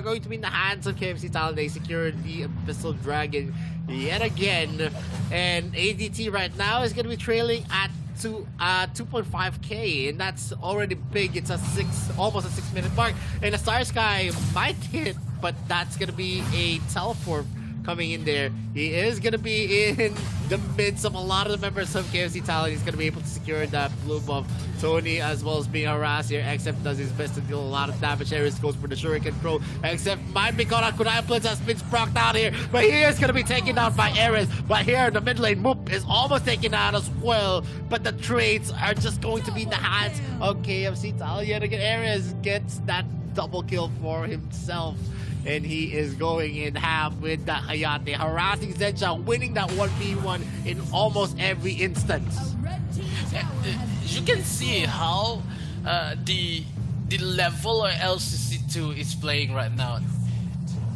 going to be in the hands of KFC Talent. They secured the Abyssal Dragon yet again. And ADT right now is going to be trailing at 2.5k, and that's already big. It's almost a 6-minute mark. And the Star Sky might hit, but that's going to be a teleport coming in there. He is going to be in the midst of a lot of the members of KFC Talent. He's going to be able to secure that blue buff. Tony, as well as being harassed here. XF does his best to deal a lot of damage. Ares goes for the Shuriken Throw. XF might be caught out. Kunai Blitz has been sprocked out here, but he is going to be taken out by Ares. But here in the mid lane, Moop is almost taken out as well. But the trades are just going to be in the hands of KFC Talent yet again. Ares gets that double kill for himself. And he is going in ham with that Hayate, harassing Zensha, winning that 1v1 in almost every instance. You can see how the level of LCC2 is playing right now.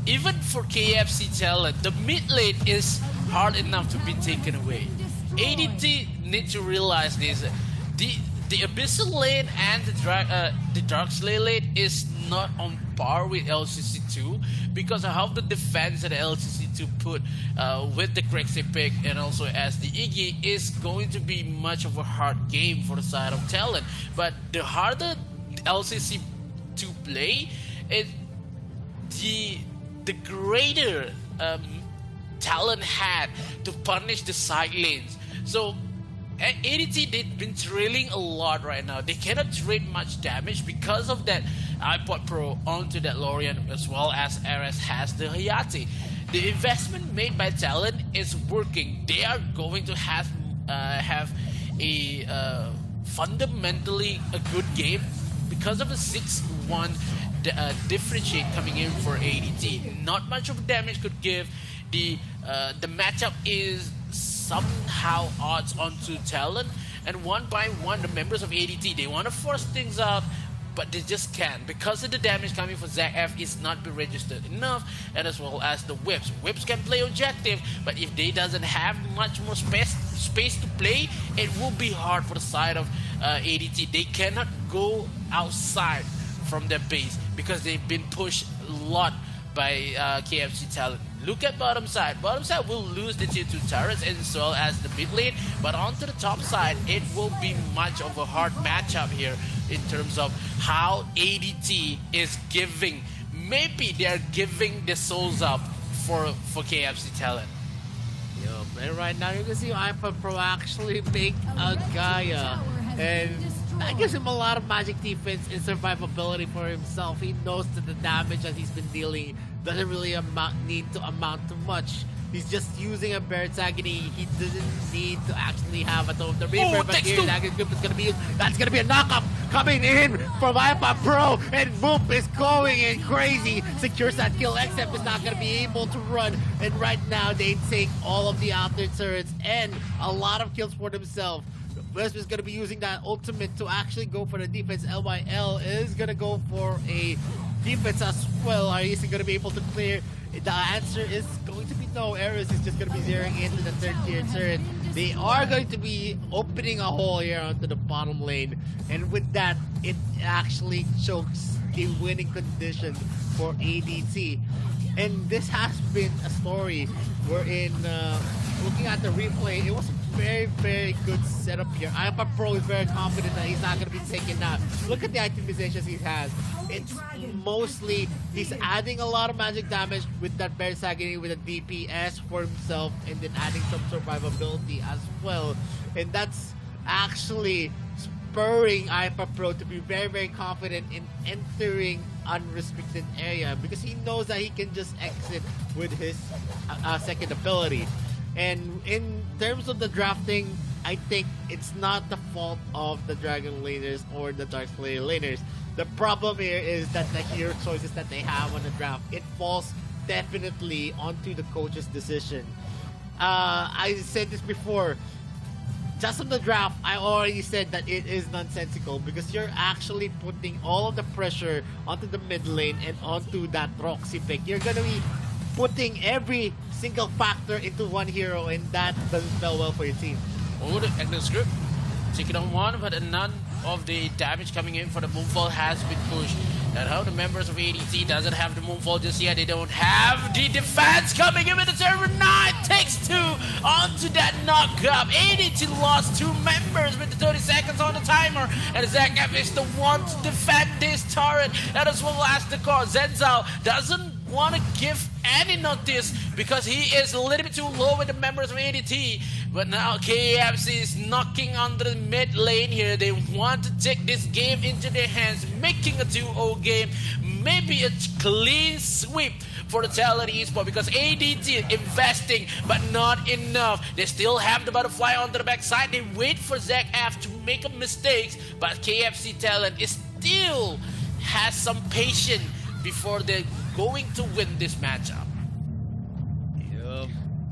Even for KFC Talent, the mid lane is hard enough to be taken away. ADT need to realize this. The Abyssal lane and the Dark Slayer lane is not on par with LCC2 because of how the defense that LCC2 put with the Crexy pick and also as the Iggy is going to be much of a hard game for the side of Talent. But the harder LCC2 play, the greater Talent had to punish the side lanes. So ADT, they've been trailing a lot right now. They cannot trade much damage because of that iPod Pro onto that Lorien, as well as Ares has the Hayate. The investment made by Talent is working. They are going to have a fundamentally a good game because of a 6-1 differentiate coming in for ADT. Not much of damage could give. The matchup is somehow odds onto Talent, and one by one the members of ADT, they want to force things out, but they just can't because of the damage coming from ZF is not be registered enough, and as well as the whips. Whips can play objective, but if they doesn't have much more space to play, it will be hard for the side of ADT. They cannot go outside from their base because they've been pushed a lot by KFC Talent. Look at bottom side. Bottom side will lose the tier 2 turrets as well as the mid lane, but onto the top side, it will be much of a hard matchup here in terms of how ADT is giving. Maybe they're giving the souls up for KFC Talent. And right now you can see iPod Pro actually make a Gaia, and that gives him a lot of magic defense and survivability for himself. He knows that the damage that he's been dealing doesn't really need to amount to much. He's just using a Barrett's Agony. He doesn't need to actually have a Tome of the Reaper, but here Dragon Grip is going to be used. That's going to be a knockup coming in from iPod Pro, and Moop is going in crazy. Secures that kill. XF is not going to be able to run, and right now they take all of the outer turrets and a lot of kills for themselves. Wisp is going to be using that ultimate to actually go for the defense. LYL is going to go for a defense as well. Are you going to be able to clear? The answer is going to be no. Ares is just going to be zeroing into the 3rd tier turret. They are going to be opening a hole here onto the bottom lane, and with that, it actually chokes a winning condition for ADT. And this has been a story wherein, looking at the replay, it was a very, very good setup here. iPod Pro is very confident that he's not going to be taken out. Look at the itemizations he has. It's mostly, he's adding a lot of magic damage with that Bear Sagini with a DPS for himself, and then adding some survivability as well. And that's actually spurring iPod Pro to be very, very confident in entering unrestricted area because he knows that he can just exit with his second ability. And in terms of the drafting, I think it's not the fault of the Dragon laners or the Dark Slayer laners. The problem here is that the hero choices that they have on the draft, it falls definitely onto the coach's decision. I said this before. Just on the draft, I already said that it is nonsensical because you're actually putting all of the pressure onto the mid lane and onto that Roxy pick. You're going to be putting every single factor into one hero, and that doesn't spell well for your team. Oh, the Agnes group taking on one, but none of the damage coming in for the Moonfall has been pushed. And how the members of ADT doesn't have the moonfall just yet. They don't have the defense coming in with the server 9. Takes 2 onto that knockup. ADT lost 2 members with the 30 seconds on the timer. And ZF is the one to defend this turret. And as well as the core. Zenzao doesn't want to give any notice because he is a little bit too low with the members of ADT. But now KFC is knocking on the mid lane here. They want to take this game into their hands, making a 2-0 game, maybe a clean sweep for the Talon Esports because ADT is investing but not enough. They still have the butterfly on the backside. They wait for ZF to make a mistakes, but KFC Talent is still has some patience before they're going to win this matchup. Yep.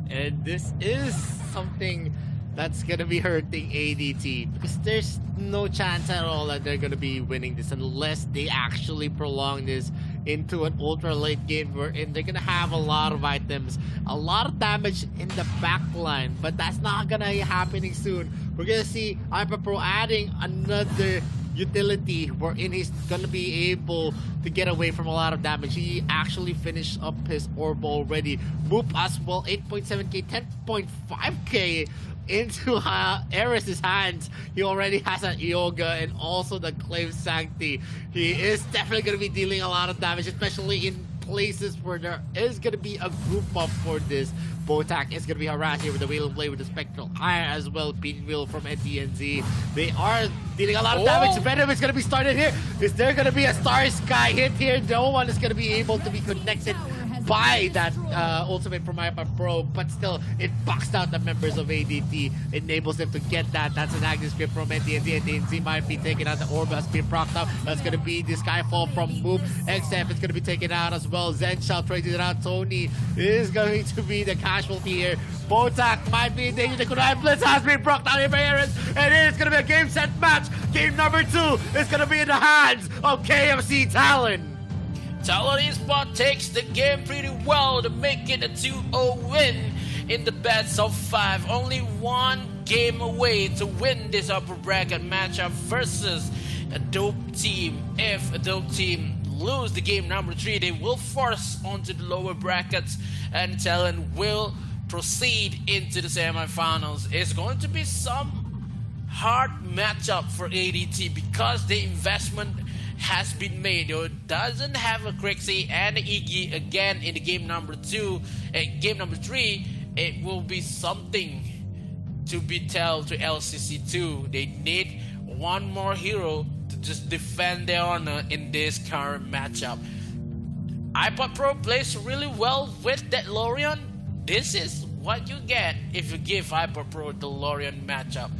And this is something that's gonna be hurting ADT because there's no chance at all that they're gonna be winning this unless they actually prolong this into an ultra late game wherein they're gonna have a lot of items, a lot of damage in the back line, but that's not gonna be happening soon. We're gonna see Hyperpro adding another utility wherein he's gonna be able to get away from a lot of damage. He actually finished up his orb already. Moop as well, 8.7k, 10.5k into Eris's hands. He already has an Yoga and also the Claim Sancti. He is definitely gonna be dealing a lot of damage, especially in places where there is gonna be a group up for this. Botak is going to be harassed here with the Wheel of Play with the Spectral Ire as well. Pinwheel from NTNZ. They are dealing a lot of damage. Venom is going to be started here. Is there going to be a Star Sky hit here? No one is going to be able to be connected by that ultimate from Hyper Pro, but still it boxed out the members of ADT, enables them to get that. That's an Agnes grip from NTNZ. NTNZ might be taking out the orb has been propped up. That's going to be the Skyfall from Moop. XF is going to be taken out as well. Zen Shell trades it out. Tony is going to be the casualty here. Botak might be in danger. The Kunai Blitz has been brought out here by Aaron, and it is going to be a game set match. Game number 2 is going to be in the hands of KFC Talon. Talon Esports takes the game pretty well to make it a 2-0 win in the best of 5. Only one game away to win this upper bracket matchup versus a dope team. If a dope team lose the game number 3, they will force onto the lower brackets and Talon will proceed into the semifinals. It's going to be some hard matchup for ADT because the investment has been made. It doesn't have a Crixie and a Iggy again in the game number 2. Game number 3, it will be something to be tell to LCC2. They need one more hero to just defend their honor in this current matchup. iPod Pro plays really well with that Lorian. This is what you get if you give iPod Pro the Lorian matchup.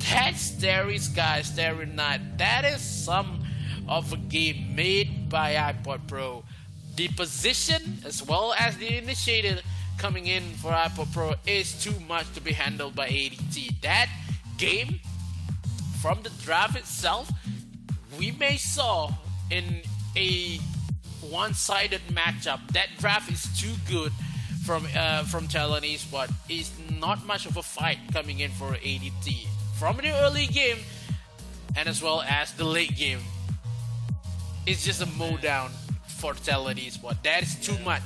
That Starry Sky, Starry Night, that is some of a game made by iPod Pro. The position as well as the initiator coming in for iPod Pro is too much to be handled by ADT. That game from the draft itself, we may saw in a one-sided matchup. That draft is too good from Talon Esports. It's not much of a fight coming in for ADT from the early game and as well as the late game. It's just a mow down for Talon Esports. That is too much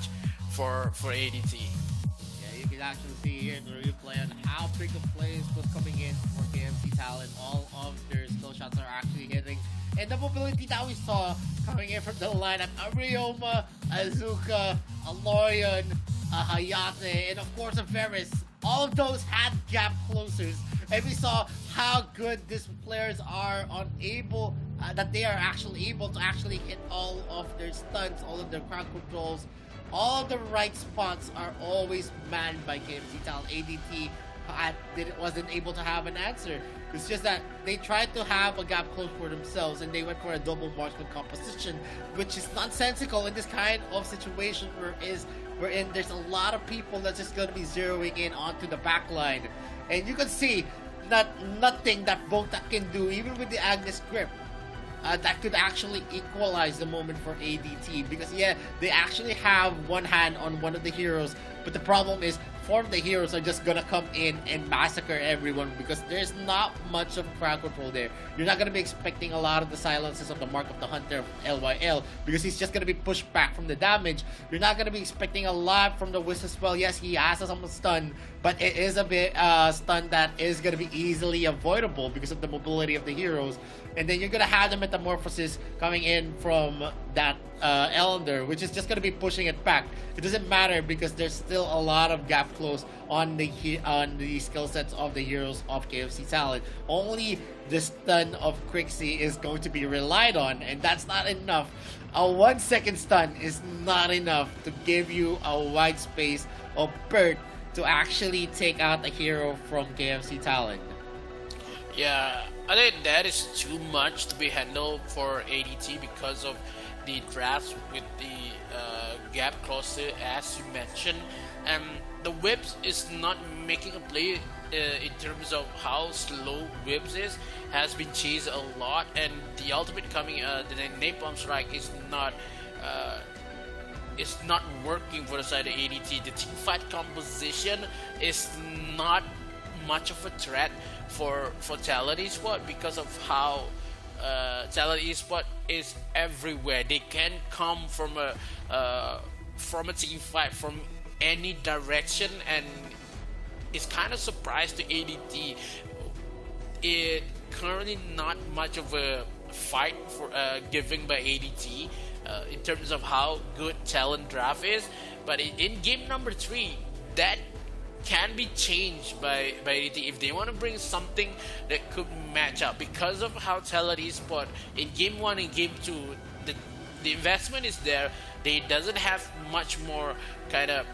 for ADT. Yeah, you can actually see here in the replay on how big of plays was coming in for KMC Talon. All of their skill shots are actually hitting. And the mobility that we saw coming in from the lineup, Arioma, Azuka, Alorian, Hayate, and of course a Ferris. All of those had gap closers. And we saw how good these players are unable that they are actually able to actually hit all of their stunts, all of their crowd controls. All of the right spots are always manned by KMC Talon. ADT wasn't able to have an answer. It's just that they tried to have a gap close for themselves and they went for a double marksman composition, which is nonsensical in this kind of situation wherein there's a lot of people that's just going to be zeroing in onto the back line. And you can see that nothing that Botak can do, even with the Agnes grip, that could actually equalize the moment for ADT, because yeah, they actually have one hand on one of the heroes, But the problem is, four of the heroes are just gonna come in and massacre everyone because there's not much of crowd control there. You're not gonna be expecting a lot of the silences of the Mark of the Hunter of LYL because he's just gonna be pushed back from the damage. You're not gonna be expecting a lot from the Wiz as well. Yes, he has some stun, but it is a bit stun that is gonna be easily avoidable because of the mobility of the heroes. And then you're gonna have the Metamorphosis coming in from that Elender, which is just gonna be pushing it back. It doesn't matter because there's still a lot of gap close on the skill sets of the heroes of KFC Talent. Only the stun of Crixie is going to be relied on, and that's not enough. A 1 second stun is not enough to give you a wide space of Bert to actually take out a hero from KFC Talent. Yeah, I think that is too much to be handled for ADT because of the drafts with the gap closer, as you mentioned, and the whips is not making a play in terms of how slow whips is. Has been chased a lot, and the ultimate coming, the napalm strike is not working for the side of ADT. The team fight composition is not much of a threat for Talent Esport because of how Talent Esport is everywhere. They can come from a team fight from any direction, and it's kind of surprised to ADT. It currently not much of a fight for given by ADT in terms of how good Talent Draft is, but in game number 3, that can be changed by ADT if they want to bring something that could match up because of how Talent Esport in game 1 and game 2, the investment is there. They doesn't have much more kind of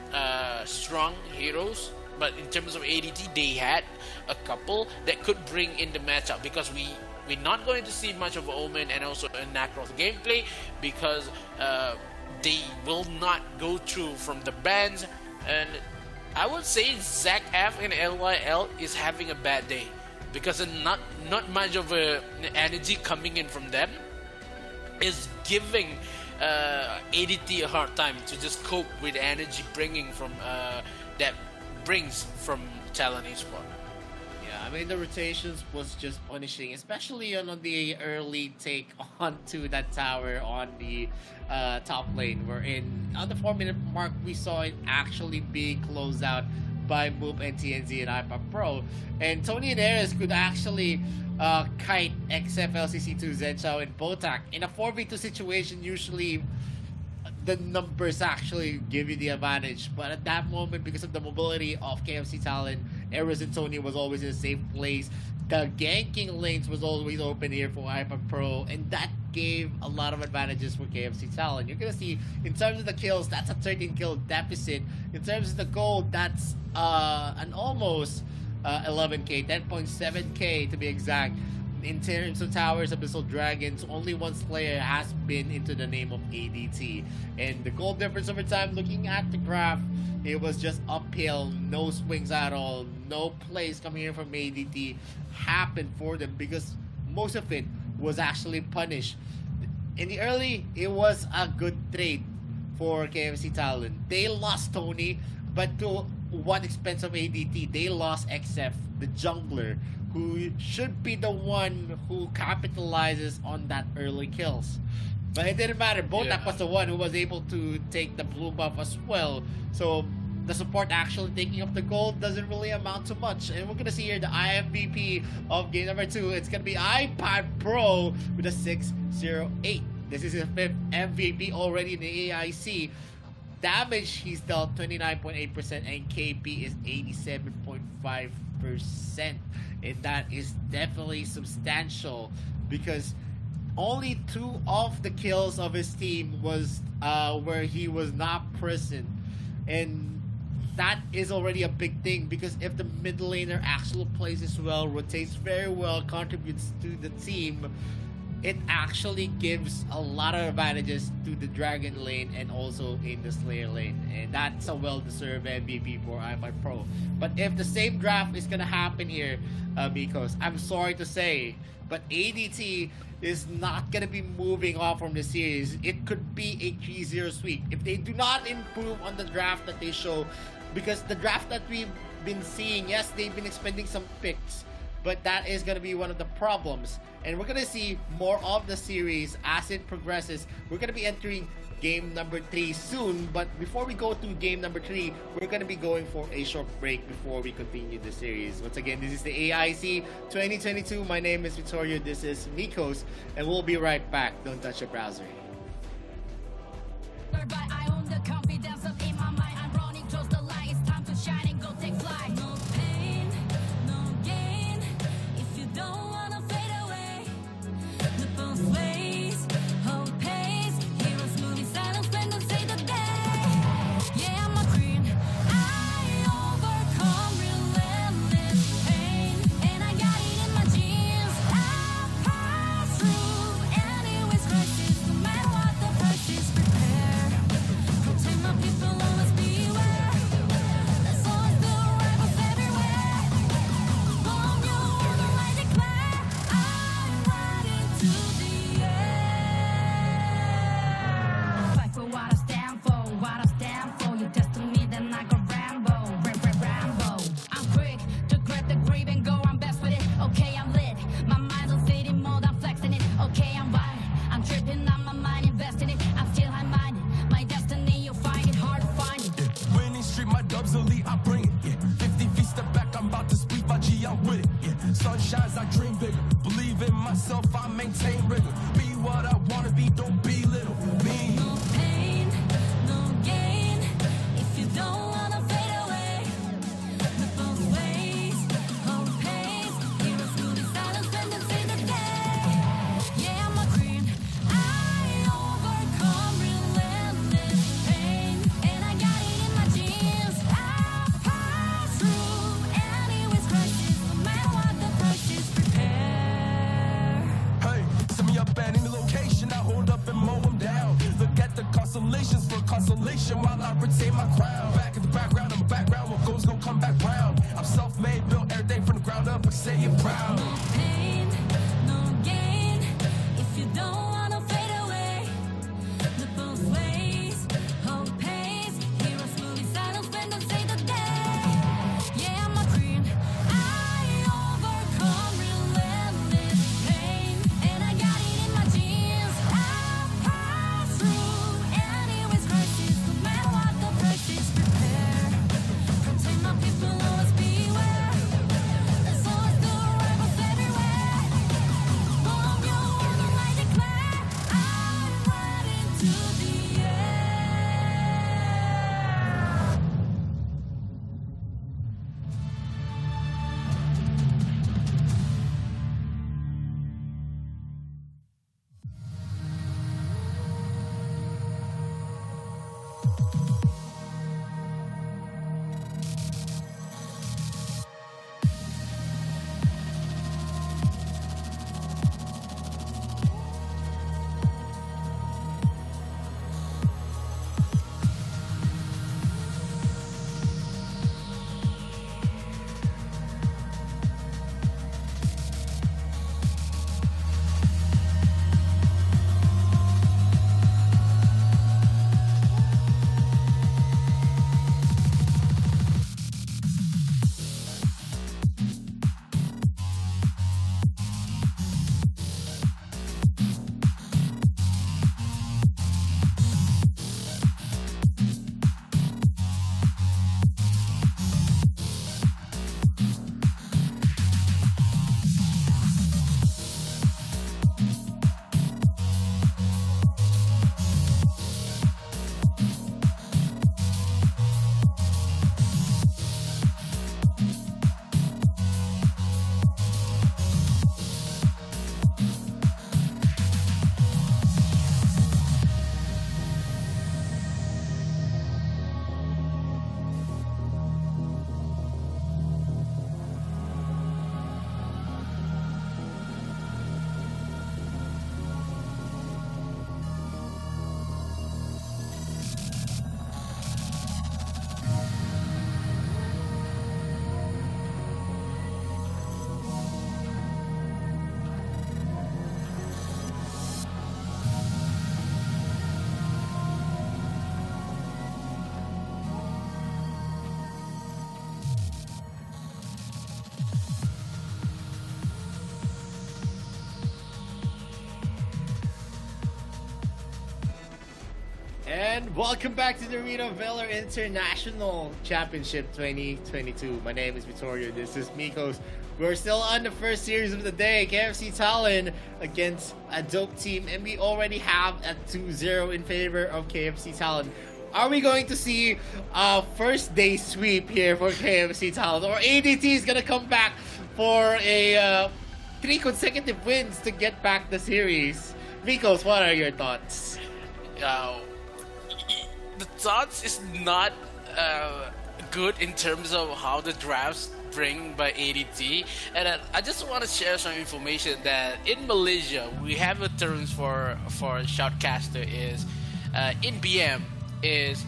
strong heroes, but in terms of ADT, they had a couple that could bring in the matchup because we're not going to see much of Omen and also a Nacross gameplay because they will not go through from the bans. And I would say Zach F and LYL is having a bad day because not much of a energy coming in from them is giving ADT a hard time to just cope with the energy bringing from that brings from Talent Esport. Yeah, I mean the rotations was just punishing, especially on the early take onto that tower on the top lane. Where on the 4 minute mark we saw it actually being closed out by Moop and TNZ and iPad Pro, and Tony and Ares could actually kite XFLCC2 Zenchao and Botak in a 4v2 situation. Usually the numbers actually give you the advantage, but at that moment, because of the mobility of KFC Talent, Ares and Tony was always in a safe place. The ganking lanes was always open here for iPad Pro, and that gave a lot of advantages for KFC Talent. You're gonna see in terms of the kills, that's a 13 kill deficit. In terms of the gold, that's an almost 11k, 10.7k to be exact. In terms of towers, Abyssal Dragons, only one Slayer has been into the name of ADT. And the gold difference over time, looking at the graph, it was just uphill, no swings at all, no plays coming in from ADT happened for them because most of it was actually punished. In the early, it was a good trade for KFC Talent. They lost Tony, but to what expense of ADT? They lost XF, the jungler, who should be the one who capitalizes on that early kills. But it didn't matter. Botak was the one who was able to take the blue buff as well. So the support actually taking up the gold doesn't really amount to much. And we're going to see here the IMVP of game number 2. It's going to be iPad Pro with a 608. This is his 5th MVP already in the AIC. Damage, he's dealt 29.8% and KP is 87.5%. And that is definitely substantial because only 2 of the kills of his team was where he was not present. And that is already a big thing because if the mid laner actually plays as well, rotates very well, contributes to the team, it actually gives a lot of advantages to the Dragon lane and also in the Slayer lane. And that's a well-deserved MVP for iFight Pro. But if the same draft is gonna happen here, because I'm sorry to say, but ADT is not gonna be moving off from the series. It could be a 3-0 sweep if they do not improve on the draft that they show. Because the draft that we've been seeing, yes, they've been expending some picks, but that is going to be one of the problems. And we're going to see more of the series as it progresses. We're going to be entering game number 3 soon, but before we go to game number 3, we're going to be going for a short break before we continue the series. Once again, this is the AIC 2022. My name is Victoria, this is Nikos, and we'll be right back. Don't touch your browser. I own the confidence up in my mind. I'm running towards the light. It's time to shine and go take flight. No pain, no gain. If you don't wanna fade away, the both ways, whole pace. Heroes moving silence when they say the day. Yeah, I'm a queen. I overcome relentless pain, and I got it in my genes. I pass through anyways crisis, no matter what the price is. Prepare. Protect my people, always beware. There's always the rivals everywhere. Bomb you on the light declare. I'm riding to the air. Fight for what I stand for, what I stand for. You testing me, then I go Rambo, Rambo. I'm quick to grab the grip and go. I'm best with it. Okay, I'm lit. My mind's on city mode. I'm flexing it. Okay, I'm wired. I'm tripping on my mind, investing it. I'm still high-minded. My destiny, you'll find it hard to find it. Winning streak, my dubs elite, I bring it. Yeah. 50 feet, step back, I'm about to speak my G, I'm with it. Yeah. Sun shines, I dream bigger. Believe in myself, I maintain rigor. Be what I wanna be, don't be little. Me. No pain, no gain. If you don't wanna fade away, the both ways, whole pace. Heroes moving silence when they say the day. Yeah, I'm a queen. I overcome relentless pain, and I got it in my genes. I pass through anyways crisis, no matter what the price is. Prepare. Hey, send me up at any location, I hold up and mow them down. Look at the constellations for consolation while I retain my crown. Back in the background, I'm a background, what goes gon' come back round. I'm self-made, built everything from the ground up, I say it proud. No pain, no gain. If you don't wanna fade away, the both ways, whole pace. Heroes moving silence when they say the day. Yeah, I'm a queen. I overcome relentless pain, and I got it in my genes. I pass through anyways crisis, no matter what the price is. Prepare. Protect my people, always beware. There's always the rivals And welcome back to the Arena Valor International Championship 2022. My name is Vittorio. This is Mikos. We're still on the first series of the day, KFC Talon against a dope team, and we already have a 2-0 in favor of KFC Talon. Are we going to see a first day sweep here for KFC Talon, or ADT is gonna come back for a 3 consecutive wins to get back the series? Mikos, what are your thoughts? The thoughts is not good in terms of how the drafts bring by ADT, and I just want to share some information that in Malaysia we have a terms for shoutcaster is in BM is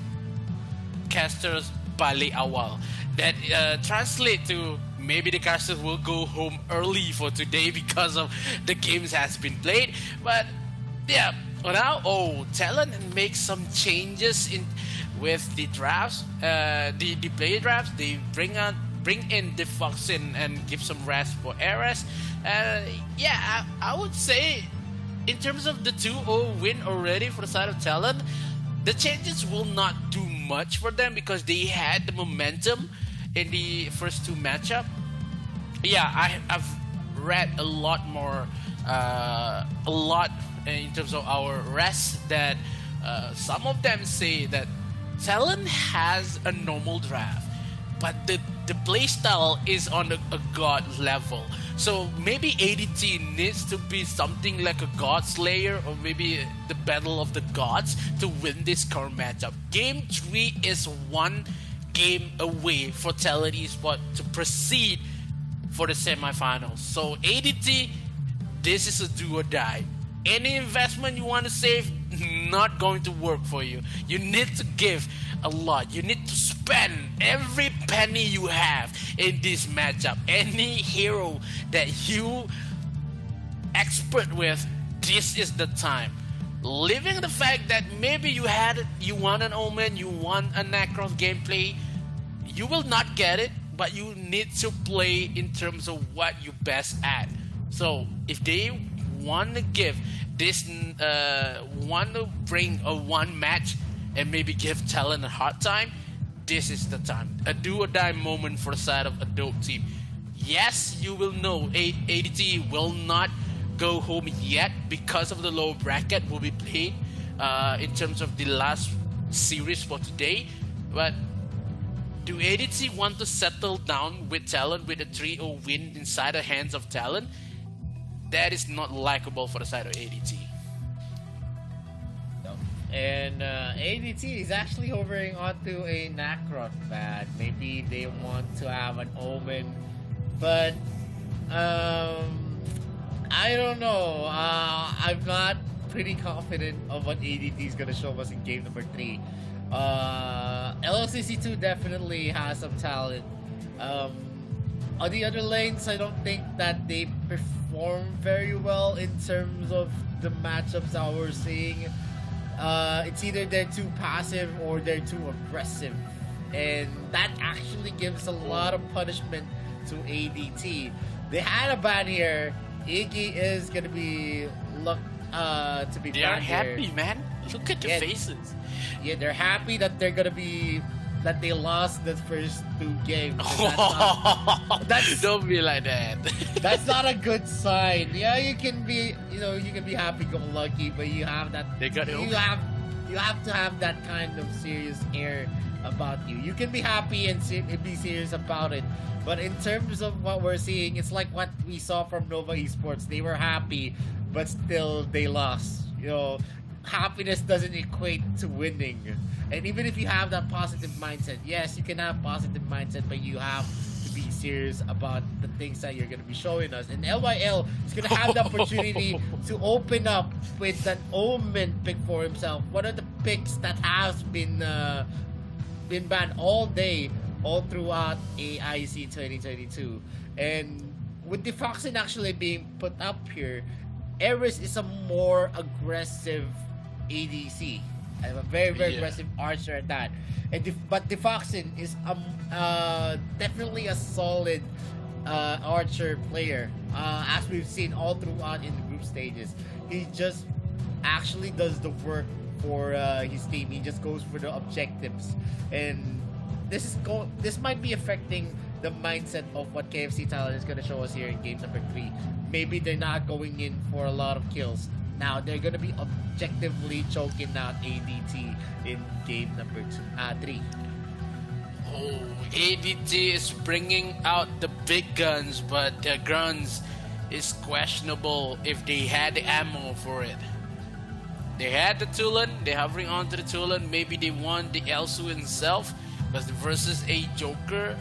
casters balik awal, that translate to maybe the casters will go home early for today because of the games has been played. But yeah, now Talon makes some changes in with the drafts, the player drafts. They bring in the Foxin and give some rest for Ares. Yeah, I would say in terms of the 2-0 win already for the side of Talon, the changes will not do much for them because they had the momentum in the first 2 matchup. Yeah, I've read a lot more, in terms of our rest, that some of them say that Talon has a normal draft, but the playstyle is on a god level. So maybe ADT needs to be something like a God Slayer, or maybe the Battle of the Gods to win this current matchup. Game 3 is 1 game away for Talon Esports to proceed for the semifinals. So ADT, this is a do or die. Any investment you want to save, not going to work for you. You need to give a lot. You need to spend every penny you have in this matchup. Any hero that you expert with, this is the time. Leaving the fact that maybe you want an Omen, you want a Necros gameplay, you will not get it, but you need to play in terms of what you're best at. So if they want to give this, want to bring a 1 match and maybe give Talon a hard time, this is the time. A do or die moment for the side of a dope team. Yes, you will know ADT will not go home yet because of the low bracket will be played in terms of the last series for today. But do ADT want to settle down with Talon with a 3-0 win inside the hands of Talon? That is not likable for the side of ADT. And ADT is actually hovering onto a Nacroth bad. Maybe they want to have an Omen, but I don't know. I'm not pretty confident of what ADT is gonna show us in game number 3. LLCC2 definitely has some talent. On the other lanes, I don't think that they perform very well in terms of the matchups that we're seeing. It's either they're too passive or they're too aggressive, and that actually gives a lot of punishment to ADT. They had a ban here. Iggy is gonna be to be They are banned happy, here. man. Look at the faces. Yeah, they're happy that they're gonna be that they lost the first 2 games. Don't be like that. That's not a good sign. Yeah, you can be happy-go-lucky, but you have that. They got it. You have to have that kind of serious air about you. You can be happy and be serious about it, but in terms of what we're seeing, it's like what we saw from Nova Esports. They were happy, but still they lost. Happiness doesn't equate to winning. And even if you have that positive mindset, yes, you can have positive mindset, but you have to be serious about the things that you're going to be showing us. And LYL is going to have the opportunity to open up with an Omen pick for himself. One of the picks that has been banned all day, all throughout AIC 2022. And with the Foxin actually being put up here, Eris is a more aggressive ADC. A very aggressive archer at that. But the Foxin is definitely a solid archer player. As we've seen all throughout in the group stages, he just actually does the work for his team. He just goes for the objectives, and this might be affecting the mindset of what KFC Talent is going to show us here in game number 3. Maybe they're not going in for a lot of kills. Now they're going to be objectively choking out ADT in game number 3. Oh, ADT is bringing out the big guns, but the guns is questionable if they had the ammo for it. They had the Tulen, they're hovering onto the Tulen. Maybe they want the Elsu himself, because versus a Joker,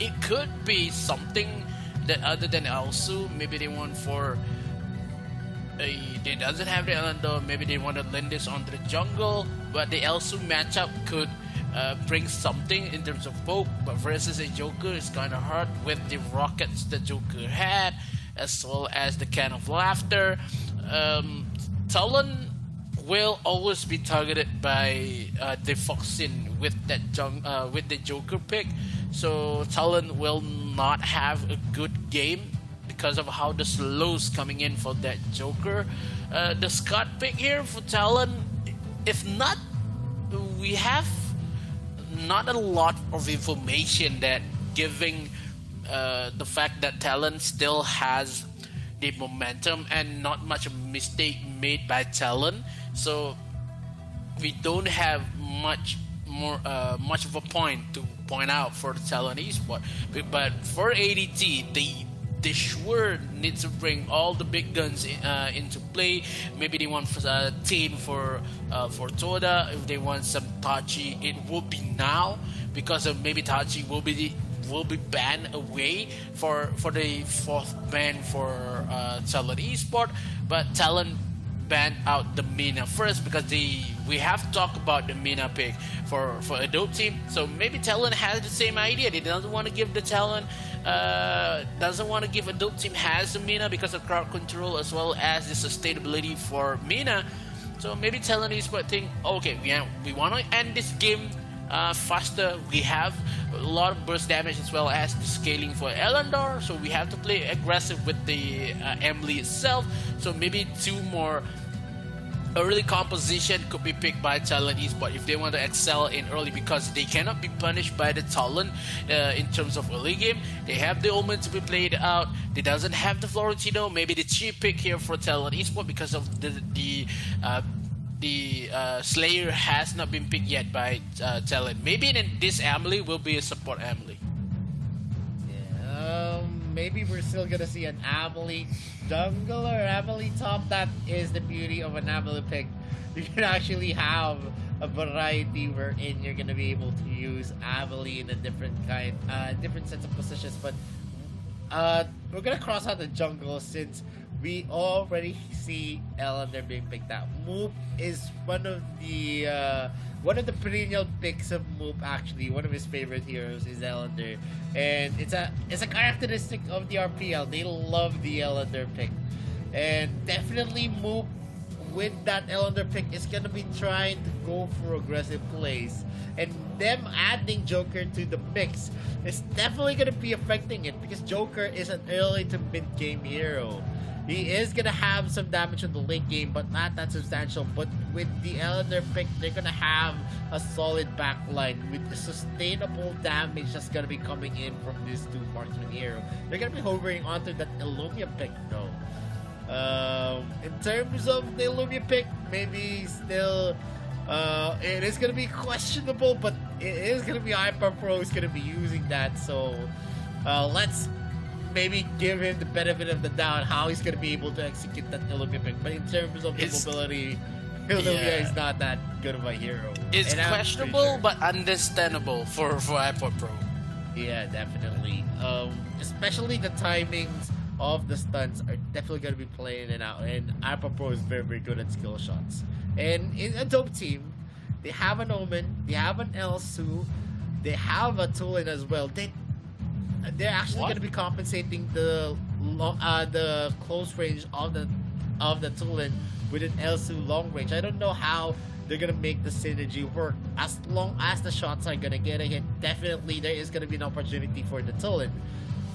it could be something that other than Elsu. Maybe they want for they doesn't have the Elendor. Maybe they want to lend this onto the jungle, but the Elsu matchup could bring something in terms of poke. But versus a Joker, it's kind of hard with the rockets that Joker had, as well as the can of laughter. Talon will always be targeted by the Foxin with that with the Joker pick, so Talon will not have a good game because of how the slows coming in for that Joker. The Scott pick here for Talon, if not, we have not a lot of information that giving the fact that Talon still has the momentum and not much mistake made by Talon, so we don't have much of a point to point out for the Talon esport. But for ADT, they sure need to bring all the big guns into play. Maybe they want a team for Toda. If they want some Tachi, it will be now, because of maybe Tachi will be banned away for the 4th ban for Talon Esport, but Talon banned out the Mina first, because we have to talk about the Mina pick for a dope team. So maybe Talon has the same idea. They doesn't want to give the Talon doesn't want to give a dope team has the Mina because of crowd control as well as the sustainability for Mina. So maybe Talon Esport think, okay, we want to end this game faster. We have a lot of burst damage as well as the scaling for Elendor, so we have to play aggressive with the Emily itself. So maybe 2 more early composition could be picked by Talon Esport if they want to excel in early, because they cannot be punished by the Talon in terms of early game. They have the Omen to be played out. They doesn't have the Florentino. Maybe the cheap pick here for Talon Esport because of the Slayer has not been picked yet by Talon. Maybe this Emily will be a support Emily. Yeah, maybe we're still gonna see an Emily jungle or Emily top. That is the beauty of an Emily pick. You can actually have a variety wherein you're gonna be able to use Emily in a different sets of positions. But we're gonna cross out the jungle since we already see Elender being picked out. Moop is one of the perennial picks of Moop. Actually, one of his favorite heroes is Elender, and it's a characteristic of the RPL. They love the Elender pick, and definitely Moop with that Elender pick is gonna be trying to go for aggressive plays, and them adding Joker to the mix is definitely gonna be affecting it, because Joker is an early to mid game hero. He is gonna have some damage in the late game, but not that substantial. But with the Elender pick, they're gonna have a solid backline with the sustainable damage that's gonna be coming in from these 2 marksman hero. They're gonna be hovering onto that Illumia pick though. In terms of the Illumia pick, maybe still it is gonna be questionable, but it is gonna be Hyper Pro is gonna be using that. So let's maybe give him the benefit of the doubt how he's going to be able to execute that Illumia pick. But in terms of the mobility, Illumia is not that good of a hero. It's questionable, but understandable for iPod Pro. Yeah, definitely. Especially the timings of the stunts are definitely going to be playing it out. And iPod Pro is very, very good at skill shots. And in a dope team, they have an Omen, they have an Elsu, they have a Tulin as well. They're actually going to be compensating the close range of the Tulin with an Elsu long range. I don't know how they're going to make the synergy work. As long as the shots are going to get a hit, definitely there is going to be an opportunity for the Tulin.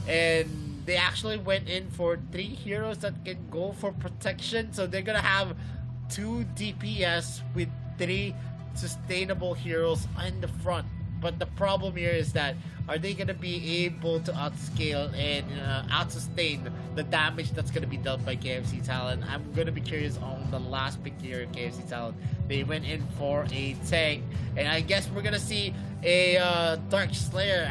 And they actually went in for 3 heroes that can go for protection, so they're going to have 2 DPS with 3 sustainable heroes in the front. But the problem here is that are they gonna be able to outscale and outsustain the damage that's gonna be dealt by KFC Talon? I'm gonna be curious on the last pick here, KFC Talon. They went in for a tank, and I guess we're gonna see a Dark Slayer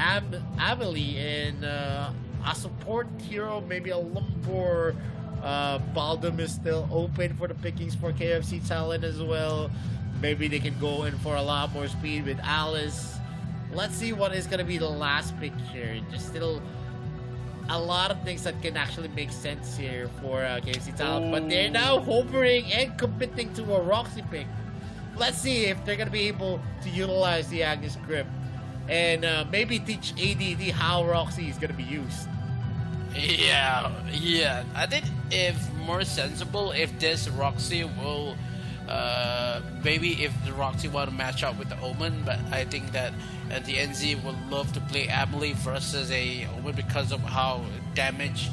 Amelie and a support hero, maybe a Lumbor. Baldum is still open for the pickings for KFC Talon as well. Maybe they can go in for a lot more speed with Alice. Let's see what is going to be the last pick here. There's still a lot of things that can actually make sense here for KFC Talon. But they're now hovering and committing to a Roxy pick. Let's see if they're going to be able to utilize the Agnes Grip. And maybe teach ADD how Roxy is going to be used. Yeah. I think if more sensible if this Roxy will maybe if the Roxy want to match up with the Omen, but I think that the NZ would love to play Amelie versus a Omen because of how damagey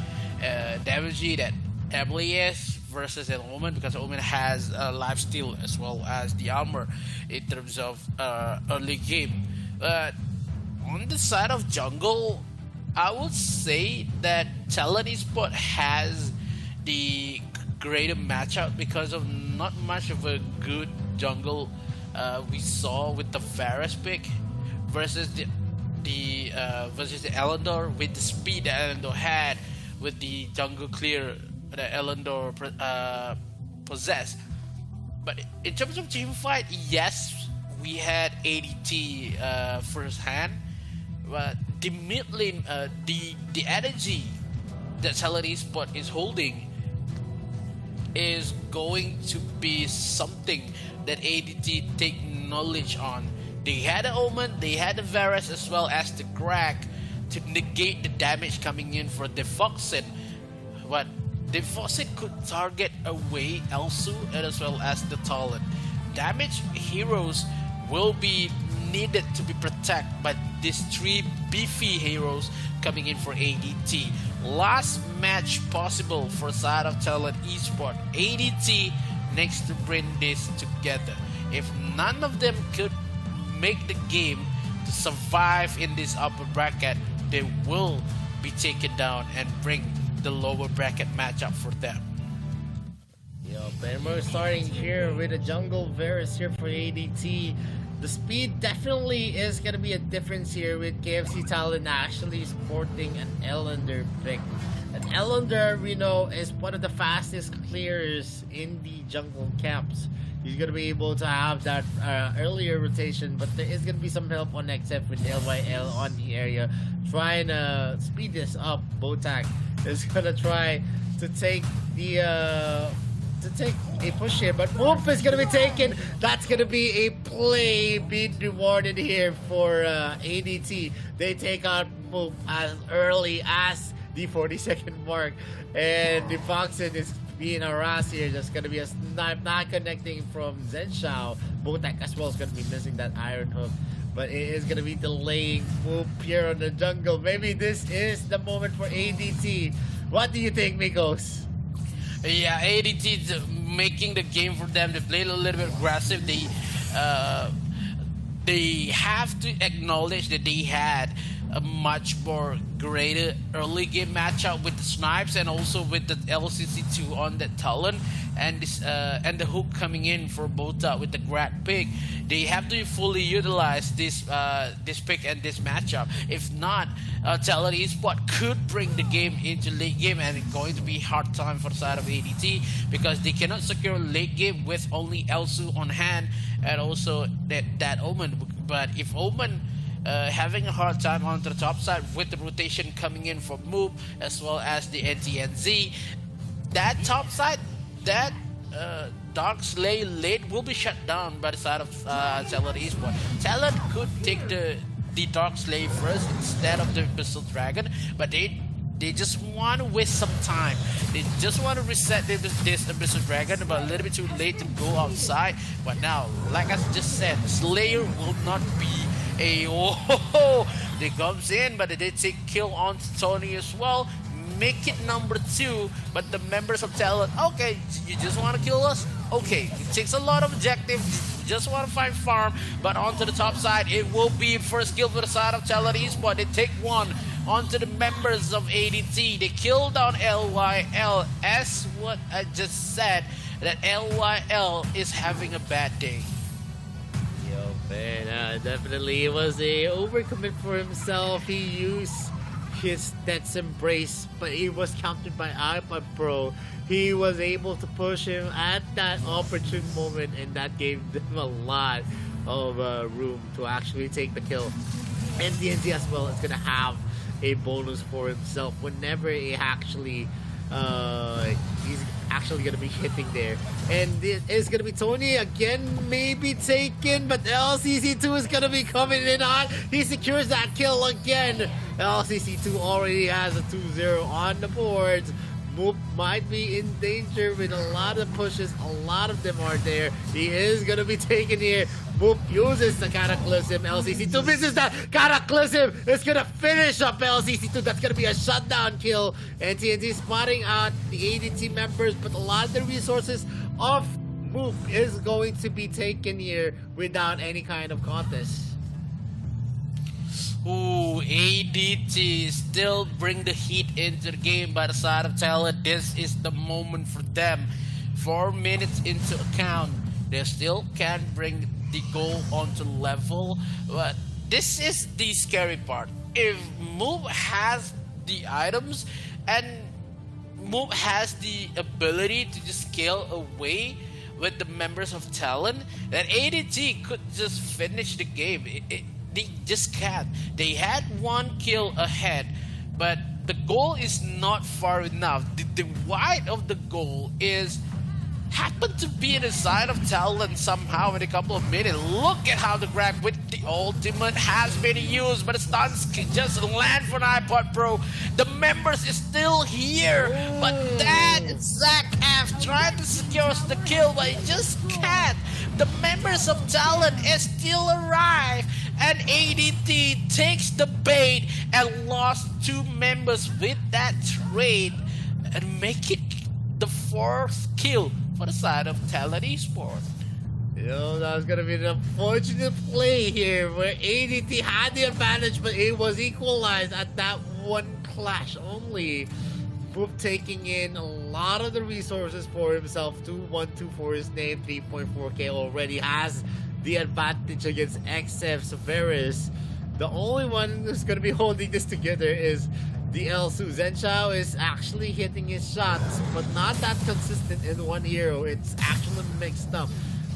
that Amelie is versus an Omen, because Omen has life steal as well as the armor in terms of early game. But on the side of jungle, I would say that Talon Esport has the greater matchup because of not much of a good jungle we saw with the Varus pick versus the Elendor, with the speed that Elendor had with the jungle clear that Elendor possessed. But in terms of team fight, yes, we had ADT first hand, but the mid lane, the energy that Talon Esport is holding is going to be something that ADT take knowledge on. They had the Omen, they had the Varus as well as the Greg to negate the damage coming in for the Foxen. But the Foxen could target away Elsu and as well as the Talon. Damage heroes will be needed to be protected by these 3 beefy heroes coming in for ADT. Last match possible for side of Talon Esport. ADT needs to bring this together. If none of them could make the game to survive in this upper bracket, they will be taken down and bring the lower bracket matchup for them. And we're starting here with a jungle Varus here for ADT. The speed definitely is going to be a difference here with KFC Talon actually sporting an Elender pick. An Elender, we know, is one of the fastest clearers in the jungle camps. He's going to be able to have that earlier rotation, but there is going to be some help on XF with LYL on the area. Trying to speed this up. Botak is going to try to take the... to take a push here, but Whoop is going to be taken. That's going to be a play being rewarded here for ADT. They take out Whoop as early as the 40-second mark, and the Foxen is being harassed here. Just going to be a snipe, not connecting from Zhenshao. Botak as well is going to be missing that Iron Hook, but it is going to be delaying Whoop here on the jungle. Maybe this is the moment for ADT. What do you think, Mikos? Yeah, ADT is making the game for them. They play a little bit aggressive. They have to acknowledge that they had a much more greater early game matchup with the snipes and also with the LCC2 on that Talon, and this and the hook coming in for Bota with the grad pick. They have to fully utilize this this pick and this matchup. If not, Talon Esport could bring the game into late game, and it's going to be hard time for the side of ADT because they cannot secure late game with only Elsu on hand and also that Omen. But if Omen having a hard time on the top side with the rotation coming in from Moop as well as the NTNZ, that top side, that Dark Slay late will be shut down by the side of Talon Esport. Talon could take the Dark Slay first instead of the Abyssal Dragon, but they just want to waste some time. They just want to reset this Abyssal Dragon, but a little bit too late to go outside. But now, like I just said, Slayer will not be a they comes in, but they did take kill on Tony as well. Make it number 2, but the members of Talon, okay, you just want to kill us? Okay, it takes a lot of objective. Just want to find farm, but onto the top side, it will be first kill for the side of Talon Esports. They take one onto the members of ADT. They kill down LYL. As what I just said, that LYL is having a bad day. Yo, man, definitely it was a overcommit for himself. He used his Death's Embrace, but it was countered by iPod Pro. He was able to push him at that opportune moment, and that gave them a lot of room to actually take the kill. And DNZ as well is going to have a bonus for himself whenever he actually he's actually going to be hitting there. And it is going to be Tony again, maybe taken, but LCC2 is going to be coming in on. He secures that kill again. LCC2 already has a 2-0 on the boards. Moop might be in danger with a lot of pushes. A lot of them are there. He is going to be taken here. Moop uses the Cataclysm. LCC2 misses that Cataclysm. It's going to finish up LCC2. That's going to be a shutdown kill. And TNT spotting out the ADT members, but a lot of the resources of Moop is going to be taken here without any kind of contest. Ooh, ADT still bring the heat into the game by the side of Talon. This is the moment for them. 4 minutes into account, they still can't bring the goal onto level. But this is the scary part. If Moop has the items and Moop has the ability to just scale away with the members of Talon, then ADT could just finish the game. They just can't. They had one kill ahead, but the goal is not far enough. The wide of the goal is happened to be in the side of Talon somehow in a couple of minutes. Look at how the grab with the ultimate has been used, but the stuns can just land for an iPod Pro. The members is still here, but that Zach F trying to secure the kill, but he just can't. The members of Talon is still alive, and ADT takes the bait and lost 2 members with that trade and make it the 4th kill for the side of Talon Esports. Yo, that was gonna be an unfortunate play here where ADT had the advantage, but it was equalized at that one clash only. Boop taking in a lot of the resources for himself. 2-1-2 for his name. 3.4k already has the advantage against XF Severus. The only one who's gonna be holding this together is the Elsu. Zhenshao is actually hitting his shots, but not that consistent in one hero. It's actually mixed up.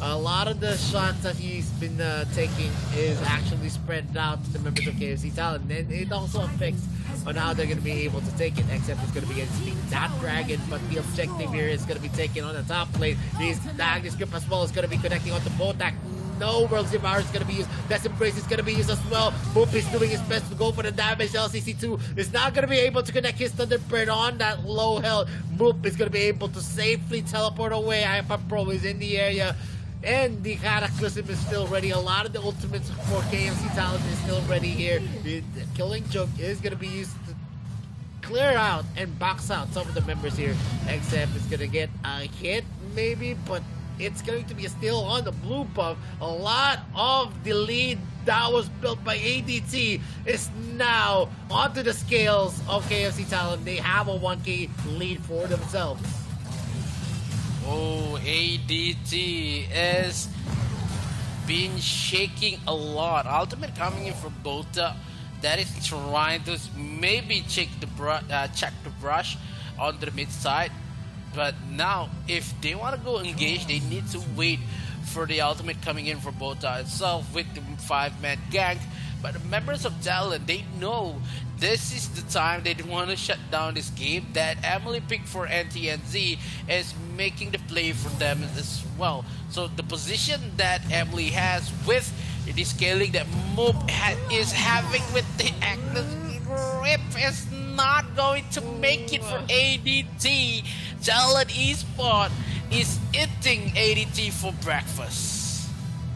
A lot of the shots that he's been taking is actually spread out to the members of KFC Talon, and it also affects on how they're going to be able to take it, except it's going to be against that dragon, but the objective here is going to be taken on the top lane. His Agnes grip as well is going to be connecting onto Botak. No World's Devour is going to be used. Death's Embrace is going to be used as well. Boop is doing his best to go for the damage. LCC2 is not going to be able to connect his Thunderbird on that low health. Boop is going to be able to safely teleport away. iPad Pro is in the area. And the Cataclysm is still ready. A lot of the ultimates for KMC Talent is still ready here. The Killing Joke is going to be used to clear out and box out some of the members here. XF is going to get a hit maybe, but it's going to be a steal on the blue buff. A lot of the lead that was built by ADT is now onto the scales of KFC Talent. They have a 1k lead for themselves. Oh, ADT is been shaking a lot. Ultimate coming in for Bota. That is trying to maybe check the brush on the mid side. But now, if they want to go engage, they need to wait for the ultimate coming in for Bota itself with the 5-man gank. But the members of Talon, they know this is the time they want to shut down this game. That Emily picked for NTNZ is making the play for them as well. So the position that Emily has with the scaling that Moop is having with the Agnes grip is not going to make it for ADT. Talon Esports is eating ADT for breakfast.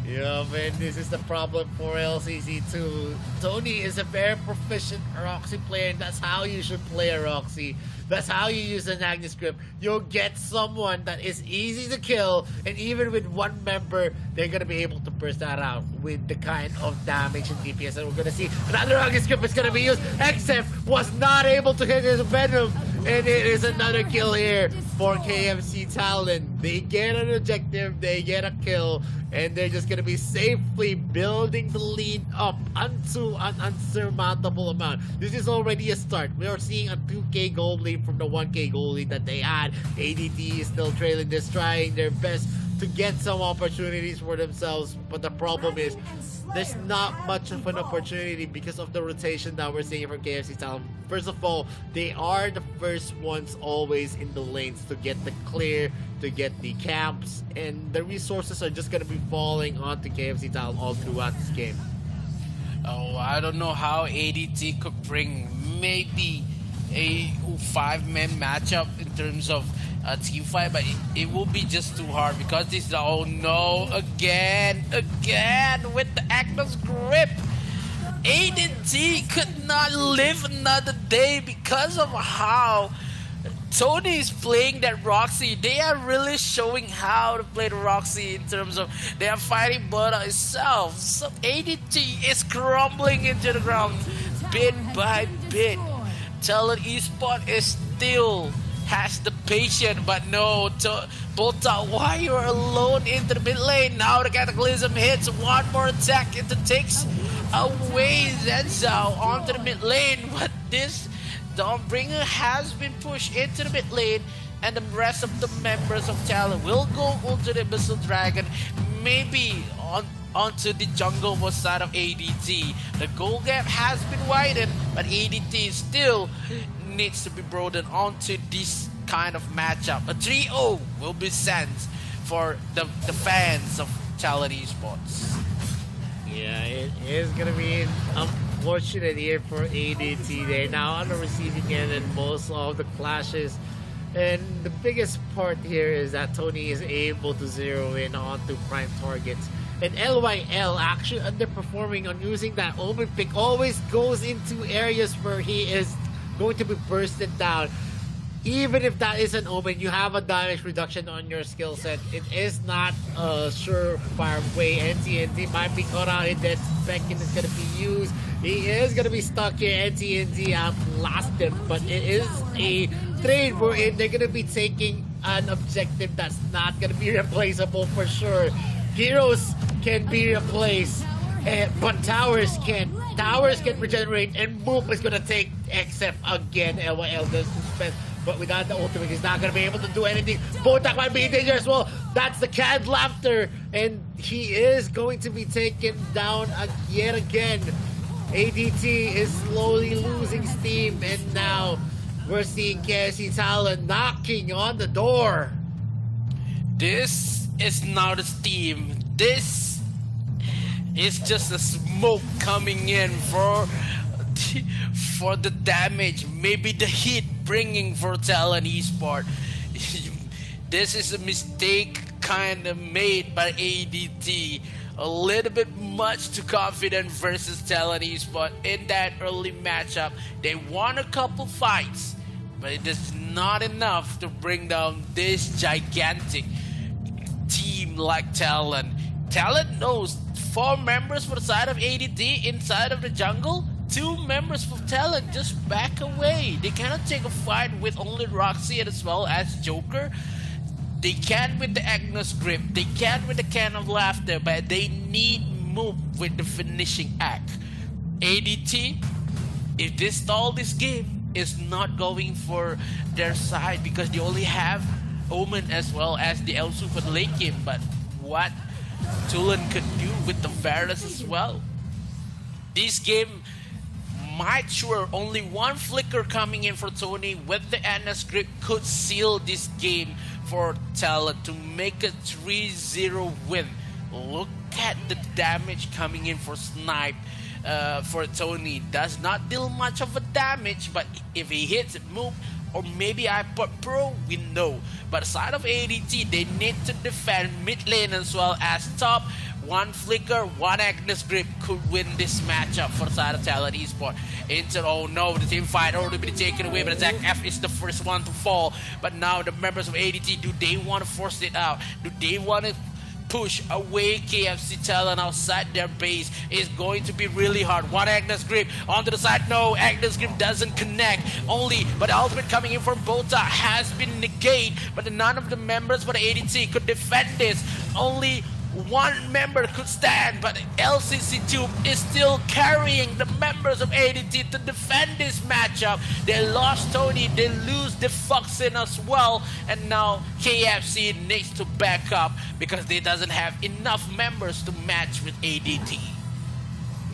Yeah, man, this is the problem for LCC2. Tony is a very proficient Roxy player, and that's how you should play a Roxy. That's how you use an Agnes Grip. You'll get someone that is easy to kill, and even with one member, they're gonna be able to burst that out with the kind of damage and DPS that we're gonna see. Another Agnes Grip is gonna be used. XF was not able to hit his Venom, and it is another kill here for KFC Talon. They get an objective, they get a kill, and they're just gonna be safely building the lead up onto an unsurmountable amount. This is already a start. We are seeing a 2k gold lead from the 1k gold lead that they had. ADT is still trailing this, trying their best to get some opportunities for themselves, but the problem is there's not much of an opportunity because of the rotation that we're seeing from KFC Talon. First of all, they are the first ones always in the lanes to get the clear, to get the camps, and the resources are just going to be falling onto KFC Talon all throughout this game. Oh, I don't know how ADT could bring maybe a 5-man matchup in terms of team fight, but it will be just too hard because this. Oh no! Again with the Agnes Grip. ADT could not live another day because of how Tony is playing that Roxy. They are really showing how to play the Roxy in terms of they are fighting Buddha itself. So ADT is crumbling into the ground bit by bit. Talon Esports is still has the patience, but no, Bolta, why you're alone into the mid lane? Now the Cataclysm hits, one more attack, it takes away Zenzao onto the mid lane, but this Dawnbringer has been pushed into the mid lane, and the rest of the members of Talon will go onto the Abyssal Dragon, maybe onto the jungle side of ADT. The goal gap has been widened, but ADT still needs to be broadened onto this kind of matchup. A 3-0 will be sent for the fans of Talon Esports. Yeah, it is going to be unfortunate here for ADT. They're now on the receiving end in most of the clashes. And the biggest part here is that Tony is able to zero in onto prime targets. And LYL actually underperforming on using that Omen pick, always goes into areas where he is going to be bursted down. Even if that is an Omen, you have a damage reduction on your skill set. It is not a surefire way. NTNT might be caught out in that spec and is going to be used. He is going to be stuck here. NTNT outlasted him, but it is a trade wherein they're going to be taking an objective that's not going to be replaceable for sure. Heroes can be replaced, but towers can't. Towers can regenerate, and Moop is gonna take XF again. LYL does suspense, but without the ultimate, he's not gonna be able to do anything. Botak might be in danger as well. That's the canned laughter, and he is going to be taken down yet again. ADT is slowly losing steam, and now we're seeing KFC Talon knocking on the door. This is not a steam. This is just a smoke coming in for the damage, maybe the heat bringing for Talon Esports. This is a mistake kind of made by ADT. A little bit much too confident versus Talon Esports in that early matchup. They won a couple fights, but it is not enough to bring down this gigantic team like Talon. Talon knows 4 members for the side of ADT inside of the jungle. 2 members for Talon just back away. They cannot take a fight with only Roxy as well as Joker. They can with the Agnes Grip. They can with the Can of Laughter, but they need move with the finishing act. ADT, if they stall this game, is not going for their side because they only have Omen as well as the Elsu for the late game. But what Tulan could do with the Varus as well. This game might sure only one flicker coming in for Tony with the Anna script could seal this game for Talon to make a 3-0 win. Look at the damage coming in for Snipe for Tony. Does not deal much of a damage, but if he hits it, move, or maybe iPod Pro, we know. But aside of ADT, they need to defend mid lane as well as top one flicker, one Agnes grip could win this matchup for the side of Talent Esports. Into, oh no, the team fight already been taken away, but Zach F is the first one to fall. But now the members of ADT, do they want to force it out? Do they want to push away KFC Talent outside their base? Is going to be really hard. One Agnes grip onto the side. No, Agnes grip doesn't connect. Only, but the ultimate coming in from Bota has been negated. But none of the members for the ADT could defend this. Only one member could stand, but LCC2 is still carrying the members of ADT to defend this matchup. They lost Tony, they lose the Foxin as well, and now KFC needs to back up because they doesn't have enough members to match with ADT.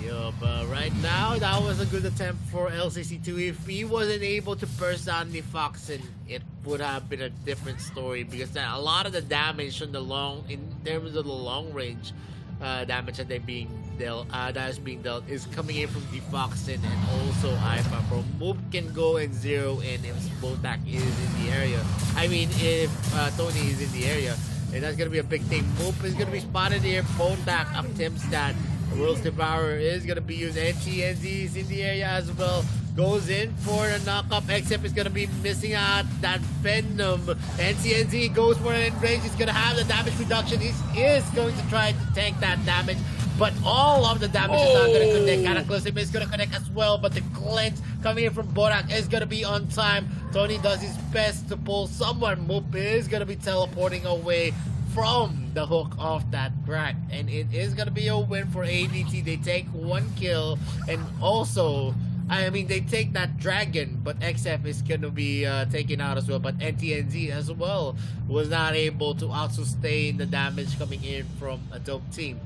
Yeah, but right now, that was a good attempt for LCC2. If he wasn't able to burst down the Foxin, it would have been a different story because a lot of the damage in terms of the long range damage that is being dealt is coming in from the Foxin and also IFA. From Moop can go and zero in if Botak is in the area. I mean, if Tony is in the area, and that's gonna be a big thing. Moop is gonna be spotted here. Botak attempts that. World's Devourer is going to be used. NTNZ is in the area as well. Goes in for a knockup. XF is going to be missing out that Venom. NTNZ goes for an enrage. He's going to have the damage reduction. He is going to try to tank that damage. But all of the damage is not going to connect. Cataclysm is going to connect as well. But the cleanse coming in from Borak is going to be on time. Tony does his best to pull someone. Moop is going to be teleporting away from the hook of that crack, and it is gonna be a win for ADT. They take one kill, and also, I mean, they take that dragon, but XF is gonna be taken out as well. But NTNZ as well was not able to out-sustain the damage coming in from a dope team,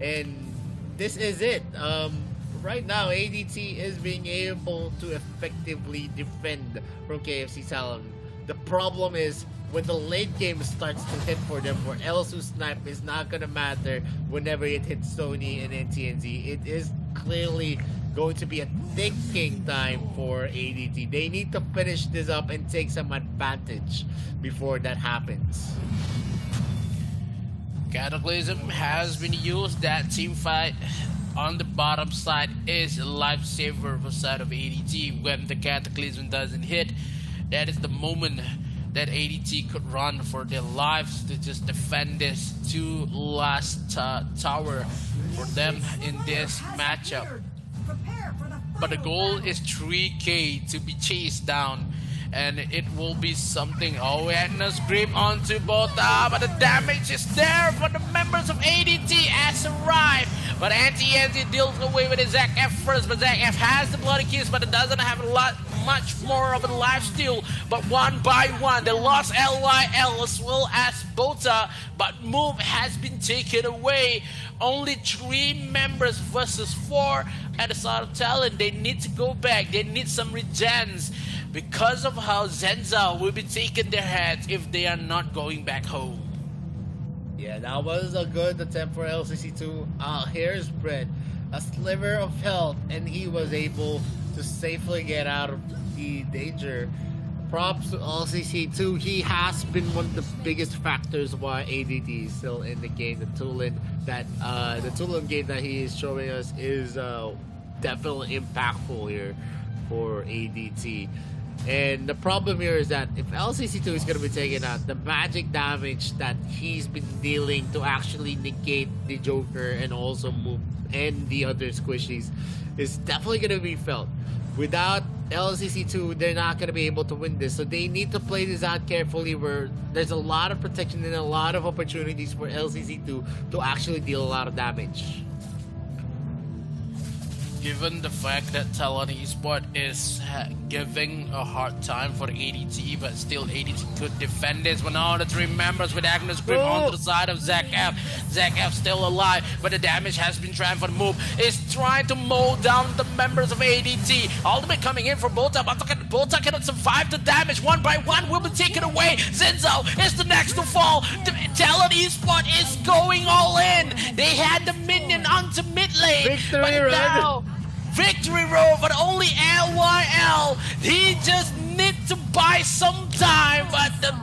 and this is it. Right now, ADT is being able to effectively defend from KFC Talon. The problem is, when the late game starts to hit for them, where Elsu snipe is not gonna matter whenever it hits Sony and NTNZ. It is clearly going to be a ticking time for ADT. They need to finish this up and take some advantage before that happens. Cataclysm has been used. That team fight on the bottom side is a lifesaver for the side of ADT. When the Cataclysm doesn't hit, that is the moment that ADT could run for their lives to just defend this two last tower for them in this matchup. But the goal is 3K to be chased down, and it will be something. Oh, Agnes grip onto Bota, but the damage is there for the members of ADT has arrived. But NTNZ deals away with his Zach F first, but Zach F has the bloody kiss, but it doesn't have much more of a life steal. But one by one, they lost LYL as well as Bota, but Move has been taken away. Only 3 members versus 4 at the start of Talent. They need to go back. They need some regens because of how Zenza will be taking their heads if they are not going back home. Yeah, that was a good attempt for LCC2. Here's Brett, a sliver of health, and he was able to safely get out of the danger. Props to LCC2. He has been one of the biggest factors why ADT is still in the game. The Tulin game that he is showing us is definitely impactful here for ADT. And the problem here is that if LCC2 is going to be taken out, the magic damage that he's been dealing to actually negate the Joker and also move and the other squishies is definitely going to be felt. Without LCC2, they're not going to be able to win this. So they need to play this out carefully, where there's a lot of protection and a lot of opportunities for LCC2 to actually deal a lot of damage. Given the fact that Talon Esports is giving a hard time for ADT, but still ADT could defend this. But now the 3 members with Agnes grip onto the side of Zach F. Zach F still alive, but the damage has been transferred. Move is trying to mow down the members of ADT. Ultimate coming in for Bota, but Bota cannot survive the damage. One by one will be taken away. Zenzo is the next to fall. Talon Esports is going all in. They had the minion onto mid lane, but now Victory Road, but only LYL. He just needs to buy some time, but the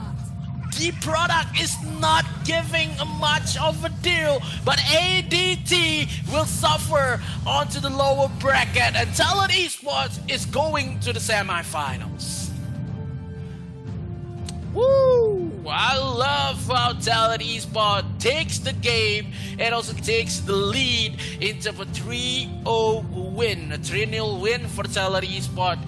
the product is not giving much of a deal, but ADT will suffer onto the lower bracket, and Talent Esports is going to the semifinals. Woo! I love how Talent Esports takes the game and also takes the lead into a 3-0 win, a 3-0 win for Talent Esports.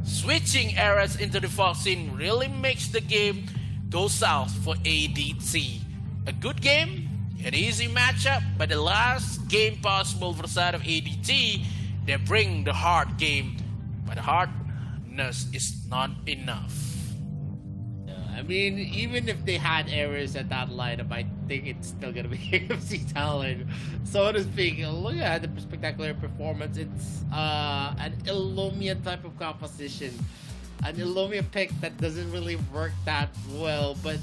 Switching eras into the Fox scene really makes the game go south for ADT. A good game, an easy matchup, but the last game possible for the side of ADT, they bring the hard game, but the hardness is not enough. I mean, even if they had errors at that lineup, I think it's still gonna be AFC Talent, so to speak. Look at the spectacular performance. It's an Illumia type of composition, an Illumia pick that doesn't really work that well. But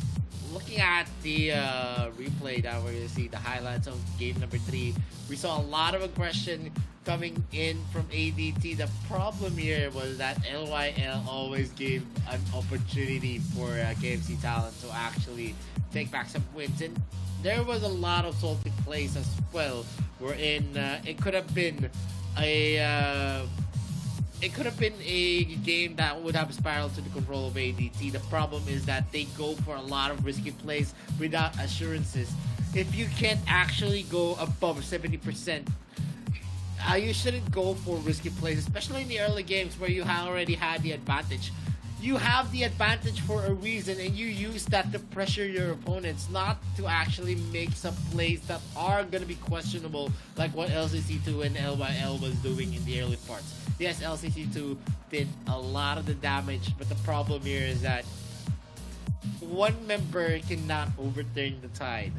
looking at the replay that we're gonna see, the highlights of game number 3, we saw a lot of aggression coming in from ADT. The problem here was that LYL always gave an opportunity for KFC Talent to actually take back some wins, and there was a lot of salty plays as well. Wherein it could have been a game that would have spiraled to the control of ADT. The problem is that they go for a lot of risky plays without assurances. If you can't actually go above 70%, you shouldn't go for risky plays, especially in the early games where you already had the advantage. You have the advantage for a reason, and you use that to pressure your opponents, not to actually make some plays that are going to be questionable, like what LCC2 and LYL was doing in the early parts. Yes, LCC2 did a lot of the damage, but the problem here is that one member cannot overturn the tide.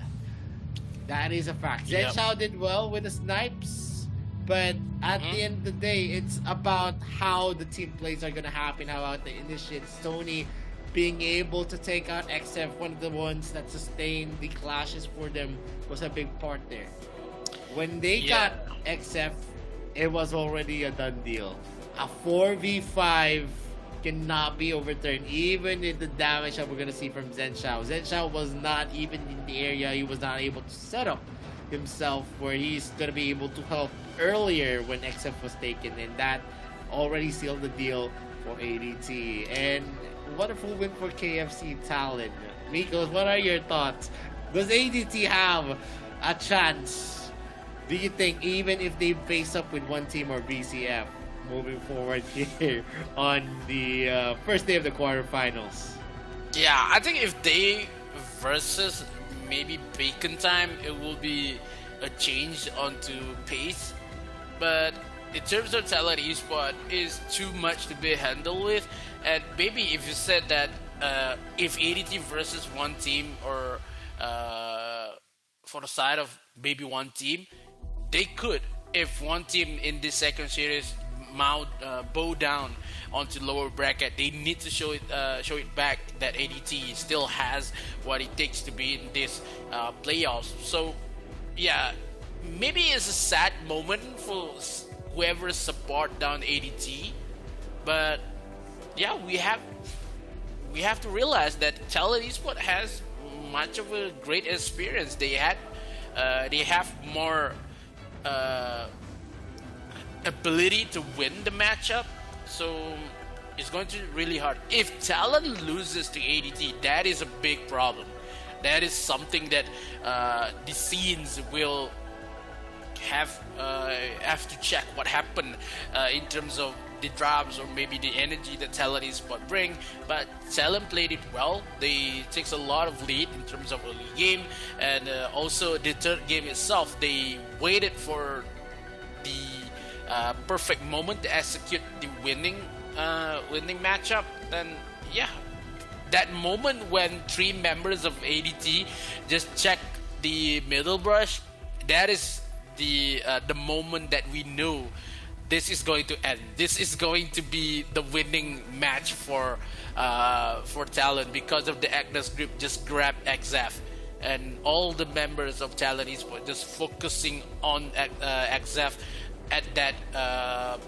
That is a fact. Yep. Zhenshao did well with the snipes, but at the end of the day, it's about how the team plays are going to happen, how about the initiates. Sony being able to take out XF, one of the ones that sustained the clashes for them, was a big part there. When they got XF, it was already a done deal. A 4v5 cannot be overturned, even with the damage that we're going to see from Zhenshao. Zhenshao was not even in the area. He was not able to set up himself where he's going to be able to help earlier when XF was taken, and that already sealed the deal for ADT. And wonderful win for KFC Talent. Mikos, what are your thoughts? Does ADT have a chance, do you think, even if they face up with one team or BCF moving forward here on the first day of the quarterfinals? Yeah, I think if they versus maybe Bacon Time, it will be a change onto pace. But in terms of Talent Esports, is too much to be handled with. And maybe if you said that if ADT versus one team, or for the side of maybe one team, they could. If one team in this second series bow down onto lower bracket, they need to show it back that ADT still has what it takes to be in this playoffs. So yeah, maybe it's a sad moment for whoever support down ADT, but yeah, we have to realize that Talent Esports has much of a great experience. They have more ability to win the matchup, so it's going to be really hard. If Talent loses to ADT, that is a big problem. That is something that the scenes will have to check what happened in terms of the drops or maybe the energy that Talent Esports bring. But Talent played it well. They takes a lot of lead in terms of early game, and also the third game itself, they waited for the perfect moment to execute the winning matchup. Then yeah, that moment when 3 members of ADT just check the middle brush, that is the moment that we knew this is going to end. This is going to be the winning match for Talent, because of the Agnes group just grabbed XF, and all the members of Talent Esports just focusing on XF. at that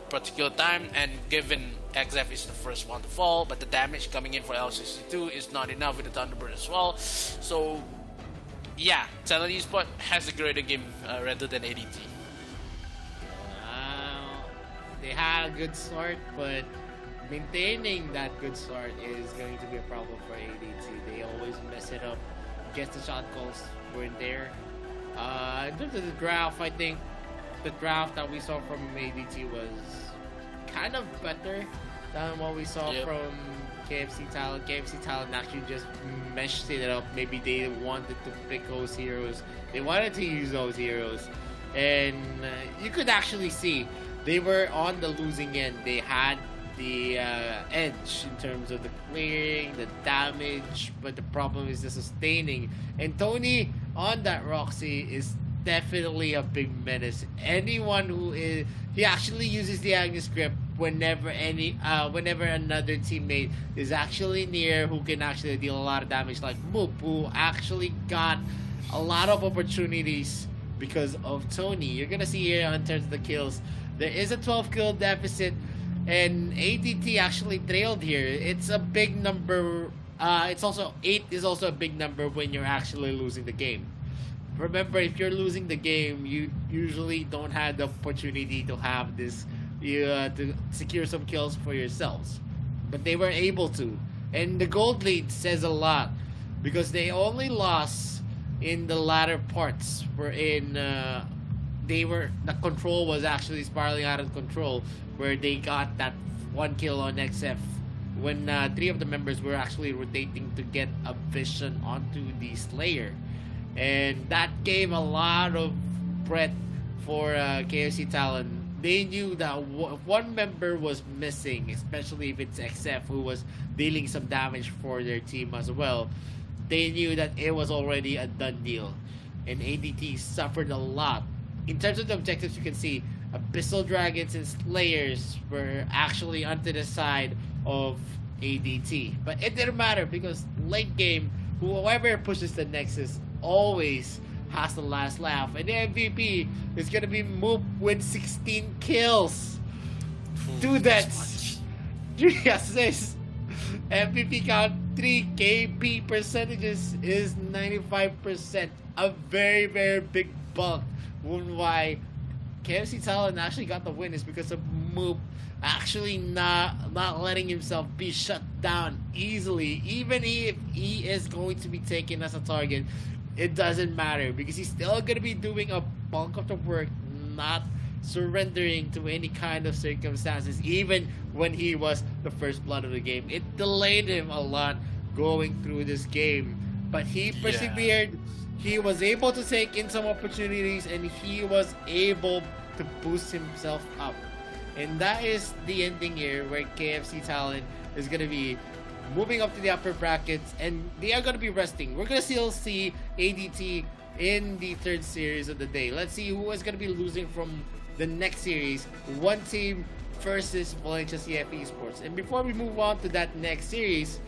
particular time, and given XF is the first one to fall, but the damage coming in for L62 is not enough with the Thunderbird as well. So yeah, Talon Esport has a greater game rather than ADT. They had a good start, but maintaining that good start is going to be a problem for ADT. They always mess it up. Guess the shot calls weren't there. In terms of the graph, I think the graph that we saw from ADT was kind of better than what we saw from KFC Talent. KFC Talent actually just meshed it up. Maybe they wanted to pick those heroes. They wanted to use those heroes. And you could actually see they were on the losing end. They had the edge in terms of the clearing, the damage, but the problem is the sustaining. And Tony on that Roxy is definitely a big menace. Anyone who is, he actually uses the Agnes grip whenever another teammate is actually near who can actually deal a lot of damage, like Moop, who actually got a lot of opportunities because of Tony. You're gonna see here in terms of the kills, there is a 12 kill deficit, and ADT actually trailed here. It's a big number. It's also 8 is also a big number when you're actually losing the game. Remember, if you're losing the game, you usually don't have the opportunity to have this, to secure some kills for yourselves. But they were able to, and the gold lead says a lot because they only lost in the latter parts, wherein the control was actually spiraling out of control, where they got that 1 kill on XF when 3 of the members were actually rotating to get a vision onto the Slayer, and that gave a lot of breath for KFC Talon. They knew that if one member was missing, especially if it's XF who was dealing some damage for their team as well, they knew that it was already a done deal, and ADT suffered a lot. In terms of the objectives, you can see Abyssal Dragons and Slayers were actually onto the side of ADT. But it didn't matter because late game, whoever pushes the Nexus always has the last laugh. And the MVP is going to be Moop with 16 kills. 2 deaths, 3 assists. MVP count 3, KP percentages is 95%. A very, very big bulk. Why KFC Talon actually got the win is because of Moop actually not letting himself be shut down easily. Even if he is going to be taken as a target, it doesn't matter because he's still going to be doing a bulk of the work, not surrendering to any kind of circumstances. Even when he was the first blood of the game, it delayed him a lot going through this game, but he persevered. He was able to take in some opportunities, and he was able to boost himself up. And that is the ending here, where KFC Talon is going to be moving up to the upper brackets, and they are going to be resting. We're going to still see ADT in the 3rd series of the day. Let's see who is going to be losing from the next series. One team versus Valencia CF Esports. And before we move on to that next series,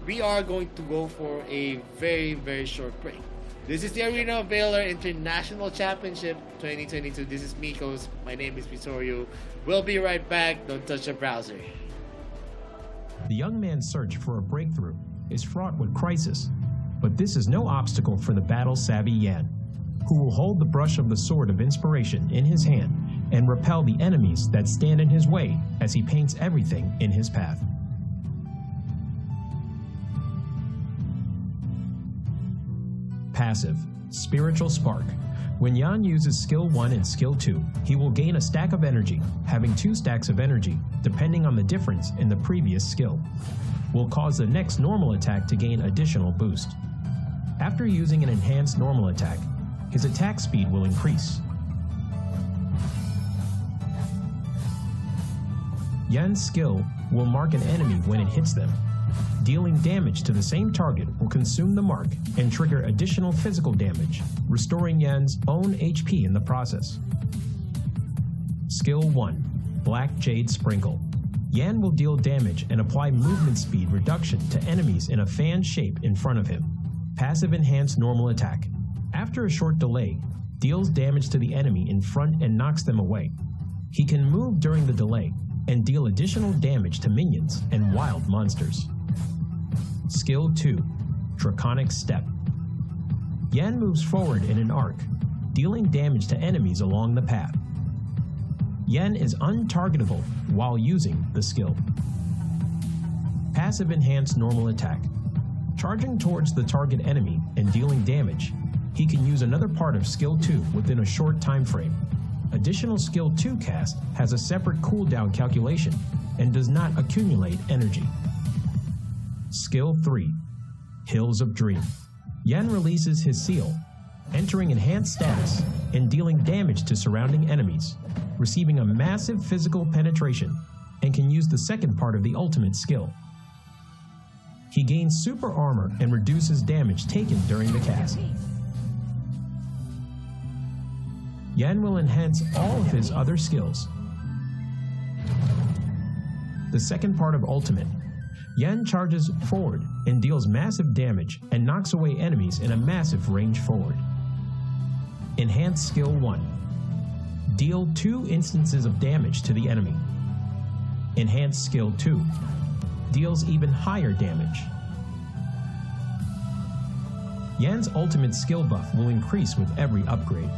we are going to go for a very, very short break. This is the Arena of Valor International Championship 2022. This is Mikos. My name is Vittorio. We'll be right back. Don't touch the browser. The young man's search for a breakthrough is fraught with crisis, but this is no obstacle for the battle-savvy Yan, who will hold the brush of the sword of inspiration in his hand and repel the enemies that stand in his way as he paints everything in his path. Passive, Spiritual Spark. When Yan uses Skill 1 and Skill 2, he will gain a stack of energy, having 2 stacks of energy, depending on the difference in the previous skill. Will cause the next normal attack to gain additional boost. After using an enhanced normal attack, his attack speed will increase. Yan's skill will mark an enemy when it hits them. Dealing damage to the same target will consume the mark and trigger additional physical damage, restoring Yan's own HP in the process. Skill 1, Black Jade Sprinkle. Yan will deal damage and apply movement speed reduction to enemies in a fan shape in front of him. Passive enhanced normal attack. After a short delay, deals damage to the enemy in front and knocks them away. He can move during the delay and deal additional damage to minions and wild monsters. Skill 2, Draconic Step. Yan moves forward in an arc, dealing damage to enemies along the path. Yan is untargetable while using the skill. Passive Enhanced Normal Attack. Charging towards the target enemy and dealing damage, he can use another part of Skill 2 within a short time frame. Additional Skill 2 cast has a separate cooldown calculation and does not accumulate energy. Skill 3, Hills of Dream. Yan releases his seal, entering enhanced status and dealing damage to surrounding enemies, receiving a massive physical penetration, and can use the second part of the ultimate skill. He gains super armor and reduces damage taken during the cast. Yan will enhance all of his other skills. The second part of Ultimate. Yan charges forward and deals massive damage and knocks away enemies in a massive range forward. Enhanced Skill 1. Deal 2 instances of damage to the enemy. Enhanced Skill 2. Deals even higher damage. Yan's ultimate skill buff will increase with every upgrade.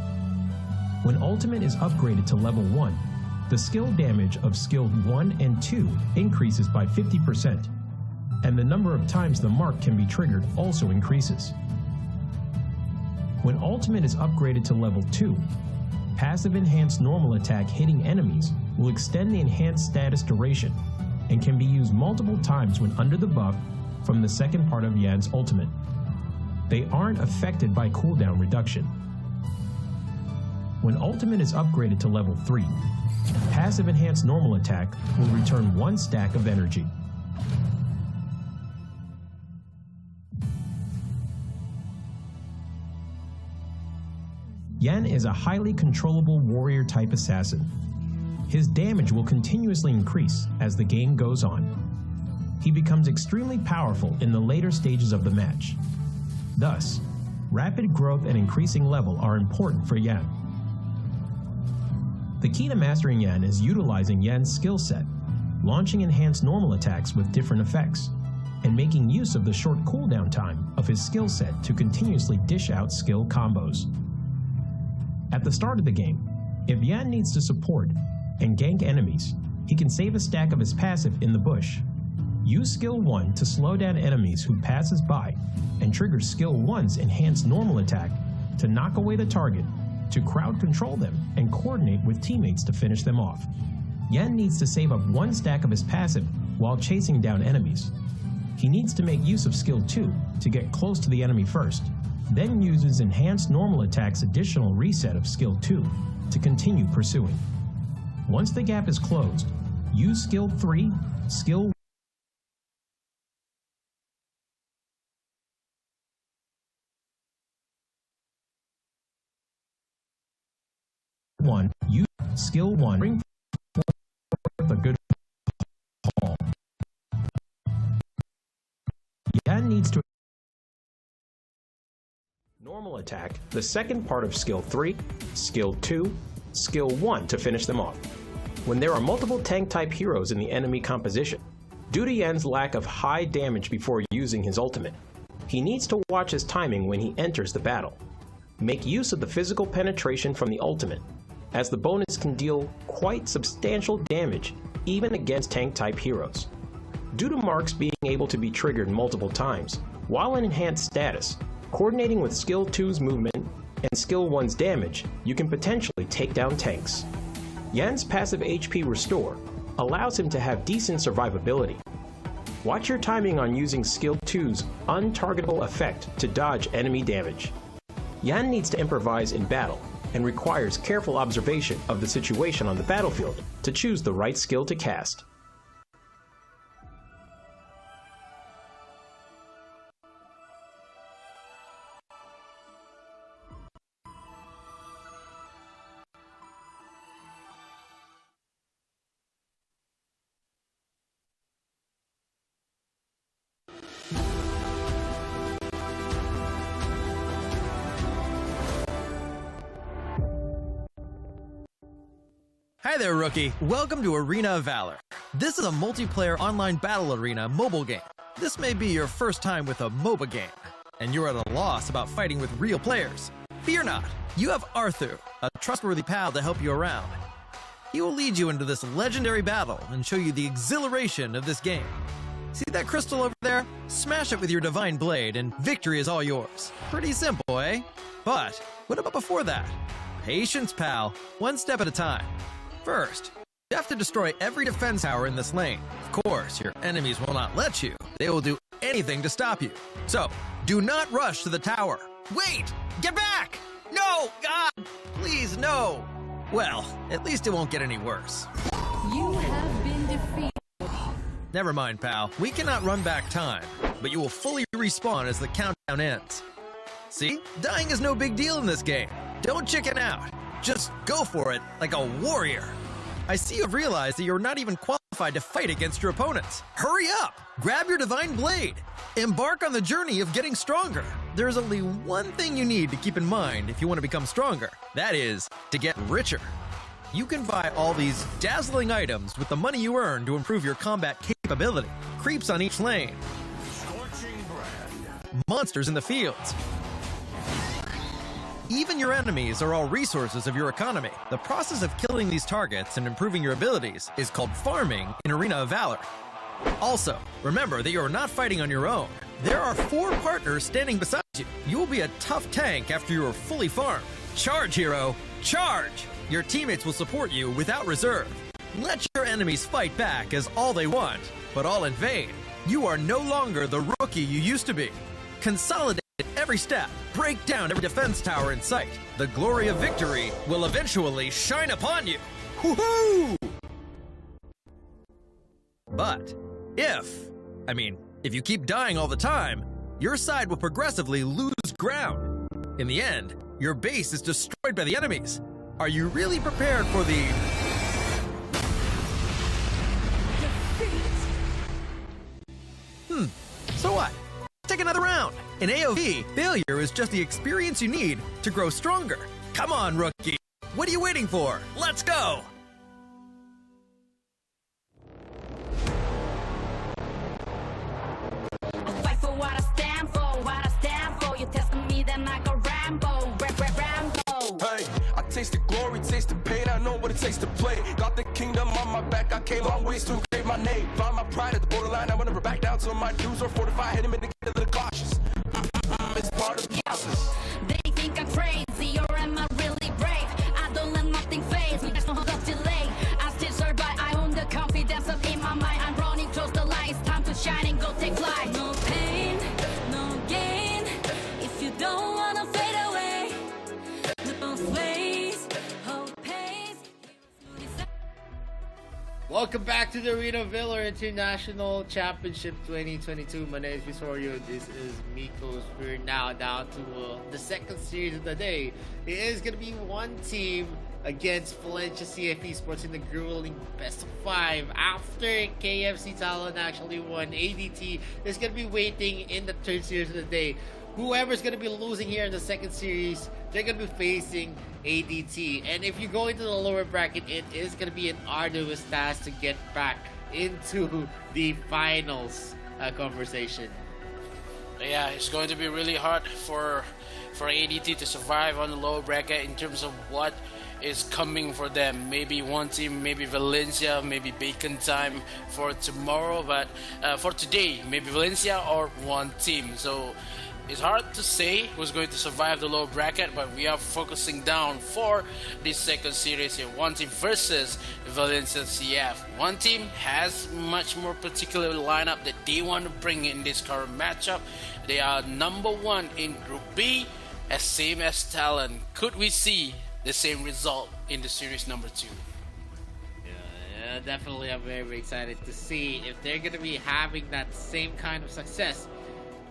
When ultimate is upgraded to level 1, the skill damage of skill 1 and 2 increases by 50%, and the number of times the mark can be triggered also increases. When ultimate is upgraded to level 2, passive enhanced normal attack hitting enemies will extend the enhanced status duration and can be used multiple times when under the buff from the second part of Yan's ultimate. They aren't affected by cooldown reduction. When ultimate is upgraded to level 3, passive enhanced normal attack will return 1 stack of energy. Yan is a highly controllable warrior type assassin. His damage will continuously increase as the game goes on. He becomes extremely powerful in the later stages of the match. Thus, rapid growth and increasing level are important for Yan. The key to mastering Yan is utilizing Yan's skill set, launching enhanced normal attacks with different effects, and making use of the short cooldown time of his skill set to continuously dish out skill combos. At the start of the game, if Yan needs to support and gank enemies, he can save a stack of his passive in the bush. Use Skill 1 to slow down enemies who passes by, and trigger Skill 1's enhanced normal attack to knock away the target, to crowd control them and coordinate with teammates to finish them off. Yan needs to save up 1 stack of his passive while chasing down enemies. He needs to make use of Skill 2 to get close to the enemy first, then uses enhanced normal attack's additional reset of Skill 2 to continue pursuing. Once the gap is closed, use Skill 3, Skill 1, use Skill 1, bring forth a good haul. Yan needs to normal attack, the second part of Skill 3, Skill 2, Skill 1 to finish them off. When there are multiple tank-type heroes in the enemy composition, due to Yan's lack of high damage before using his ultimate, he needs to watch his timing when he enters the battle. Make use of the physical penetration from the ultimate, as the bonus can deal quite substantial damage even against tank-type heroes. Due to marks being able to be triggered multiple times, while in enhanced status, coordinating with Skill 2's movement and Skill 1's damage, you can potentially take down tanks. Yan's passive HP Restore allows him to have decent survivability. Watch your timing on using Skill 2's untargetable effect to dodge enemy damage. Yan needs to improvise in battle and requires careful observation of the situation on the battlefield to choose the right skill to cast. Hi there, rookie. Welcome to Arena of Valor. This is a multiplayer online battle arena mobile game. This may be your first time with a MOBA game, and you're at a loss about fighting with real players. Fear not. You have Arthur, a trustworthy pal to help you around. He will lead you into this legendary battle and show you the exhilaration of this game. See that crystal over there? Smash it with your divine blade and victory is all yours. Pretty simple, eh? But what about before that? Patience, pal. One step at a time. First, you have to destroy every defense tower in this lane. Of course, your enemies will not let you. They will do anything to stop you. So, do not rush to the tower. Wait! Get back! No! God! Please, no! Well, at least it won't get any worse. You have been defeated. Never mind, pal. We cannot run back time, but you will fully respawn as the countdown ends. See? Dying is no big deal in this game. Don't chicken out. Just go for it like a warrior. I see you've realized that you're not even qualified to fight against your opponents. Hurry up! Grab your divine blade. Embark on the journey of getting stronger. There's only one thing you need to keep in mind if you want to become stronger. That is, to get richer. You can buy all these dazzling items with the money you earn to improve your combat capability. Creeps on each lane. Monsters in the fields. Even your enemies are all resources of your economy. The process of killing these targets and improving your abilities is called farming in Arena of Valor. Also, remember that you are not fighting on your own. There are 4 partners standing beside you. You will be a tough tank after you are fully farmed. Charge, hero! Charge! Your teammates will support you without reserve. Let your enemies fight back as all they want, but all in vain. You are no longer the rookie you used to be. Consolidate every step. Break down every defense tower in sight. The glory of victory will eventually shine upon you. Woohoo! But if you keep dying all the time, your side will progressively lose ground. In the end, your base is destroyed by the enemies. Are you really prepared for the... So what? Take another round. In AOV, failure is just the experience you need to grow stronger. Come on, rookie. What are you waiting for? Let's go! I fight for what I stand for, what I stand for. You testing me, then I go Rambo, Rambo. Hey, I taste the glory, taste the pain, I know what it takes to play. Got the kingdom on my back, I came long ways to engrave my name. Found my pride at the borderline, I will never back down till my dues are fortified. Hit him in the get a little cautious. It's part of the process. They think I'm crazy, or am I really brave? I don't let nothing faze me, there's no delay. I still survive, I own the confidence up in my mind. I'm running towards the light, it's time to shine and go take flight. No pain, no gain, if you don't wanna fade away. No ways, hope pays. Welcome back to the Arena of Valor International Championship 2022. My name is Visorio. This is Mikos. We're now down to the second series of the day. It is going to be one team against Valencia CFE Sports in the grueling best of 5. After KFC Talon actually won, ADT is going to be waiting in the third series of the day. Whoever's going to be losing here in the second series, they're going to be facing ADT. And if you go into the lower bracket, it is going to be an arduous task to get back into the finals conversation. Yeah, it's going to be really hard for ADT to survive on the lower bracket in terms of what is coming for them. Maybe one team, maybe Valencia, maybe Bacon Time for tomorrow, but for today, maybe Valencia or one team. So it's hard to say who's going to survive the lower bracket, but we are focusing down for this second series here. One team versus Valencia CF. One team has much more particular lineup that they want to bring in this current matchup. They are number 1 in Group B, as same as Talon. Could we see the same result in the series number 2? Yeah, definitely. I'm very excited to see if they're going to be having that same kind of success.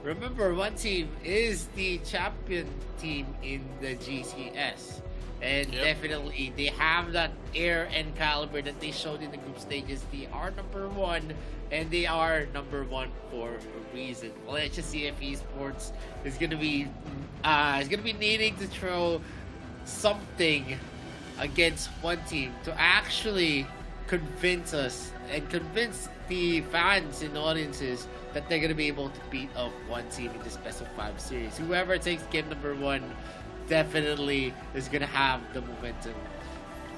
Remember, one team is the champion team in the GCS. And definitely, they have that air and caliber that they showed in the group stages. They are number 1, and they are number 1 for a reason. Valencia CFE Sports is going to be needing to throw something against one team to actually convince us and convince the fans and audiences that they're going to be able to beat up one team in this best of 5 series. Whoever takes game number 1 definitely is going to have the momentum.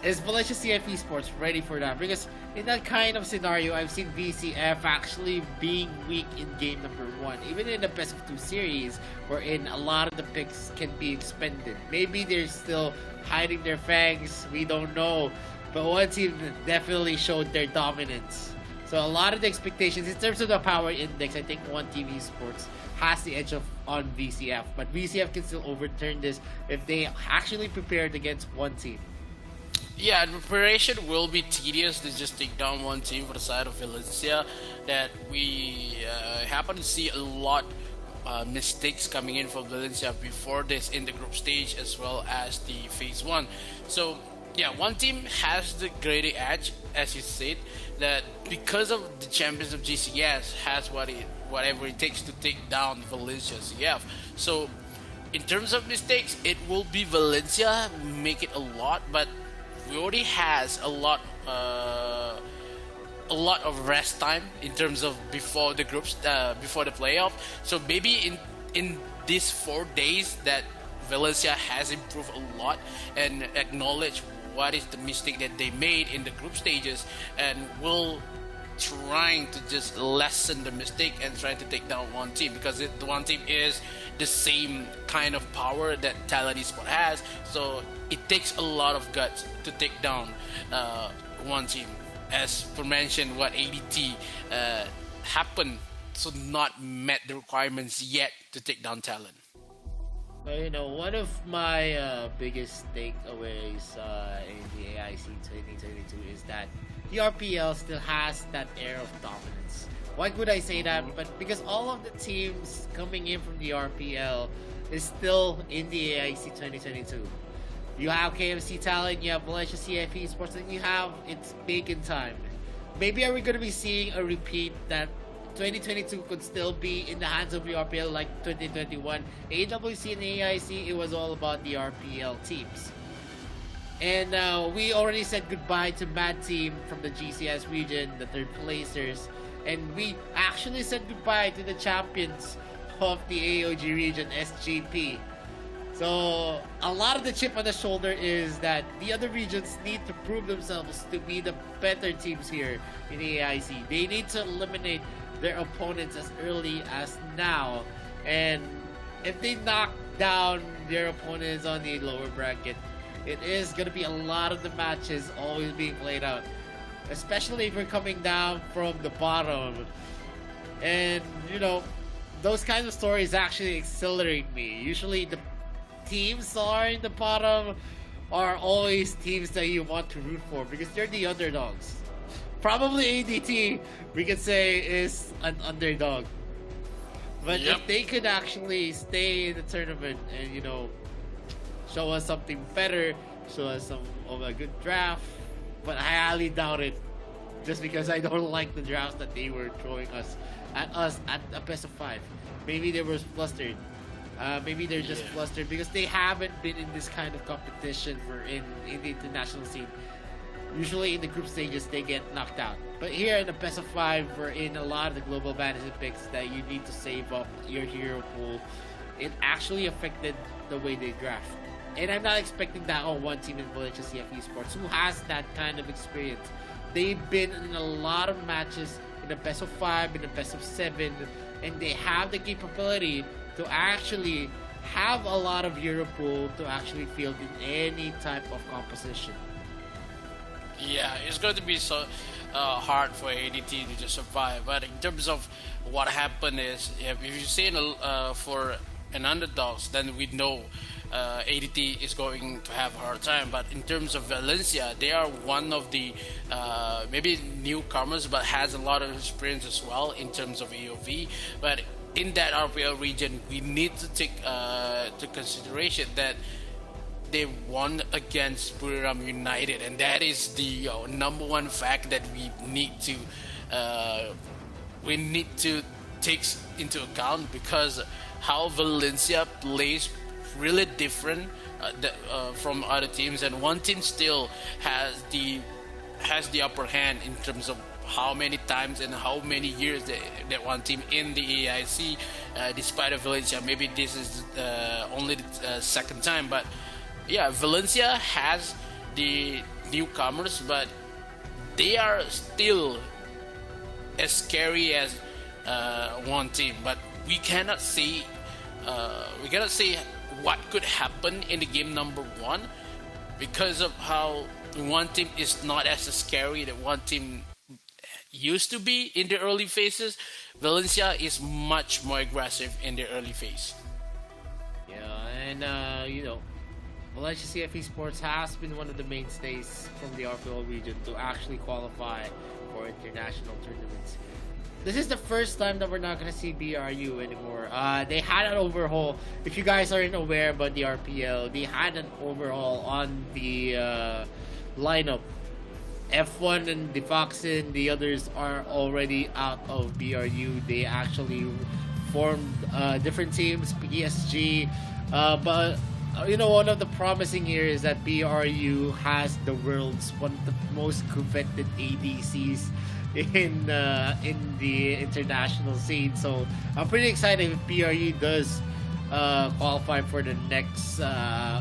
Is Valencia CF Esports ready for that? Because in that kind of scenario, I've seen VCF actually being weak in game number 1. Even in the best of 2 series, wherein a lot of the picks can be expended. Maybe they're still hiding their fangs, we don't know. But one team definitely showed their dominance. So a lot of the expectations, in terms of the power index, I think One Team Esports has the edge on VCF. But VCF can still overturn this if they actually prepared against one team. Yeah, preparation will be tedious to just take down one team for the side of Valencia. That we happen to see a lot mistakes coming in from Valencia before this in the group stage as well as the phase 1. So yeah, one team has the greater edge, as you said, that because of the champions of GCS has whatever it takes to take down Valencia CF. So in terms of mistakes, it will be Valencia make it a lot, but we already has a lot of rest time in terms of before the groups before the playoff. So maybe in these 4 days that Valencia has improved a lot and acknowledge what is the mistake that they made in the group stages, and will trying to just lessen the mistake and trying to take down one team, because the one team is the same kind of power that Talent Esport has. So it takes a lot of guts to take down one team. As for mentioned, what ADT happened, so not met the requirements yet to take down Talent. One of my biggest takeaways in the AIC 2022 is that the RPL still has that air of dominance. Why would I say that? But because all of the teams coming in from the RPL is still in the AIC 2022. You have KFC Talent, you have Valencia CF Esports, and you have It's Bacon Time. Maybe are we going to be seeing a repeat that 2022 could still be in the hands of the RPL like 2021. AWC and AIC, it was all about the RPL teams. And we already said goodbye to Mad Team from the GCS region, the third placers. And we actually said goodbye to the champions of the AOG region, SGP. So a lot of the chip on the shoulder is that the other regions need to prove themselves to be the better teams here in the AIC. They need to eliminate their opponents as early as now. And if they knock down their opponents on the lower bracket, it is going to be a lot of the matches always being played out. Especially if we're coming down from the bottom. And, those kinds of stories actually accelerate me. Usually the teams that are in the bottom are always teams that you want to root for because they're the underdogs. Probably ADT, we could say, is an underdog. But if they could actually stay in the tournament and, show us something better, show us some of a good draft, but I highly doubt it just because I don't like the drafts that they were throwing at a best of 5. Maybe they were flustered. Maybe they're just flustered because they haven't been in this kind of competition or in the international scene. Usually in the group stages, they get knocked out. But here in the best of 5, we're in a lot of the global fantasy picks that you need to save up your hero pool. It actually affected the way they draft. And I'm not expecting that on one team in Valencia CF Esports who has that kind of experience. They've been in a lot of matches in the best of 5, in the best of 7, and they have the capability to actually have a lot of hero pool to actually field in any type of composition. Yeah, it's going to be so hard for ADT to just survive. But in terms of what happened is, if you say for an underdogs, then we know ADT is going to have a hard time. But in terms of Valencia, they are one of the maybe newcomers, but has a lot of experience as well in terms of AOV. But in that RPL region, we need to take to consideration that they won against Buriram United, and that is the number one fact that we need to take into account, because how Valencia plays really different from other teams, and one team still has the upper hand in terms of how many times and how many years that one team in the AIC, despite of Valencia. Maybe this is only the second time, but yeah, Valencia has the newcomers, but they are still as scary as one team. But we cannot say what could happen in the game number one because of how one team is not as scary that one team used to be in the early phases. Valencia is much more aggressive in the early phase. Yeah, and Valencia CF Esports has been one of the mainstays from the RPL region to actually qualify for international tournaments. This is the first time that we're not going to see BRU anymore. They had an overhaul. If you guys aren't aware about the RPL, they had an overhaul on the lineup. F1 and Defoxin, the others are already out of BRU. They actually formed different teams, PSG. But one of the promising here is that BRU has the world's one of the most coveted ADCs in the international scene. So I'm pretty excited if BRU does qualify for the next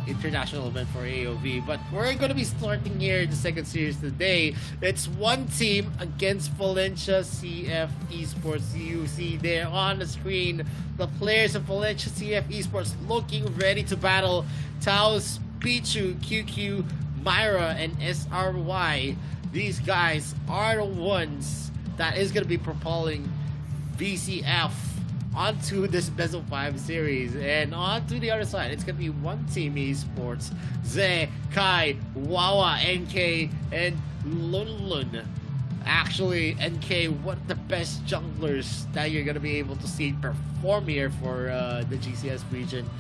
international event for AOV. But we're going to be starting here in the second series today. It's one team against Valencia CF Esports. You see there on the screen the players of Valencia CF Esports looking ready to battle Taos, Pichu, QQ, Myra, and SRY. These guys are the ones that is going to be propelling VCF onto this best of 5 series. And onto the other side, it's going to be one team esports: Ze, Kai, Wawa, NK, and Lunlun. Actually, NK, one of the best junglers that you're going to be able to see perform here for the GCS region.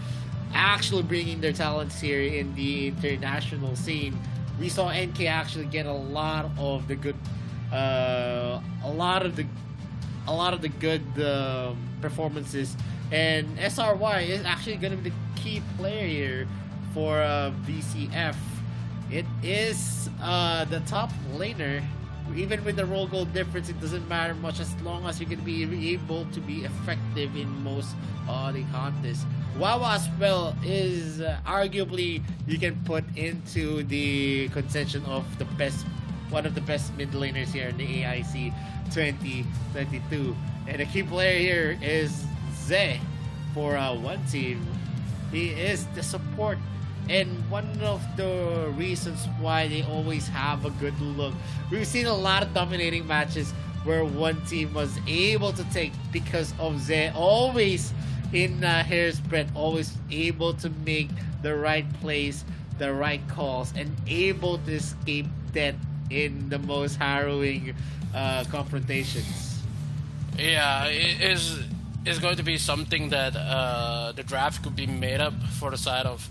Actually bringing their talents here in the international scene. We saw NK actually get a lot of the good performances, and SRY is actually going to be the key player here for VCF. It is the top laner. Even with the role goal difference, it doesn't matter much as long as you can be able to be effective in most the contests. Wawa as well is arguably you can put into the contention of one of the best mid laners here in the AIC 2022. And the key player here is Ze for one team. He is the support, and one of the reasons why they always have a good look. We've seen a lot of dominating matches where one team was able to take because of Ze always in hair's breadth, always able to make the right plays, the right calls, and able to escape death in the most harrowing confrontations. Yeah, it is going to be something that the draft could be made up for the side of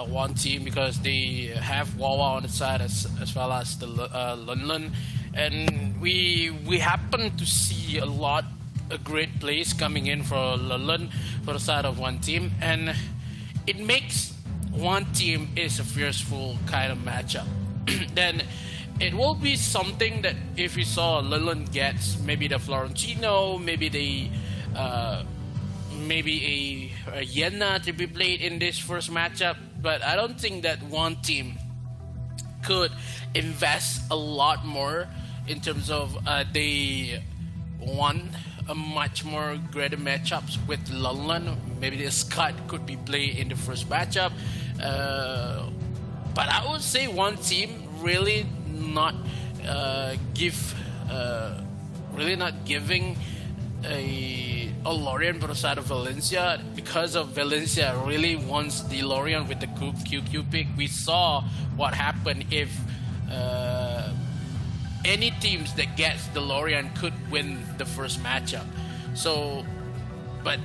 one team, because they have Wawa on the side as well as the Lunlun, and we happen to see a great plays coming in for Lunlun for the side of one team, and it makes one team is a fearful kind of matchup. Then it will be something that if we saw Lunlun gets maybe the Florentino, maybe a Yenna to be played in this first matchup, but I don't think that one team could invest a lot more in terms of they won a much more greater matchups with Lunlun. Maybe the Scud could be played in the first matchup, but I would say one team really not giving a Lorien for the side of Valencia, because of Valencia really wants the Lorien with the QQ pick. We saw what happened if any teams that gets the Lorien could win the first matchup. So, but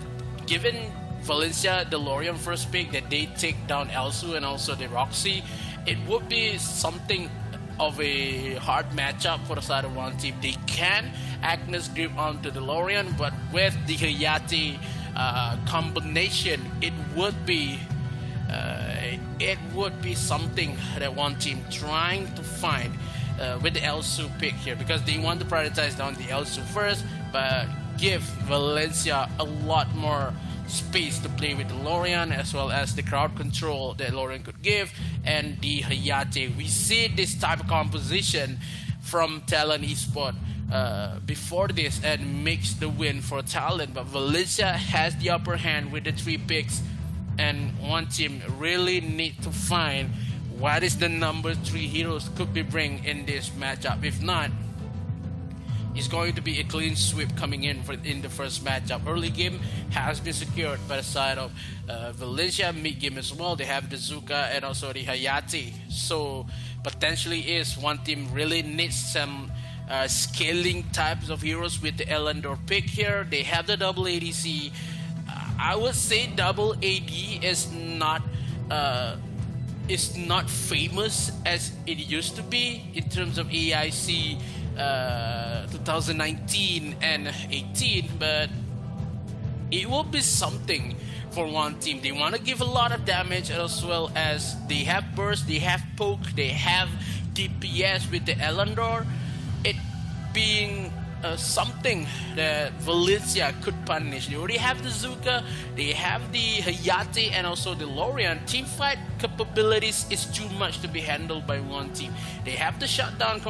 given Valencia the Lorien first pick, that they take down Elsu and also the Roxy, it would be something of a hard matchup for the side of one team. They can Agnes grip onto the Lorien, but with the Hayati combination, it would be it would be something that one team trying to find with the Elsu pick here, because they want to prioritize down the Elsu first, but give Valencia a lot more space to play with the Lorian, as well as the crowd control that Lorian could give, and the Hayate. We see this type of composition from Talon Esport before this, and makes the win for Talon, but Valencia has the upper hand with the 3 picks, and one team really need to find what is the number 3 heroes could be bring in this matchup. If not, it's going to be a clean sweep coming in in the first matchup. Early game has been secured by the side of Valencia. Mid game as well, they have the Zuka and also the Hayate. So potentially is one team really needs some scaling types of heroes with the Elendor pick here. They have the double ADC. I would say double AD is not famous as it used to be in terms of AIC 2019 and 18, but it will be something for one team. They want to give a lot of damage, as well as they have burst, they have poke, they have DPS with the Elendor. It being something that Valencia could punish. They already have the Zuka, they have the Hayate, and also the Lorian. Team fight capabilities is too much to be handled by one team. They have the shutdown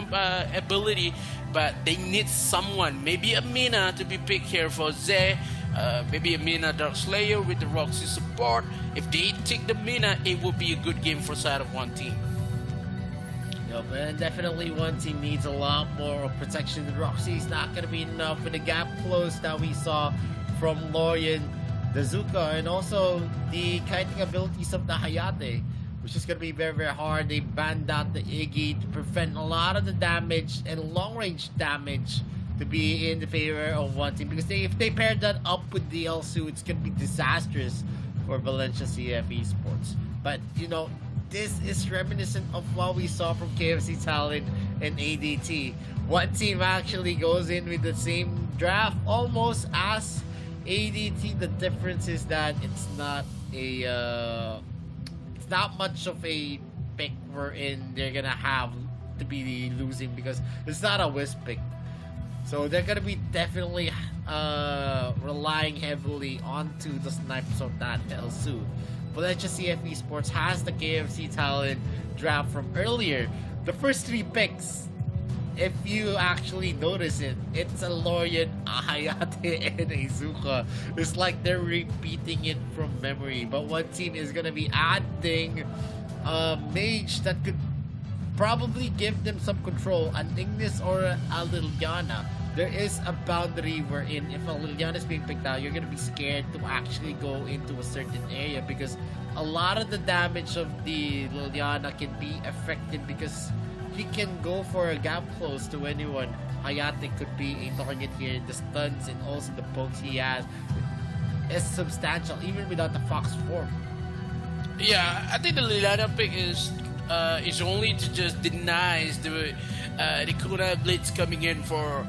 ability, but they need someone, maybe a Mina to be picked here for Zay, maybe a Mina Dark Slayer with the Roxy support. If they take the Mina, it will be a good game for side of one team. Yep, and definitely one team needs a lot more protection. The Roxy is not going to be enough with the gap close that we saw from Lorian, the Zuka, and also the kiting abilities of the Hayate, which is going to be very, very hard. They banned out the Iggy to prevent a lot of the damage and long-range damage to be in the favor of one team, because if they pair that up with the Elsu, it's going to be disastrous for Valencia CF Esports. But, you know, this is reminiscent of what we saw from KFC Talent and ADT. One team actually goes in with the same draft almost as ADT. The difference is that it's not much of a pick wherein they're gonna have to be losing, because it's not a wisp pick. So they're gonna be definitely relying heavily onto the snipes of that Elsu. Valencia CF Esports has the KFC Talent draft from earlier. The first 3 picks, if you actually notice it, it's a Lorian, a Hayate, and a Zuka. It's like they're repeating it from memory. But one team is going to be adding a mage that could probably give them some control, an Ignis or a Liliana. There is a boundary wherein if a Liliana is being picked out, you're going to be scared to actually go into a certain area, because a lot of the damage of the Liliana can be affected because he can go for a gap close to anyone. Hayate could be a target here. The stuns and also the pokes he has is substantial, even without the Fox form. Yeah, I think the Liliana pick is only to just deny the Kuna Blitz coming in for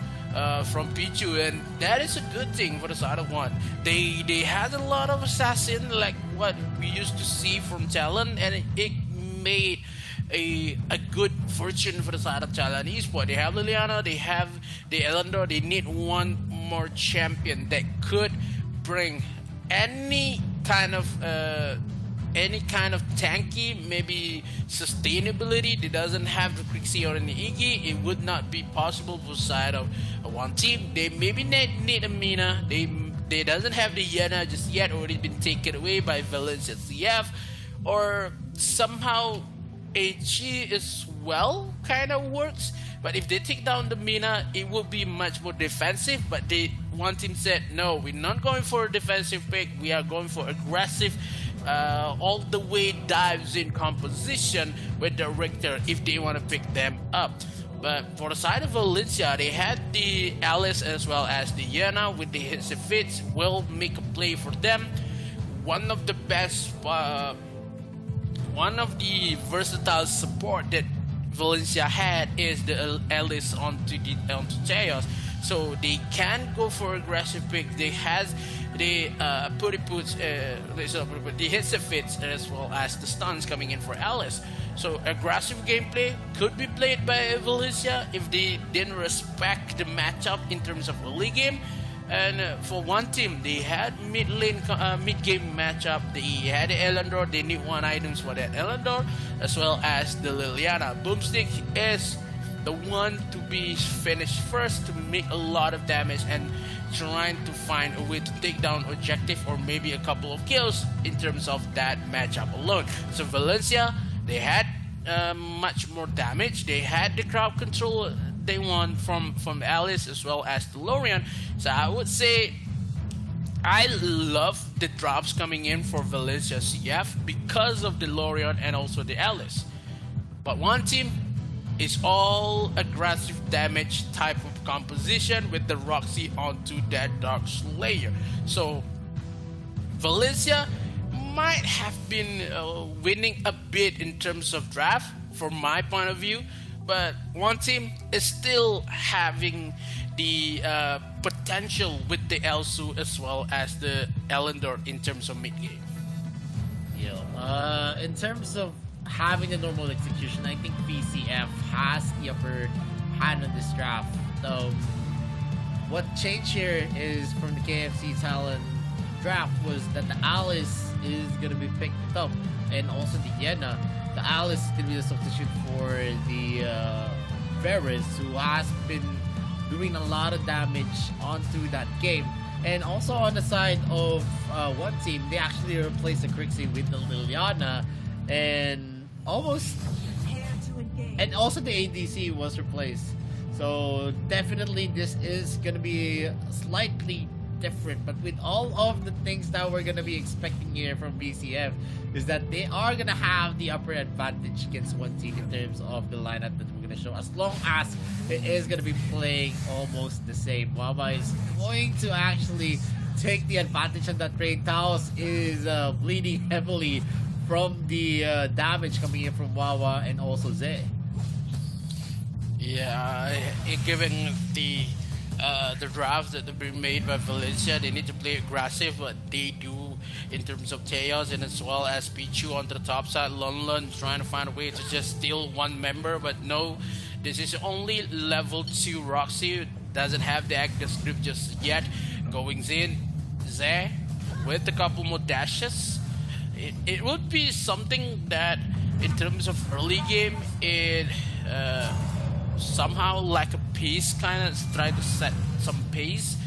from Pichu, and that is a good thing for the side of one. They had a lot of assassin like what we used to see from Talon, and it made a good fortune for the side of Talon Esports. They have Liliana, they have the Elendor. They need one more champion that could bring any kind of tanky, maybe sustainability. They doesn't have the Crixie or any Iggy. It would not be possible for side of one team. They maybe need a Mina. They doesn't have the Yena just yet, already been taken away by Valencia CF, or somehow HG as well kind of works. But if they take down the Mina, it will be much more defensive. But one team said, no, we're not going for a defensive pick. We are going for aggressive, all the way dives in composition with the Richter if they want to pick them up. But for the side of Valencia, they had the Alice as well as the Yena with the hits and fits. Will make a play for them. One of the best, one of the versatile support that Valencia had is the Ellis onto Teos, so they can go for aggressive pick. They has the the hits the fits as well as the stuns coming in for Alice. So aggressive gameplay could be played by Valencia if they didn't respect the matchup in terms of early game. And for one team, they had mid game matchup. They had the Elandor. They need one items for that Elandor, as well as the Liliana. Boomstick is the one to be finished first to make a lot of damage and trying to find a way to take down objective or maybe a couple of kills in terms of that matchup alone. So Valencia, they had much more damage. They had the crowd control they won from Alice as well as the Lorian. So I would say I love the drops coming in for Valencia CF because of the Lorian and also the Alice. But one team is all aggressive damage type of composition with the Roxy onto that Dark Slayer. So Valencia might have been winning a bit in terms of draft from my point of view, but one team is still having the potential with the Elsu as well as the Elendor in terms of mid game. Yeah. In terms of having the normal execution, I think VCF has the upper hand on this draft. What changed here is from the KFC talent draft was that the Alice is gonna be picked up, and also the Yena. The Alice is going to be the substitute for the Ferris, who has been doing a lot of damage onto that game. And also on the side of one team, they actually replaced the Crixie with the Liliana, and also the ADC was replaced. So definitely this is going to be slightly different, but with all of the things that we're going to be expecting here from VCF is that they are going to have the upper advantage against one team in terms of the lineup that we're going to show, as long as it is going to be playing almost the same. Wawa is going to actually take the advantage on that trade. Taos is bleeding heavily from the damage coming in from Wawa and also Zay. Yeah, given the drafts that have been made by Valencia, they need to play aggressive, but they do in terms of Teos and as well as Pichu on the top side. Lon trying to find a way to just steal one member, but no, this is only level 2 Roxy, doesn't have the active script just yet. Going in, Zay with a couple more dashes. It would be something that in terms of early game, it somehow like a pace, kind of try to set some pace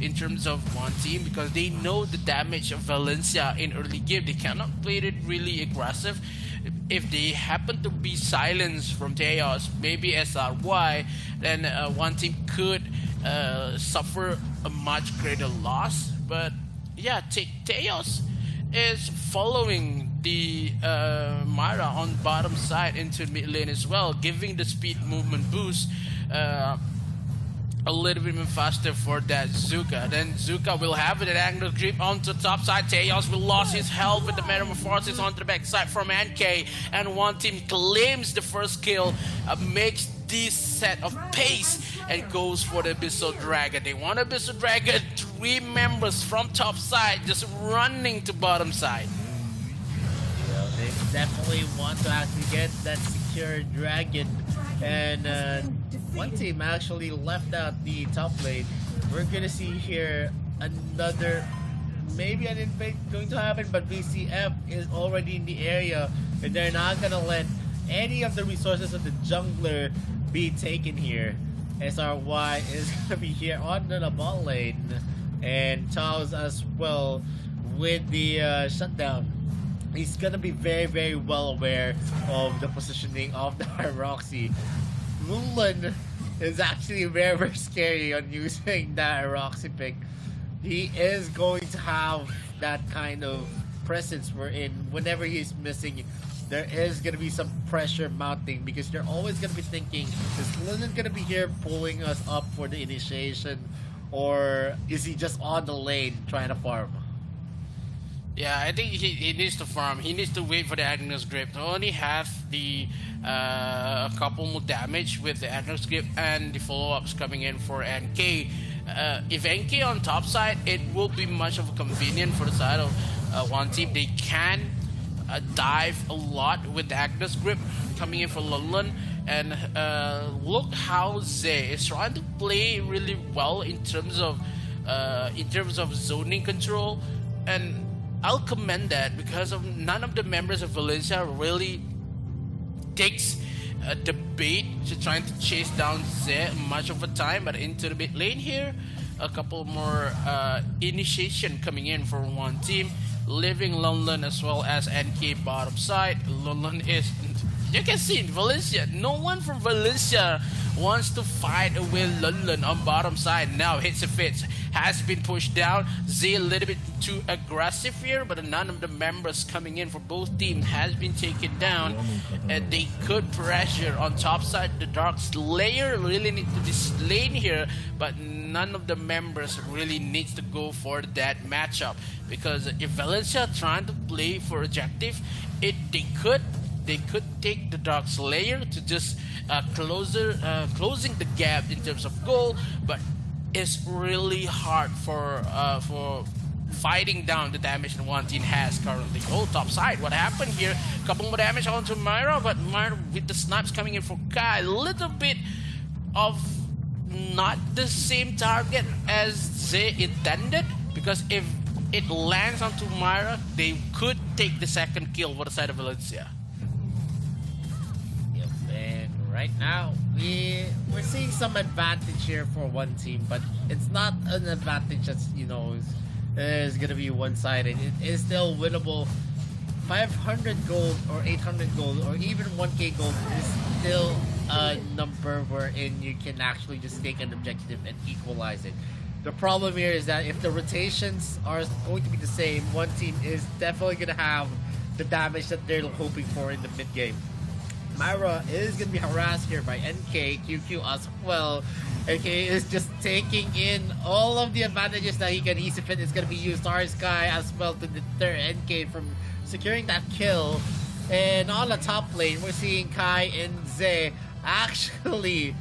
in terms of one team, because they know the damage of Valencia in early game. They cannot play it really aggressive. If they happen to be silenced from Teos, maybe SRY, then one team could suffer a much greater loss. But yeah, Teos is following the Myra on bottom side into mid lane as well, giving the speed movement boost a little bit faster for that Zuka. Then Zuka will have an angle creep onto the top side. Teos will lose his health with the Metamorphosis onto the back side from NK, and one team claims the first kill, makes this set of pace and goes for the Abyssal Dragon. They want Abyssal Dragon, 3 members from top side just running to bottom side. Well, they definitely want to actually get that secure dragon, and one team actually left out the top lane. We're gonna see here another, maybe an invade going to happen, but VCF is already in the area, and they're not gonna let any of the resources of the jungler be taken here. SRY is gonna be here on the bot lane, and Taos as well with the shutdown. He's gonna be very, very well aware of the positioning of the Roxy. Mulan is actually very, very scary on using that Roxy pick. He is going to have that kind of presence wherein whenever he's missing, there is going to be some pressure mounting, because they're always going to be thinking, is Linen going to be here pulling us up for the initiation, or is he just on the lane trying to farm? Yeah, I think he needs to farm. He needs to wait for the Agnes Grip to only have the a couple more damage with the Agnes Grip and the follow-ups coming in for NK. If NK on top side, it will be much of a convenient for the side of one team. They can dive a lot with the Agnes Grip coming in for Lulun. And look how Zay is trying to play really well in terms of zoning control, and I'll commend that because of none of the members of Valencia really takes the bait to trying to chase down Zed much of the time. But into the mid lane here, a couple more initiation coming in for one team, leaving London as well as NK bottom side. London is, you can see in Valencia, no one from Valencia wants to fight with London on bottom side. Now Hits and Fits has been pushed down. Zay a little bit too aggressive here, but none of the members coming in for both teams has been taken down, and they could pressure on top side. The Dark Slayer really need to be slain here, but none of the members really needs to go for that matchup, because if Valencia trying to play for objective, they could take the Dark Slayer to just closing the gap in terms of goal, but it's really hard for fighting down the damage that one team has currently. Oh, top side, what happened here? Couple more damage onto Myra, but Myra with the snipes coming in for Kai, a little bit of not the same target as they intended, because if it lands onto Myra, they could take the second kill for the side of Valencia. Right now, we're seeing some advantage here for one team, but it's not an advantage that's, is going to be one-sided. It is still winnable. 500 gold or 800 gold or even 1k gold is still a number wherein you can actually just take an objective and equalize it. The problem here is that if the rotations are going to be the same, one team is definitely going to have the damage that they're hoping for in the mid-game. Myra is going to be harassed here by NK, QQ as well. NK is just taking in all of the advantages that he can. Easy Fit is going to be used. Star Sky as well to deter NK from securing that kill. And on the top lane, we're seeing Kai and Zay actually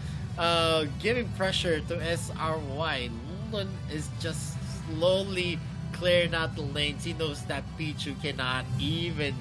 giving pressure to SRY. Lulun is just slowly clearing out the lanes. He knows that Pichu cannot even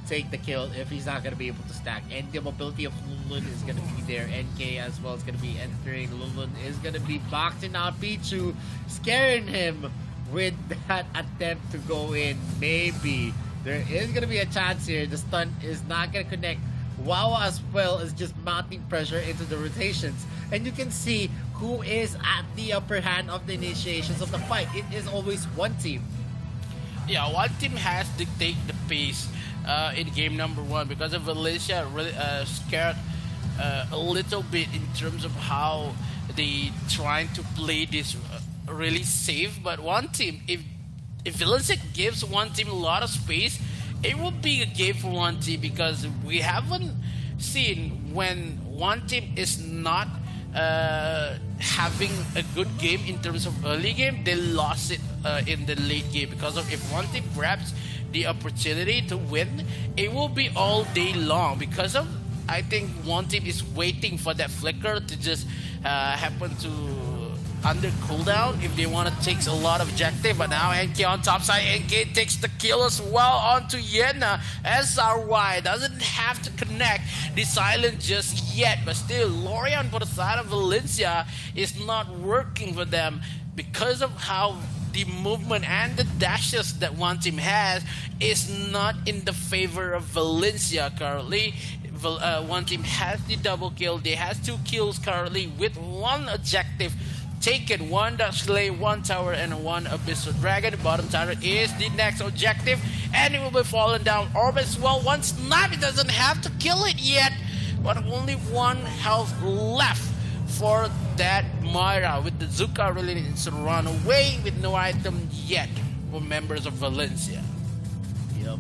take the kill if he's not going to be able to stack, and the mobility of Lulun is going to be there. NK as well is going to be entering. Lulun is going to be boxing out Pichu, scaring him with that attempt to go in. Maybe there is going to be a chance here. The stun is not going to connect. Wawa as well is just mounting pressure into the rotations, and you can see who is at the upper hand of the initiations of the fight. It is always one team. Yeah, one team has to dictate the pace in game number one, because of Valencia really scared a little bit in terms of how they trying to play this really safe. But one team, if Valencia gives one team a lot of space, it will be a game for one team, because we haven't seen when one team is not having a good game in terms of early game, they lost it in the late game, because of if one team grabs the opportunity to win, it will be all day long, because of, I think one team is waiting for that flicker to just happen to under cooldown if they want to take a lot of objective. But now NK on top side, NK takes the kill as well onto Yena. SRY doesn't have to connect the silent just yet, but still Lorian for the side of Valencia is not working for them, because of how the movement and the dashes that one team has is not in the favor of Valencia currently. One team has the double kill. They has 2 kills currently with 1 objective taken, 1 Dark Slayer, 1 tower, and 1 Abyssal Dragon. The bottom tower is the next objective, and it will be falling down. Orb as well, 1 snipe. It doesn't have to kill it yet, but only 1 health left for that Myra, with the Zuka really needs to run away with no item yet for members of Valencia.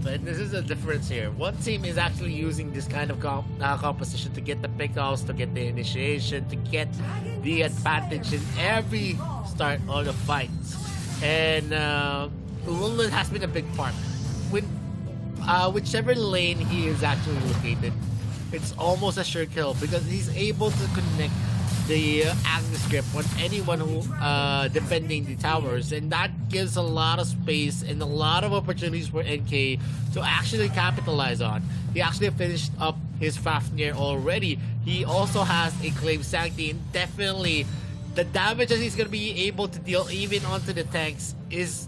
But this is a difference here. One team is actually using this kind of composition to get the pickoffs, to get the initiation, to get the advantage in every start of the fights. And Lulun has been a big part. when whichever lane he is actually located, it's almost a sure kill because he's able to connect the Agnes grip on anyone who defending the towers, and that gives a lot of space and a lot of opportunities for NK to actually capitalize on. He actually finished up his Fafnir already. He also has a Claim Sanctity, and definitely the damage that he's going to be able to deal even onto the tanks is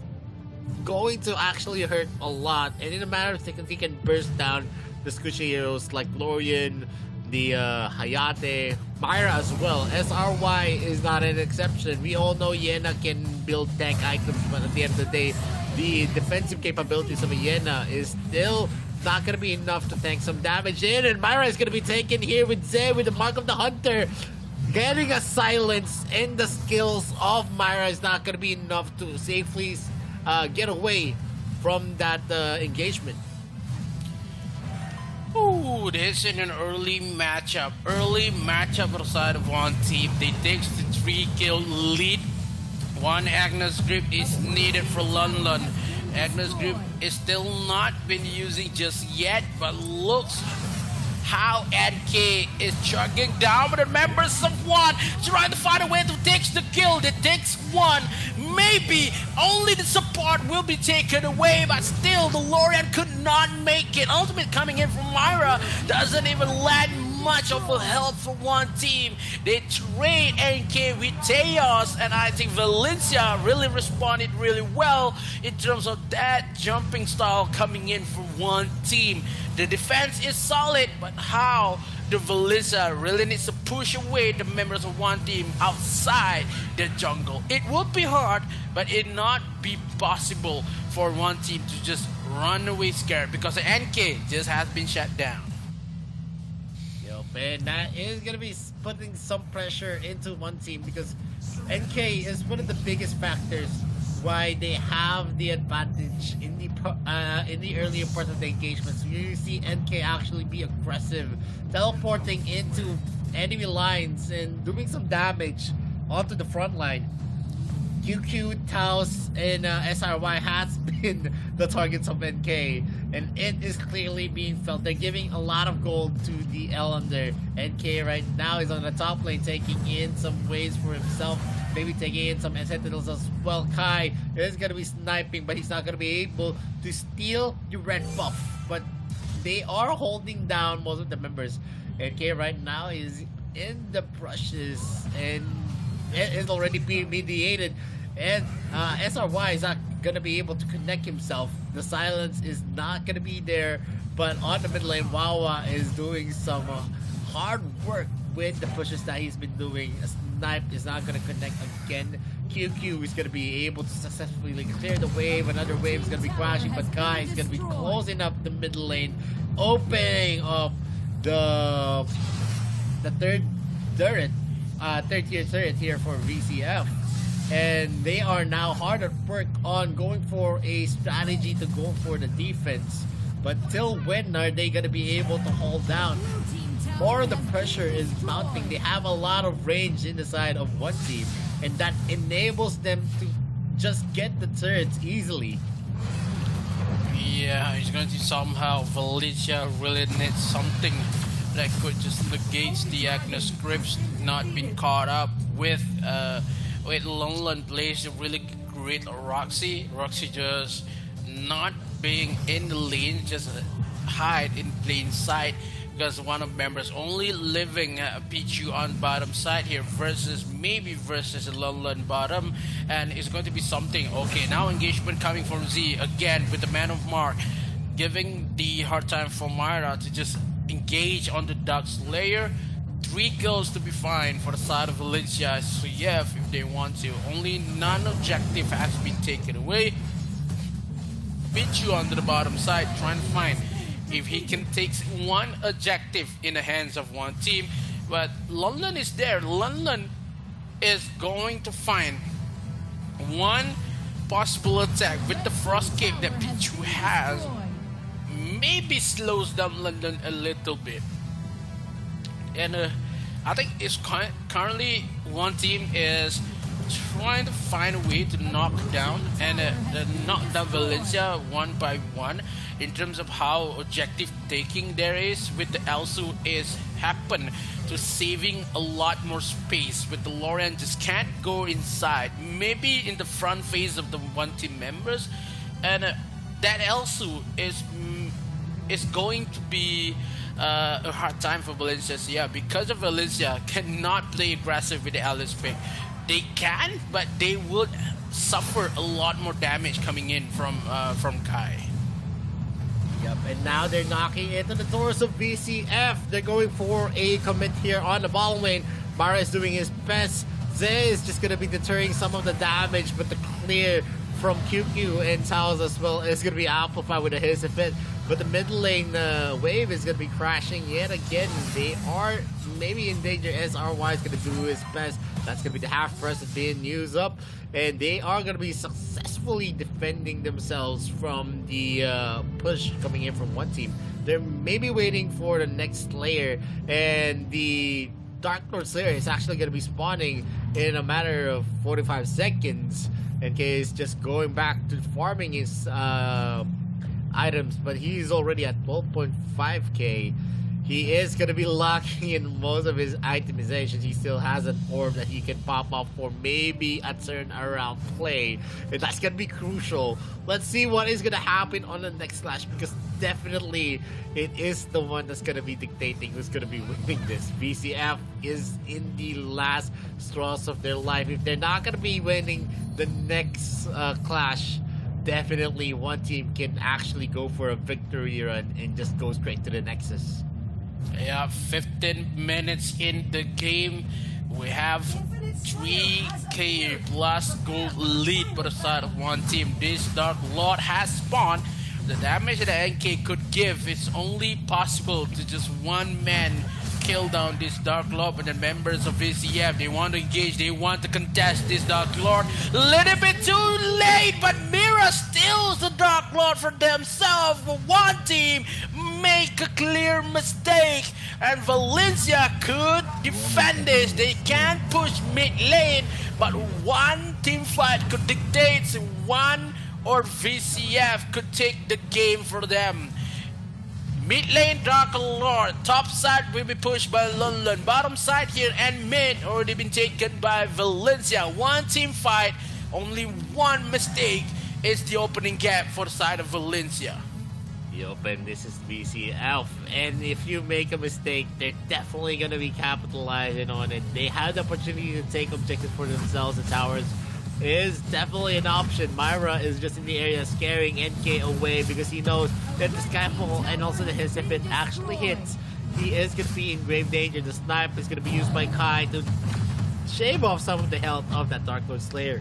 going to actually hurt a lot, and in a matter of seconds he can burst down the squishy heroes like Florian, the Hayate, Myra as well. SRY is not an exception. We all know Yena can build tank items, but at the end of the day, the defensive capabilities of a Yena is still not going to be enough to tank some damage in, and Myra is going to be taken here with Zay with the Mark of the Hunter. Getting a silence and the skills of Myra is not going to be enough to safely get away from that engagement. Ooh, this is an early matchup. Early matchup on the side of one team. They take the 3-kill lead. One Agnes grip is needed for London. Agnes grip is still not been using just yet, but looks how NK is chugging down with the members of one, trying to find a way to take the kill. It takes one. Maybe only the support will be taken away, but still the Lorian could not make it. Ultimate coming in from Myra doesn't even land much of a help for one team. They trade NK with Chaos, and I think Valencia really responded really well in terms of that jumping style coming in from one team. The defense is solid, but how the Valencia really needs to push away the members of one team outside the jungle. It would be hard, but it not be possible for one team to just run away scared because the NK just has been shut down. Man, that is going to be putting some pressure into one team because NK is one of the biggest factors why they have the advantage in the earlier part of the engagement. So you see NK actually be aggressive, teleporting into enemy lines and doing some damage onto the front line. QQ, Taos, and SRY has been the targets of NK, and it is clearly being felt. They're giving a lot of gold to the L under. NK right now is on the top lane, taking in some waves for himself, maybe taking in some Sentinels as well. Kai is going to be sniping, but he's not going to be able to steal the red buff. But they are holding down most of the members. NK right now is in the brushes, and it is already being mediated, and SRY is not going to be able to connect himself. The silence is not going to be there, but on the mid lane, Wawa is doing some hard work with the pushes that he's been doing. A snipe is not going to connect again. QQ is going to be able to successfully clear the wave. Another wave is going to be crashing, but Kai is going to be closing up the mid lane, opening up the third turret. Third tier turret here for VCF, and they are now hard at work on going for a strategy to go for the defense. But till when are they going to be able to hold down? More of the pressure is mounting. They have a lot of range in the side of one team, and that enables them to just get the turrets easily. Yeah, he's going to somehow. Valencia really needs something that could just negate the Agnes grips not being caught up with Longland plays a really great Roxy. Roxy just not being in the lane, just hide in plain sight because one of members only living Pichu on bottom side here versus Longland bottom, and it's going to be something. Okay, now engagement coming from Z again with the Man of Mark, giving the hard time for Myra to just engage on the Dark Slayer. 3 kills to be fine for the side of Valencia. So yeah, if they want to. Only non-objective has been taken away. Pichu on the bottom side trying to find if he can take one objective in the hands of one team. But London is there. London is going to find one possible attack with the Frost Cape that Pichu has. Maybe slows down London a little bit, and I think it's currently one team is trying to find a way to knock down Valencia one by one. In terms of how objective taking there is with the Elsu is happen to saving a lot more space with the Lorian just can't go inside, maybe in the front face of the one team members, and that Elsu is going to be a hard time for Valencia. So yeah, because of Valencia cannot play aggressive with the Alice pick. They can, but they would suffer a lot more damage coming in from Kai. Yep, and now they're knocking into the doors of VCF. They're going for a commit here on the bottom lane. Mara is doing his best. Zay is just going to be deterring some of the damage, but the clear from QQ and Taos as well is going to be amplified with a his effect. But the mid lane wave is going to be crashing yet again. They are maybe in danger. SRY is going to do his best. That's going to be the half press being used up. And they are going to be successfully defending themselves from the push coming in from one team. They're maybe waiting for the next Slayer. And the Dark Lord Slayer is actually going to be spawning in a matter of 45 seconds. In case just going back to farming his items, but he's already at 12.5k. He is going to be locking in most of his itemizations. He still has an orb that he can pop up for maybe a turn around play, and that's going to be crucial. Let's see what is going to happen on the next slash, because definitely it is the one that's going to be dictating who's going to be winning this. VCF is in the last straws of their life. If they're not going to be winning the next clash, definitely one team can actually go for a victory run and just go straight to the Nexus. Yeah, 15 minutes in the game. We have 3k plus gold lead for the side of one team. This Dark Lord has spawned. The damage that NK could give is only possible to just one man kill down this Dark Lord. But the members of VCF, they want to engage, they want to contest this Dark Lord. A little bit too late, but Mira steals the Dark Lord for themselves. For one team make a clear mistake, and Valencia could defend this. They can't push mid lane, but one team fight could dictate one, or VCF could take the game for them. Mid lane Dark Lord, top side will be pushed by London, bottom side here and mid already been taken by Valencia. One team fight, only one mistake is the opening gap for the side of Valencia. Yup, and this is VCF, and if you make a mistake, they're definitely going to be capitalizing on it. They had the opportunity to take objectives for themselves. The towers is definitely an option. Myra is just in the area scaring NK away because he knows that the Skyfall and also the his, if it actually hits, he is going to be in grave danger. The snipe is going to be used by Kai to shave off some of the health of that Dark Lord Slayer.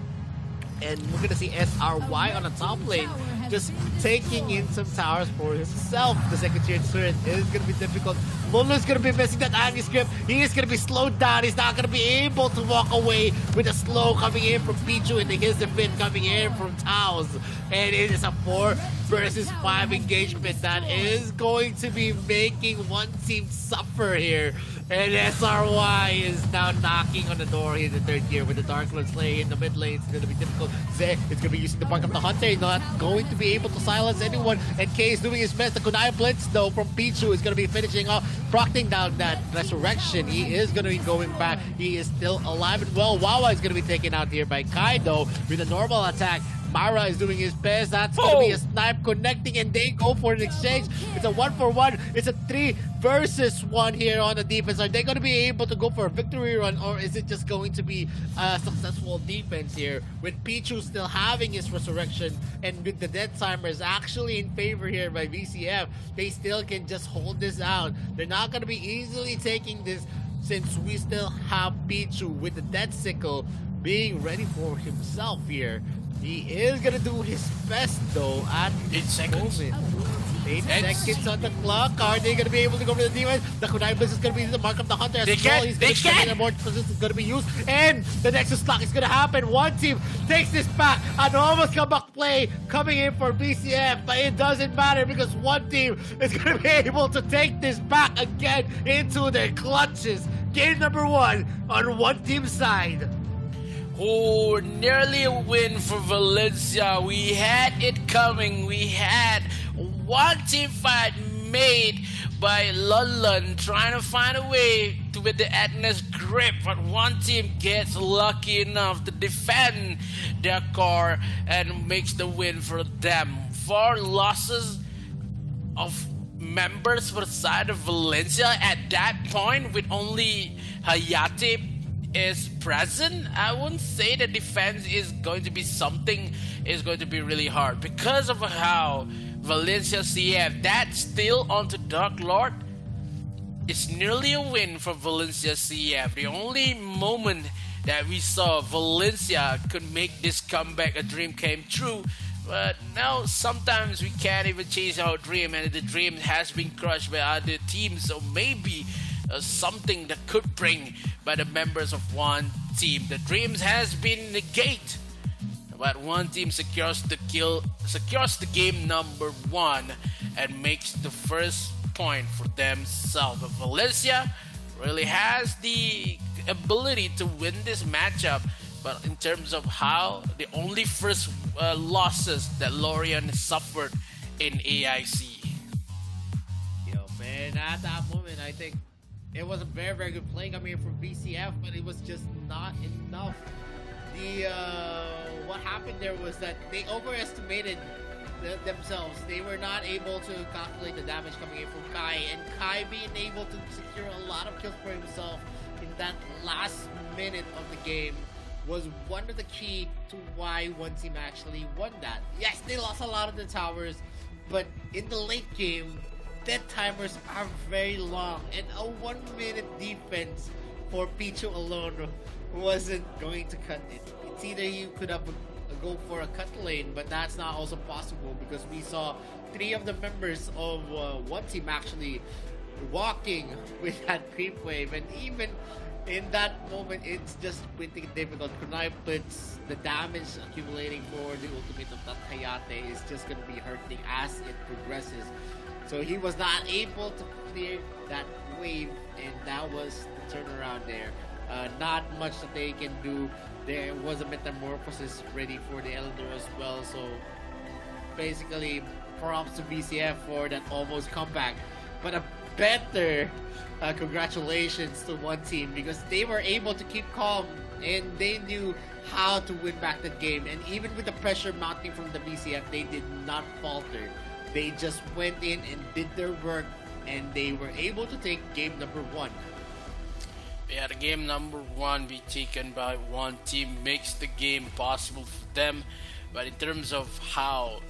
And we're going to see SRY on the top lane just taking in some towers for himself. The second tier turret is going to be difficult. Lulu's going to be missing that anti-script. He is going to be slowed down. He's not going to be able to walk away with a slow coming in from Pichu and the Hizafin coming in from Taos. And it is a 4 versus 5 engagement that is going to be making one team suffer here. And SRY is now knocking on the door here in the third tier with the Dark Lord Slayer in the mid lane. It's going to be difficult. Zay is going to be using the Bark of the Hunter. He's not going to be able to silence anyone. And K is doing his best. The Kunai Blitz, though, from Pichu is going to be finishing off, procting down that Resurrection. He is going to be going back. He is still alive and well. Wawa is going to be taken out here by Kai, though, with a normal attack. Mara is doing his best. That's going to be a snipe connecting, and they go for an exchange. It's a 1-for-1. It's a 3 versus 1 here on the defense. Are they going to be able to go for a victory run, or is it just going to be a successful defense here? With Pichu still having his resurrection, and with the dead timers actually in favor here by VCF, they still can just hold this out. They're not going to be easily taking this, since we still have Pichu with the dead sickle being ready for himself here. He is gonna do his best though at 8 seconds. 8 seconds on the clock. Are they gonna be able to go for the defense? The Kunai Blitz is gonna be the mark of the Hunter as well. He's gonna get more positions gonna be used, and the Nexus lock is gonna happen. One team takes this back. An almost comeback play coming in for BCF, but it doesn't matter because one team is gonna be able to take this back again into their clutches. Game number 1 on one team's side. Oh, nearly a win for Valencia. We had it coming. We had one team fight made by London trying to find a way to with the Agnes grip, but one team gets lucky enough to defend their core and makes the win for them. 4 losses of members for the side of Valencia at that point with only Hayate is present. I wouldn't say the defense is going to be something is going to be really hard because of how Valencia CF that still onto Dark Lord. It's nearly a win for Valencia CF. The only moment that we saw Valencia could make this comeback a dream came true. But now sometimes we can't even chase our dream, and the dream has been crushed by other teams. So maybe something that could bring by the members of one team. The dreams has been negated, but one team secures the game number 1 and makes the first point for themselves. But Valencia really has the ability to win this matchup. But in terms of how, the only first losses that Lorient suffered in AIC. Yo, man, at that moment, I think it was a very, very good play coming in from BCF, but it was just not enough. What happened there was that they overestimated themselves. They were not able to calculate the damage coming in from Kai, and Kai being able to secure a lot of kills for himself in that last minute of the game was one of the key to why one team actually won that. Yes, they lost a lot of the towers, but in the late game, dead timers are very long, and a 1-minute defense for Pichu alone wasn't going to cut it. It's either you could have go for a cut lane, but that's not also possible because we saw 3 of the members of one team actually walking with that creep wave, and even in that moment, it's just pretty difficult. Kunai puts the damage accumulating for the ultimate of that Hayate is just going to be hurting as it progresses. So he was not able to clear that wave, and that was the turnaround there. Not much that they can do. There was a metamorphosis ready for the Elder as well. So basically, props to BCF for that almost comeback. But a better congratulations to one team because they were able to keep calm and they knew how to win back the game. And even with the pressure mounting from the BCF, they did not falter. They just went in and did their work, and they were able to take game number 1. Yeah, the game number 1 be taken by one team makes the game possible for them. But in terms of how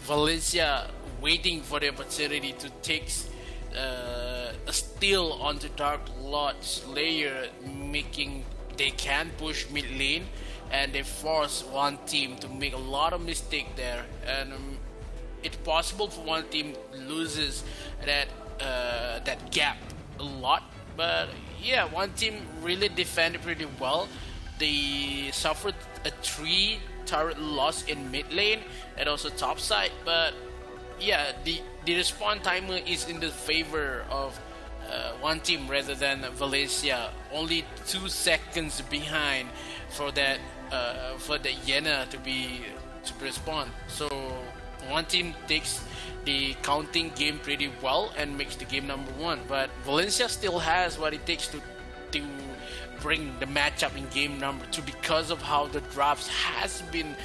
Valencia waiting for the opportunity to take a steal onto Dark Lord Slayer, making they can push mid lane, and they force one team to make a lot of mistake there, and it's possible for one team loses that gap a lot. But yeah, one team really defended pretty well. They suffered a 3 turret loss in mid lane and also top side, but yeah, the respawn timer is in the favor of one team rather than Valencia. Only 2 seconds behind for that for the Yena to respawn. So one team takes the counting game pretty well and makes the game number 1. But Valencia still has what it takes to bring the matchup in game number 2 because of how the drafts has been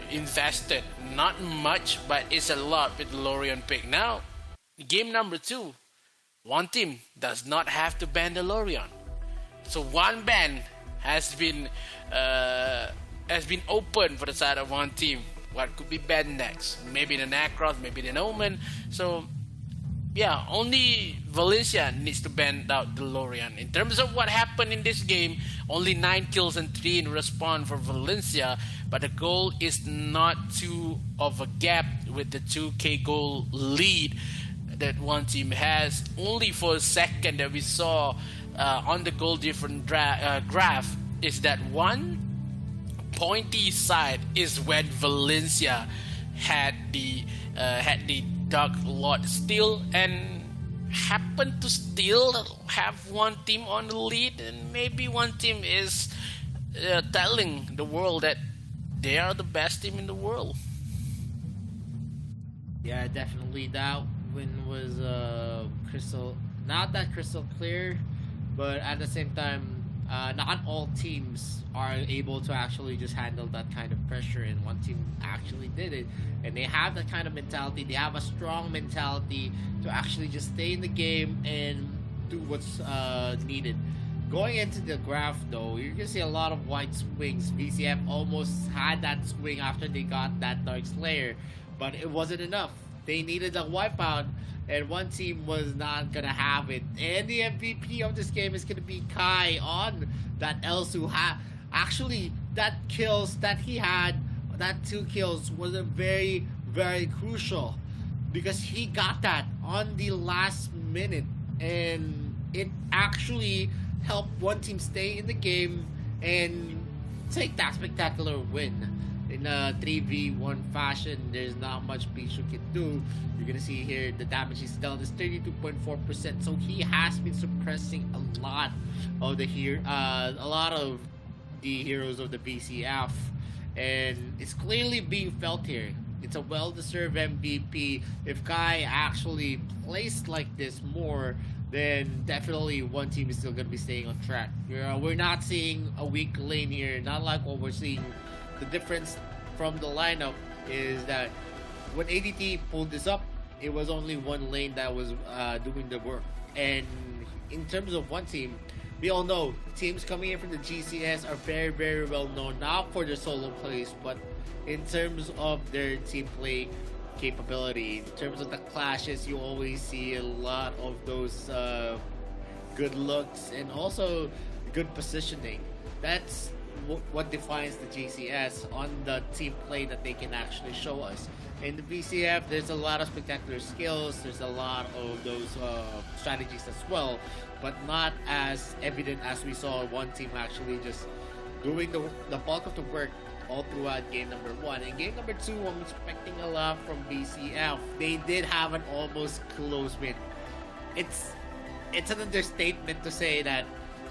invested. Not much, but it's a lot with the Lorient pick. Now, game number 2, one team does not have to ban the Lorient. So one ban has been open for the side of one team. What could be banned next? Maybe the Nacros, maybe the Omen. So yeah, only Valencia needs to ban out the Lorient. In terms of what happened in this game, only 9 kills and 3 in respawn for Valencia, but the goal is not too of a gap with the 2k goal lead that one team has. Only for a second that we saw on the goal different graph is that one pointy side is when Valencia had the Dark Lord steal, and happen to still have one team on the lead, and maybe one team is telling the world that they are the best team in the world. Yeah, definitely. That win was crystal, not that crystal clear, but at the same time, not all teams are able to actually just handle that kind of pressure, and one team actually did it, and they have that kind of mentality. They have a strong mentality to actually just stay in the game and do what's needed. Going into the graph, though, you're gonna see a lot of white swings. VCF almost had that swing after they got that Dark Slayer, but it wasn't enough. They needed a wipeout, and one team was not gonna have it. And the MVP of this game is gonna be Kai on that Elsu. Actually, that kills that he had, that 2 kills, was a very, very crucial because he got that on the last minute, and it actually help one team stay in the game and take that spectacular win. In a 3v1 fashion, there's not much Pichu can do. You're gonna see here the damage he's done is 32.4%, so he has been suppressing a lot of the heroes of the BCF, and it's clearly being felt here. It's a well-deserved MVP. If Kai actually plays like this more, then definitely one team is still going to be staying on track. We're not seeing a weak lane here, not like what we're seeing. The difference from the lineup is that when ADT pulled this up, it was only one lane that was doing the work. And in terms of one team, we all know teams coming in from the GCS are very, very well known, not for their solo plays, but in terms of their team play capability. In terms of the clashes, you always see a lot of those good looks and also good positioning. That's what defines the GCS on the team play that they can actually show us. In the BCF, there's a lot of spectacular skills, there's a lot of those strategies as well, but not as evident as we saw one team actually just doing the bulk of the work all throughout game number 1. In game number 2, I'm expecting a lot from BCF. They did have an almost close win. It's an understatement to say that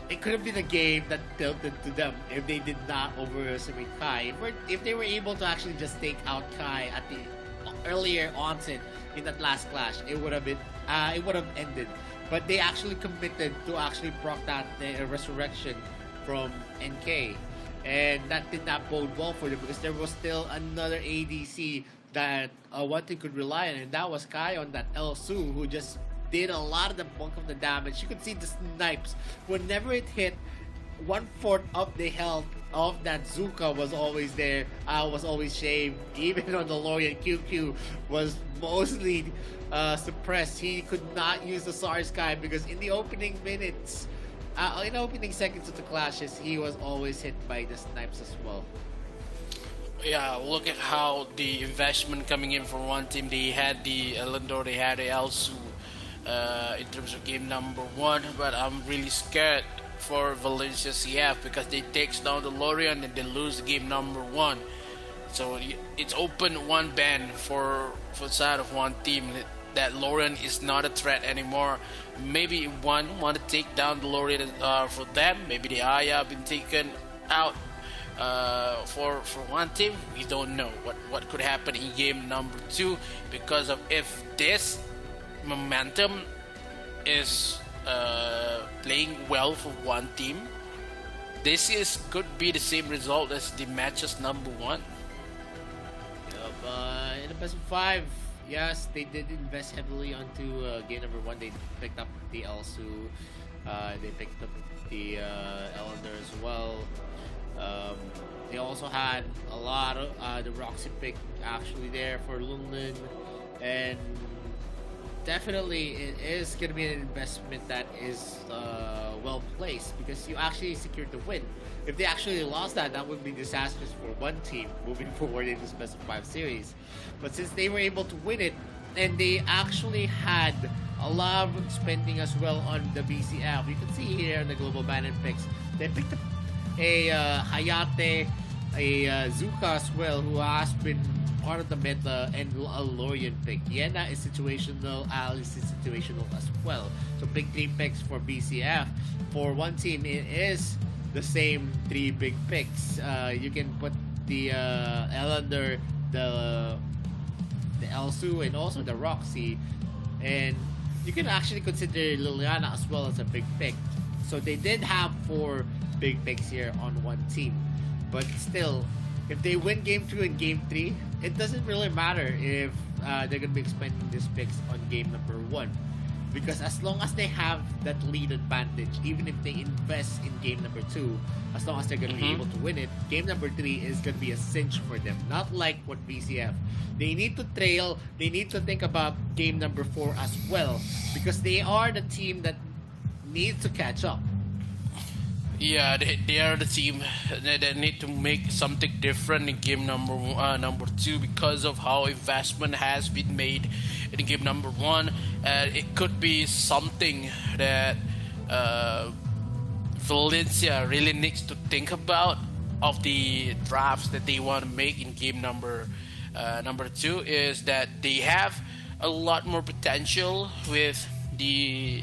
it could have been a game that tilted to them if they did not overestimate Kai. If they were able to actually just take out Kai at the earlier onset in that last clash, it would have ended. But they actually committed to actually proc that resurrection from NK. And that did not bode well for them because there was still another ADC that one thing could rely on, and that was Kai on that Elsu, who just did a lot of the bulk of the damage. You could see the snipes. Whenever it hit, 1/4 of the health of that Zuka was always there, was always shaved. Even on the Lorian, QQ was mostly suppressed. He could not use the SARS guy because in the opening minutes, in the opening seconds of the clashes, he was always hit by the snipes as well. Yeah, look at how the investment coming in for one team. They had the Elendor, they had the Elsu in terms of game number 1, but I'm really scared for Valencia CF because they takes down the Lorian and they lose game number 1. So it's open one ban for side of one team. That Lorian is not a threat anymore. Maybe one want to take down the Lorian for them. Maybe the Aya been taken out for one team. We don't know what could happen in game number 2 because of if this momentum is playing well for one team. This could be the same result as the matches number 1. In the best of 5. Yes, they did invest heavily onto game number 1. They picked up the Elsu, they picked up the Elender as well. They also had a lot of the Roxy pick actually there for Lunlin, and definitely it is going to be an investment that is well placed because you actually secured the win. If they actually lost that would be disastrous for one team moving forward in this best of 5 series. But since they were able to win it, and they actually had a lot of spending as well on the BCF. You can see here in the global banner picks, they picked up a Hayate, a Zuka as well, who has been part of the meta and a Lorian pick. Yena is situational, Alice is situational as well. So big three picks for BCF. For one team, it is the same three big picks. You can put the Elander, the Elsu, and also the Roxy, and you can actually consider Liliana as well as a big pick. So they did have 4 big picks here on one team, but still, if they win game 2 and game 3, it doesn't really matter if they're gonna be expending these picks on game number 1, because as long as they have that lead advantage, even if they invest in game number 2, as long as they're gonna be able to win it, game number 3 is gonna be a cinch for them. Not like what BCF. They need to trail. They need to think about game number 4 as well, because they are the team that needs to catch up. Yeah, they are the team that need to make something different in game number 2 because of how investment has been made in game number 1. It could be something that Valencia really needs to think about of the drafts that they want to make in game number 2, is that they have a lot more potential with the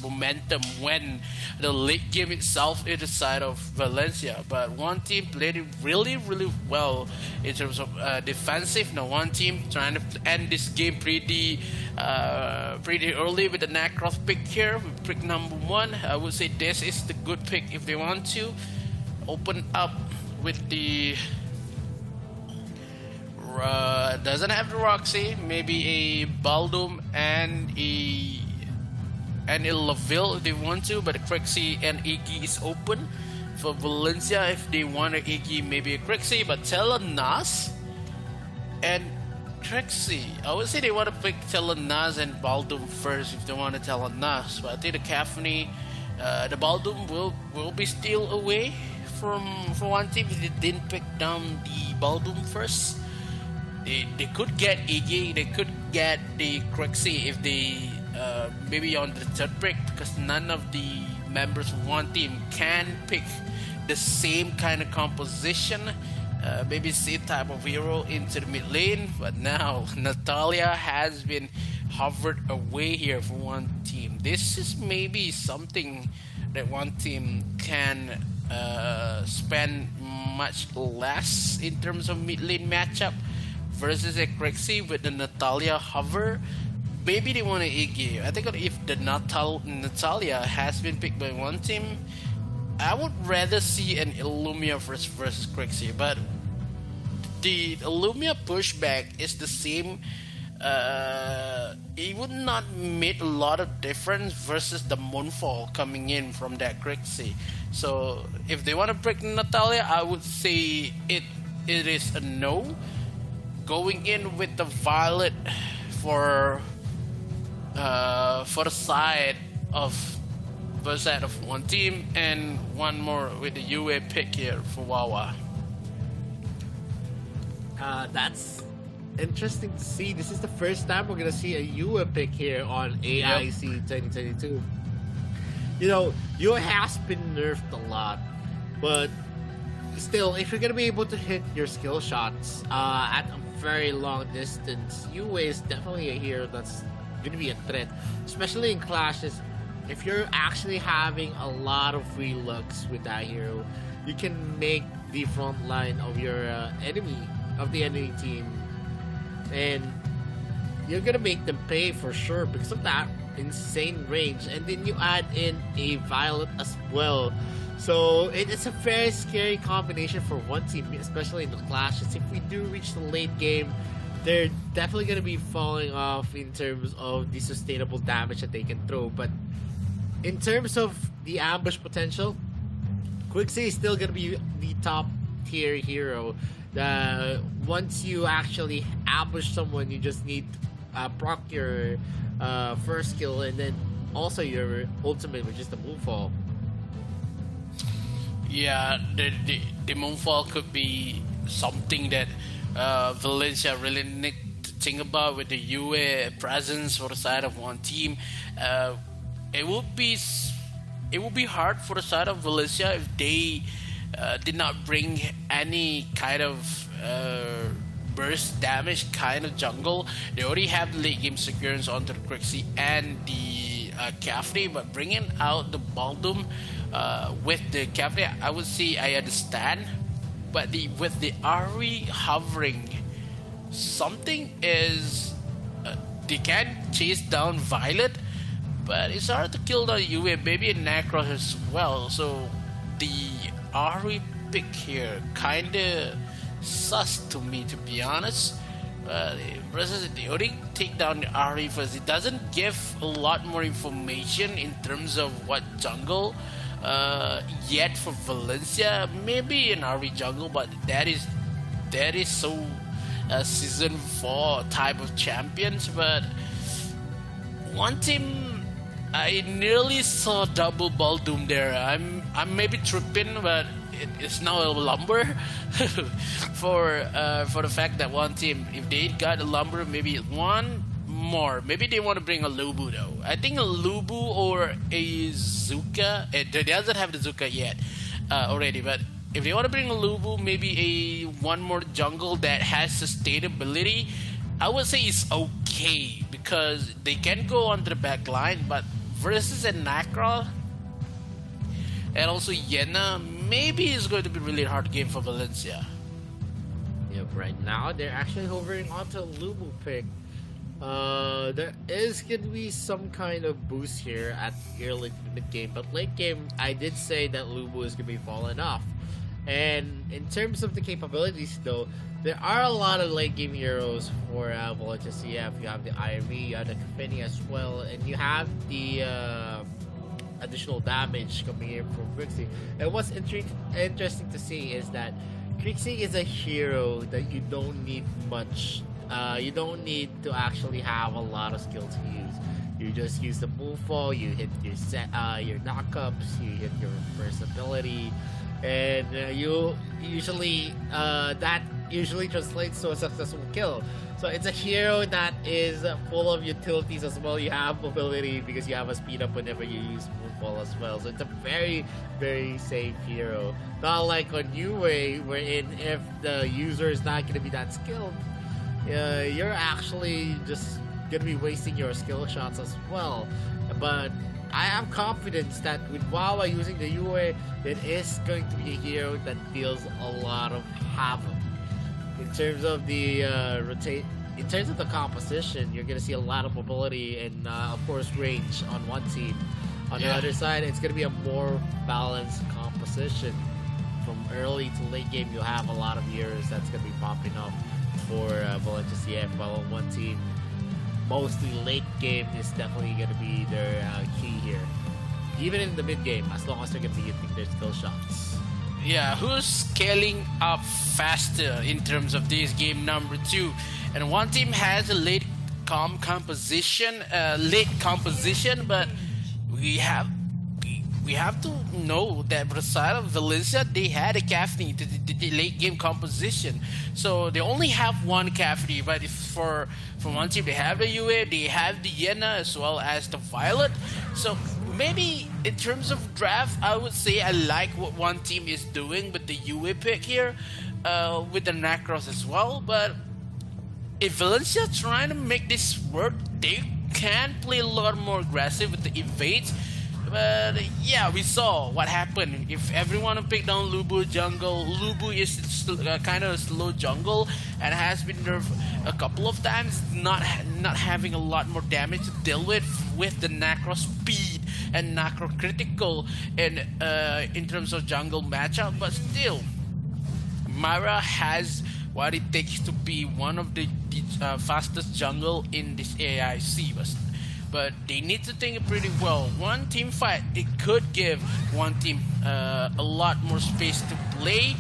momentum when the late game itself is the side of Valencia. But one team played it really well in terms of defensive. Now one team trying to end this game pretty early with the Necros pick here, with pick number 1. I would say this is the good pick if they want to open up with the doesn't have the Roxy, maybe a Baldum and a Laville if they want to, but Crixie and Iggy is open for Valencia if they want a Iggy, maybe a Crixie, but Telenas and Crixie, I would say they want to pick Telenas and Baldum first if they want to Telenas, but I think the Caffney, the Baldum will be still away for one team if they didn't pick down the Baldum first. They could get Iggy, they could get the Crixie if they maybe on the third pick, because none of the members of one team can pick the same kind of composition, maybe same type of hero into the mid lane. But now Natalia has been hovered away here for one team. This is maybe something that one team can spend much less in terms of mid lane matchup versus a Crixie with the Natalia hover. Maybe they want to Iggy. I think if the Natalia has been picked by one team, I would rather see an Illumia versus Crixie. But the Illumia pushback is the same. It would not make a lot of difference versus the Moonfall coming in from that Crixie. So if they want to pick Natalia, I would say it is a no. Going in with the Violet for the side of one team, and one more with the UA pick here for Wawa. That's interesting to see. This is the first time we're gonna see a UA pick here on AIC 2022. You know, UA has been nerfed a lot, but still, if you're gonna be able to hit your skill shots at a very long distance, UA is definitely a hero that's gonna be a threat, especially in clashes. If you're actually having a lot of free looks with that hero, you can make the front line of your enemy team, and you're gonna make them pay for sure because of that insane range. And then you add in a Violet as well, so it's a very scary combination for one team, especially in the clashes. If we do reach the late game, they're definitely going to be falling off in terms of the sustainable damage that they can throw. But in terms of the ambush potential, Quixie is still going to be the top tier hero. Once you actually ambush someone, you just need to proc your first skill and then also your ultimate, which is the Moonfall. Yeah, the Moonfall could be something that Valencia really need to think about with the UA presence for the side of one team. It would be hard for the side of Valencia if they did not bring any kind of burst damage kind of jungle. They already have the late game Securance onto the Crixie and the Cafri, but bringing out the Baldum with the Cafri, I would say I understand. But with the Ari hovering, something is they can chase down Violet, but it's hard to kill down Yue, maybe a Necros as well. So the Ari pick here kinda sus to me, to be honest. But versus the only take down the Ari first, it doesn't give a lot more information in terms of what jungle yet for Valencia. Maybe an Ari jungle, but that is so season 4 type of champions. But one team, I nearly saw double Baldum there. I'm maybe tripping, but it's now a lumber for the fact that one team, if they got a lumber, maybe one more. Maybe they want to bring a Lubu though. I think a Lubu or a Zuka. They doesn't have the Zuka yet already, but if they want to bring a Lubu, maybe one more jungle that has sustainability, I would say it's okay because they can go on the back line, but versus a Nakra and also Yena, maybe it's going to be really hard game for Valencia. Yep, right now they're actually hovering onto Lubu pick. There is going to be some kind of boost here at early to mid game, but late game, I did say that Lubu is going to be falling off. And in terms of the capabilities, though, there are a lot of late game heroes for Valencia CF. You have the IME, you have the Kafini as well, and you have the additional damage coming in from Crixie. And what's interesting to see is that Crixie is a hero that you don't need much. You don't need to actually have a lot of skill to use. You just use the move fall, you hit your your knockups, you hit your versatility, and you usually that usually translates to a successful kill. So it's a hero that is full of utilities as well. You have mobility because you have a speed up whenever you use Moonfall as well. So it's a very, very safe hero. Not like on UA, wherein if the user is not going to be that skilled, you're actually just going to be wasting your skill shots as well. But I have confidence that with Wawa using the UA, it is going to be a hero that deals a lot of havoc. In terms of the in terms of the composition, you're gonna see a lot of mobility and of course range on one team. On the other side, it's gonna be a more balanced composition. From early to late game, you'll have a lot of heroes that's gonna be popping up for Valencia CF. While on one team, mostly late game is definitely gonna be their key here. Even in the mid game, as long as they're gonna be hitting their skill shots. Yeah, who's scaling up faster in terms of this game number 2? And one team has a late composition, but we have to know that for the side of Valencia, they had a Cafney to the late game composition. So they only have one Cafney, but if for one team they have the UA, they have the Yena as well as the Violet. So maybe in terms of draft, I would say I like what one team is doing with the UA pick here, with the Nakros as well. But if Valencia trying to make this work, they can play a lot more aggressive with the evades. But yeah, we saw what happened. If everyone picked down Lubu jungle, Lubu is kind of a slow jungle and has been nerfed a couple of times, not having a lot more damage to deal with the Nacro speed and Nacro critical in terms of jungle matchup. But still, Myra has what it takes to be one of the fastest jungle in this AIC. But they need to think it pretty well. One team fight, it could give one team a lot more space to play.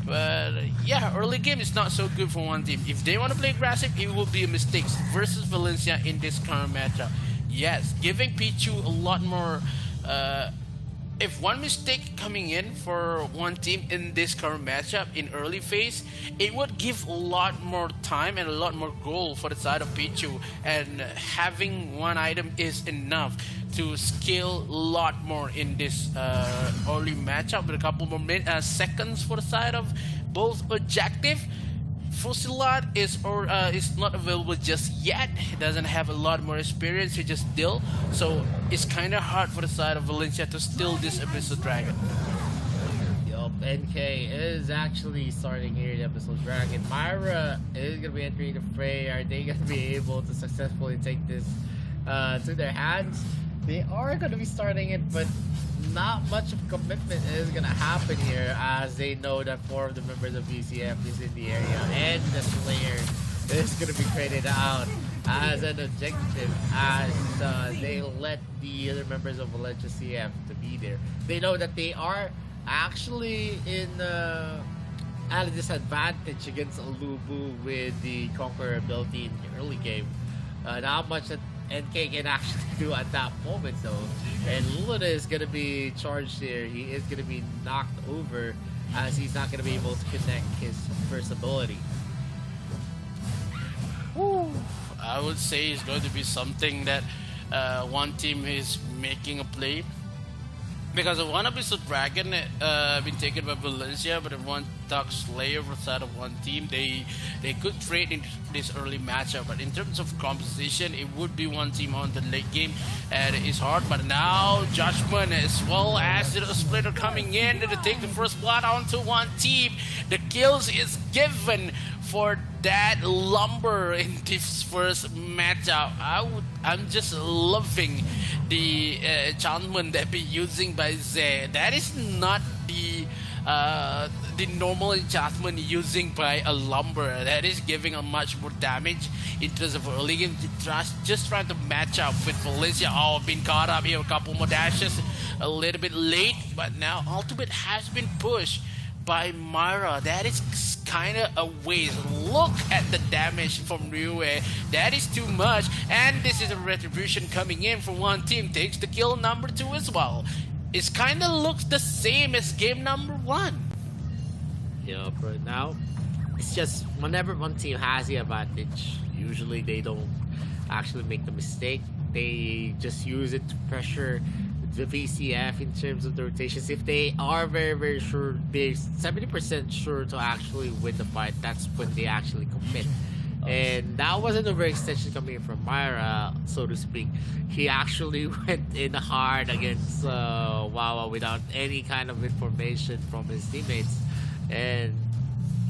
But yeah, early game is not so good for one team. If they want to play aggressive, it will be a mistake versus Valencia in this current matchup. Yes, giving Pichu a lot more. If one mistake coming in for one team in this current matchup in early phase, it would give a lot more time and a lot more goal for the side of Pichu, and having one item is enough to scale a lot more in this early matchup with a couple more seconds for the side of both objective. Fusilat is not available just yet. He doesn't have a lot more experience. He just deal, so it's kind of hard for the side of Valencia to steal this Abyssal Dragon. Yup, NK is actually starting here the Abyssal Dragon. Myra is gonna be entering the fray. Are they gonna be able to successfully take this to their hands? They are gonna be starting it, but not much of commitment is gonna happen here, as they know that 4 of the members of VCF is in the area, and the Slayer is gonna be created out as an objective, as they let the other members of Valencia CF to be there. They know that they are actually at a disadvantage against Alubu with the Conqueror ability in the early game. Not much that NK can actually do at that moment though. And Luna is gonna be charged here. He is gonna be knocked over, as he's not gonna be able to connect his first ability. Woo. I would say it's going to be something that one team is making a play. Because of one Abyssal Dragon been taken by Valencia, but if one Dark Slayer for the side of one team, they could trade in this early matchup. But in terms of composition, it would be one team on the late game, and it's hard. But now Judgment as well as the Splitter coming in to take the first blood onto one team. The kills is given for that Lumber in this first matchup. I'm just loving the enchantment that be using by Zé. That is not the normal enchantment using by a Lumber. That is giving a much more damage in terms of early game. Just trying to match up with Valencia. Oh, been caught up here. A couple more dashes, a little bit late, but now Ultimate has been pushed by Myra. That is kind of a waste. Look at the damage from Ryue. That is too much. And this is a retribution coming in from one team. Takes the kill number 2 as well. It kind of looks the same as game number 1. Yeah, but now it's just whenever one team has the advantage, usually they don't actually make the mistake. They just use it to pressure the VCF in terms of the rotations. If they are very, very sure, they're 70% sure to actually win the fight, that's when they actually commit. And that wasn't an overextension coming in from Myra, so to speak. He actually went in hard against Wawa without any kind of information from his teammates. And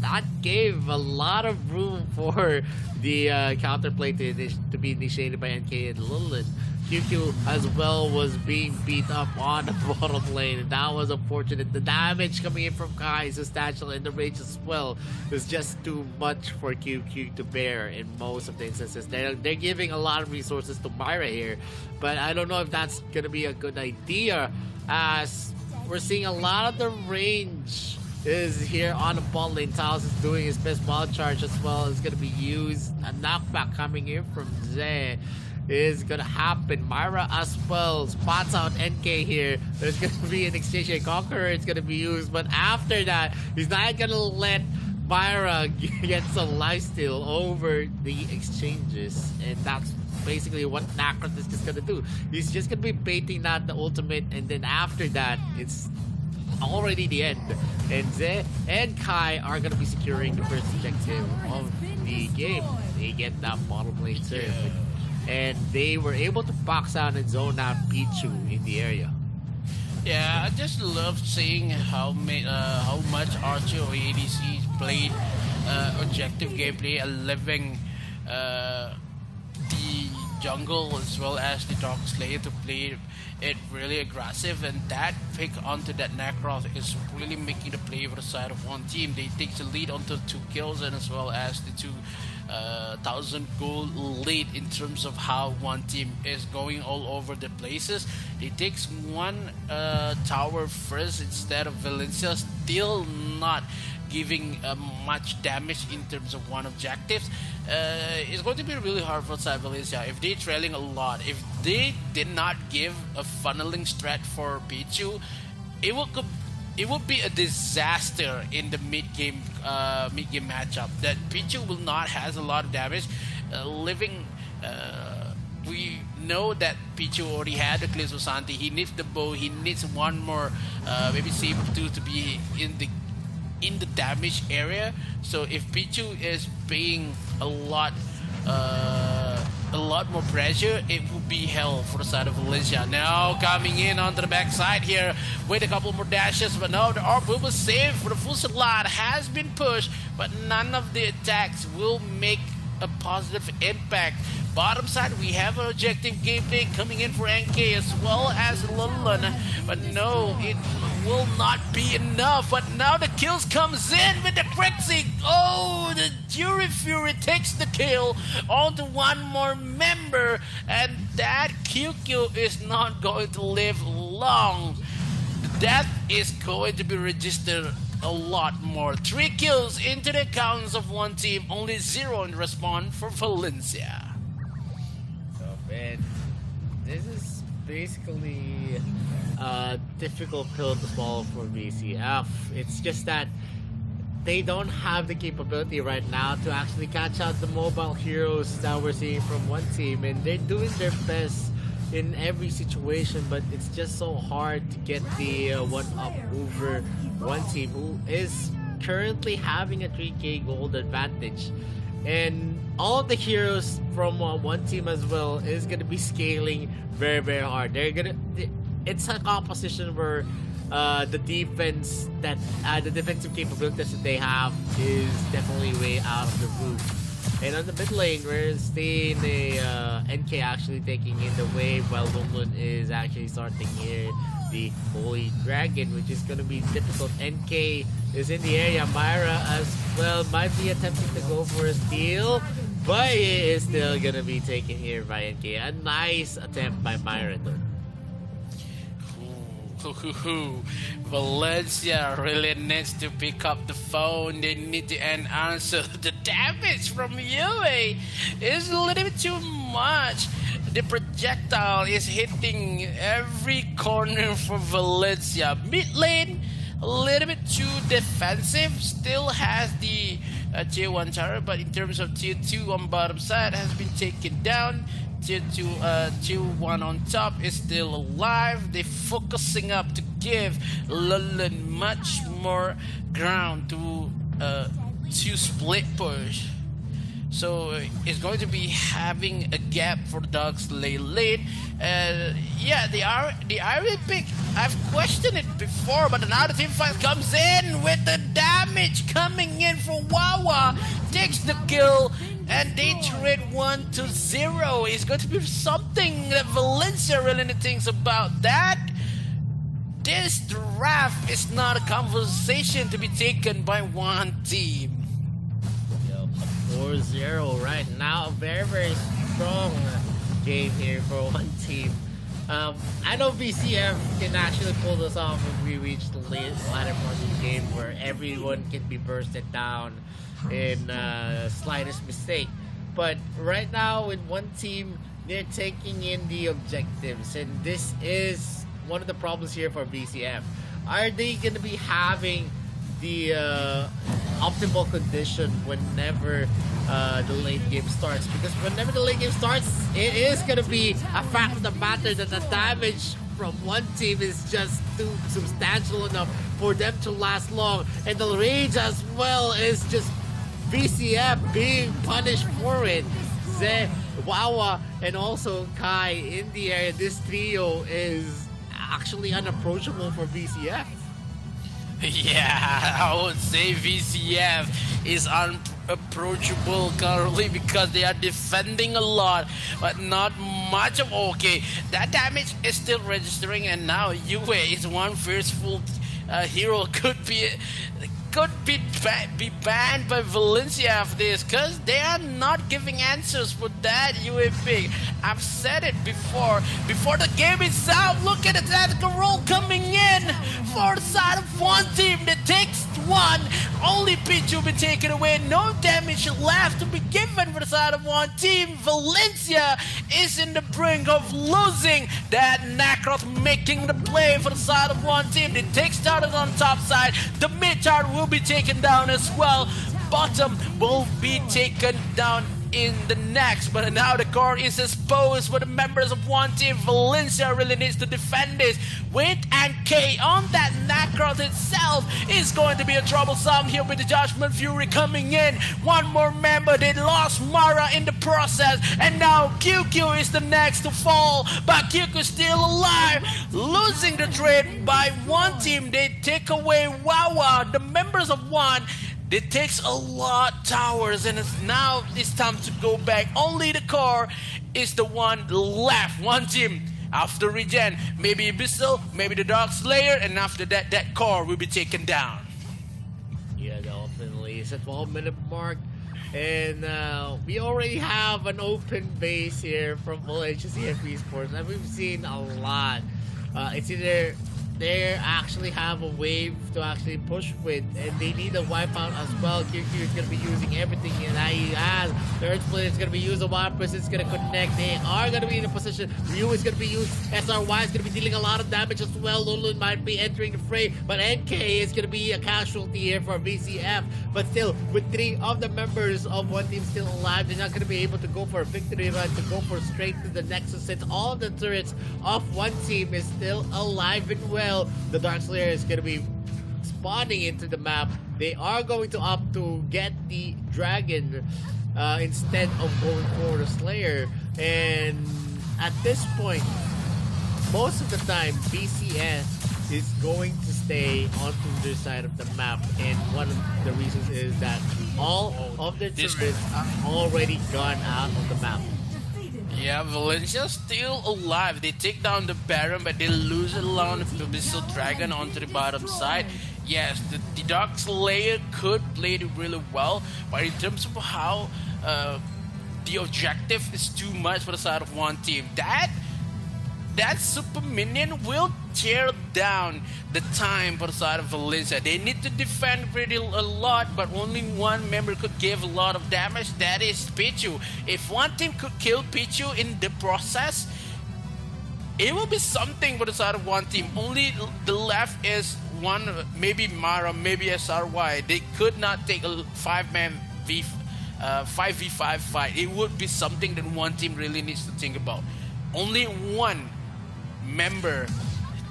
that gave a lot of room for the counterplay to be initiated by NK and Lilin. QQ as well was being beat up on the bottom lane, and that was unfortunate. The damage coming in from Kai is substantial, and the rage as well is just too much for QQ to bear in most of the instances. They're giving a lot of resources to Myra here, but I don't know if that's gonna be a good idea, as we're seeing a lot of the range is here on the bot lane. Talos is doing his best ball charge as well. It's gonna be used. A knockback coming in from Zé is gonna happen. Myra as well spots out NK here. There's gonna be an exchange here. Conqueror is gonna be used, but after that, he's not gonna let Myra get some lifesteal over the exchanges, and that's basically what Necrotis is gonna do. He's just gonna be baiting out the ultimate, and then after that, it's already the end. And Zé and Kai are gonna be securing the first objective of the game. They get that bottom lane turn. And they were able to box out and zone out Pichu in the area. Yeah, I just love seeing how much Archer or ADC played objective gameplay, living the jungle as well as the Dark Slayer to play it really aggressive, and that pick onto that Necroth is really making the play for the side of one team. They take the lead onto 2 kills, and as well as the 2,000 gold lead in terms of how one team is going all over the places. He takes one tower first instead of Valencia, still not giving much damage in terms of one objectives. It's going to be really hard for side Valencia if they're trailing a lot. If they did not give a funneling strat for Pichu, it would be a disaster in the mid-game matchup. That Pichu will not has a lot of damage. We know that Pichu already had the Eclipse of Santi. He needs the bow. He needs one more, maybe Saber 2 to be in the in the damage area. So if Pichu is being a lot more pressure, it will be hell for the side of Valencia. Now coming in onto the backside here with a couple more dashes, but no, the ARP will be saved for the full slot has been pushed, but none of the attacks will make a positive impact. Bottom side, we have an objective gameplay coming in for NK as well as Lulun, but no, it will not be enough. But now the kills comes in with the Crexy. Oh, the Jury Fury takes the kill onto one more member, and that QQ is not going to live long. The death is going to be registered a lot more. 3 kills into the accounts of one team, only 0 in respawn for Valencia. And this is basically a difficult pill to swallow for VCF. It's just that they don't have the capability right now to actually catch out the mobile heroes that we're seeing from one team, and they're doing their best in every situation, but it's just so hard to get the one-up over one team who is currently having a 3k gold advantage. And all of the heroes from one team as well is going to be scaling very, very hard. It's a composition where the defense that the defensive capabilities that they have is definitely way out of the roof. And on the mid lane, we're seeing the NK actually taking in the wave, while Lunglun is actually starting here the Holy Dragon, which is going to be difficult. NK is in the area. Myra as well might be attempting to go for a steal, but it is still going to be taken here by NK. A nice attempt by Myra though. Valencia really needs to pick up the phone. They need to answer. The damage from Yue is a little bit too much. The projectile is hitting every corner for Valencia. Mid lane, a little bit too defensive. Still has the tier 1 tower, but in terms of tier 2 on bottom side has been taken down. Tier 1 on top is still alive. They're focusing up to give Lulun much more ground to split push. So it's going to be having a gap for Dogs late. Yeah, the Iron pick, I've questioned it before, but another team fight comes in with the damage coming in for Wawa. Takes the kill, and they trade 1-0. It's going to be something that Valencia really thinks about that. This draft is not a conversation to be taken by one team. 4-0 right now. Very, very strong game here for one team. I know VCF can actually pull this off if we reach the latter part of the game where everyone can be bursted down in slightest mistake. But right now with one team, they're taking in the objectives, and this is one of the problems here for VCF. Are they going to be having the optimal condition whenever the late game starts? Because whenever the late game starts, it is going to be a fact of the matter that the damage from one team is just too substantial enough for them to last long, and the rage as well is just VCF being punished for it. Ze, Wawa, and also Kai in the area. This trio is actually unapproachable for VCF. Yeah, I would say VCF is unapproachable currently because they are defending a lot, but not much of okay. That damage is still registering, and now Yue is one fearful hero could be banned by Valencia after this, because they are not giving answers for that Yue pick. I've said it before the game is out. Look at the tactical roll coming in for the side of one team that takes one. Only Pichu will be taken away. No damage left to be given for the side of one team. Valencia is in the brink of losing. That Nacroth making the play for the side of one team. They take started on top side. The mid tower will be taken down as well. Bottom will be taken down in the next, but now the core is exposed for the members of one team. Valencia really needs to defend this with NK on that Necros itself. Is going to be a troublesome here with the Judgment Fury coming in. One more member, they lost Mara in the process, and now QQ is the next to fall, but QQ is still alive. Losing the trade by one team, they take away Wawa, the members of one. It takes a lot towers, and now it's time to go back. Only the core is the one left. One team after regen, maybe Abyssal, maybe the Dark Slayer, and after that, that core will be taken down. Yeah, definitely. It's a 12-minute mark, and we already have an open base here from Valencia CFP Sports, and we've seen a lot. It's either they actually have a wave to actually push with, and they need a wipeout as well. QQ is going to be using everything that he has. Third split is going to be used. A wild person is going to connect. They are going to be in a position. Ryu is going to be used. SRY is going to be dealing a lot of damage as well. Lulun might be entering the fray, but NK is going to be a casualty here for VCF. But still, with 3 of the members of one team still alive, they're not going to be able to go for a victory run, to go for straight to the Nexus, since all of the turrets of one team is still alive and well. The Dark Slayer is going to be spawning into the map. They are going to opt to get the dragon instead of going for the Slayer. And at this point, most of the time, BCS is going to stay onto their side of the map. And one of the reasons is that all of their turrets are already gone out of the map. Yeah, Valencia still alive. They take down the Baron, but they lose along the Abyssal Dragon onto the bottom side. Yes, the Dark Slayer could play it really well, but in terms of how the objective is too much for the side of one team, that super minion will tear down the time for the side of Valencia. They need to defend pretty a lot, but only one member could give a lot of damage. That is Pichu. If one team could kill Pichu in the process, it will be something for the side of one team. Only the left is one, maybe Mara, maybe SRY. They could not take a 5-man 5v5 fight. It would be something that one team really needs to think about. Only one member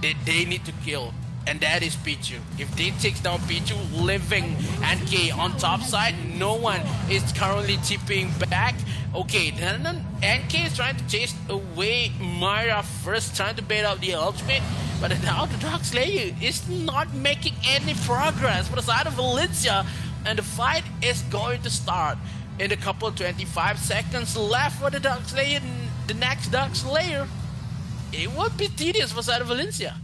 that they need to kill, and that is Pichu. If they take down Pichu, leaving NK on top side, no one is currently tipping back. Okay, then NK is trying to chase away Myra first, trying to bait out the ultimate, but now the Dark Slayer is not making any progress for the side of Valencia, and the fight is going to start in a couple 25 seconds left for the Dark Slayer. The next Dark Slayer, it would be tedious for side of Valencia.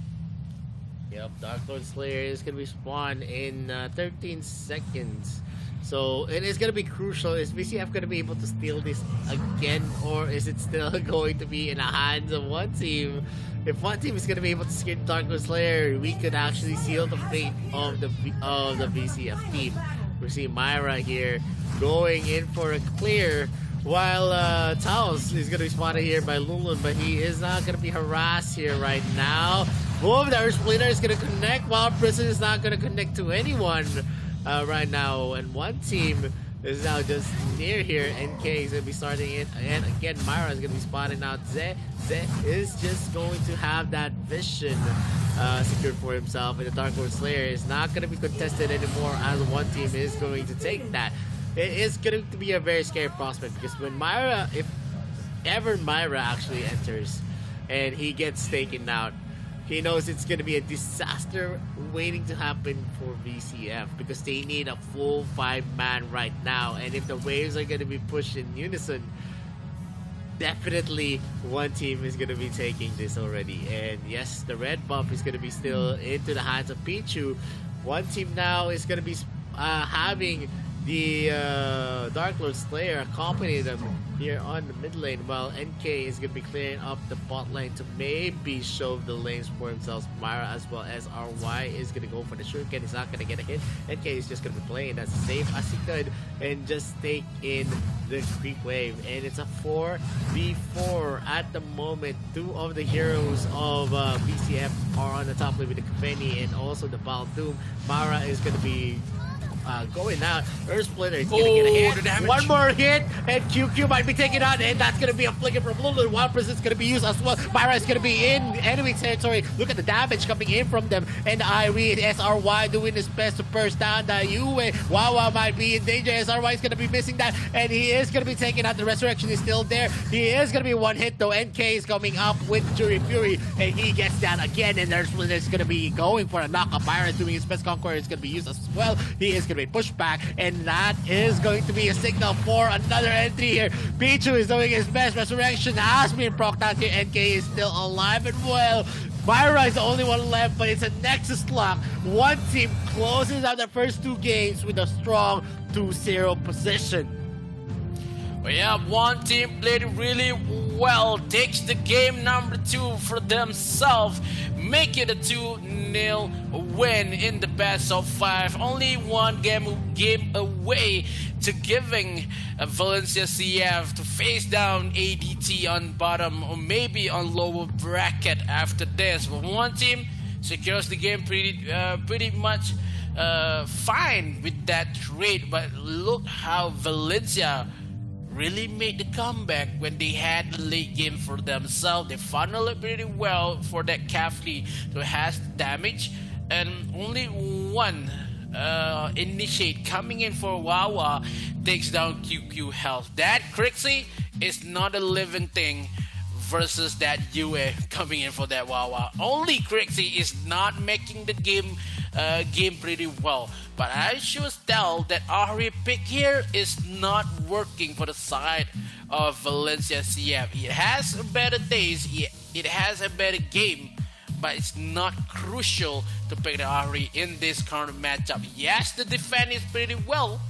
Yep, Dark Lord Slayer is going to be spawned in 13 seconds. So it is going to be crucial. Is VCF going to be able to steal this again, or is it still going to be in the hands of one team? If one team is going to be able to secure Dark Lord Slayer, we could actually seal the fate of the VCF team. We see Myra here going in for a clear, while Taos is going to be spotted here by Lulun, but he is not going to be harassed here right now. Boom, the Earth Splitter is going to connect, while Prison is not going to connect to anyone right now. And one team is now just near here. NK is going to be starting it. And again, Myra is going to be spotting out Ze. Ze is just going to have that vision secured for himself. And the Dark Lord Slayer is not going to be contested anymore, as one team is going to take that. It is going to be a very scary prospect, because when Myra, if ever Myra actually enters and he gets taken out, he knows it's going to be a disaster waiting to happen for VCF, because they need a full 5-man right now. And if the waves are going to be pushed in unison, definitely one team is going to be taking this already. And yes, the red buff is going to be still into the hands of Pichu. One team now is going to be having the Dark Lord Slayer accompany them here on the mid lane, while NK is going to be clearing up the bot lane to maybe show the lanes for himself. Myra as well as RY is going to go for the shuriken. He's not going to get a hit. NK is just going to be playing as safe as he could and just take in the creep wave. And it's a 4v4 at the moment. 2 of the heroes of BCF are on the top lane with the Kafeni and also the Baldoom. Myra is going to be going out. Earth Splitter is gonna get a Oh, hit. the damage. One more hit, and QQ might be taken out, and that's gonna be a flicker from Lulu. 1% is gonna be used as well. Myra is gonna be in enemy territory. Look at the damage coming in from them, and Irie and SRY doing his best to burst down that Yue. Wawa might be in danger. SRY is gonna be missing that, and he is gonna be taken out. The resurrection is still there. He is gonna be one hit though. NK is coming up with Jury Fury, and he gets down again, and Earth Splitter is gonna be going for a knockup. Myra is doing his best. Conqueror is gonna be used as well. He is gonna be pushed back, and that is going to be a signal for another entry here. Pichu is doing his best. Resurrection has been procced out here. NK is still alive and well. Myra is the only one left, but it's a Nexus lock. One team closes out their first 2 games with a strong 2-0 position. Well, yeah, one team played really well, takes the game number 2 for themselves, make it a 2-0 win in the best of 5. Only one game away to giving Valencia CF to face down ADT on bottom or maybe on lower bracket after this. But one team secures the game pretty much fine with that trade. But look how Valencia really made the comeback when they had the late game for themselves. They funneled it pretty well for that Kafli to has damage, and only one initiate coming in for Wawa takes down QQ health. That Crixie is not a living thing versus that Yue coming in for that Wawa. Only Crixie is not making the game pretty well. But I should tell that Ahri pick here is not working for the side of Valencia CF. It has better days, it has a better game, but it's not crucial to pick the Ahri in this current matchup. Yes, the defense is pretty well,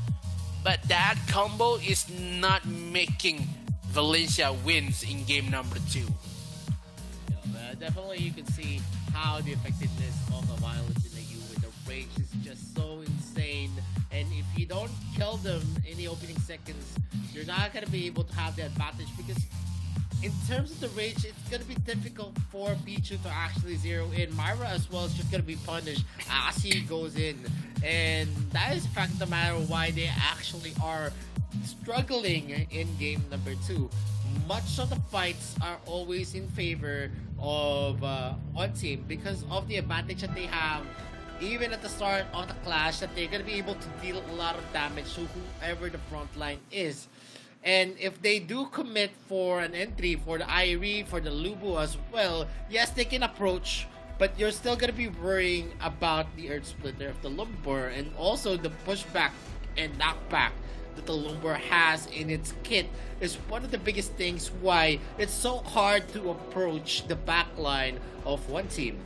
but that combo is not making Valencia wins in game number 2. Definitely you can see how the effectiveness of the violence in the U with the rage is just so insane, and if you don't kill them in the opening seconds, you're not going to be able to have the advantage, because in terms of the rage, it's going to be difficult for Pichu to actually zero in. Myra as well is just going to be punished as he goes in, and that is the fact of the matter why they actually are struggling in game number 2. Much of the fights are always in favor of one team because of the advantage that they have, even at the start of the clash, that they're going to be able to deal a lot of damage to whoever the front line is. And if they do commit for an entry for the Irie, for the Lubu as well, yes, they can approach, but you're still going to be worrying about the Earth Splitter of the Lumber and also the pushback and knockback that the Lumber has in its kit is one of the biggest things why it's so hard to approach the backline of one team.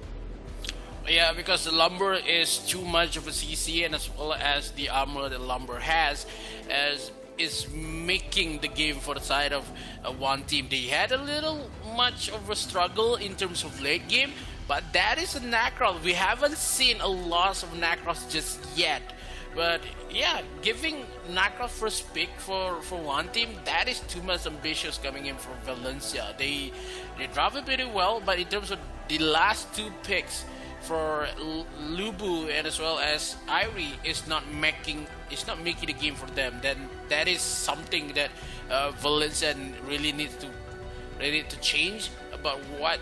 Yeah, because the Lumber is too much of a CC, and as well as the armor that Lumber has, as is making the game for the side of one team. They had a little much of a struggle in terms of late game, but that is a Nacros. We haven't seen a loss of Nacros just yet. But yeah, giving Nacros first pick for one team, that is too much ambitious coming in from Valencia. They drove it pretty well, but in terms of the last 2 picks for Lubu and as well as Irie is not making the game for them. Then that is something that Valencia really needs to change about what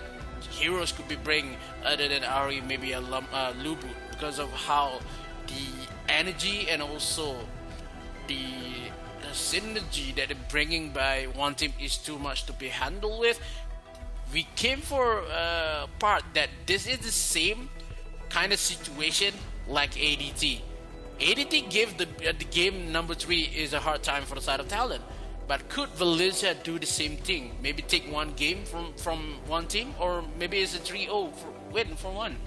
heroes could be bringing other than Irie, maybe a Lubu, because of how the energy and also the synergy that they're bringing by one team is too much to be handled with. We came for part that this is the same kind of situation like ADT. ADT gave the game number 3 is a hard time for the side of Talon, but could Valencia do the same thing? Maybe take one game from one team, or maybe it's a 3-0 win for one.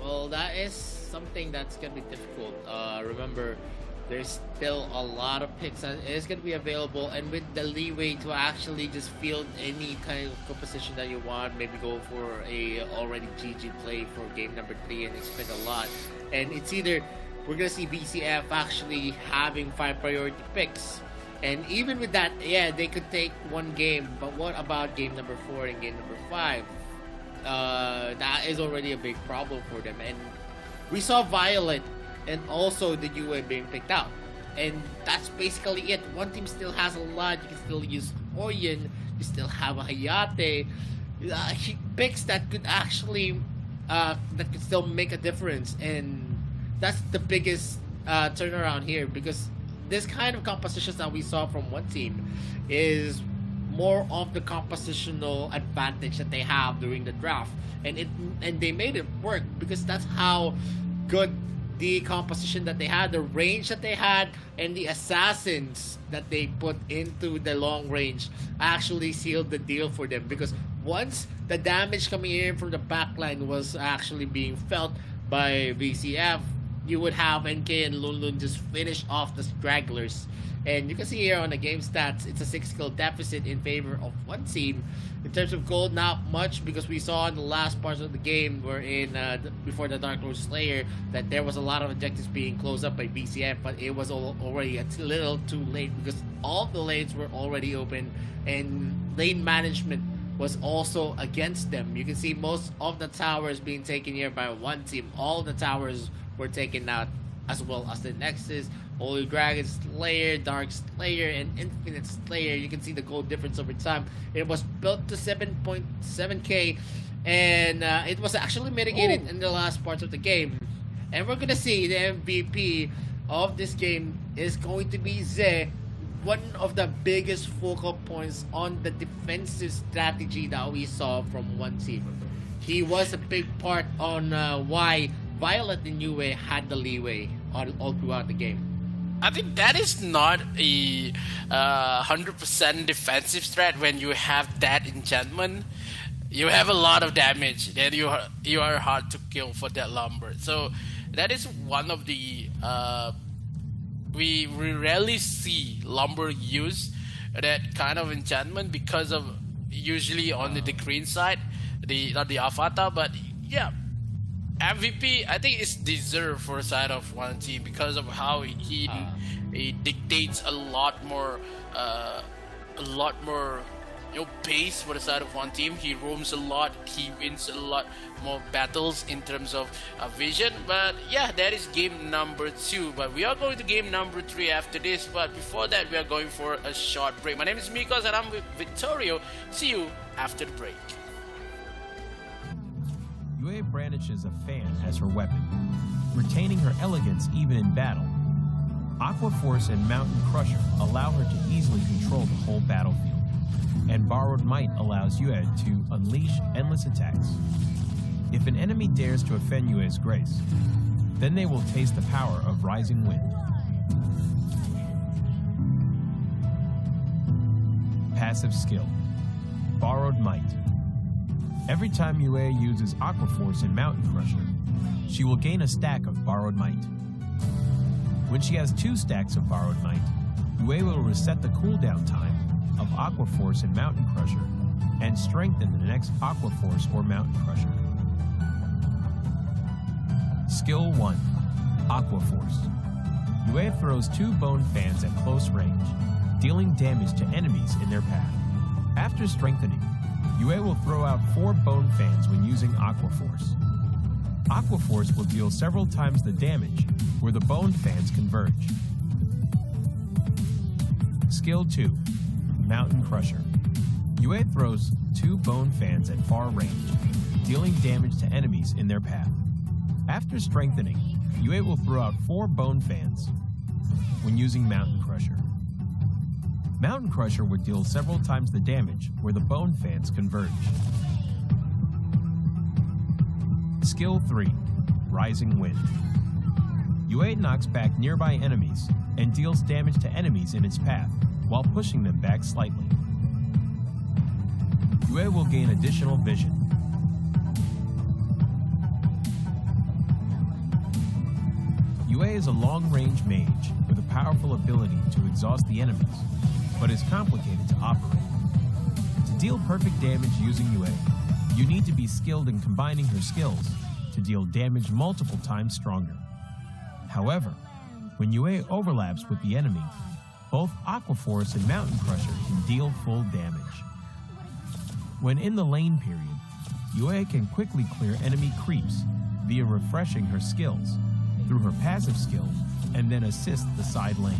Well, that is something that's going to be difficult. Remember, there's still a lot of picks that is going to be available, and with the leeway to actually just field any kind of composition that you want, maybe go for a already GG play for game number 3 and expend a lot. And it's either we're going to see VCF actually having 5 priority picks, and even with that, yeah, they could take one game, but what about game number 4 and game number 5? That is already a big problem for them. And we saw Violet and also the UA being picked out. And that's basically it. One team still has a lot. You can still use Orion. You still have a Hayate. He picks that could actually that could still make a difference, and that's the biggest turnaround here, because this kind of compositions that we saw from one team is more of the compositional advantage that they have during the draft, and they made it work because that's how good the composition that they had, the range that they had, and the assassins that they put into the long range actually sealed the deal for them. Because once the damage coming in from the backline was actually being felt by VCF, you would have NK and Lunlun just finish off the stragglers. And you can see here on the game stats, it's a 6-kill deficit in favor of one team. In terms of gold, not much, because we saw in the last parts of the game, before the Dark Lord Slayer, that there was a lot of objectives being closed up by BCF, but it was already a little too late because all the lanes were already open and lane management was also against them. You can see most of the towers being taken here by one team. All the towers were taken out, as well as the Nexus, Holy Dragon Slayer, Dark Slayer, and Infinite Slayer. You can see the gold difference over time. It was built to 7.7k, and it was actually mitigated in the last parts of the game. And we're gonna see the MVP of this game is going to be Ze, one of the biggest focal points on the defensive strategy that we saw from one team. He was a big part on why Violet and UA had the leeway all throughout the game. I think that is not a 100% defensive strat. When you have that enchantment, you have a lot of damage, then you are hard to kill for that lumber. So that is one of the we rarely see lumber use that kind of enchantment, because of usually on the green side, not the Avata. But yeah, MVP, I think it's deserved for the side of one team because of how he dictates a lot more pace for the side of one team. He roams a lot, he wins a lot more battles in terms of vision. But yeah, that is game number 2. But we are going to game number 3 after this. But before that, we are going for a short break. My name is Mikos and I'm with Victorio. See you after the break. Yue brandishes a fan as her weapon, retaining her elegance even in battle. Aqua Force and Mountain Crusher allow her to easily control the whole battlefield, and Borrowed Might allows Yue to unleash endless attacks. If an enemy dares to offend Yue's grace, then they will taste the power of Rising Wind. Passive skill, Borrowed Might. Every time Yue uses Aqua Force and Mountain Crusher, she will gain a stack of Borrowed Might. When she has 2 stacks of Borrowed Might, Yue will reset the cooldown time of Aqua Force and Mountain Crusher and strengthen the next Aqua Force or Mountain Crusher. Skill 1, Aqua Force. Yue throws 2 bone fans at close range, dealing damage to enemies in their path. After strengthening, Yue will throw out 4 bone fans when using Aqua Force. Aqua Force will deal several times the damage where the bone fans converge. Skill 2, Mountain Crusher. Yue throws 2 bone fans at far range, dealing damage to enemies in their path. After strengthening, Yue will throw out 4 bone fans when using Mountain Crusher. Mountain Crusher would deal several times the damage where the bone fans converge. Skill 3, Rising Wind. Yue knocks back nearby enemies and deals damage to enemies in its path while pushing them back slightly. Yue will gain additional vision. Yue is a long-range mage with a powerful ability to exhaust the enemies, but is complicated to operate. To deal perfect damage using Yue, you need to be skilled in combining her skills to deal damage multiple times stronger. However, when Yue overlaps with the enemy, both Aqua Force and Mountain Crusher can deal full damage. When in the lane period, Yue can quickly clear enemy creeps via refreshing her skills, through her passive skill and then assist the side lanes.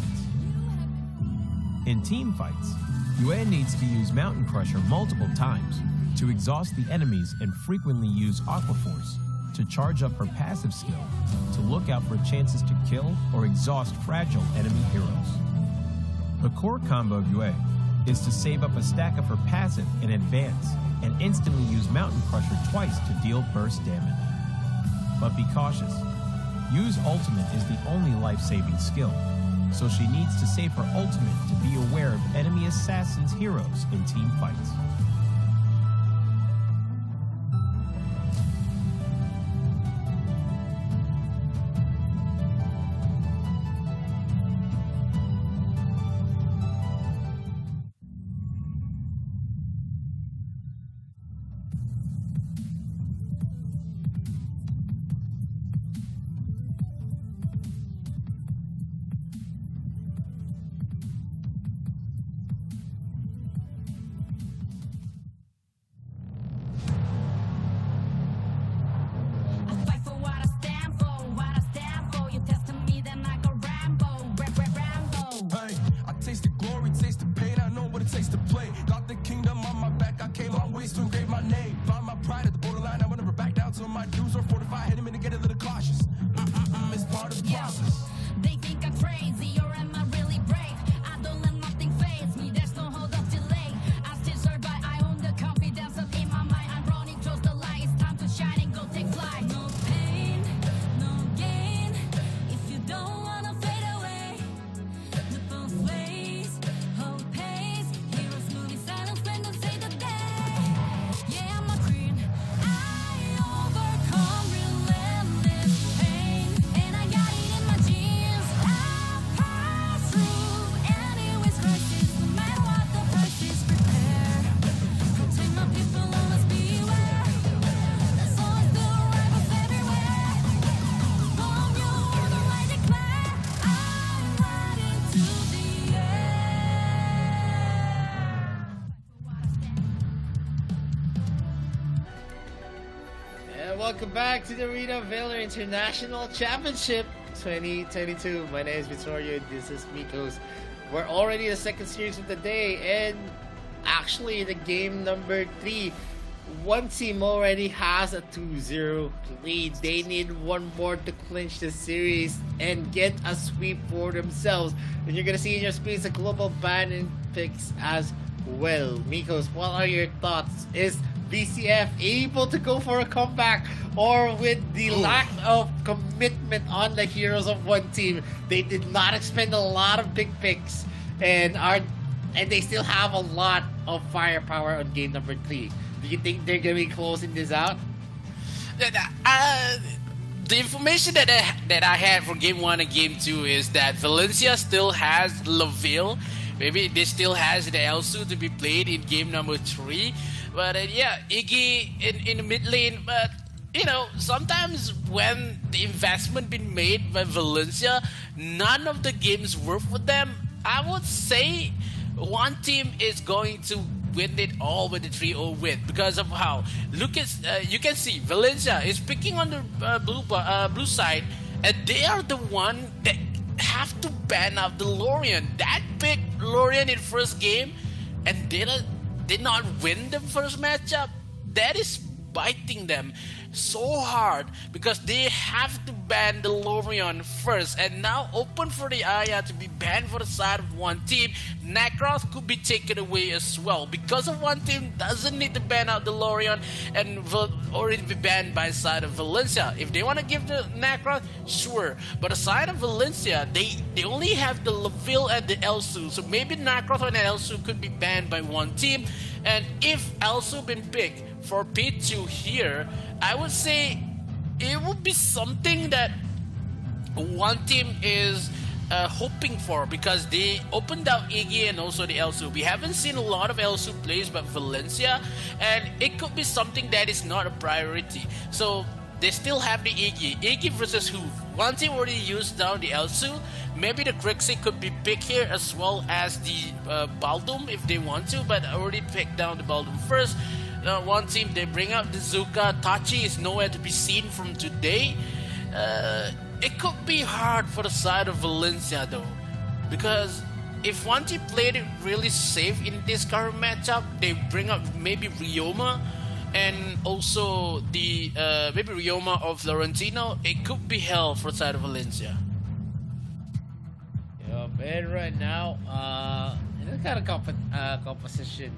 In team fights, Yue needs to use Mountain Crusher multiple times to exhaust the enemies and frequently use Aqua Force to charge up her passive skill to look out for chances to kill or exhaust fragile enemy heroes. The core combo of Yue is to save up a stack of her passive in advance and instantly use Mountain Crusher twice to deal burst damage. But be cautious. Yu's ultimate is the only life-saving skill, so she needs to save her ultimate to be aware of enemy assassins' heroes in team fights. I fight for what I stand for, what I stand for. You testing me, then I go Rambo, Rambo. Hey, I tasted glory, tasted pain. I know what it takes to play. Got the kingdom on my back. I came long ways to engrave my name. Found my pride at the borderline. I will never back down till my dues are fortified. Hit him in to get a little cautious. It's part of the process. They think I'm crazy, or am I really brave? I don't let nothing faze me, there's no hold up delay. I still survive, I own the confidence up in my mind. I'm running towards the light, it's time to shine and go take flight. No pain, no gain, if you don't wanna fade away. The both ways, hope pays. Heroes moving silence when they say the day. Yeah, I'm a queen, I overcome relentless pain. And I got it in my genes, I pass through anyways crisis. No matter what the price is, prepare. Protect my people, always beware. There's always the rivals everywhere. From you, the light declare, I'm riding to the air. And welcome back to the Arena Valor International Championship 2022. My name is Vittorio, this is Mikos. We're already in the second series of the day, and actually the game number 3, one team already has a 2-0 lead. They need one more to clinch the series and get a sweep for themselves. And you're gonna see in your screens the global ban picks as well. Mikos, what are your thoughts? Is VCF able to go for a comeback, or with the lack of commitment on the heroes of one team, they did not expend a lot of big picks and they still have a lot of firepower on game number 3? Do you think they're gonna be closing this out? The information that I had from game 1 and game 2 is that Valencia still has Laville. Maybe they still has the Elsu to be played in game number 3. But yeah, Iggy in the mid lane. But you know, sometimes when the investment been made by Valencia, none of the games work for them. I would say one team is going to win it all with the 3-0 win because of how. Look at you can see Valencia is picking on the blue side, and they are the one that have to ban out the Lorien. That picked Lorien in first game, and did not win the first matchup. That is biting them so hard because they have to ban the Lorien first, and now open for the Aya to be banned for the side of one team. Necroth could be taken away as well because of one team doesn't need to ban out the Lorien and will already be banned by the side of Valencia. If they want to give the Necroth, sure, but the side of Valencia, they only have the Laville and the Elsu, so maybe Necroth and Elsu could be banned by one team. And if Elsu been picked for P2 here, I would say it would be something that one team is hoping for because they opened out Iggy and also the Elsu. We haven't seen a lot of Elsu plays by Valencia, and it could be something that is not a priority. So they still have the Iggy. Iggy versus who? One team already used down the Elsu. Maybe the Grixie could be picked here as well as the Baldum if they want to, but already picked down the Baldum first. One team, they bring out the Zuka. Tachi is nowhere to be seen from today. It could be hard for the side of Valencia though, because if one team played it really safe in this current matchup, they bring up maybe Ryoma and also the maybe Ryoma of Florentino. It could be hell for the side of Valencia. Yeah, and right now, in this kind of composition,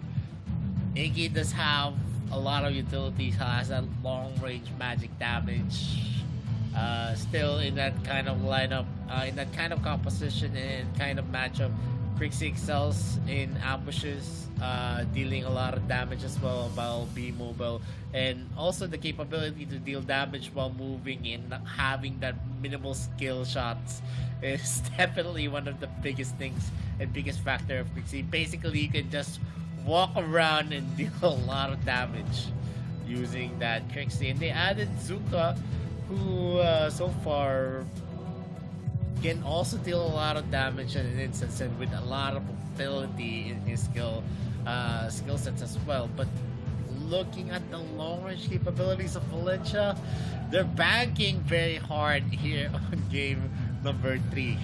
Iggy does have a lot of utilities, has that long range magic damage. Still in that kind of lineup, in that kind of composition and kind of matchup, Crixie excels in ambushes, dealing a lot of damage as well while being mobile, and also the capability to deal damage while moving and having that minimal skill shots is definitely one of the biggest things and biggest factor of Crixie. Basically, you can just walk around and deal a lot of damage using that Crixie, and they added Zuka, who so far can also deal a lot of damage in an instance and with a lot of ability in his skill sets as well. But looking at the long range capabilities of Valencia, they're banking very hard here on game number 3,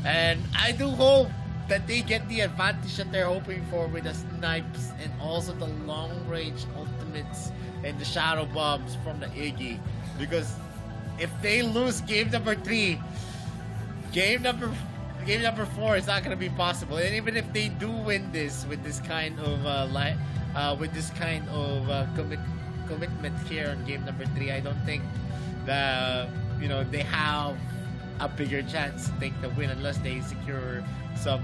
and I do hope that they get the advantage that they're hoping for with the snipes and also the long range ultimates and the shadow bombs from the Iggy, because if they lose game number 3, game number 4 is not going to be possible. And even if they do win this with this kind of commitment here on game number 3, I don't think that they have a bigger chance to take the win unless they secure some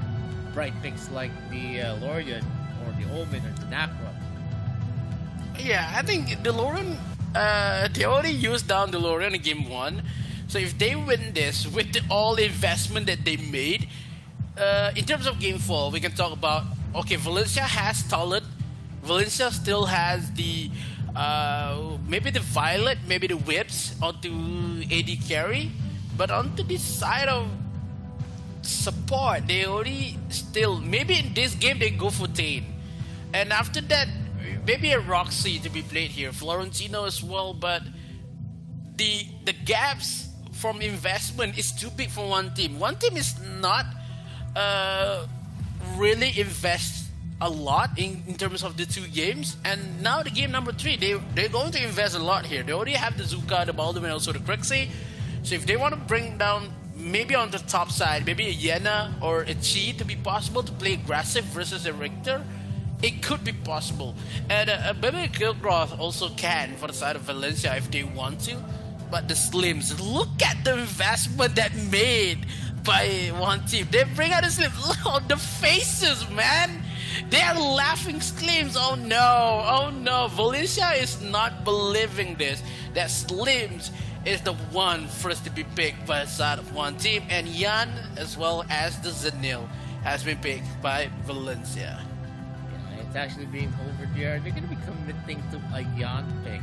bright picks like the Lorian or the Omen or the Nakra. Yeah, I think DeLorean, they already used down DeLorean in game 1. So if they win this with all the investment that they made, in terms of game 4, we can talk about, okay, Valencia has talent. Valencia still has the, maybe the Violet, maybe the Whips onto AD carry. But onto this side of support, they already still, maybe in this game they go for Tain. And after that, maybe a Roxy to be played here, Florentino as well, but the gaps from investment is too big for one team. One team is not really invest a lot in terms of the 2 games, and now the game number 3, they're going to invest a lot here. They already have the Zuka, the Baldwin, and also the Crixie. So if they want to bring down maybe on the top side, maybe a Yena or a Chi to be possible to play aggressive versus a Richter, it could be possible. And maybe Kilgroth also can for the side of Valencia if they want to. But the Slims, look at the investment that made by one team. They bring out the Slims. Look on the faces, man. They are laughing Slims. Oh no, oh no. Valencia is not believing this. That Slims is the one first to be picked by the side of one team. And Yan, as well as the Zenil, has been picked by Valencia. It's actually being over there. They're going to be committing to a Yan pick.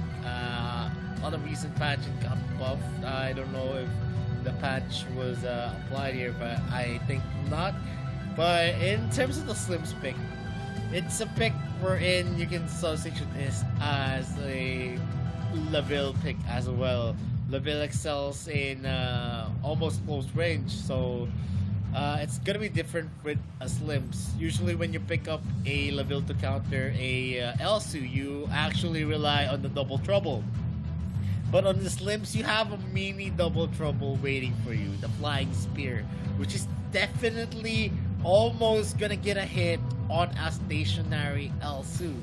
On the recent patch it got buffed. I don't know if the patch was applied here, but I think not. But in terms of the Slims pick, it's a pick wherein you can substitute this as a Laville pick as well. Laville excels in almost close range, so it's gonna be different with a Slims. Usually when you pick up a Laville to counter a Elsu, you actually rely on the double trouble. But on the Slims, you have a mini double trouble waiting for you, the Flying Spear, which is definitely almost gonna get a hit on a stationary Elsu.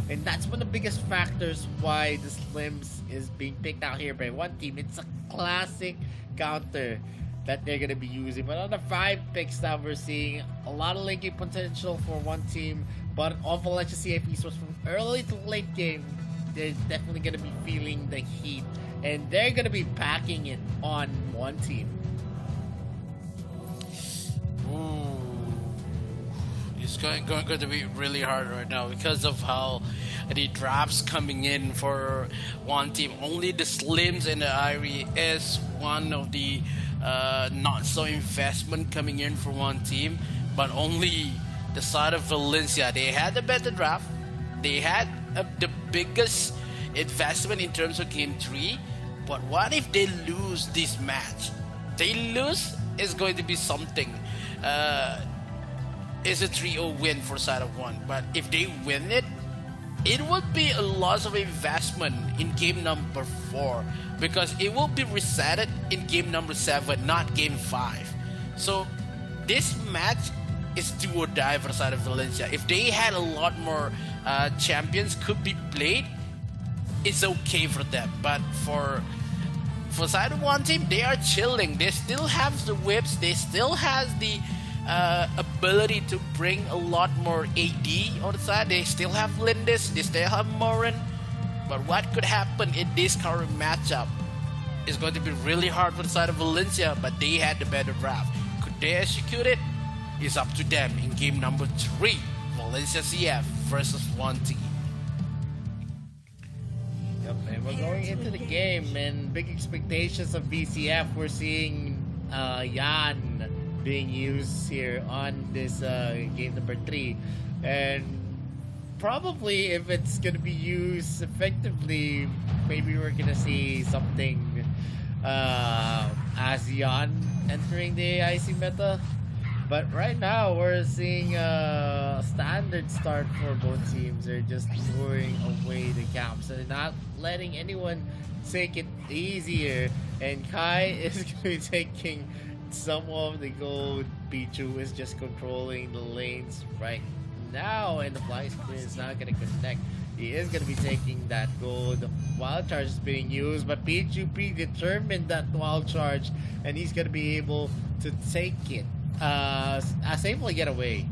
And that's one of the biggest factors why the Slims is being picked out here by one team. It's a classic counter that they're going to be using. But on the 5 picks that we're seeing, a lot of late game potential for one team. But on Valencia CFE Esports from early to late game, they're definitely going to be feeling the heat. And they're going to be packing it on one team. Ooh. It's going to be really hard right now because of how the drafts coming in for one team. Only the Slims and the Irie is one of the not so investment coming in for one team, but only the side of Valencia. They had a better draft. They had the biggest investment in terms of game 3. But what if they lose this match? they lose, it's going to be something. It's a 3-0 win for side of one. But if they win it, it would be a loss of investment in game number 4 because it will be resetted in game number 7, not game 5. So this match is do or die for the side of Valencia. If they had a lot more champions could be played, it's okay for them. But for side of one team, they are chilling. They still have the whips. They still has the ability to bring a lot more AD on the side. They still have Lindis. They still have Morin. But what could happen in this current matchup is going to be really hard for the side of Valencia. But they had the better draft. Could they execute it? It's up to them in game number 3. Valencia CF versus 1T. Yep, and we're going into the game, and big expectations of BCF. We're seeing Yan being used here on this game number 3, and probably if it's gonna be used effectively, maybe we're gonna see something as Yan entering the AIC meta. But right now, we're seeing a standard start for both teams. They're just luring away the camps. So they're not letting anyone take it easier. And Kai is going to be taking some of the gold. Pichu is just controlling the lanes right now. And the flying sprint is not going to connect. He is going to be taking that gold. The wild charge is being used. But Pichu predetermined that wild charge. And he's going to be able to take it. Safely get away.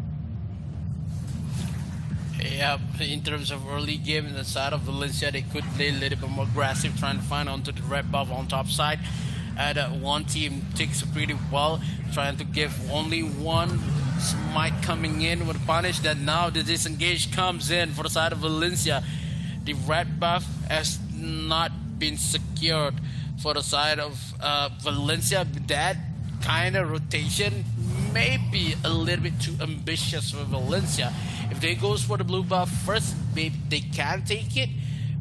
Yeah, in terms of early game in the side of Valencia, they could play a little bit more aggressive, trying to find onto the red buff on top side. And one team takes it pretty well, trying to give only one smite coming in with a punish. That now the disengage comes in for the side of Valencia. The red buff has not been secured for the side of Valencia. That kind of rotation may be a little bit too ambitious for Valencia. If they goes for the blue buff first, maybe they can take it,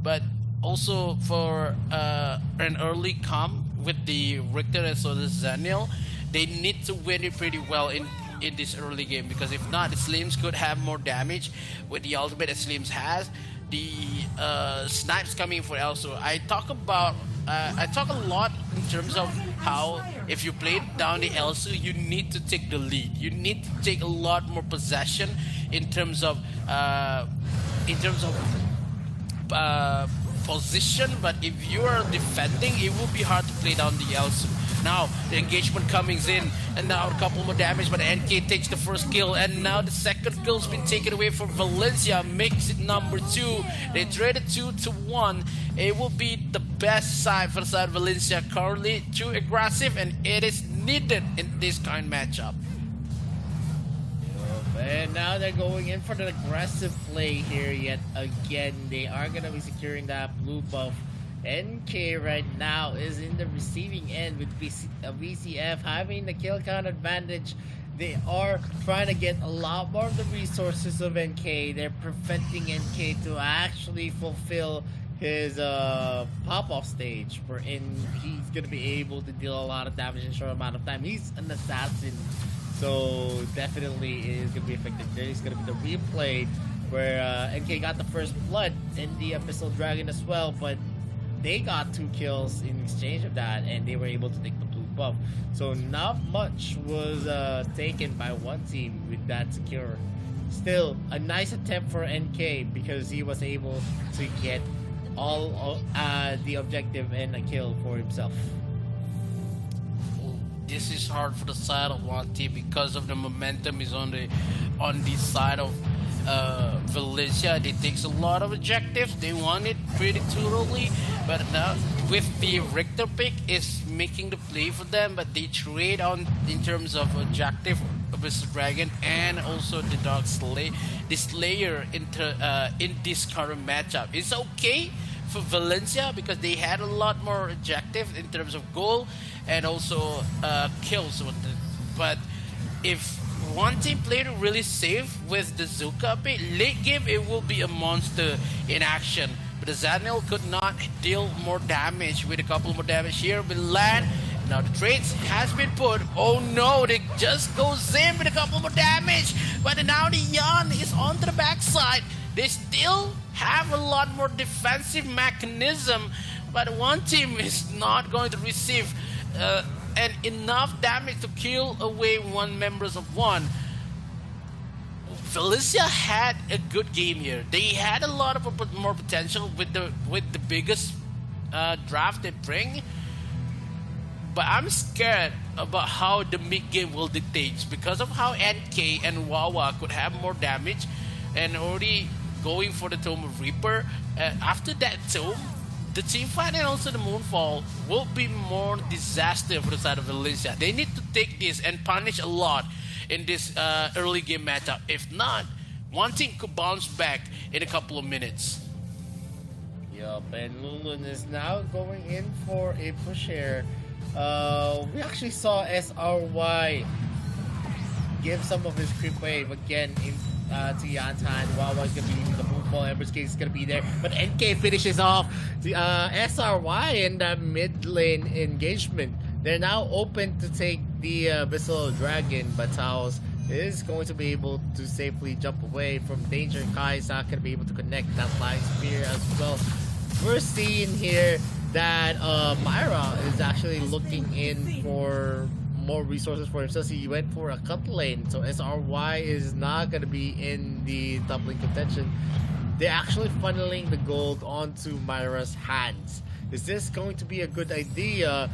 but also for an early come with the Richter and so the Zaniel, they need to win it pretty well in this early game, because if not, the Slims could have more damage with the ultimate that Slims has. The snipes coming for also. I talk a lot in terms of how if you play down the Elsu, you need to take the lead. You need to take a lot more possession in terms of position. But if you are defending, it will be hard to play down the Elsu. Now the engagement coming in, and now a couple more damage, but NK takes the first kill, and now the second kill's been taken away from Valencia, makes it number 2. They traded 2 to 1. It will be the best side for the side of Valencia currently, too aggressive, and it is needed in this kind of matchup. And now they're going in for the aggressive play here yet again. They are going to be securing that blue buff. NK right now is in the receiving end with VCF having the kill count advantage. They are trying to get a lot more of the resources of NK. They're preventing NK to actually fulfill his pop-off stage, wherein he's going to be able to deal a lot of damage in a short amount of time. He's an assassin, so definitely it is going to be effective. There is going to be the replay where NK got the first blood in the Abyssal Dragon as well, but they got 2 kills in exchange of that, and they were able to take the blue buff. So not much was taken by one team with that secure. Still, a nice attempt for NK because he was able to get all the objective and a kill for himself. This is hard for the side of one team because of the momentum is on the side of Valencia. They takes a lot of objectives. They want it pretty thoroughly, but now with the Richter pick is making the play for them. But they trade on in terms of objective, Abyssal Dragon, and also the Dark Slayer. The Slayer in this current matchup. It's okay for Valencia because they had a lot more objective in terms of goal and also kills. But if one team played really safe with the Zuka pick, late game it will be a monster in action. But the Zanil could not deal more damage with a couple more damage here. But land now the trades has been put. Oh no, they just goes in with a couple more damage. But now the Yan is onto the backside. They still have a lot more defensive mechanism, but one team is not going to receive and enough damage to kill away one members of one. Felicia had a good game here. They had a lot of more potential with the biggest draft they bring, but I'm scared about how the mid game will dictate because of how NK and Wawa could have more damage and already going for the Tome of Reaper. After that Tome, the team fight and also the Moonfall will be more disaster for the side of Valencia. They need to take this and punish a lot in this early game matchup. If not, one team could bounce back in a couple of minutes. Yup, and Lulun is now going in for a push here. We actually saw SRY give some of his creep wave again in to Yantan. Wawa's gonna be leading the Moonfall. Ember's Case is gonna be there, but NK finishes off the SRY in the mid lane engagement. They're now open to take the Abyssal Dragon, but Taos is going to be able to safely jump away from danger. Kai is not going to be able to connect that Flying Spear as well. We're seeing here that Myra is actually looking in for more resources for himself. He went for a cut lane, so SRY is not going to be in the top lane contention. They're actually funneling the gold onto Myra's hands. Is this going to be a good idea?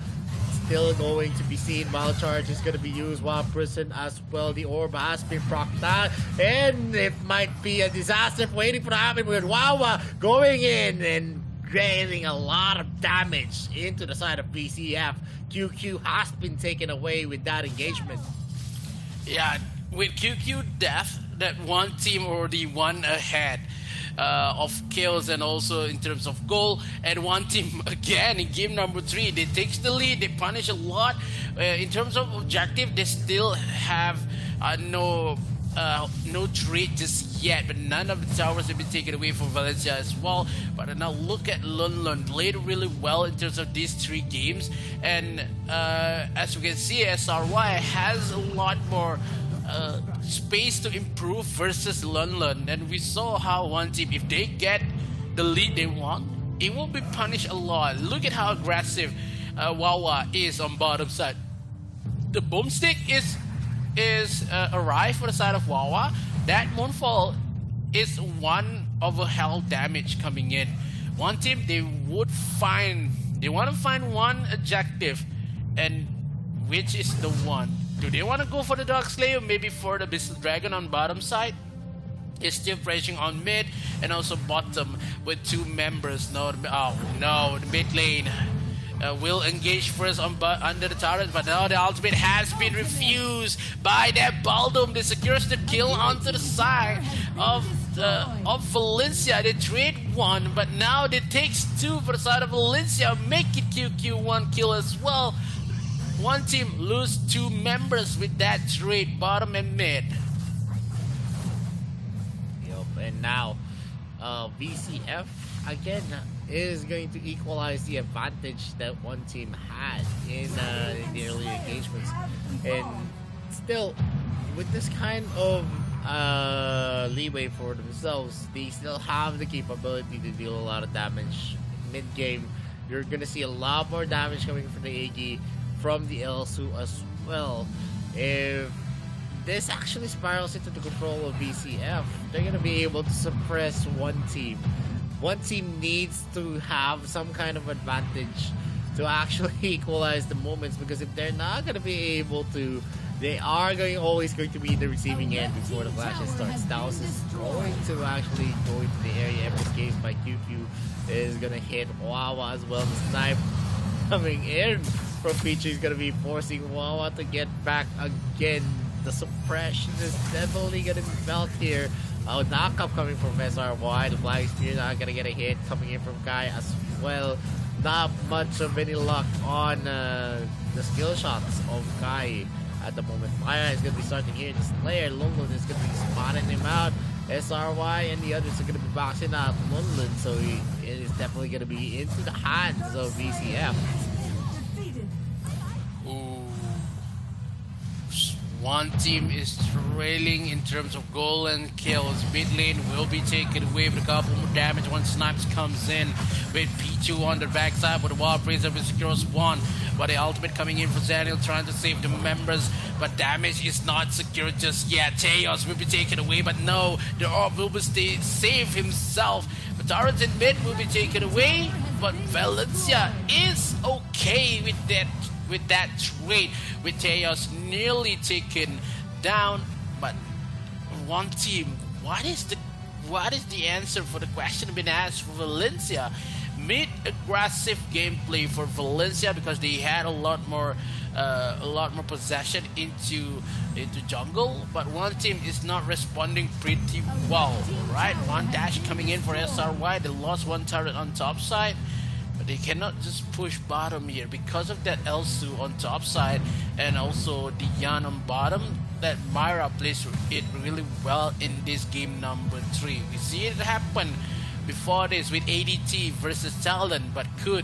Still going to be seen. Wild Charge is going to be used while Prison as well. The orb has been procced out, and it might be a disaster waiting for the happen with Wawa going in and dealing a lot of damage into the side of BCF. QQ has been taken away with that engagement. Yeah, with QQ death, that one team already won ahead of kills and also in terms of goal, and one team again in game number 3 they takes the lead. They punish a lot in terms of objective. They still have no trade just yet, but none of the towers have been taken away from Valencia as well. But now look at Lun played really well in terms of these 3 games, and as we can see, SRY has a lot more space to improve versus Lun, and we saw how one team, if they get the lead they want, it will be punished a lot. Look at how aggressive Wawa is on bottom side. The boomstick is arrived for the side of Wawa. That Moonfall is one of a hell damage coming in. One team, they want to find one objective, and which is the one? Do they want to go for the Dark Slayer? Maybe for the Abyssal Dragon on bottom side? It's still pressing on mid and also bottom with 2 members. No, the mid lane will engage first on under the turret, but now the ultimate has been refused by that Baldom. They secures the kill onto the side of Valencia. They trade 1, but now it takes 2 for the side of Valencia. Make it QQ 1 kill as well. One team lose 2 members with that trade, bottom and mid. Yep, and now VCF again is going to equalize the advantage that one team had in the early engagements. And still, with this kind of leeway for themselves, they still have the capability to deal a lot of damage mid-game. You're going to see a lot more damage coming from the AG, from the Elsu as well. If this actually spirals into the control of VCF, they're going to be able to suppress one team. One team needs to have some kind of advantage to actually equalize the moments, because if they're not going to be able to, they are always going to be in the receiving end before the flashes starts. Taos is going to actually go into the area. Every case by QQ is going to hit Wawa as well. The snipe coming in from Peachy is going to be forcing Wawa to get back again. The suppression is definitely going to be felt here. Knockup coming from SRY. The Flying Spear not going to get a hit coming in from Kai as well. Not much of any luck on the skill shots of Kai at the moment. Maya is going to be starting here. The Slayer, Lunlun is going to be spotting him out. SRY and the others are going to be boxing out Lunlun, so it is definitely going to be into the hands of VCF. One team is trailing in terms of goal and kills. Mid lane will be taken away with a couple more damage once Snipes comes in with P2 on the backside, but the Wild Praiser will secure spawn. But the ultimate coming in for Zaniel trying to save the members, but damage is not secure just yet. Teos will be taken away, but no, the Orb will be save himself. But Torrens in mid will be taken away, but Valencia is okay with that trade, with Teos nearly taken down. But one team, what is the answer for the question being asked for Valencia? Mid-aggressive gameplay for Valencia because they had a lot more possession into jungle, but one team is not responding pretty well. Right, one dash coming in for SRY. They lost one turret on top side, but they cannot just push bottom here because of that Elsu on top side and also the Yan on bottom. That Myra plays it really well in this game number 3. We see it happen before this with ADT versus Talon, but could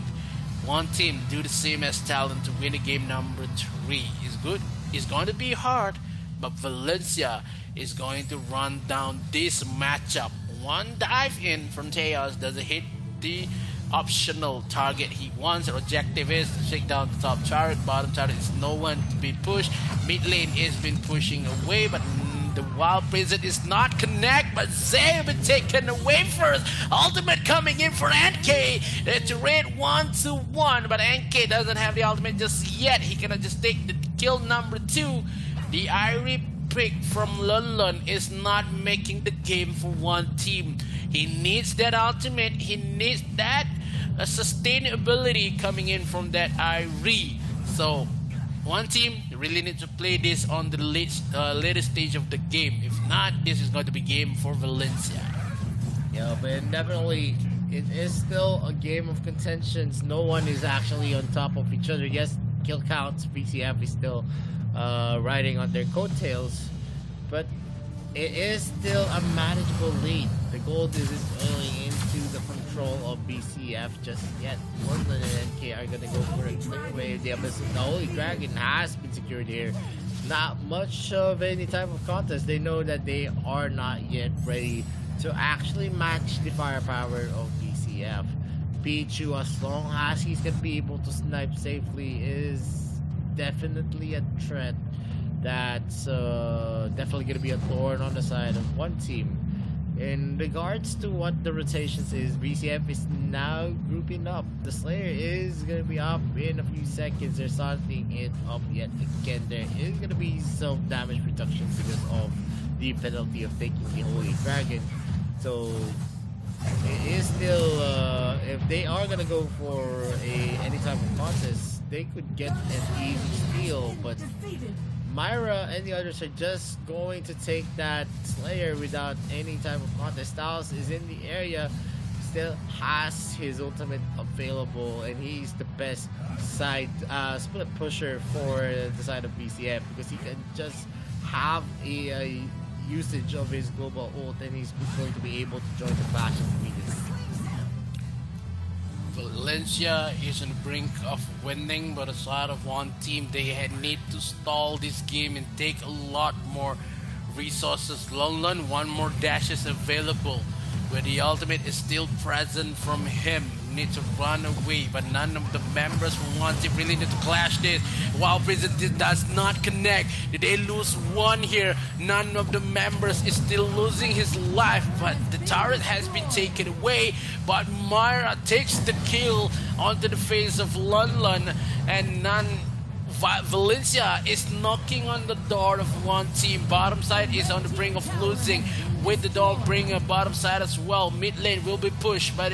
one team do the same as Talon to win a game number 3? Is good. It's going to be hard, but Valencia is going to run down this matchup. One dive in from Teos doesn't hit the optional target he wants. The objective is to take down the top turret. Bottom turret is no one to be pushed. Mid lane is been pushing away, but the Wild Prison is not connect, but Zay been taken away first. Ultimate coming in for NK to raid 1-1, but NK doesn't have the ultimate just yet. He cannot just take the kill number 2. The Irie pick from London is not making the game for one team. He needs that ultimate. He needs that sustainability coming in from that Irie. So one team really needs to play this on the later stage of the game. If not, this is going to be game for Valencia. Yeah, but definitely it is still a game of contentions. No one is actually on top of each other. Yes, kill counts, BCF is still riding on their coattails, but it is still a manageable lead. The gold isn't early into the control of BCF just yet. London and NK are gonna go for a clear wave. The Holy Dragon has been secured here. Not much of any type of contest. They know that they are not yet ready to actually match the firepower of BCF. Pichu, as long as he's gonna be able to snipe safely, is definitely a threat. That's definitely going to be a thorn on the side of one team. In regards to what the rotations is, BCF is now grouping up. The Slayer is going to be up in a few seconds. They're starting it up yet again. There is going to be some damage reduction because of the penalty of taking the Holy Dragon. So it is still, if they are going to go for any type of contest, they could get an easy steal, but Myra and the others are just going to take that Slayer without any type of contest. Styles is in the area, still has his ultimate available, and he's the best side split pusher for the side of BCF because he can just have a usage of his global ult, and he's going to be able to join the clash immediately. Valencia is on the brink of winning, but aside of one team, they need to stall this game and take a lot more resources. Lon, one more dash is available, where the ultimate is still present from him. Need to run away, but none of the members from one team really need to clash this. While Prison does not connect, did they lose one here? None of the members is still losing his life, but the turret has been taken away. But Myra takes the kill onto the face of Lon, and Valencia is knocking on the door of one team. Bottom side is on the brink of losing, with the Dawnbringer bottom side as well. Mid lane will be pushed by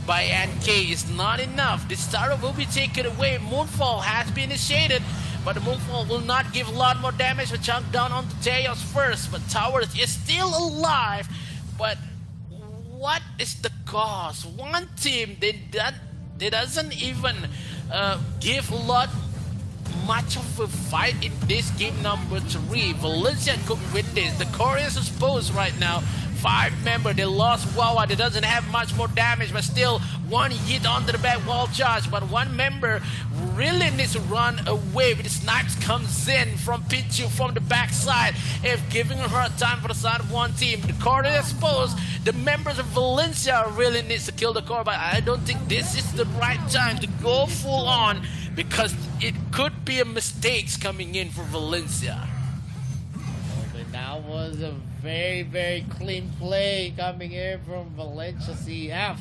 NK. Is not enough. The Star will be taken away. Moonfall has been initiated, but the Moonfall will not give a lot more damage. To chunk down onto Teos first, but Towers is still alive. But what is the cause? One team, they doesn't even give a lot much of a fight in this game number 3. Valencia could win this. The core is exposed right now 5 member. They lost Wawa. They doesn't have much more damage, but still one hit onto the back wall charge. But one member really needs to run away with the snipes comes in from Pichu from the backside. If giving her a hard time for the side of one team, the core is exposed. The members of Valencia really needs to kill the core, but I don't think this is the right time to go full on because it could be a mistakes coming in for Valencia. But that was a very, very clean play coming in from Valencia CF.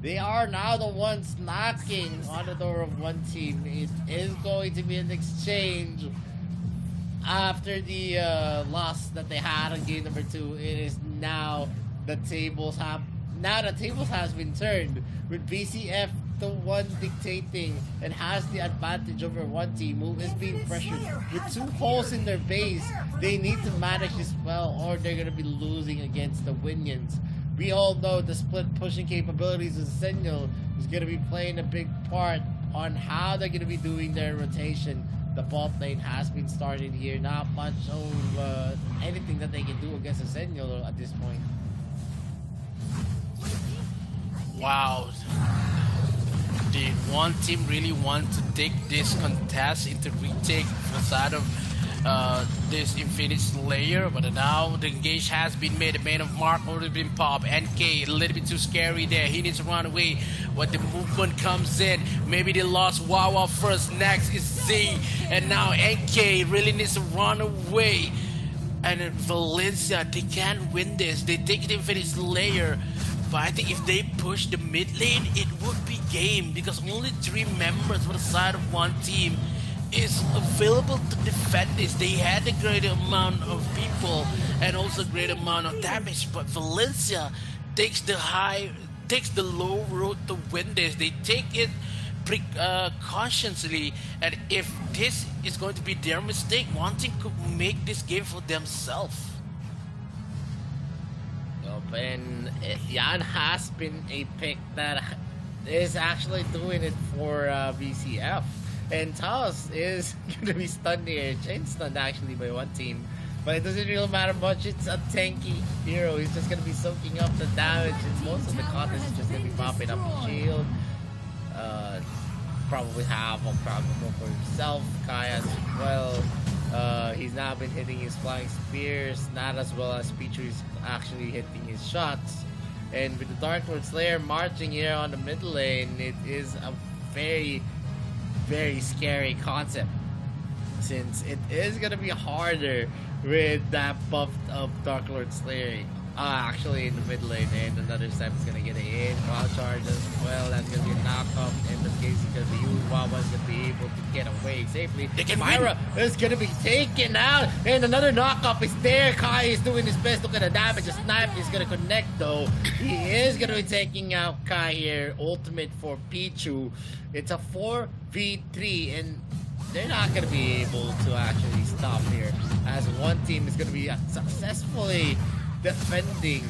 They are now the ones knocking on the door of one team. It is going to be an exchange after the loss that they had on game number 2. It is now the tables has been turned with BCF the one dictating and has the advantage over one team who is being pressured with 2 holes in their base. They need to manage this well or they're gonna be losing against the Winions. We all know the split pushing capabilities of Senyo is going to be playing a big part on how they're going to be doing their rotation. The bot lane has been started here. Not much of anything that they can do against the Senyo at this point. Wow. Did one team really want to take this contest into retake the side of this Infinite Slayer, but now the engage has been made. The man of mark already been popped. NK a little bit too scary there. He needs to run away when the movement comes in. Maybe they lost Wawa first. Next is Z, and now NK really needs to run away. And in Valencia, they can't win this. They take the Infinite Slayer, but I think if they push the mid lane, it would be game because only 3 members for the side of one team is available to defend this. They had a great amount of people and also a great amount of damage, but Valencia takes the low road to win this. They take it cautiously, and if this is going to be their mistake, one team could make this game for themselves. And Jan has been a pick that is actually doing it for VCF. And Taos is going to be stunned here. Chain stunned actually by one team. But it doesn't really matter much. It's a tanky hero. He's just going to be soaking up the damage. And most of the content is just going to be popping up the shield. Probably have a problem for himself. Kaya as well. He's now been hitting his flying spears. Not as well as Pichu is actually hitting his shots. And with the Dark Lord Slayer marching here on the mid lane, it is a very scary concept since it is gonna be harder with that buffed up Dark Lord Slayer actually in the mid lane, and another step is gonna get it in. Wild charge as well. That's gonna be a knockup in this case because the Wawa is gonna be able to get away safely. Myra is gonna be taken out, and another knockup is there. Kai is doing his best. Look at the damage. The snipe is gonna connect though. He is gonna be taking out Kai here. Ultimate for Pichu. It's a 4v3, and they're not gonna be able to actually stop here, as one team is gonna be successfully defending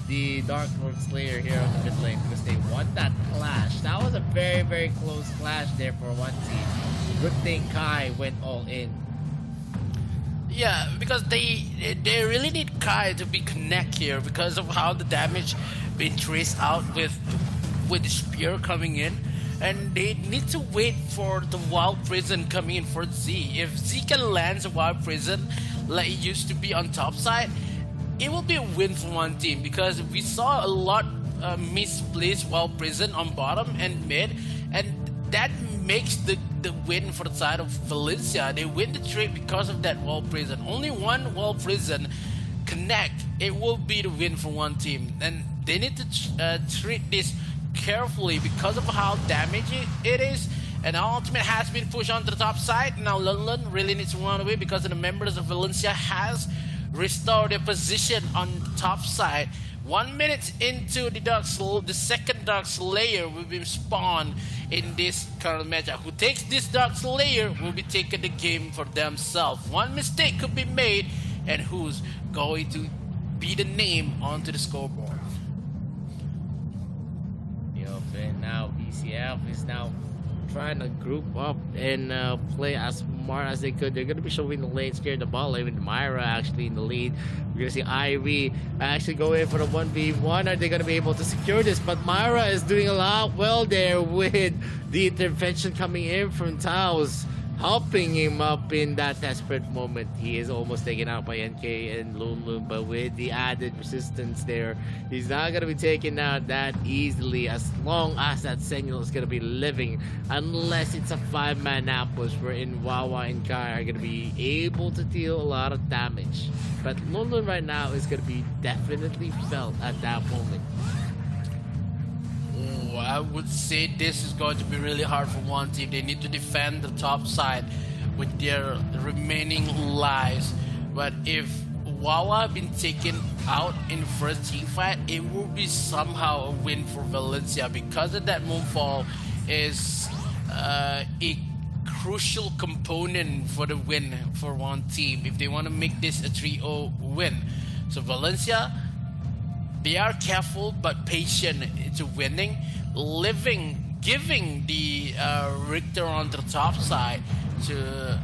the Dark Lord Slayer here on the mid lane because they won that clash. That was a very close clash there for one team. Good thing Kai went all in. Yeah, because they really need Kai to be connect here because of how the damage been traced out with the spear coming in. And they need to wait for the Wild Prison coming in for Z. If Z can land a Wild Prison like it used to be on top side, it will be a win for one team because we saw a lot misplaced Wild Prison on bottom and mid, and that makes the win for the side of Valencia. They win the trade because of that Wild Prison. Only one Wild Prison connect, it will be the win for one team, and they need to treat this carefully because of how damaging it is. And our ultimate has been pushed onto the top side. Now London really needs to run away because the members of Valencia has restored their position on the top side. 1 minute into the second Dark Slayer will be spawned in this current matchup. Who takes this Dark Slayer will be taking the game for themselves. One mistake could be made, and who's going to be the name onto the scoreboard. And now VCF is now trying to group up and play as smart as they could. They're going to be showing the lane, scaring the ball. Even Myra actually in the lead. We're going to see Ivy actually go in for the 1v1. Are they going to be able to secure this? But Myra is doing a lot well there with the intervention coming in from Taos, helping him up in that desperate moment. He is almost taken out by NK and Lulu, but with the added resistance there, he's not going to be taken out that easily as long as that Sentinel is going to be living, unless it's a 5-man ambush wherein Wawa and Kai are going to be able to deal a lot of damage. But Lulu right now is going to be definitely felt at that moment. I would say this is going to be really hard for one team. They need to defend the top side with their remaining lives. But if Wawa been taken out in first team fight, it will be somehow a win for Valencia, because of that moonfall is a crucial component for the win for one team if they want to make this a 3-0 win. So Valencia, they are careful but patient into winning, giving the Richter on the top side to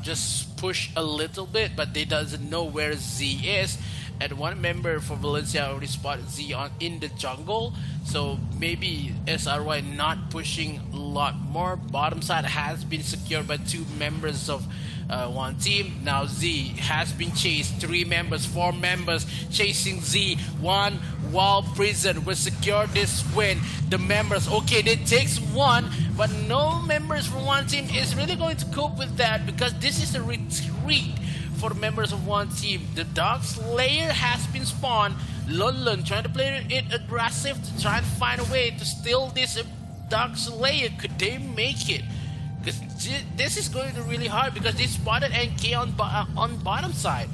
just push a little bit, but they doesn't know where Z is. And one member for Valencia already spotted Z in the jungle, so maybe SRY not pushing a lot more. Bottom side has been secured by 2 members of one team. Now Z has been chased. 3 members, 4 members chasing Z. 1 wall prison will secure this win. The members, okay, it takes 1, but no members from one team is really going to cope with that, because this is a retreat for the members of one team. The Dark Slayer has been spawned. London trying to play it aggressive to try and find a way to steal this Dark Slayer. Could they make it? Because this is going to be really hard, because they spotted NK on bottom side.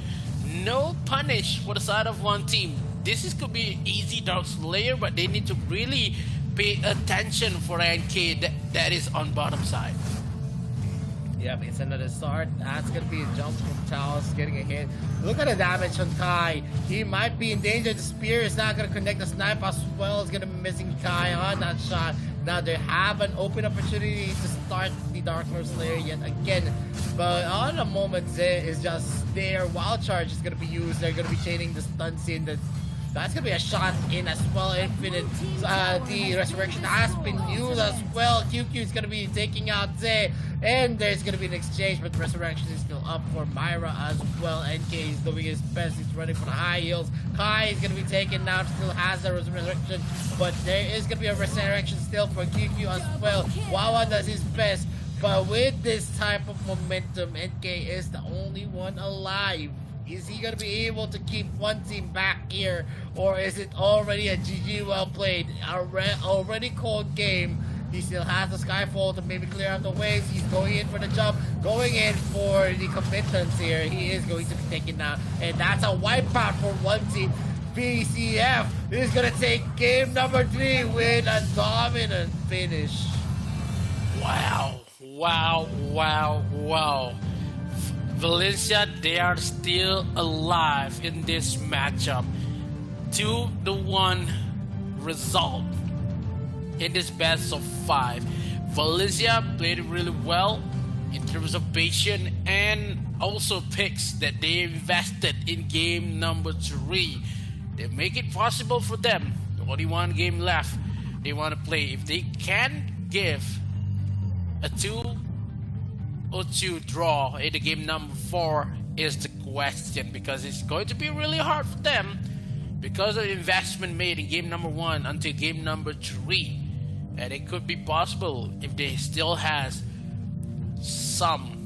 No punish for the side of one team. This could be easy Dark Slayer, but they need to really pay attention for NK that is on bottom side. Yep, it's another start. That's going to be a jump from Taos, getting a hit. Look at the damage on Kai. He might be in danger. The spear is not going to connect. The snipe as well is going to be missing Kai on that shot. Now they have an open opportunity to start the Dark Lord Slayer yet again. But on the moment, Zay is just there. Wild Charge is going to be used. They're going to be chaining the stun scene. That's going to be a shot in as well. Infinite. The Resurrection has been used as well. QQ is going to be taking out Zay. And there's going to be an exchange, but Resurrection is still up for Myra as well. NK is doing his best. He's running for the high heels. Kai is going to be taken out. Still has the Resurrection. But there is going to be a Resurrection still for QQ as well. Wawa does his best. But with this type of momentum, NK is the only one alive. Is he going to be able to keep one team back here? Or is it already a GG well played? Already cold game. He still has the Skyfall to maybe clear out the waves. He's going in for the jump, going in for the commitments here. He is going to be taken out. And that's a wipeout for one team. BCF is going to take game number 3 with a dominant finish. Wow, wow, wow, wow. Valencia, they are still alive in this matchup. 2-1 result in this best of 5. Valencia played really well in terms of patience and also picks that they invested in game number 3. They make it possible for them. Only one game left they want to play. If they can give a 2-2 draw in the game number 4 is the question, because it's going to be really hard for them because of the investment made in game number 1 until game number 3. And it could be possible if they still has some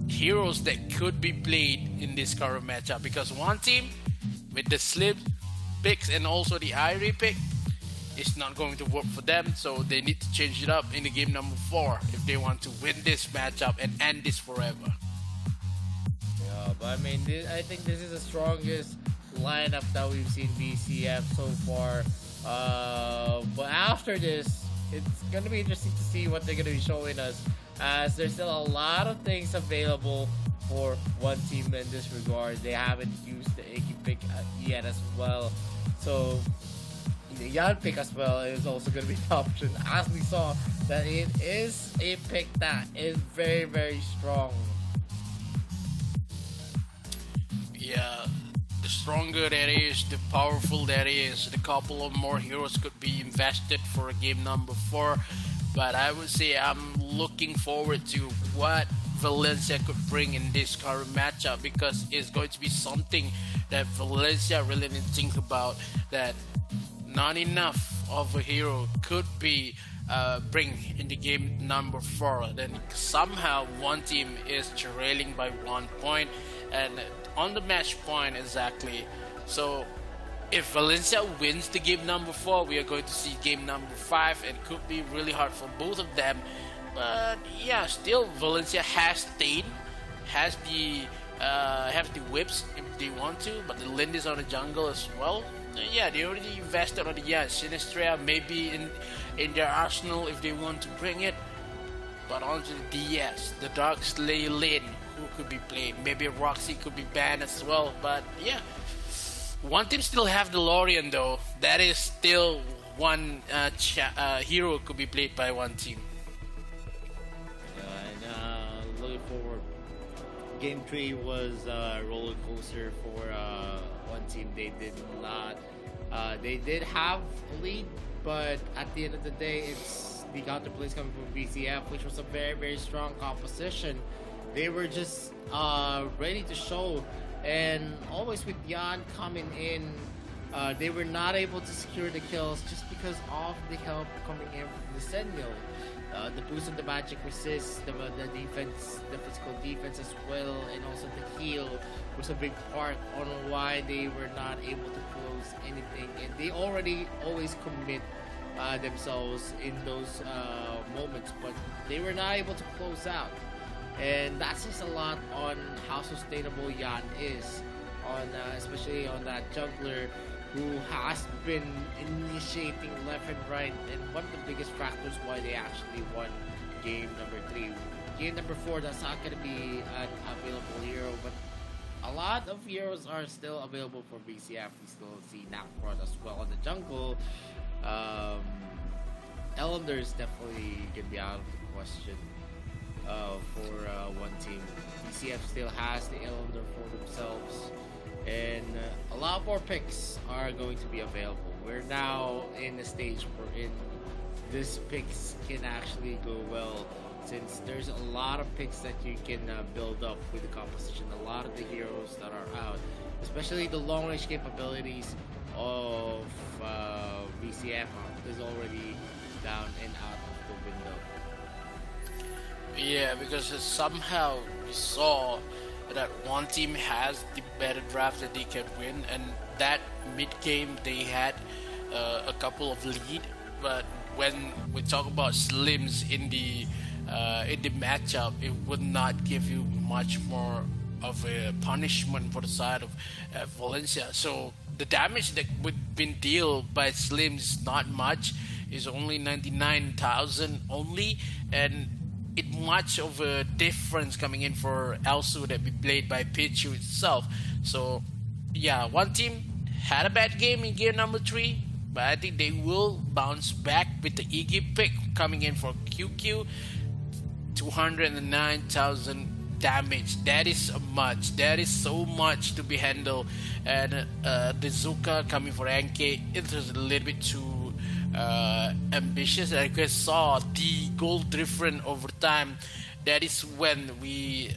heroes that could be played in this current matchup, because one team with the slip picks and also the Irie pick, it's not going to work for them, so they need to change it up in the game number 4 if they want to win this matchup and end this forever. Yeah, but I mean, I think this is the strongest lineup that we've seen BCF so far. But after this, it's gonna be interesting to see what they're gonna be showing us, as there's still a lot of things available for one team in this regard. They haven't used the Iggy pick yet as well, so the Yan pick as well is also going to be the option, as we saw that it is a pick that is very, very strong. Yeah, the stronger that is, the powerful that is, the couple of more heroes could be invested for game number 4. But I would say I'm looking forward to what Valencia could bring in this current matchup, because it's going to be something that Valencia really need to think about, that not enough of a hero could be bring in the game number 4. Then somehow one team is trailing by 1 point and on the match point exactly. So if Valencia wins the game number 4, we are going to see game number 5, and could be really hard for both of them. But yeah, still Valencia has stayed, has the whips if they want to, but the Lind is on the jungle as well. Yeah, they already invested on the Sinistrea maybe in their arsenal if they want to bring it. But on to the DS, the Dark Slayer Lin, who could be played. Maybe Roxy could be banned as well. But yeah, one team still have the Lorian though. That is still one hero could be played by one team. And looking forward. Game 3 was a roller coaster for one team. They did not. They did have a lead, but at the end of the day, it's the counterplays coming from BCF, which was a very, very strong composition. They were just ready to show, and always with Yan coming in, they were not able to secure the kills just because of the help coming in from the Sentinel. The boost of the magic resist, the defense, the physical defense as well, and also the heal was a big part on why they were not able to close anything. And they already always commit themselves in those moments, but they were not able to close out. And that says a lot on how sustainable Yan is, on especially on that jungler who has been initiating left and right, and one of the biggest factors why they actually won game number 3. Game number 4, that's not going to be an available hero, but a lot of heroes are still available for BCF. We still see Nakprod as well on the jungle. Elender is definitely going to be out of the question for one team. BCF still has the Elender for themselves, and a lot more picks are going to be available. We're now in a stage wherein this picks can actually go well, since there's a lot of picks that you can build up with the composition. A lot of the heroes that are out, especially the long range capabilities of VCF, is already down and out of the window. Yeah, because somehow we saw that one team has the better draft that they can win, and that mid game they had a couple of lead. But when we talk about Slims in the matchup, it would not give you much more of a punishment for the side of Valencia. So the damage that would been dealt by Slims is not much. It's only 99,000 only, and it much of a difference coming in for Elsu that be played by Pichu itself. So yeah, one team had a bad game in game number 3, but I think they will bounce back with the Iggy pick coming in for QQ. 209,000 damage. That is much. That is so much to be handled. And the Zuka coming for NK, it was a little bit too ambitious. I guess saw the goal difference over time. That is when we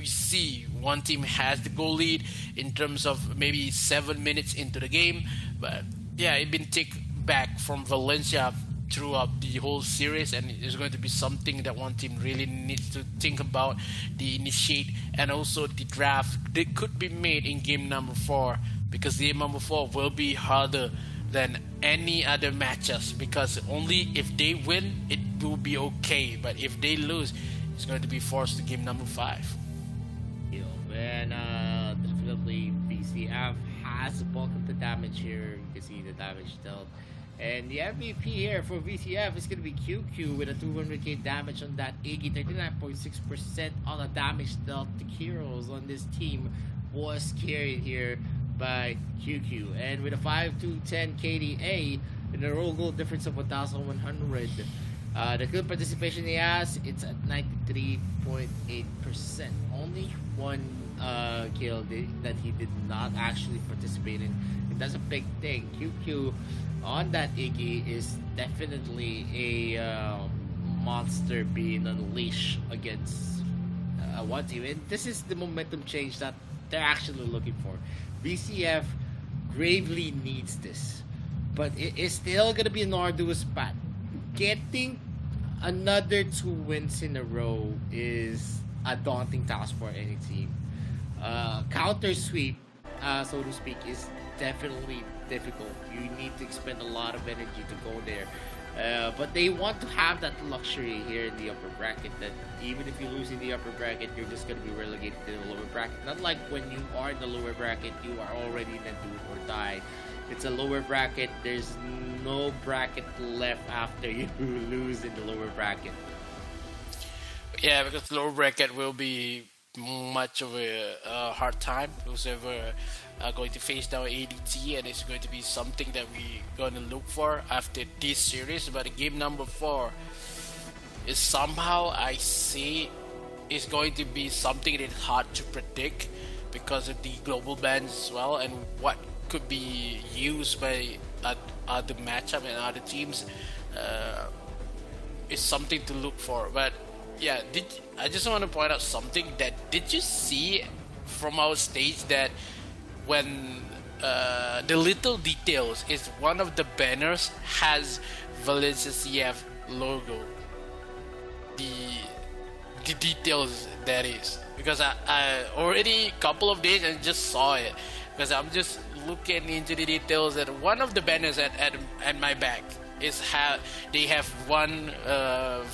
see one team has the goal lead in terms of maybe 7 minutes into the game. But yeah, it been taken back from Valencia throughout the whole series, and it's going to be something that one team really needs to think about. The initiate and also the draft they could be made in game number 4, because game number 4 will be harder than any other matches, because only if they win it will be okay, but if they lose it's going to be forced to game number 5. And definitely BCF has the bulk of the damage here. You can see the damage dealt. And the MVP here for VCF is going to be QQ with a 200k damage on that Iggy. 39.6% on the damage dealt. The heroes on this team was carried here by QQ. And with a 5-2-10 KDA and a roll goal difference of 1,100, the kill participation he has, it's at 93.8%. Only one kill that he did not actually participate in. And that's a big thing. QQ on that Iggy is definitely a monster being unleashed against one team. And this is the momentum change that they're actually looking for. BCF gravely needs this, but it is still going to be an arduous path. Getting another 2 wins in a row is a daunting task for any team. Counter sweep, so to speak, is definitely difficult. You need to expend a lot of energy to go there. But they want to have that luxury here in the upper bracket, that even if you lose in the upper bracket, you're just going to be relegated to the lower bracket. Not like when you are in the lower bracket, you are already in a do or die. It's a lower bracket. There's no bracket left after you lose in the lower bracket. Yeah, because lower bracket will be much of a hard time. Whoever are going to face down ADT, and it's going to be something that we're going to look for after this series. But game number 4 is somehow, I see, is going to be something that's hard to predict because of the global bans as well, and what could be used by other matchup and other teams is something to look for. But yeah, I just want to point out something. That did you see from our stage that when the little details is one of the banners has Valencia CF logo, the details that is, because I already a couple of days and just saw it, because I'm just looking into the details that one of the banners at my back is they have one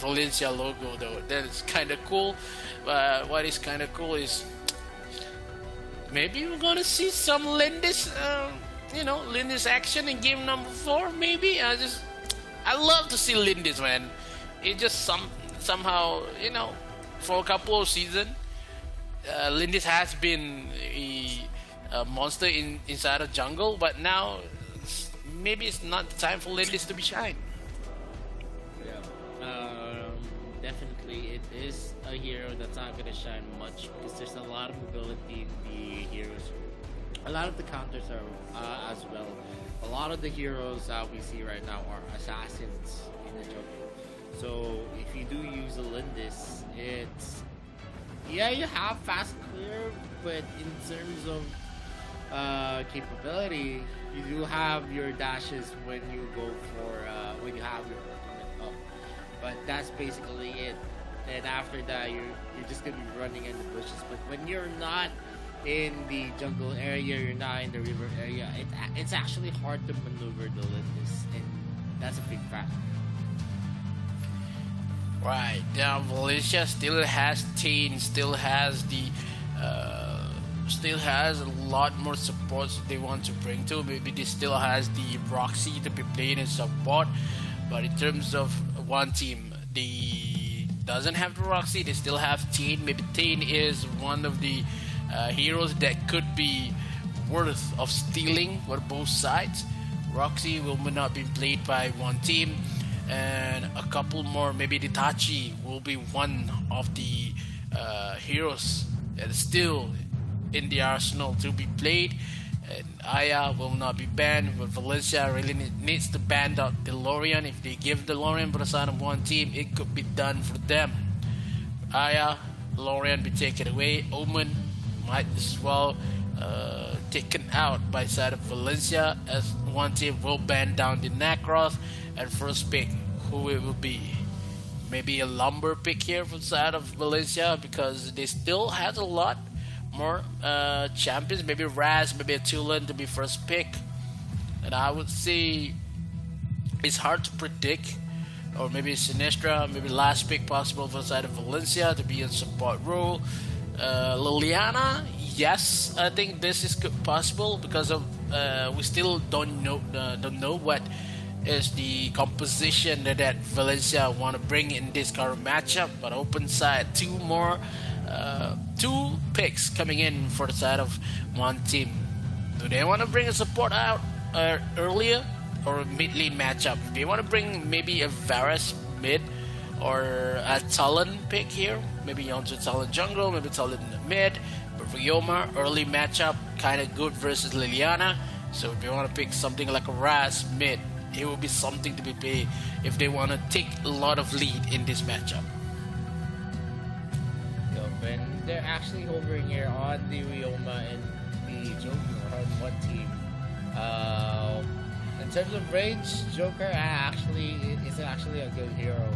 Valencia logo though. That is kind of cool. What is kind of cool is maybe we're gonna see some Lindis, Lindis action in game number 4. Maybe I love to see Lindis, man. It just somehow, for a couple of seasons, Lindis has been a monster inside of jungle, but now maybe it's not the time for Lindis to be shine. Yeah, definitely it is a hero that's not gonna shine much because there's a lot of mobility in the heroes. A lot of the counters are as well. A lot of the heroes we see right now are assassins in the jungle. So if you do use a Lindis, you have fast clear, but in terms of capability, you do have your dashes when you go for when you have your ultimate up. But that's basically it. And after that, you're just gonna be running in the bushes. But when you're not in the jungle area, you're not in the river area, it's actually hard to maneuver the Lindis, and that's a big factor. Right. Now Valencia still has Tain, still has a lot more supports they want to bring to. Maybe they still has the Roxy to be playing in support, but in terms of one team, they doesn't have the Roxy. They still have Tain. Maybe Tain is one of the heroes that could be worth of stealing for both sides. Roxy will not be played by one team, and a couple more. Maybe Itachi will be one of the heroes that is still in the arsenal to be played. And Aya will not be banned, but Valencia really needs to ban out DeLorean. If they give DeLorean but aside of one team, it could be done for them. Aya, DeLorean be taken away. Omen might as well taken out by side of Valencia, as one team will ban down the Necros. And first pick, who it will be? Maybe a Lumber pick here from side of Valencia, because they still has a lot more champions. Maybe Raz, maybe a Tulan to be first pick. And I would say it's hard to predict. Or maybe Sinistra, maybe last pick possible for the side of Valencia to be in support role. Liliana, yes, I think this is possible because of we still don't know what is the composition that Valencia want to bring in this current matchup. But open side, two picks coming in for the side of one team. Do they want to bring a support out earlier or mid lane matchup? If they want to bring maybe a Varus mid or a Talon pick here, maybe onto Talon jungle, maybe Talon mid, but Ryoma early matchup kind of good versus Liliana. So if they want to pick something like a Raz mid, it will be something to be paid if they want to take a lot of lead in this matchup. And they're actually hovering here on the Ryoma and the Joker on one team. In terms of range, Joker is actually a good hero.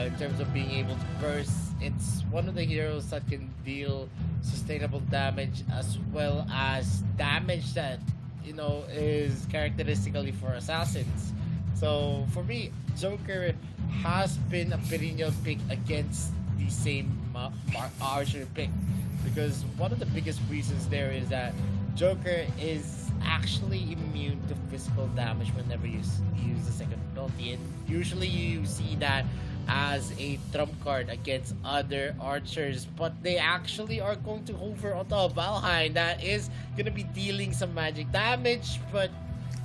In terms of being able to burst, it's one of the heroes that can deal sustainable damage as well as damage that is characteristically for assassins. So for me, Joker has been a perennial pick against the same archer pick, because one of the biggest reasons there is that Joker is actually immune to physical damage whenever you use the second ability, and usually you see that as a trump card against other archers, but they actually are going to hover onto a Valheim that is going to be dealing some magic damage, but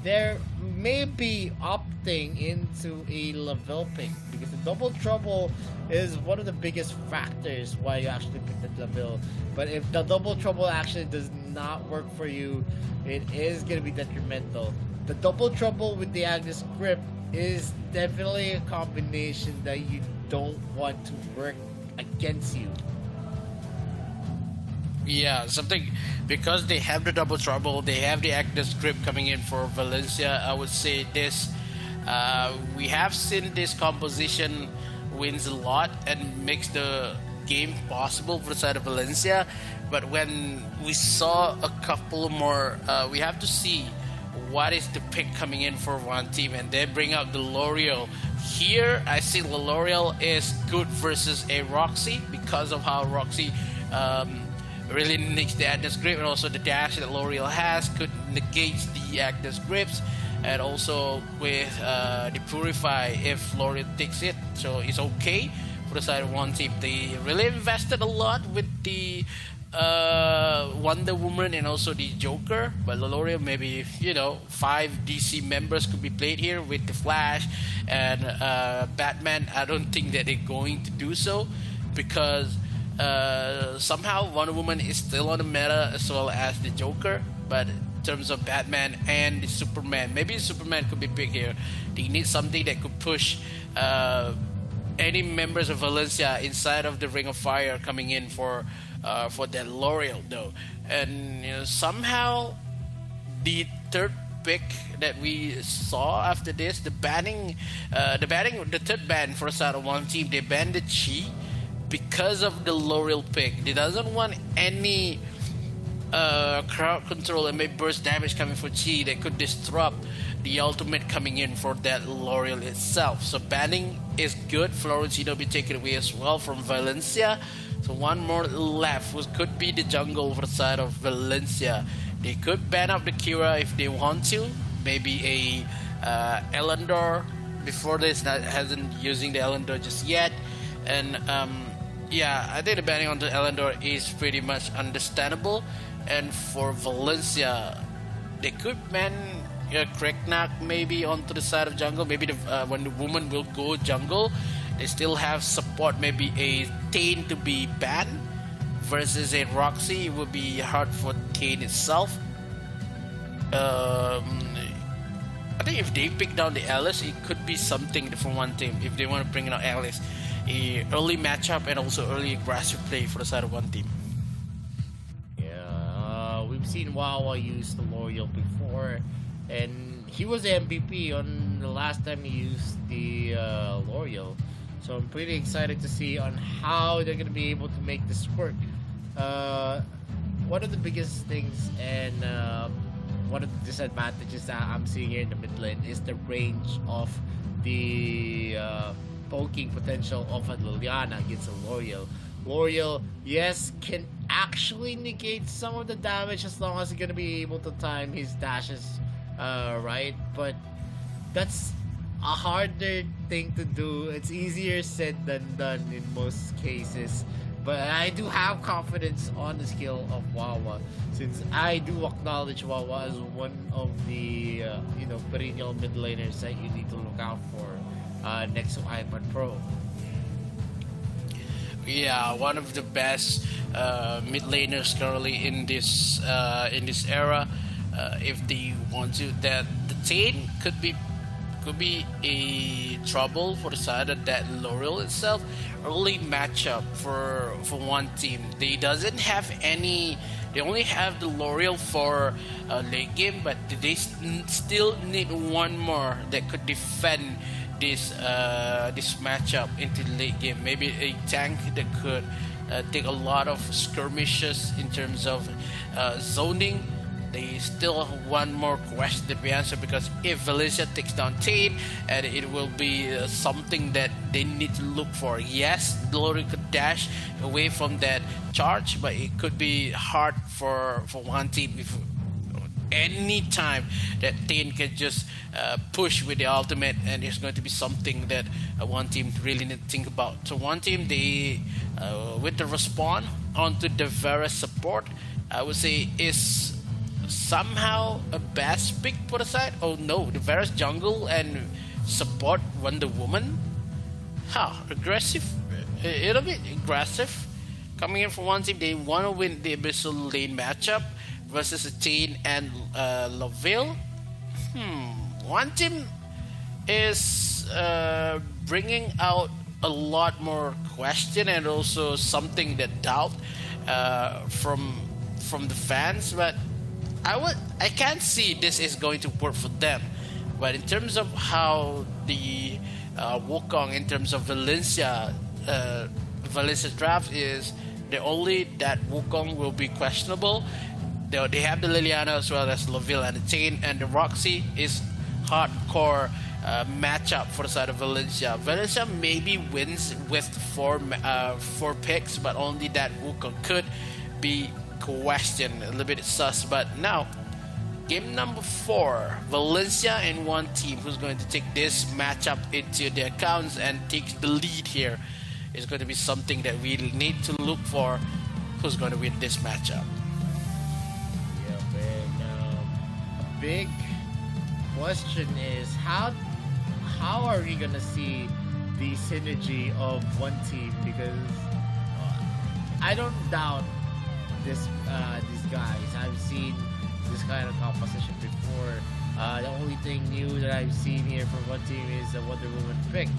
they're maybe opting into a level pick, because the double trouble is one of the biggest factors why you actually pick the level. But if the double trouble actually does not work for you, it is going to be detrimental. The double trouble with the Agnes grip is definitely a combination that you don't want to work against you. Yeah, something, because they have the double trouble, they have the Agnes grip coming in for Valencia. I would say this, we have seen this composition wins a lot and makes the game possible for the side of Valencia. But when we saw a couple more, we have to see what is the pick coming in for one team, and they bring out the L'Oreal. Here, I see the L'Oreal is good versus a Roxy because of how Roxy really negates the Agnes grip, and also the dash that L'Oreal has could negate the Agnes grips, and also with the Purify if L'Oreal takes it, so it's okay for the side of one team. They really invested a lot with the Wonder Woman and also the Joker, but L'Oreal maybe 5 DC members could be played here with the Flash and Batman. I don't think that they're going to do so, because somehow Wonder Woman is still on the meta as well as the Joker. But in terms of Batman and the Superman, maybe Superman could be big here. They need something that could push any members of Valencia inside of the Ring of Fire coming in for that L'Oreal though. And somehow the third pick that we saw after this, the third ban for a side of one team, they banned the Chi because of the L'Oreal pick. They doesn't want any crowd control and maybe burst damage coming for Chi that could disrupt the ultimate coming in for that L'Oreal itself. So banning is good. Florentino will be taken away as well from Valencia. So one more left, which could be the jungle for the side of Valencia. They could ban out the Kira if they want to. Maybe a Elendor before this, that hasn't using the Elendor just yet. And yeah, I think the banning on the Elendor is pretty much understandable. And for Valencia, they could ban Kreknak maybe onto the side of jungle. Maybe when the woman will go jungle, they still have support. Maybe a Tain to be banned versus a Roxy. It would be hard for Tain itself. I think if they pick down the Alice, it could be something for one team. If they want to bring out Alice, a early matchup and also early aggressive play for the side of one team. Yeah, we've seen Wawa use the L'Oreal before, and he was the MVP on the last time he used the L'Oreal. So I'm pretty excited to see on how they're going to be able to make this work. One of the biggest things and one of the disadvantages that I'm seeing here in the mid lane is the range of the poking potential of a Liliana against a L'Oreal. L'Oreal, yes, can actually negate some of the damage as long as he's going to be able to time his dashes right, but that's a harder thing to do. It's easier said than done in most cases. But I do have confidence on the skill of Wawa, since I do acknowledge Wawa as one of the perennial mid laners that you need to look out for next to iPad Pro. Yeah, one of the best mid laners currently in this era. If they want to, that the Tain could be a trouble for the side of that L'Oreal itself. Early matchup for one team. They doesn't have any. They only have the L'Oreal for late game, but they still need one more that could defend this matchup into the late game. Maybe a tank that could take a lot of skirmishes in terms of zoning. They still have one more question to be answered, because if Valencia takes down Tain, and it will be something that they need to look for. Yes, Glory could dash away from that charge, but it could be hard for one team if any time that Tain can just push with the ultimate, and it's going to be something that one team really need to think about. So one team, they with the respawn onto the Varus support, I would say is somehow a best pick for the side. Oh no, the Varus jungle and support Wonder Woman. Aggressive, a little bit aggressive. Coming in for one team, they want to win the Abyssal lane matchup versus Tain and Laville. One team is bringing out a lot more question and also something that doubt from the fans, but I can't see this is going to work for them. But in terms of how the Wukong, in terms of Valencia's draft is, the only that Wukong will be questionable. They have the Liliana as well as Laville and the Tain, and the Roxy is hardcore matchup for the side of Valencia. Valencia maybe wins with four picks, but only that Wukong could be questioned, a little bit sus. But now, game number 4, Valencia and one team who's going to take this matchup into their accounts and take the lead here is going to be something that we need to look for. Who's going to win this matchup? Yeah, man. A big question is how are we gonna see the synergy of one team? Because I don't doubt these guys. I've seen this kind of composition before. The only thing new that I've seen here from one team is the Wonder Woman pick,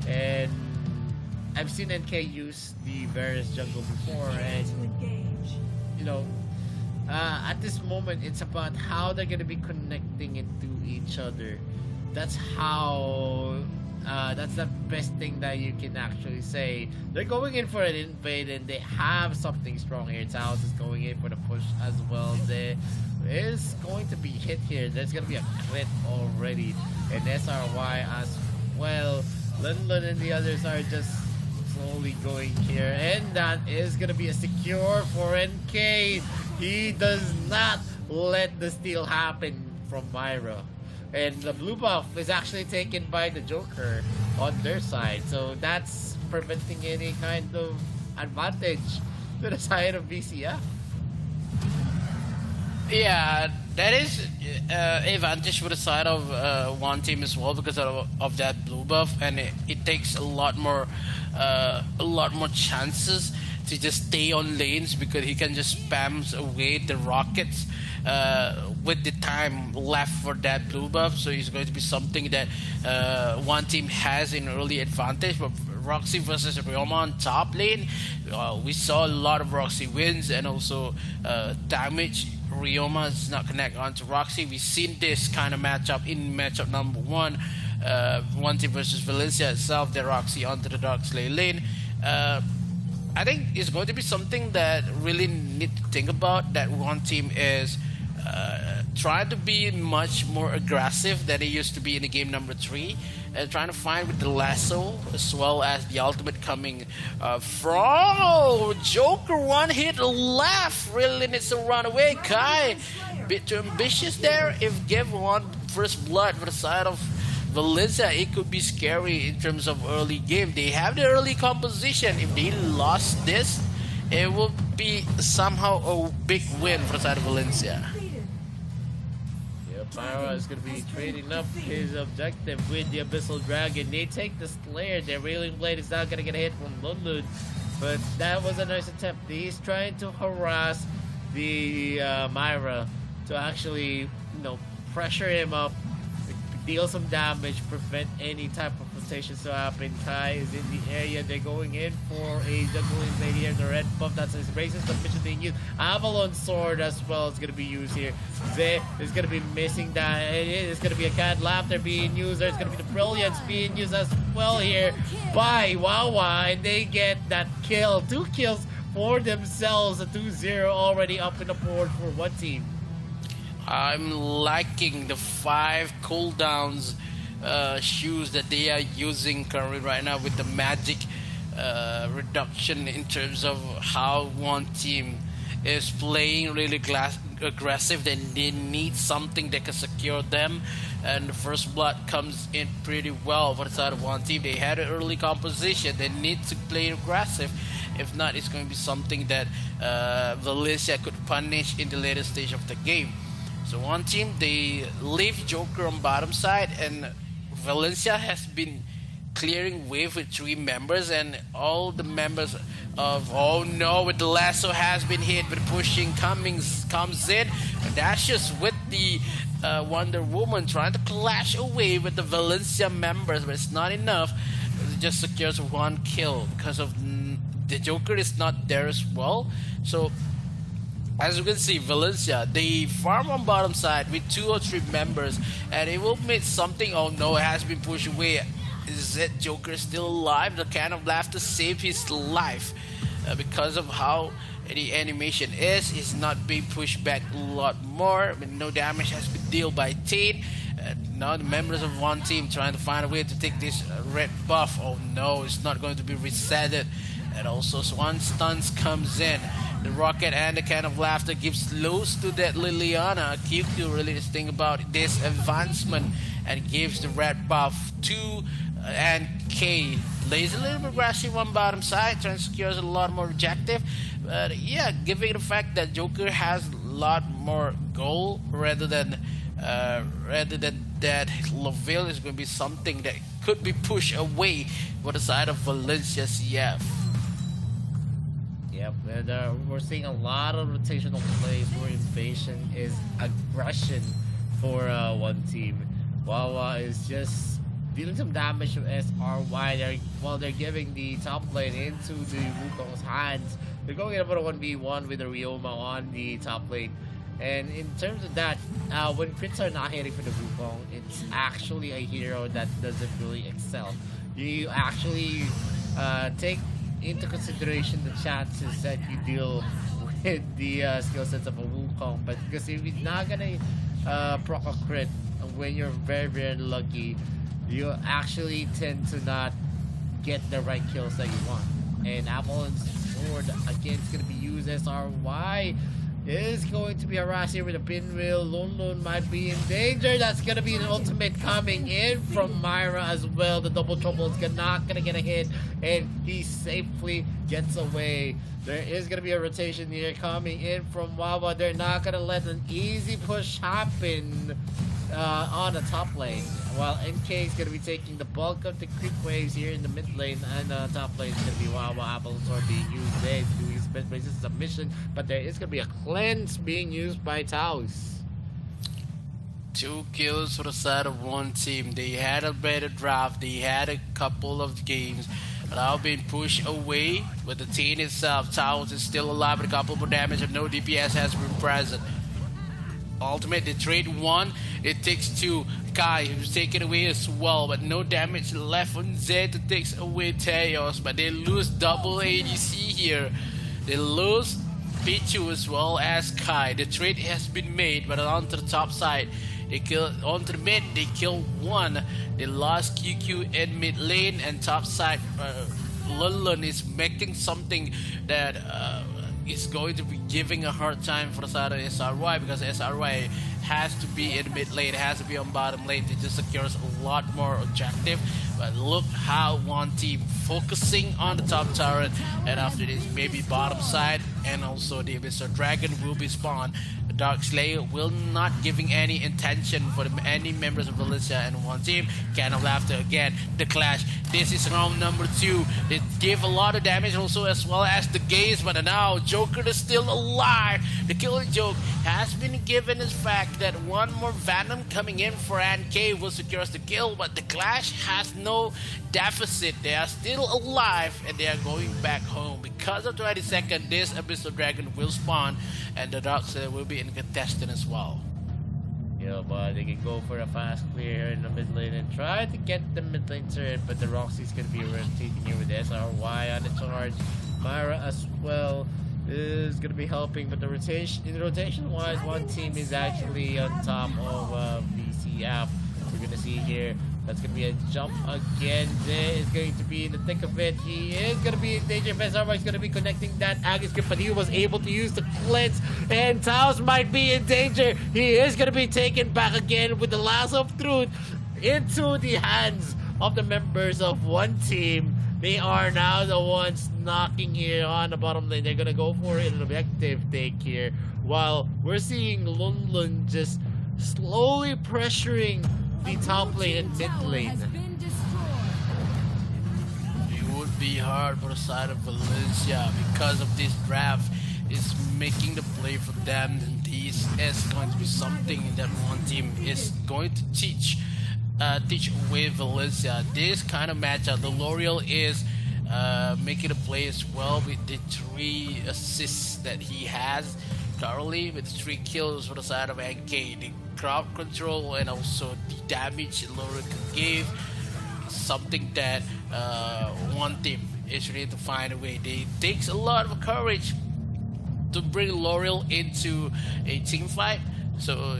and I've seen NK use the various jungle before, and at this moment it's about how they're gonna be connecting it to each other. That's how that's the best thing that you can actually say. They're going in for an invade and they have something strong here. Taos is going in for the push as well. There is going to be hit here. There's going to be a crit already. And SRY as well. London and the others are just slowly going here. And that is going to be a secure for NK. He does not let the steal happen from Myra. And the blue buff is actually taken by the Joker on their side. So that's preventing any kind of advantage to the side of BCF. Yeah, that is advantage for the side of one team as well, because of that blue buff, and it takes a lot more chances to just stay on lanes, because he can just spam away the rockets with the time left for that blue buff. So it's going to be something that one team has an early advantage. But Roxy versus Ryoma on top lane, we saw a lot of Roxy wins and also damage. Ryoma does not connect onto Roxy. We've seen this kind of matchup in matchup number 1. One team versus Valencia itself, the Roxy onto the Dark Slayer lane. I think it's going to be something that really need to think about, that one team is trying to be much more aggressive than it used to be in the game number 3, and trying to find with the lasso as well as the ultimate coming from Joker. One hit left, really needs to run away. Kai, bit too ambitious there. If give one first blood for the side of Valencia, it could be scary in terms of early game. They have the early composition. If they lost this, it will be somehow a big win for the side of Valencia. Yep, Myra is going to be trading up his objective with the Abyssal Dragon. They take the Slayer. Their Railing Blade is not going to get a hit from Lundlund, but that was a nice attempt. He's trying to harass the Myra to actually, pressure him up, deal some damage, prevent any type of rotations to happen. Kai is in the area. They're going in for a juggling blade here. The red buff, that's his racist submission being used. Avalon Sword as well is going to be used here. Zay is going to be missing that. It's going to be a Cat Laughter being used. There's going to be the Brilliance being used as well here by Wawa, and they get that kill. 2 kills for themselves. A 2-0 already up in the board for one team. I'm liking the 5 cooldowns shoes that they are using currently right now with the magic reduction in terms of how one team is playing really aggressive. Then they need something that can secure them, and the first blood comes in pretty well for the side of one team. They had an early composition. They need to play aggressive. If not, it's going to be something that Valencia could punish in the later stage of the game. So one team, they leave Joker on bottom side, and Valencia has been clearing wave with 3 members, and all the members of, oh no, with the lasso has been hit, but pushing comes in, and dashes with the Wonder Woman trying to clash away with the Valencia members, but it's not enough. It just secures 1 kill because of the Joker is not there as well. So as you can see, Valencia, they farm on bottom side with 2 or 3 members, and it will make something. Oh no, it has been pushed away. Is that Joker still alive? The Can of Laughter saved his life because of how the animation is. It's not being pushed back a lot more, but no damage has been dealt by Tate. Now the members of one team trying to find a way to take this red buff. Oh no, it's not going to be resetted. And also Swan Stuns comes in. The Rocket and the Can of Laughter gives loose to that Liliana. QQ really is thinking about this advancement and gives the red buff to and K. Lays a little bit aggressive on bottom side, trying to secure a lot more objective. But yeah, given the fact that Joker has a lot more goal rather than that, Laville is going to be something that could be pushed away for the side of Valencia CF. Yep, and we're seeing a lot of rotational plays where invasion is aggression for one team. Wawa is just dealing some damage to SRY while they're giving the top lane into the Wukong's hands. They're going in about a 1v1 with the Ryoma on the top lane. And in terms of that, when crits are not hitting for the Wukong, it's actually a hero that doesn't really excel. You actually take into consideration the chances that you deal with the skill sets of a Wukong, but because if he's not gonna proc a crit when you're very, very lucky, you actually tend to not get the right kills that you want. And Avalon's Sword again is gonna be used. SRY is going to be harassed here with a pinwheel. Lun might be in danger. That's going to be an ultimate coming in from Myra as well. The double trouble is not going to get a hit, and he safely gets away. There is going to be a rotation here coming in from Wawa. They're not going to let an easy push happen on the top lane, while NK is going to be taking the bulk of the creep waves here in the mid lane, and the top lane is going to be Wawa. Apples are being used there to do his best basis submission, but there is going to be a cleanse being used by Taos. 2 kills for the side of one team. They had a better draft. They had a couple of games, but now being pushed away with the team itself. Taos is still alive with a couple more damage, and no DPS has been present. Ultimate, they trade 1, it takes 2. Kai, who's taken away as well, but no damage left on Zed to take away Teos, but they lose double ADC here. They lose Pichu as well as Kai. The trade has been made, but onto the top side, they kill onto the mid, they kill 1. They lost QQ in mid lane, and top side, Lulun is making something that is going to be giving a hard time for the side of SRY, because SRY has to be in mid lane, it has to be on bottom lane to just secure a lot more objective. But look how one team focusing on the top turret, and after this maybe bottom side, and also the Mr. Dragon will be spawned. The Dark Slayer will not giving any intention for any members of Valencia and one team. Can of Laughter again, the clash. This is round number 2. They give a lot of damage also as well as the gaze, but now Joker is still alive. The killing joke has been given as fact that one more Venom coming in for NK will secure the kill, but the clash has no deficit. They are still alive and they are going back home. Because of 22nd, this Abyssal Dragon will spawn and the Dark Slayer will be in contestant as well. Yeah, but they can go for a fast clear here in the mid lane and try to get the mid lane turret, but the Roxy's gonna be rotating here with SRY on the charge. Myra as well is gonna be helping, but the rotation wise, one team is actually on top of VCF. We're gonna see here. That's going to be a jump again. Zay is going to be in the thick of it. He is going to be in danger. Besarma is going to be connecting that Agus grip, but he was able to use the cleanse. And Taos might be in danger. He is going to be taken back again with the lasso of truth into the hands of the members of one team. They are now the ones knocking here on the bottom lane. They're going to go for an objective take here. While we're seeing Lun Lun just slowly pressuring the top lane and mid lane. It would be hard for the side of Valencia because of this draft is making the play for them, and this is going to be something that one team is going to teach away Valencia. This kind of matchup, the L'Oreal is making the play as well with the 3 assists that he has currently, with 3 kills for the side of NK. The crowd control and also the damage L'Oreal can give, something that one team is ready to find a way. It takes a lot of courage to bring L'Oreal into a team fight, so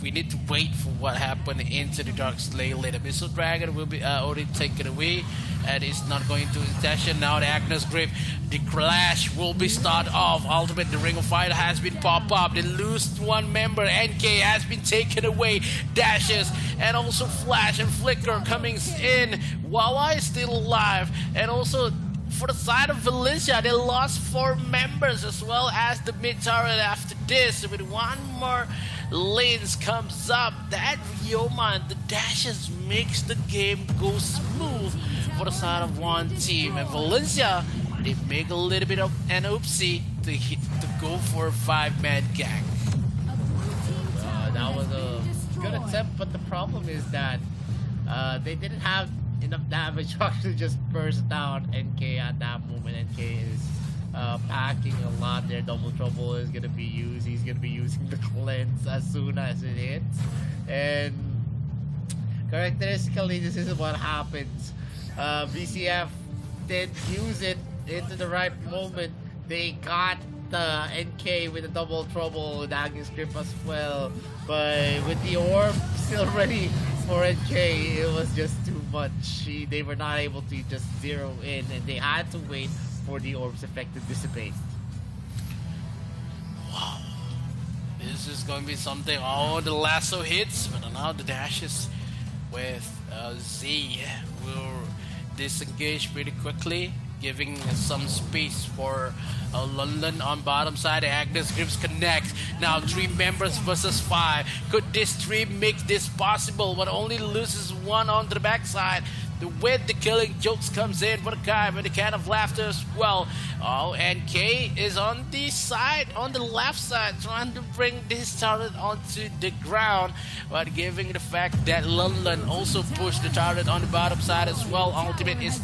we need to wait for what happened into the Dark Slayer later. Abyssal Dragon will be already taken away and it's not going to intention. Now the Agnes Grip, the clash will be start off. Ultimate, the Ring of Fire has been pop up. They lose one member. NK has been taken away. Dashes and also Flash and Flicker coming in. Wawa is still alive, and also for the side of Valencia, they lost 4 members as well as the mid turret after this. With one more lanes comes up, that Yeoman, the dashes makes the game go smooth for the side of one team. And Valencia, they make a little bit of an oopsie to go for a 5-man gang. That was a good attempt, but the problem is that they didn't have enough damage to actually just burst down NK at that moment. NK is packing a lot there. Double Trouble is going to be used. He's going to be using the cleanse as soon as it hits. And characteristically, this is what happens. VCF did use it into the right moment. They got the NK with the Double Trouble with Agnes Grip as well. But with the orb still ready for NK, it was just too much. They were not able to just zero in, and they had to wait for the orb's effect to dissipate. Wow. This is going to be something. Oh, the lasso hits, but now the dashes with Z will disengage pretty quickly, giving some space for London on bottom side. Agnes Grips connect. Now 3 members versus 5. Could this 3 make this possible? But only loses 1 on the backside. With the killing jokes comes in for the guy with the can of laughter as well. Oh, and K is on the side, on the left side, trying to bring this turret onto the ground, but giving the fact that London also pushed the turret on the bottom side as well. Ultimate is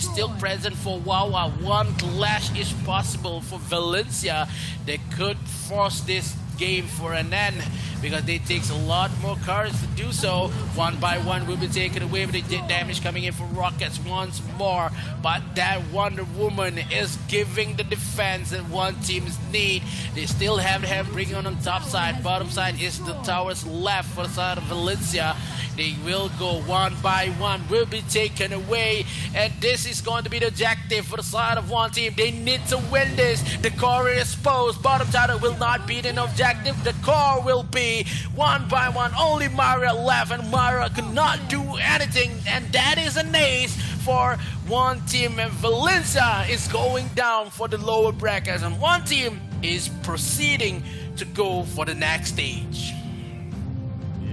still present for Wawa. One clash is possible for Valencia. They could force this game for an end, because it takes a lot more cards to do so. One by one will be taken away with the damage coming in for Rockets once more. But that Wonder Woman is giving the defense that one team's need. They still have him bringing on top side. Bottom side is the towers left for the side of Valencia. They will go one by one, will be taken away, and this is going to be the objective for the side of one team. They need to win this. The core is exposed. Bottom tower will not be an objective. The core will be one by one. Only Mara left, and Mara could not do anything, and that is an ace for one team. And Valencia is going down for the lower brackets, and one team is proceeding to go for the next stage.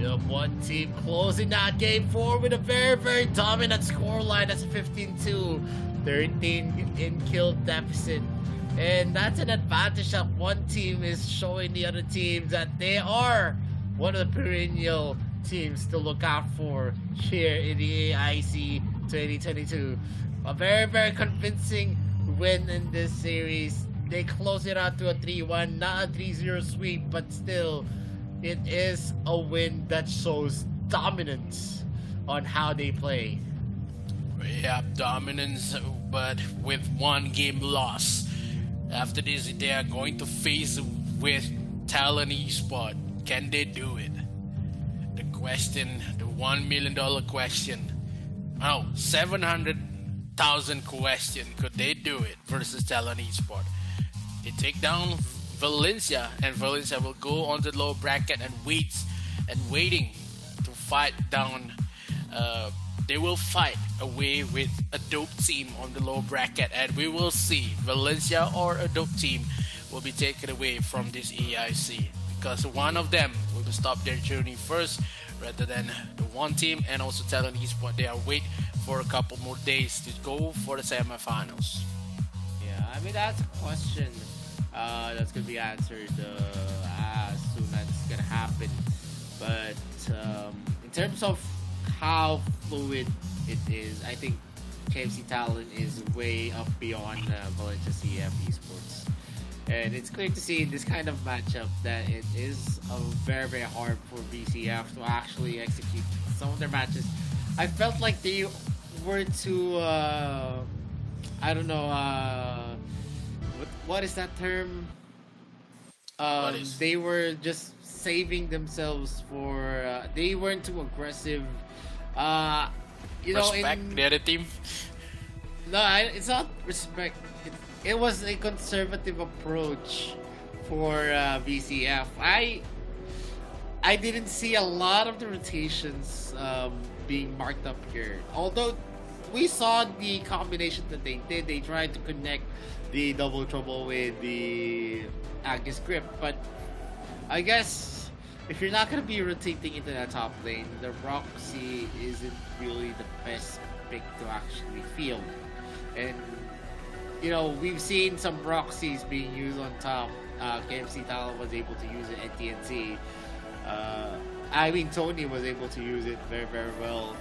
Yep, one team closing that game 4 with a very, very dominant scoreline. That's a 15-2, 13 in kill deficit. And that's an advantage that one team is showing the other teams that they are one of the perennial teams to look out for here in the AIC 2022. A very, very convincing win in this series. They close it out to a 3-1, not a 3-0 sweep, but still, it is a win that shows dominance on how they play. Yeah, dominance, but with one game loss. After this, they are going to face with Talon Esport. Can they do it? The question, the $1 million question. Oh, 700,000 question. Could they do it versus Talon Esport? They take down Valencia, and Valencia will go on the low bracket and waiting to fight down. They will fight away with a dope team on the low bracket, and we will see Valencia or a dope team will be taken away from this AIC, because one of them will stop their journey first rather than the one team. And also Talon Esport, they are wait for a couple more days to go for the semifinals. Yeah, I mean, that's a question that's going to be answered as soon as it's going to happen. But in terms of how fluid it is, I think KFC Talon is way up beyond Valencia CF Esports. And it's clear to see in this kind of matchup that it is very, very hard for VCF to actually execute some of their matches. I felt like they were too, I don't know, what is that term? They were just saving themselves for. They weren't too aggressive. Respect the other team. No, it's not respect. It was a conservative approach for VCF. I didn't see a lot of the rotations being marked up here. Although we saw the combination that they did. They tried to connect the double trouble with the Agnes grip, but I guess if you're not going to be rotating into that top lane, the Roxy isn't really the best pick to actually field. And we've seen some Roxys being used on top. KFC Talon was able to use it at TNT. Tony was able to use it very, very well.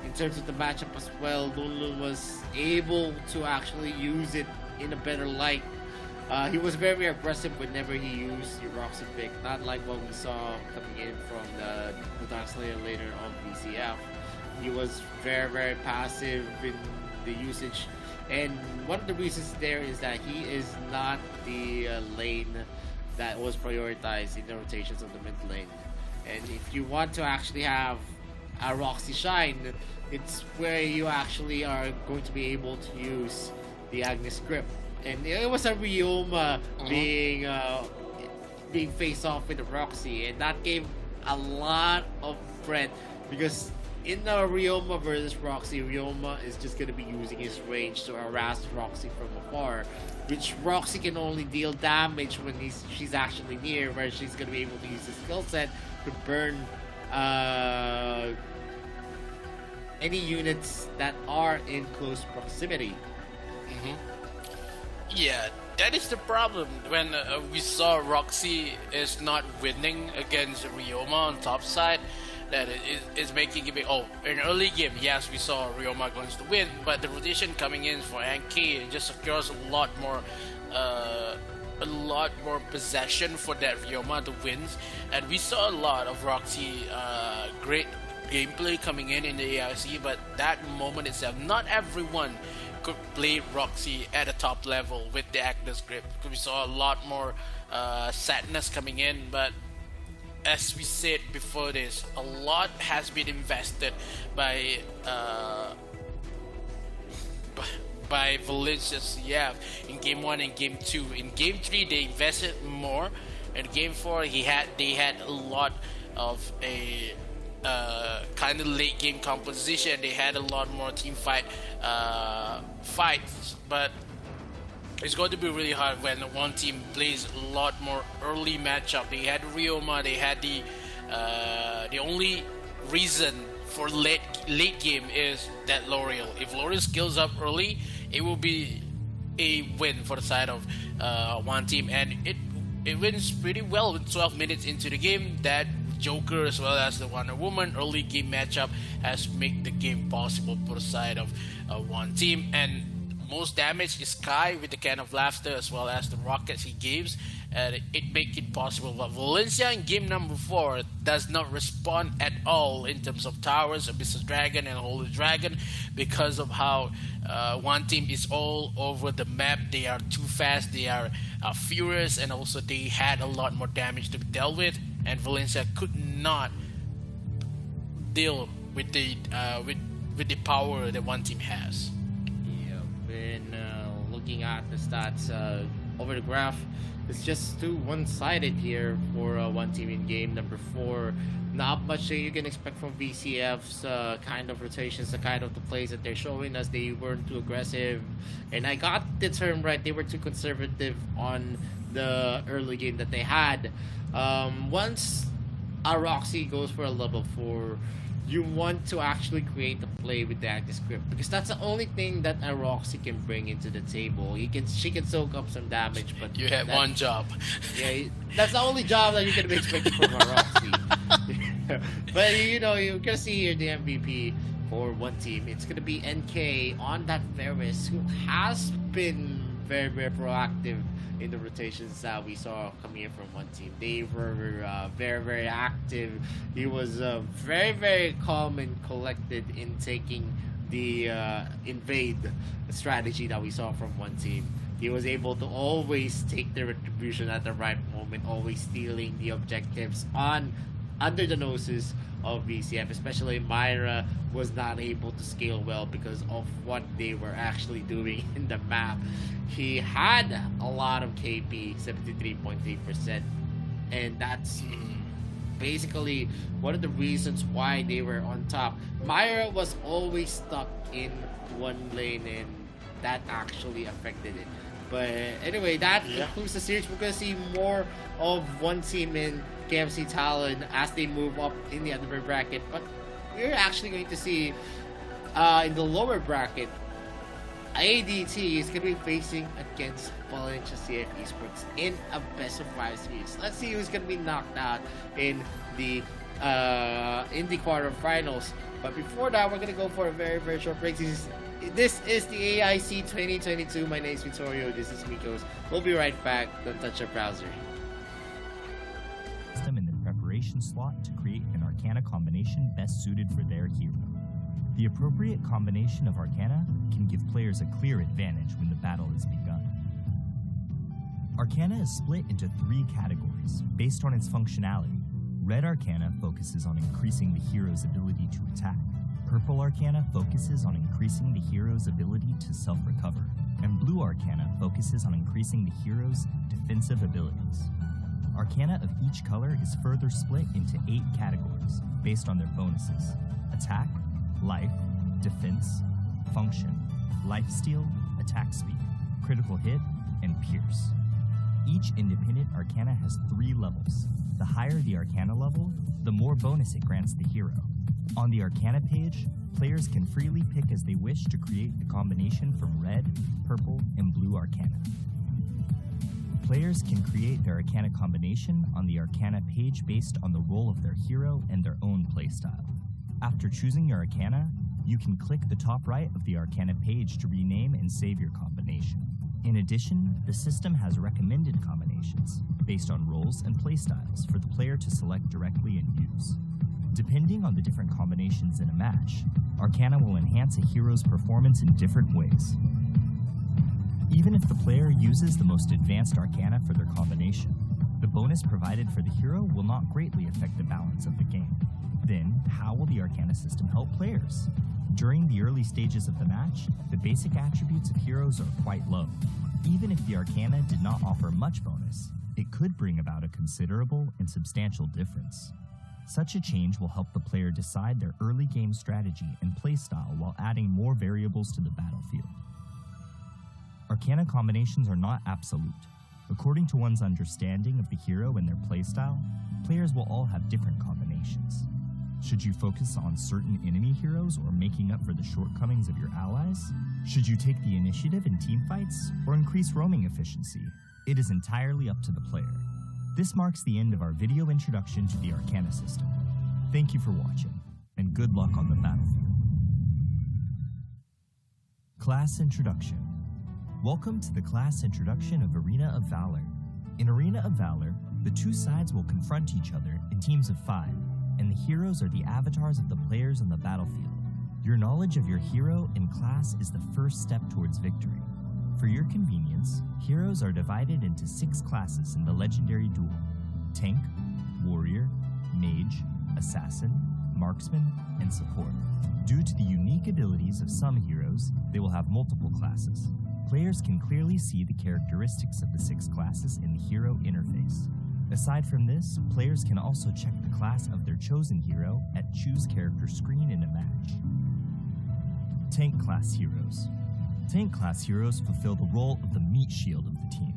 In terms of the matchup as well, Lulu was able to actually use it in a better light. He was very aggressive whenever he used the Roxy pick, not like what we saw coming in from the Dark Slayer later on VCF. He was very, very passive in the usage, and one of the reasons there is that he is not the lane that was prioritized in the rotations of the mid lane. And if you want to actually have a Roxy shine, it's where you actually are going to be able to use the Agnes grip. And it was a Ryoma being faced off with the Roxy, and that gave a lot of threat, because in the Ryoma versus Roxy, Ryoma is just going to be using his range to harass Roxy from afar, which Roxy can only deal damage when she's actually near, where she's going to be able to use the skill set to burn any units that are in close proximity. Yeah, that is the problem when we saw Roxy is not winning against Ryoma on top side. That is making it in early game, yes, we saw Ryoma going to win, but the rotation coming in for Anki just secures a lot more a lot more possession for that Ryoma to wins, and we saw a lot of Roxy great gameplay coming in the AIC, but that moment itself, not everyone could play Roxy at a top level with the Agnes grip. We saw a lot more sadness coming in, but as we said before this, a lot has been invested by Valencia CF in game 1 and game 2. In game 3 they invested more. In game 4 they had a lot of a kind of late game composition. They had a lot more team fights, but it's going to be really hard when one team plays a lot more early matchup. They had Ryoma, they had the only reason for late game is that L'Oreal. If L'Oreal skills up early, it will be a win for the side of one team, and it wins pretty well with 12 minutes into the game. That Joker as well as the Wonder Woman early game matchup has made the game possible for the side of one team, and most damage is Sky with the can of laughter as well as the rockets he gives, and it make it possible. But Valencia in game number 4 does not respond at all in terms of towers, Abyssal Dragon and Holy Dragon, because of how one team is all over the map. They are too fast, they are furious, and also they had a lot more damage to be dealt with, and Valencia could not deal with the power that one team has. Been looking at the stats over the graph, it's just too one-sided here for one team in game number 4. Not much that you can expect from VCF's kind of rotations, the kind of the plays that they're showing us. They weren't too aggressive, and I got the term right, they were too conservative on the early game that they had. Once a Roxy goes for a level 4, you want to actually create the play with the active script, because that's the only thing that a Roxy can bring into the table. She can soak up some damage, but you had one job. Yeah, that's the only job that you can be expecting from a Roxy. But you're gonna see here the MVP for one team. It's gonna be NK on that Varus, who has been very, very proactive in the rotations that we saw coming in from one team. They were very, very active. He was very, very calm and collected in taking the invade strategy that we saw from one team. He was able to always take the retribution at the right moment, always stealing the objectives under the noses of VCF. Especially Myra was not able to scale well because of what they were actually doing in the map. He had a lot of KP, 73.3%, and that's basically one of the reasons why they were on top. Myra was always stuck in one lane, and that actually affected it. But anyway, that concludes the series. We're going to see more of one team in KFC Talon as they move up in the other bracket. But we're actually going to see in the lower bracket, ADT is going to be facing against Valencia CF Esports in a best of 5 series. Let's see who's going to be knocked out in the quarterfinals. But before that, we're going to go for a very, very short break. This is the AIC 2022. My name is Vittorio. This is Mikos. We'll be right back. Don't touch your browser. Them in the preparation slot to create an Arcana combination best suited for their hero. The appropriate combination of Arcana can give players a clear advantage when the battle is begun. Arcana is split into 3 categories based on its functionality. Red Arcana focuses on increasing the hero's ability to attack. Purple Arcana focuses on increasing the hero's ability to self-recover. And Blue Arcana focuses on increasing the hero's defensive abilities. Arcana of each color is further split into 8 categories based on their bonuses: attack, life, defense, function, lifesteal, attack speed, critical hit, and pierce. Each independent Arcana has 3 levels. The higher the Arcana level, the more bonus it grants the hero. On the Arcana page, players can freely pick as they wish to create the combination from red, purple, and blue Arcana. Players can create their Arcana combination on the Arcana page based on the role of their hero and their own playstyle. After choosing your Arcana, you can click the top right of the Arcana page to rename and save your combination. In addition, the system has recommended combinations based on roles and playstyles for the player to select directly and use. Depending on the different combinations in a match, Arcana will enhance a hero's performance in different ways. Even if the player uses the most advanced Arcana for their combination, the bonus provided for the hero will not greatly affect the balance of the game. Then, how will the Arcana system help players? During the early stages of the match, the basic attributes of heroes are quite low. Even if the Arcana did not offer much bonus, it could bring about a considerable and substantial difference. Such a change will help the player decide their early game strategy and playstyle while adding more variables to the battlefield. Arcana combinations are not absolute. According to one's understanding of the hero and their playstyle, players will all have different combinations. Should you focus on certain enemy heroes or making up for the shortcomings of your allies? Should you take the initiative in teamfights or increase roaming efficiency? It is entirely up to the player. This marks the end of our video introduction to the Arcana system. Thank you for watching, and good luck on the battlefield. Class Introduction. Welcome to the class introduction of Arena of Valor. In Arena of Valor, the two sides will confront each other in teams of 5, and the heroes are the avatars of the players on the battlefield. Your knowledge of your hero and class is the first step towards victory. For your convenience, heroes are divided into 6 classes in the legendary duel: Tank, Warrior, Mage, Assassin, Marksman, and Support. Due to the unique abilities of some heroes, they will have multiple classes. Players can clearly see the characteristics of the 6 classes in the hero interface. Aside from this, players can also check the class of their chosen hero at Choose Character screen in a match. Tank class heroes. Tank class heroes fulfill the role of the meat shield of the team.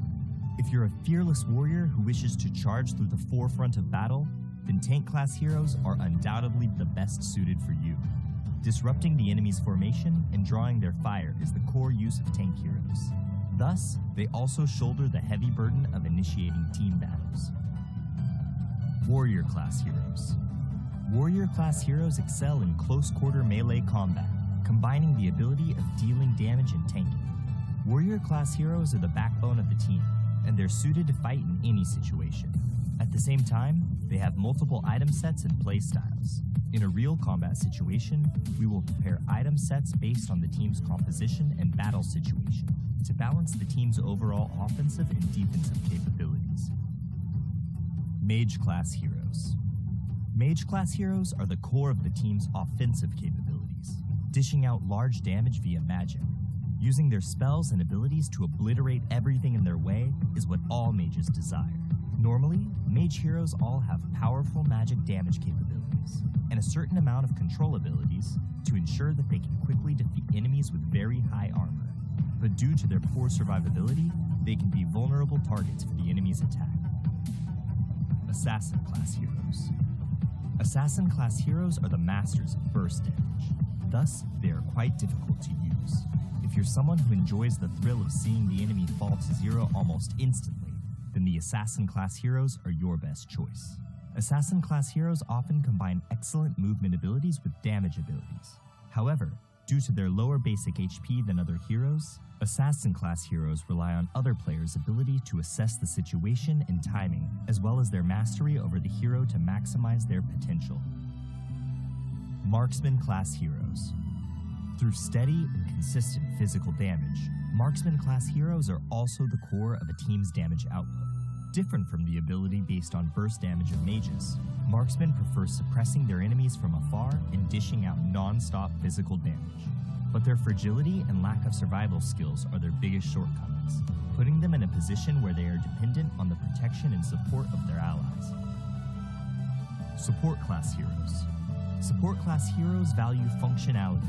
If you're a fearless warrior who wishes to charge through the forefront of battle, then tank class heroes are undoubtedly the best suited for you. Disrupting the enemy's formation and drawing their fire is the core use of tank heroes. Thus, they also shoulder the heavy burden of initiating team battles. Warrior class heroes. Warrior class heroes excel in close quarter melee combat, combining the ability of dealing damage and tanking. Warrior class heroes are the backbone of the team, and they're suited to fight in any situation. At the same time, they have multiple item sets and playstyles. In a real combat situation, we will prepare item sets based on the team's composition and battle situation to balance the team's overall offensive and defensive capabilities. Mage class heroes. Mage class heroes are the core of the team's offensive capabilities, dishing out large damage via magic. Using their spells and abilities to obliterate everything in their way is what all mages desire. Normally, mage heroes all have powerful magic damage capabilities and a certain amount of control abilities to ensure that they can quickly defeat enemies with very high armor. But due to their poor survivability, they can be vulnerable targets for the enemy's attack. Assassin class heroes. Assassin class heroes are the masters of burst damage. Thus, they are quite difficult to use. If you're someone who enjoys the thrill of seeing the enemy fall to 0 almost instantly, then the Assassin class heroes are your best choice. Assassin class heroes often combine excellent movement abilities with damage abilities. However, due to their lower basic HP than other heroes, Assassin class heroes rely on other players' ability to assess the situation and timing, as well as their mastery over the hero to maximize their potential. Marksman class heroes. Through steady and consistent physical damage, Marksman class heroes are also the core of a team's damage output. Different from the ability based on burst damage of mages, Marksmen prefer suppressing their enemies from afar and dishing out non-stop physical damage. But their fragility and lack of survival skills are their biggest shortcomings, putting them in a position where they are dependent on the protection and support of their allies. Support class heroes. Support class heroes value functionality.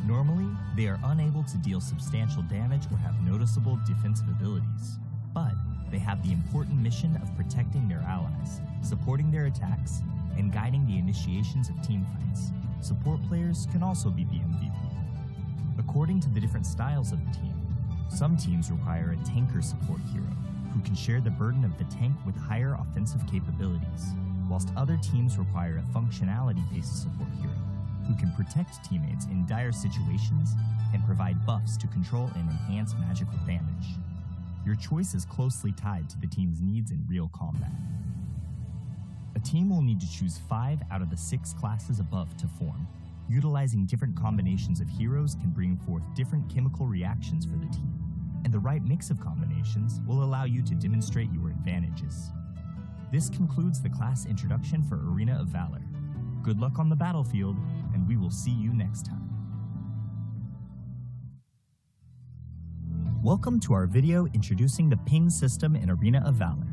Normally, they are unable to deal substantial damage or have noticeable defensive abilities, but they have the important mission of protecting their allies, supporting their attacks, and guiding the initiations of teamfights. Support players can also be the MVP. According to the different styles of the team, some teams require a tanker support hero who can share the burden of the tank with higher offensive capabilities, whilst other teams require a functionality-based support hero who can protect teammates in dire situations and provide buffs to control and enhance magical damage. Your choice is closely tied to the team's needs in real combat. A team will need to choose 5 out of the 6 classes above to form. Utilizing different combinations of heroes can bring forth different chemical reactions for the team, and the right mix of combinations will allow you to demonstrate your advantages. This concludes the class introduction for Arena of Valor. Good luck on the battlefield, and we will see you next time. Welcome to our video introducing the ping system in Arena of Valor.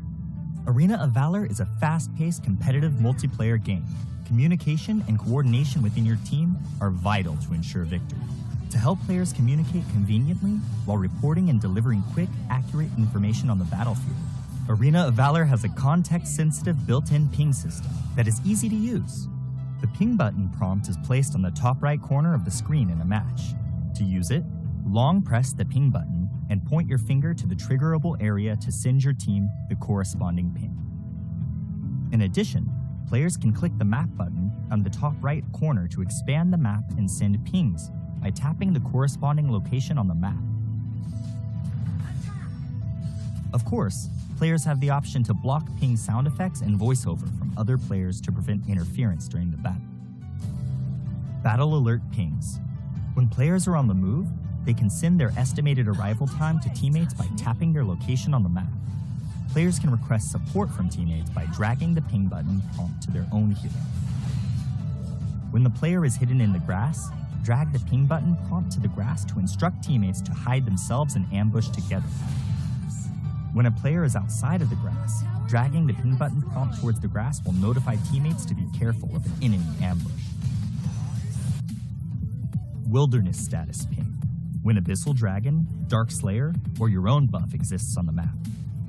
Arena of Valor is a fast-paced competitive multiplayer game. Communication and coordination within your team are vital to ensure victory. To help players communicate conveniently while reporting and delivering quick, accurate information on the battlefield, Arena of Valor has a context-sensitive built-in ping system that is easy to use. The ping button prompt is placed on the top right corner of the screen in a match. To use it, long press the ping button and point your finger to the triggerable area to send your team the corresponding ping. In addition, players can click the map button on the top right corner to expand the map and send pings by tapping the corresponding location on the map. Of course, players have the option to block ping sound effects and voiceover from other players to prevent interference during the battle. Battle Alert Pings. When players are on the move, they can send their estimated arrival time to teammates by tapping their location on the map. Players can request support from teammates by dragging the ping button prompt to their own hero. When the player is hidden in the grass, drag the ping button prompt to the grass to instruct teammates to hide themselves and ambush together. When a player is outside of the grass, dragging the ping button prompt towards the grass will notify teammates to be careful of an enemy ambush. Wilderness Status Ping. When Abyssal Dragon, Dark Slayer, or your own buff exists on the map,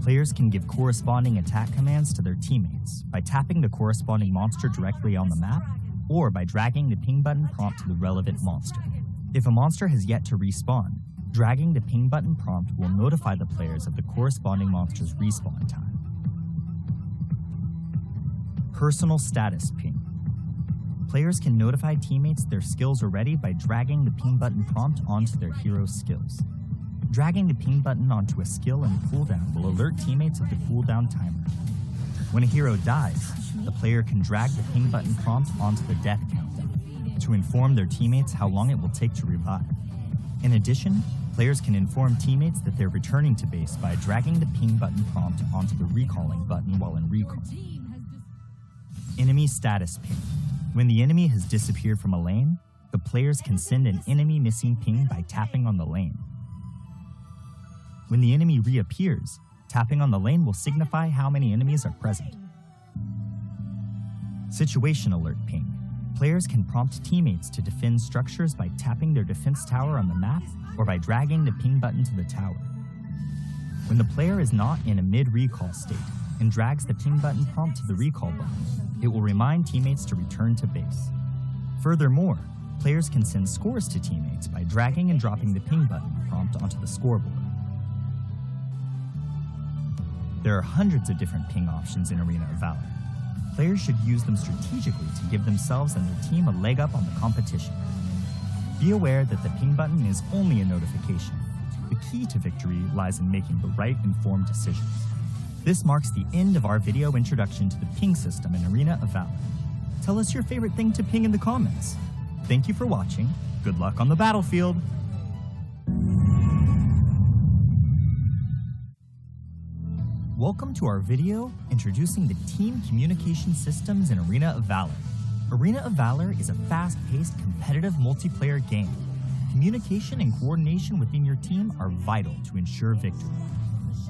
players can give corresponding attack commands to their teammates by tapping the corresponding monster directly on the map or by dragging the ping button prompt to the relevant monster. If a monster has yet to respawn, dragging the ping button prompt will notify the players of the corresponding monster's respawn time. Personal Status Ping. Players can notify teammates their skills are ready by dragging the ping button prompt onto their hero's skills. Dragging the ping button onto a skill and cooldown will alert teammates of the cooldown timer. When a hero dies, the player can drag the ping button prompt onto the death countdown to inform their teammates how long it will take to revive. In addition, players can inform teammates that they're returning to base by dragging the ping button prompt onto the recalling button while in recall. Enemy Status Ping. When the enemy has disappeared from a lane, the players can send an enemy missing ping by tapping on the lane. When the enemy reappears, tapping on the lane will signify how many enemies are present. Situation Alert Ping. Players can prompt teammates to defend structures by tapping their defense tower on the map or by dragging the ping button to the tower. When the player is not in a mid-recall state and drags the ping button prompt to the recall button, it will remind teammates to return to base. Furthermore, players can send scores to teammates by dragging and dropping the ping button prompt onto the scoreboard. There are hundreds of different ping options in Arena of Valor. Players should use them strategically to give themselves and their team a leg up on the competition. Be aware that the ping button is only a notification. The key to victory lies in making the right informed decisions. This marks the end of our video introduction to the ping system in Arena of Valor. Tell us your favorite thing to ping in the comments. Thank you for watching. Good luck on the battlefield. Welcome to our video introducing the team communication systems in Arena of Valor. Arena of Valor is a fast-paced, competitive multiplayer game. Communication and coordination within your team are vital to ensure victory.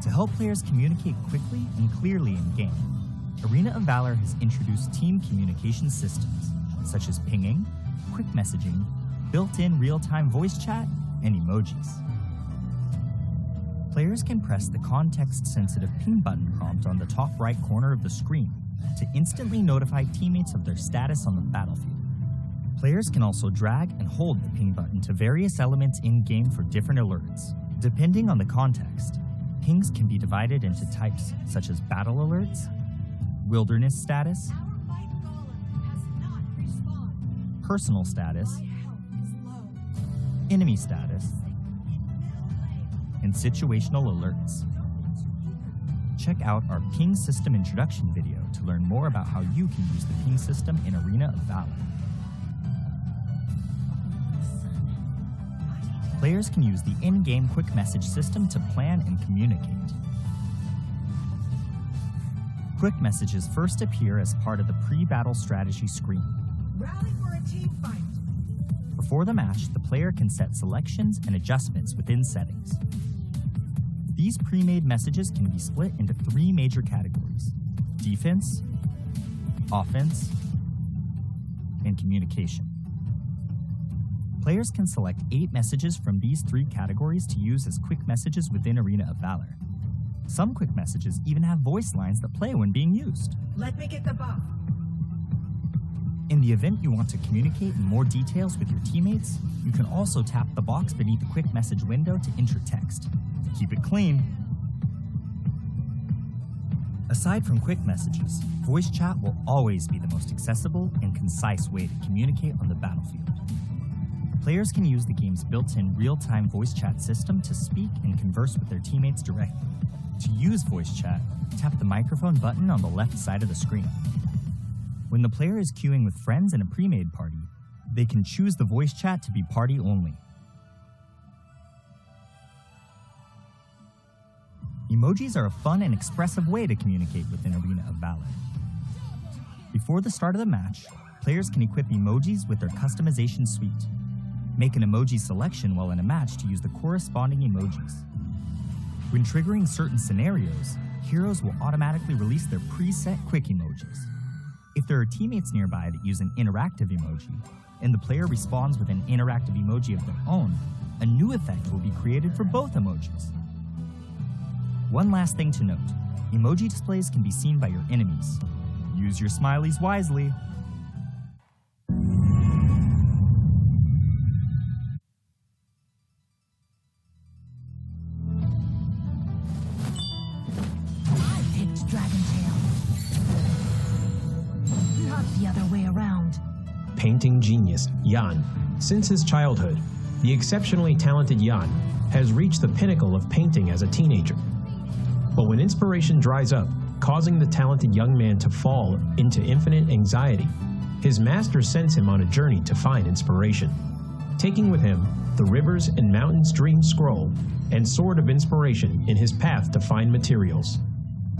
To help players communicate quickly and clearly in-game, Arena of Valor has introduced team communication systems, such as pinging, quick messaging, built-in real-time voice chat, and emojis. Players can press the context-sensitive ping button prompt on the top right corner of the screen to instantly notify teammates of their status on the battlefield. Players can also drag and hold the ping button to various elements in-game for different alerts. Depending on the context, pings can be divided into types such as battle alerts, wilderness status, personal status, enemy status, and situational alerts. check out our ping system introduction video to learn more about how you can use the ping system in Arena of Valor. Players can use the in-game quick message system to plan and communicate. Quick messages first appear as part of the pre-battle strategy screen. Rally for a team fight. Before the match, the player can set selections and adjustments within settings. These pre-made messages can be split into 3 major categories: defense, offense, and communication. Players can select 8 messages from these 3 categories to use as quick messages within Arena of Valor. Some quick messages even have voice lines that play when being used. Let me get the buff. In the event you want to communicate in more details with your teammates, you can also tap the box beneath the quick message window to enter text. Keep it clean. Aside from quick messages, voice chat will always be the most accessible and concise way to communicate on the battlefield. Players can use the game's built-in real-time voice chat system to speak and converse with their teammates directly. To use voice chat, tap the microphone button on the left side of the screen. When the player is queuing with friends in a pre-made party, they can choose the voice chat to be party only. Emojis are a fun and expressive way to communicate within Arena of Valor. Before the start of the match, players can equip emojis with their customization suite. Make an emoji selection while in a match to use the corresponding emojis. When triggering certain scenarios, heroes will automatically release their preset quick emojis. If there are teammates nearby that use an interactive emoji, and the player responds with an interactive emoji of their own, a new effect will be created for both emojis. One last thing to note, emoji displays can be seen by your enemies. Use your smileys wisely. I picked Dragontail. Not the other way around. Painting genius Jan. Since his childhood, the exceptionally talented Jan has reached the pinnacle of painting as a teenager. But when inspiration dries up, causing the talented young man to fall into infinite anxiety, his master sends him on a journey to find inspiration, taking with him the Rivers and Mountains Dream Scroll and Sword of Inspiration in his path to find materials.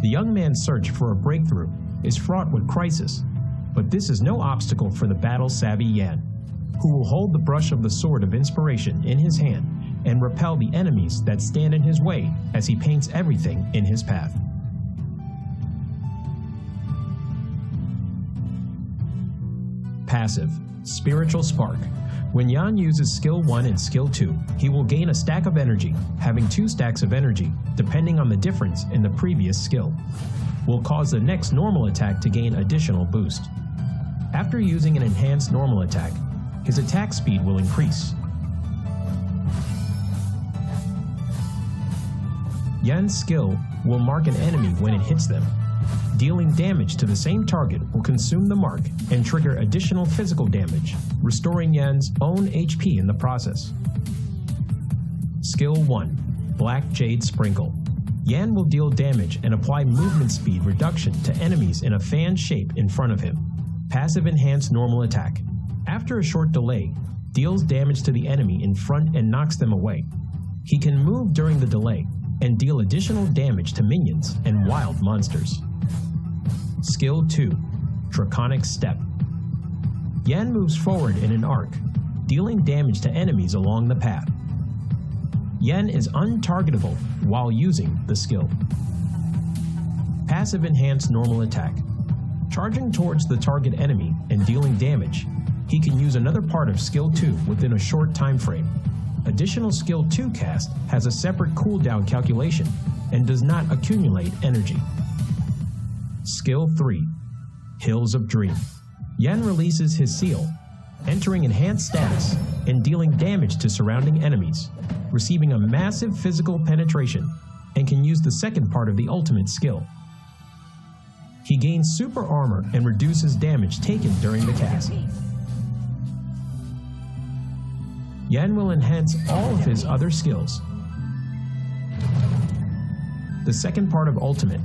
The young man's search for a breakthrough is fraught with crisis, but this is no obstacle for the battle-savvy Yan, who will hold the brush of the Sword of Inspiration in his hand and repel the enemies that stand in his way as he paints everything in his path. Passive, Spiritual Spark. When Yan uses Skill 1 and Skill 2, he will gain a stack of energy, having 2 stacks of energy, depending on the difference in the previous skill. Will cause the next normal attack to gain additional boost. After using an enhanced normal attack, his attack speed will increase. Yan's skill will mark an enemy when it hits them. Dealing damage to the same target will consume the mark and trigger additional physical damage, restoring Yan's own HP in the process. Skill 1, Black Jade Sprinkle. Yan will deal damage and apply movement speed reduction to enemies in a fan shape in front of him. Passive enhanced normal attack. After a short delay, deals damage to the enemy in front and knocks them away. He can move during the delay and deal additional damage to minions and wild monsters. Skill 2, Draconic Step. Yan moves forward in an arc, dealing damage to enemies along the path. Yan is untargetable while using the skill. Passive enhanced normal attack. Charging towards the target enemy and dealing damage, he can use another part of Skill 2 within a short time frame. Additional Skill 2 cast has a separate cooldown calculation and does not accumulate energy. Skill 3, Hills of Dream. Yan releases his seal, entering enhanced status and dealing damage to surrounding enemies, receiving a massive physical penetration, and can use the second part of the ultimate skill. He gains super armor and reduces damage taken during the cast. Yan will enhance all of his other skills. the second part of ultimate.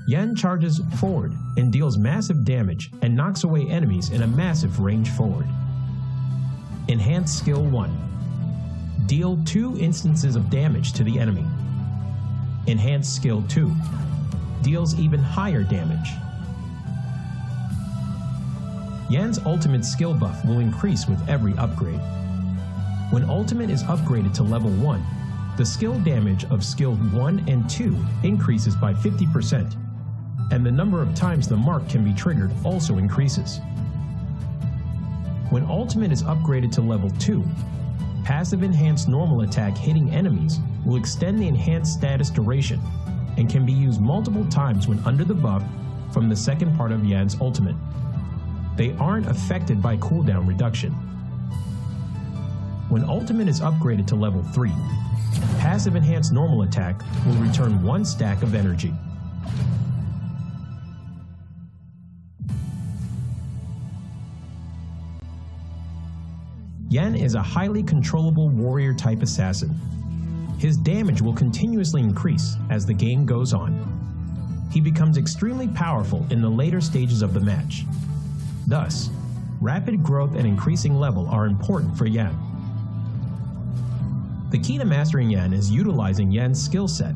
Yan charges forward and deals massive damage and knocks away enemies in a massive range forward. Enhanced Skill 1. Deal 2 instances of damage to the enemy. Enhanced Skill 2. Deals even higher damage. Yan's ultimate skill buff will increase with every upgrade. When ultimate is upgraded to level 1, the skill damage of skill 1 and 2 increases by 50%, and the number of times the mark can be triggered also increases. When ultimate is upgraded to level 2, passive enhanced normal attack hitting enemies will extend the enhanced status duration and can be used multiple times when under the buff from the second part of Yan's ultimate. They aren't affected by cooldown reduction. When ultimate is upgraded to level 3, passive enhanced normal attack will return 1 stack of energy. Yan is a highly controllable warrior type assassin. His damage will continuously increase as the game goes on. He becomes extremely powerful in the later stages of the match. Thus, rapid growth and increasing level are important for Yan. The key to mastering Yan is utilizing Yan's skill set,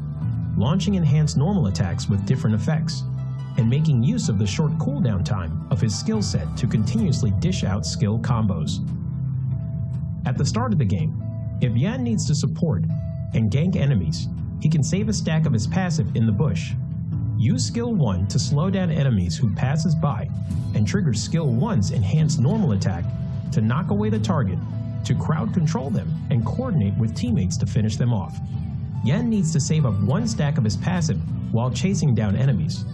launching enhanced normal attacks with different effects, and making use of the short cooldown time of his skill set to continuously dish out skill combos. At the start of the game, if Yan needs to support and gank enemies, he can save a stack of his passive in the bush. Use Skill 1 to slow down enemies who passes by, and trigger Skill 1's enhanced normal attack to knock away the target, to crowd control them and coordinate with teammates to finish them off. Yan needs to save up 1 stack of his passive while chasing down enemies.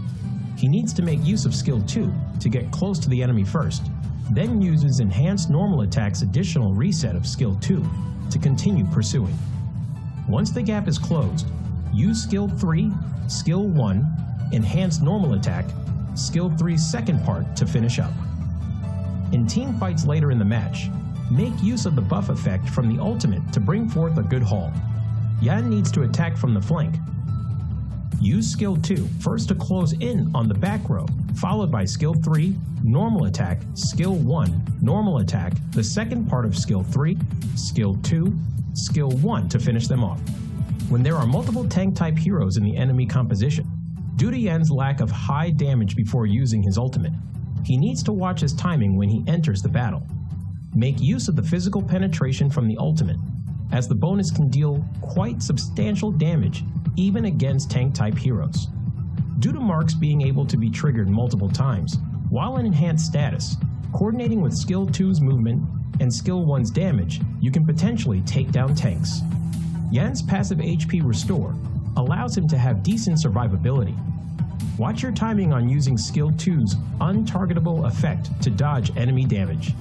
He needs to make use of Skill 2 to get close to the enemy first, then uses enhanced normal attack's additional reset of Skill 2 to continue pursuing. Once the gap is closed, use Skill 3, Skill 1, enhanced normal attack, Skill 3's second part to finish up. In team fights later in the match, make use of the buff effect from the ultimate to bring forth a good haul. Yan needs to attack from the flank. Use Skill 2 first to close in on the back row, followed by Skill 3, normal attack, Skill 1, normal attack, the second part of Skill 3, Skill 2, Skill 1 to finish them off. When there are multiple tank-type heroes in the enemy composition, due to Yan's lack of high damage before using his ultimate, he needs to watch his timing when he enters the battle. Make use of the physical penetration from the ultimate, as the bonus can deal quite substantial damage even against tank-type heroes. Due to marks being able to be triggered multiple times, while in enhanced status, coordinating with Skill 2's movement and Skill 1's damage, you can potentially take down tanks. Yan's passive HP Restore allows him to have decent survivability. Watch your timing on using Skill 2's untargetable effect to dodge enemy damage.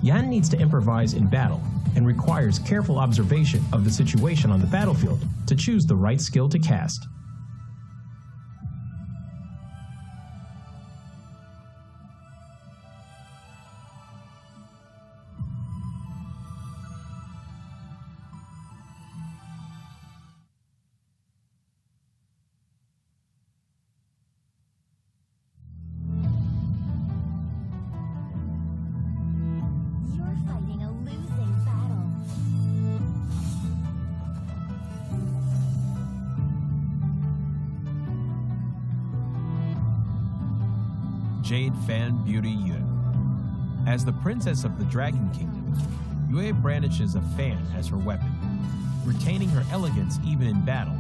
Yan needs to improvise in battle and requires careful observation of the situation on the battlefield to choose the right skill to cast. You're fighting a losing battle. Jade Fan Beauty Yue. As the princess of the Dragon Kingdom, Yue brandishes a fan as her weapon, retaining her elegance even in battle.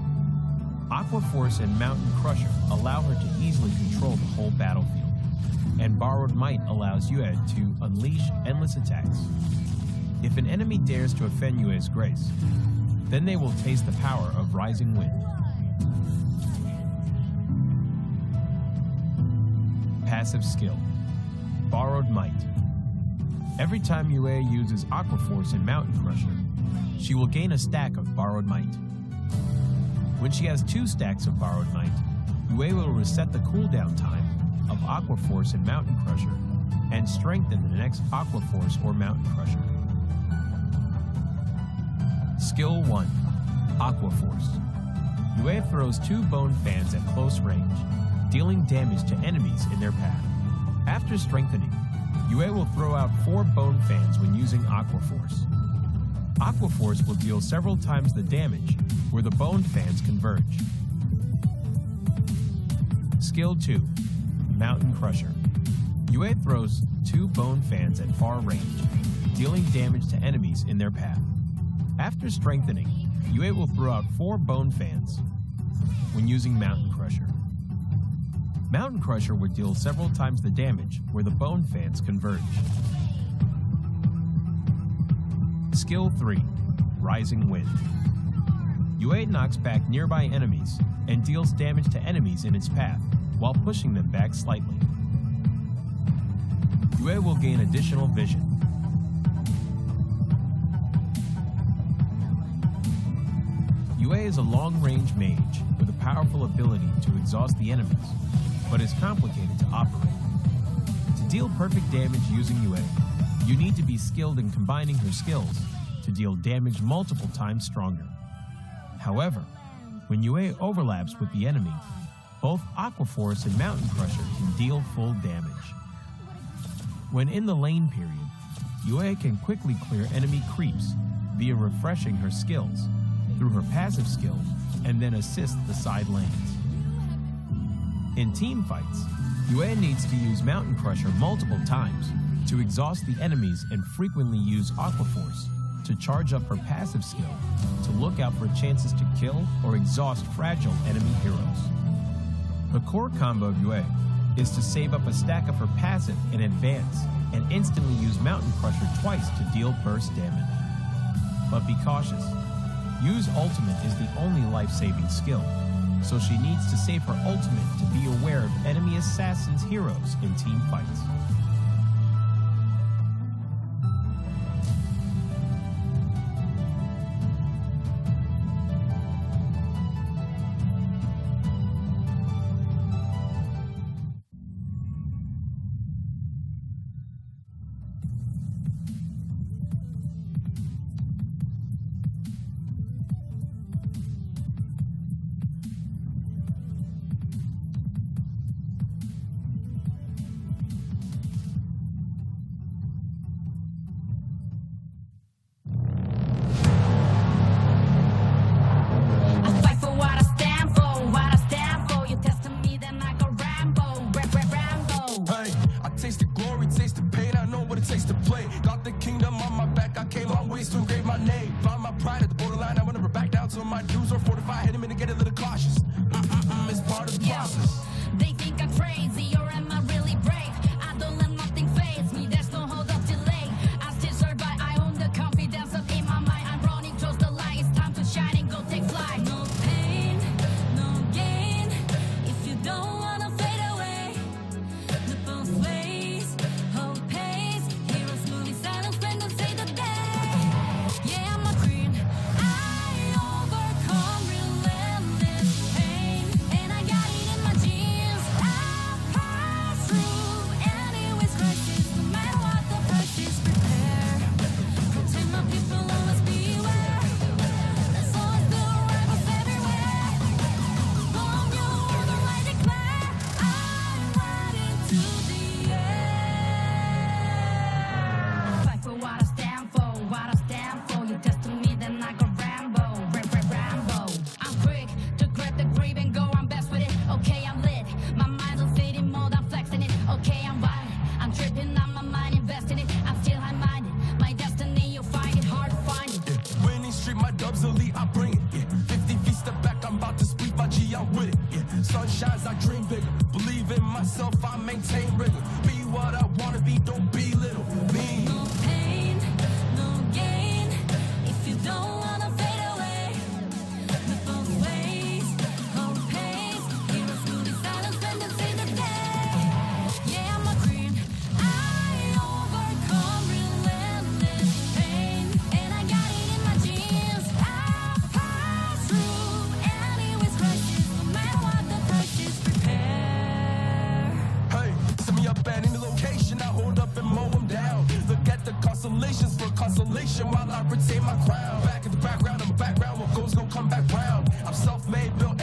Aqua Force and Mountain Crusher allow her to easily control the whole battlefield, and Borrowed Might allows Yue to unleash endless attacks. If an enemy dares to offend Yue's grace, then they will taste the power of Rising Wind. Passive skill, Borrowed Might. Every time Yue uses Aqua Force and Mountain Crusher, she will gain a stack of Borrowed Might. When she has 2 stacks of Borrowed Might, Yue will reset the cooldown time of Aqua Force and Mountain Crusher and strengthen the next Aqua Force or Mountain Crusher. Skill 1, Aqua Force. Yue throws 2 bone fans at close range, dealing damage to enemies in their path. After strengthening, Yue will throw out 4 bone fans when using Aqua Force. Aqua Force will deal several times the damage where the bone fans converge. Skill 2, Mountain Crusher. Yue throws 2 bone fans at far range, dealing damage to enemies in their path. After strengthening, Yue will throw out 4 bone fans when using Mountain Crusher. Mountain Crusher would deal several times the damage where the bone fans converge. Skill 3, Rising Wind. Yue knocks back nearby enemies and deals damage to enemies in its path while pushing them back slightly. Yue will gain additional vision. Yue is a long-range mage with a powerful ability to exhaust the enemies, but is complicated to operate. To deal perfect damage using Yue, you need to be skilled in combining her skills to deal damage multiple times stronger. However, when Yue overlaps with the enemy, both Aqua Force and Mountain Crusher can deal full damage. When in the lane period, Yue can quickly clear enemy creeps via refreshing her skills through her passive skill and then assist the side lanes. In team fights, Yue needs to use Mountain Crusher multiple times to exhaust the enemies and frequently use Aqua Force to charge up her passive skill to look out for chances to kill or exhaust fragile enemy heroes. The core combo of Yue is to save up a stack of her passive in advance and instantly use Mountain Crusher twice to deal burst damage. But be cautious. Yu's ultimate is the only life-saving skill, so she needs to save her ultimate to be aware of enemy assassins' heroes in team fights. I fight for what I stand for, what I stand for. You testing me, then I go Rambo, Rambo. Hey, I taste the glory, taste the pain, I know what it takes to play. Got the kingdom on my back, I came long ways to engrave my name. Found my pride at the borderline, I will never back down till my dues are fortified. Hit him in to get a little cautious. It's part of the process. They think I'm crazy, or am I really brave? I don't let nothing faze me, there's no hold up delay. I still survive, I own the confidence up in my mind. I'm running towards the light, it's time to shine and go take flight. No pain, no gain, if you don't wanna fade away. The both ways, hope pays, heroes move in silence when they say the day. Yeah, I'm a queen, I overcome relentless pain, and I got it in my genes. I pass through anyways crisis, no matter what the price is. Prepare, protect my people, always beware. There's always the rivals everywhere. From your world, the light declare, I'm riding to the air. Fight for what I stand for, what I stand for. You test me, then I go Rambo, Rambo. I'm quick to grab the grip and go, I'm best with it. Okay, I'm lit. My mind's on city mode, I'm flexing it. Okay, I'm wild. I'm tripping on my mind, investing it. I'm still high-minded. My destiny, you'll find it hard to find it. Winning street, my dubs elite, I bring it. Yeah. 50 feet step back, I'm about to split my G, I'm with it. Yeah. Sun shines, I dream bigger. Believe in myself, I maintain rigor. Be what I wanna be, don't belittle me. No pain, no gain, if you don't wanna fade away. The both ways, hope pays, heroes move in silence when they say the day. Yeah, I'm a queen, I overcome relentless pain, and I got it in my genes. I pass through anyways crisis, no matter what the price is. Prepare. Hey, send me up at any location, I hold up and mow them down. Look at the constellations for consolation while I retain my crown. Back in the background, I'm a background, what goes gon' come back round. I'm self-made, built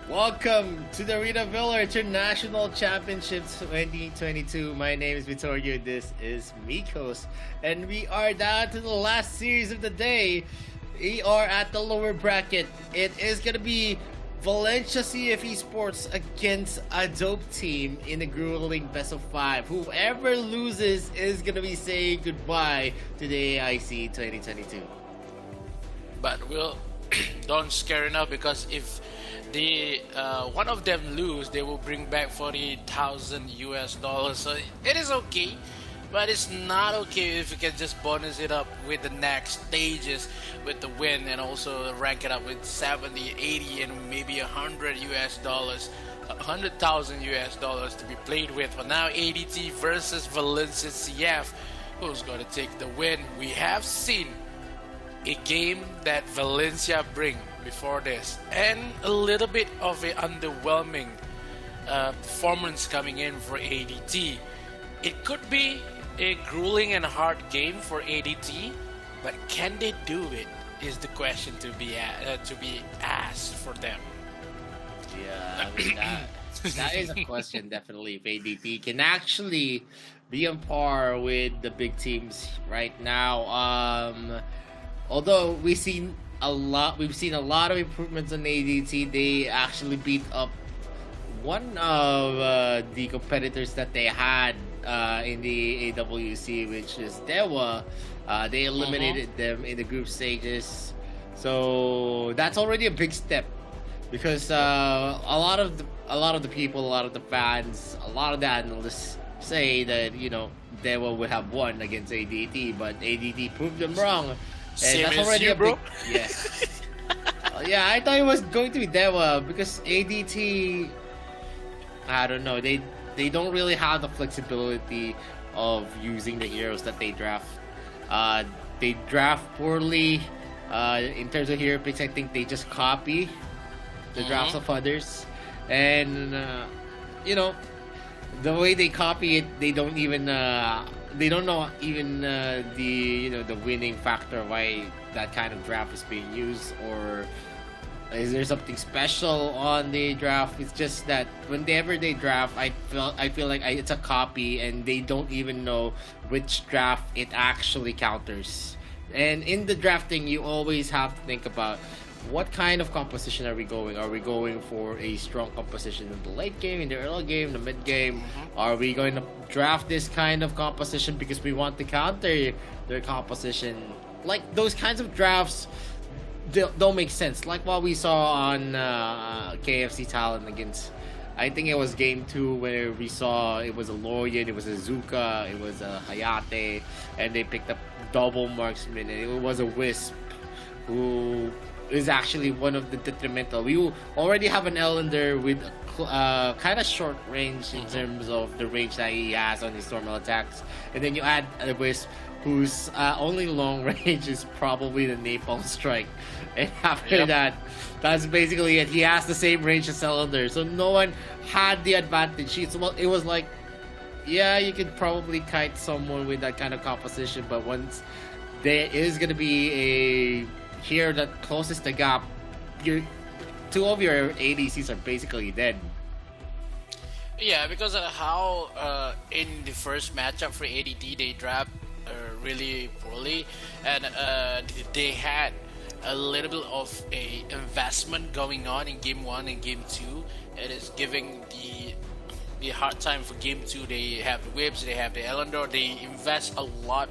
Welcome to the Arena Villa International Championships 2022. My name is Vittorio. This is Mikos. And we are down to the last series of the day. We are at the lower bracket. It is going to be Valencia CFE Sports against a dope team in the grueling best of 5. Whoever loses is going to be saying goodbye to the AIC 2022. But we'll don't scare enough, because if the one of them lose, they will bring back 40,000 US dollars. So it is okay, but it's not okay if you can just bonus it up with the next stages with the win, and also rank it up with 70, 80, and maybe 100 US dollars, 100,000 US dollars to be played with. For now, ADT versus Valencia CF. Who's going to take the win? We have seen a game that Valencia bring before this, and a little bit of an underwhelming performance coming in for ADT. It could be a grueling and hard game for ADT, but can they do it is the question to be asked for them. Yeah, I mean, that is a question definitely if ADT can actually be on par with the big teams right now. Although we've seen a lot of improvements on ADT. They actually beat up one of the competitors that they had in the AWC, which is Dewa. They eliminated them in the group stages, so that's already a big step, because a lot of the people, a lot of the fans, a lot of the analysts say that Dewa would have won against ADT, but ADT proved them wrong. And Same that's as already you, a big, bro. yeah, I thought it was going to be Dewa, because ADT, I don't know, they don't really have the flexibility of using the heroes that they draft. They draft poorly. In terms of hero picks, I think they just copy the drafts of others, and the way they copy it, they don't even they don't know even the winning factor, why that kind of draft is being used, or is there something special on the draft. It's just that whenever they draft, I feel like it's a copy, and they don't even know which draft it actually counters. And in the drafting, you always have to think about what kind of composition are we going? Are we going for a strong composition in the late game, in the early game, the mid game? Are we going to draft this kind of composition because we want to counter their composition? Like, those kinds of drafts don't make sense. Like what we saw on KFC Talent against, I think it was game 2, where we saw it was a Lorian, it was a Zuka, it was a Hayate, and they picked up double marksman, and it was a Wisp, who is actually one of the detrimental. We already have an Ellender with kind of short range in terms of the range that he has on his normal attacks, and then you add a Wisp whose only long range is probably the Napalm Strike, and after that's basically it. He has the same range as Ellender, so no one had the advantage. It was like, yeah, you could probably kite someone with that kind of composition, but once there is going to be a hero that closes the gap, two of your ADCs are basically dead. Yeah, because of how in the first matchup for ADT they draft really poorly, and they had a little bit of a investment going on in game 1 and game 2. It is giving the hard time for game 2. They have the whips, they have the Elendor, they invest a lot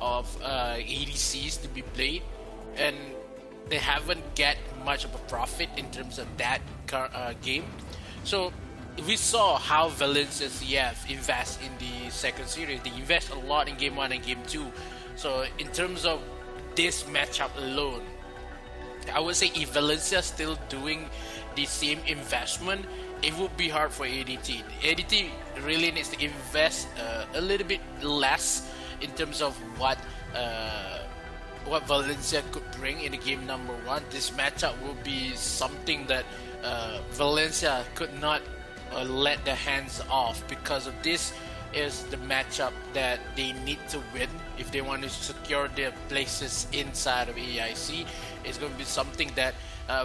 of ADCs to be played, and they haven't get much of a profit in terms of that game. So we saw how Valencia CF invest in the second series. They invest a lot in game 1 and game 2. So in terms of this matchup alone, I would say if Valencia is still doing the same investment, it would be hard for ADT. ADT really needs to invest a little bit less in terms of what Valencia could bring in the game number 1. This matchup will be something that Valencia could not let their hands off, because of this is the matchup that they need to win if they want to secure their places inside of AIC. It's going to be something that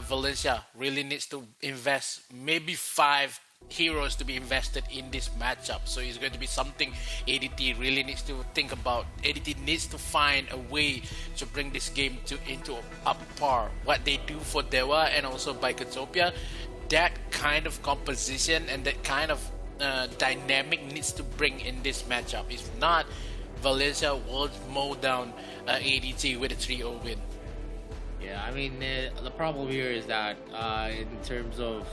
Valencia really needs to invest maybe 5 heroes to be invested in this matchup. So it's going to be something ADT really needs to think about. ADT needs to find a way to bring this game into up par. What they do for Dewa and also by Katopia, that kind of composition and that kind of dynamic needs to bring in this matchup. If not, Valencia will mow down ADT with a 3-0 win. Yeah, I mean, the problem here is that in terms of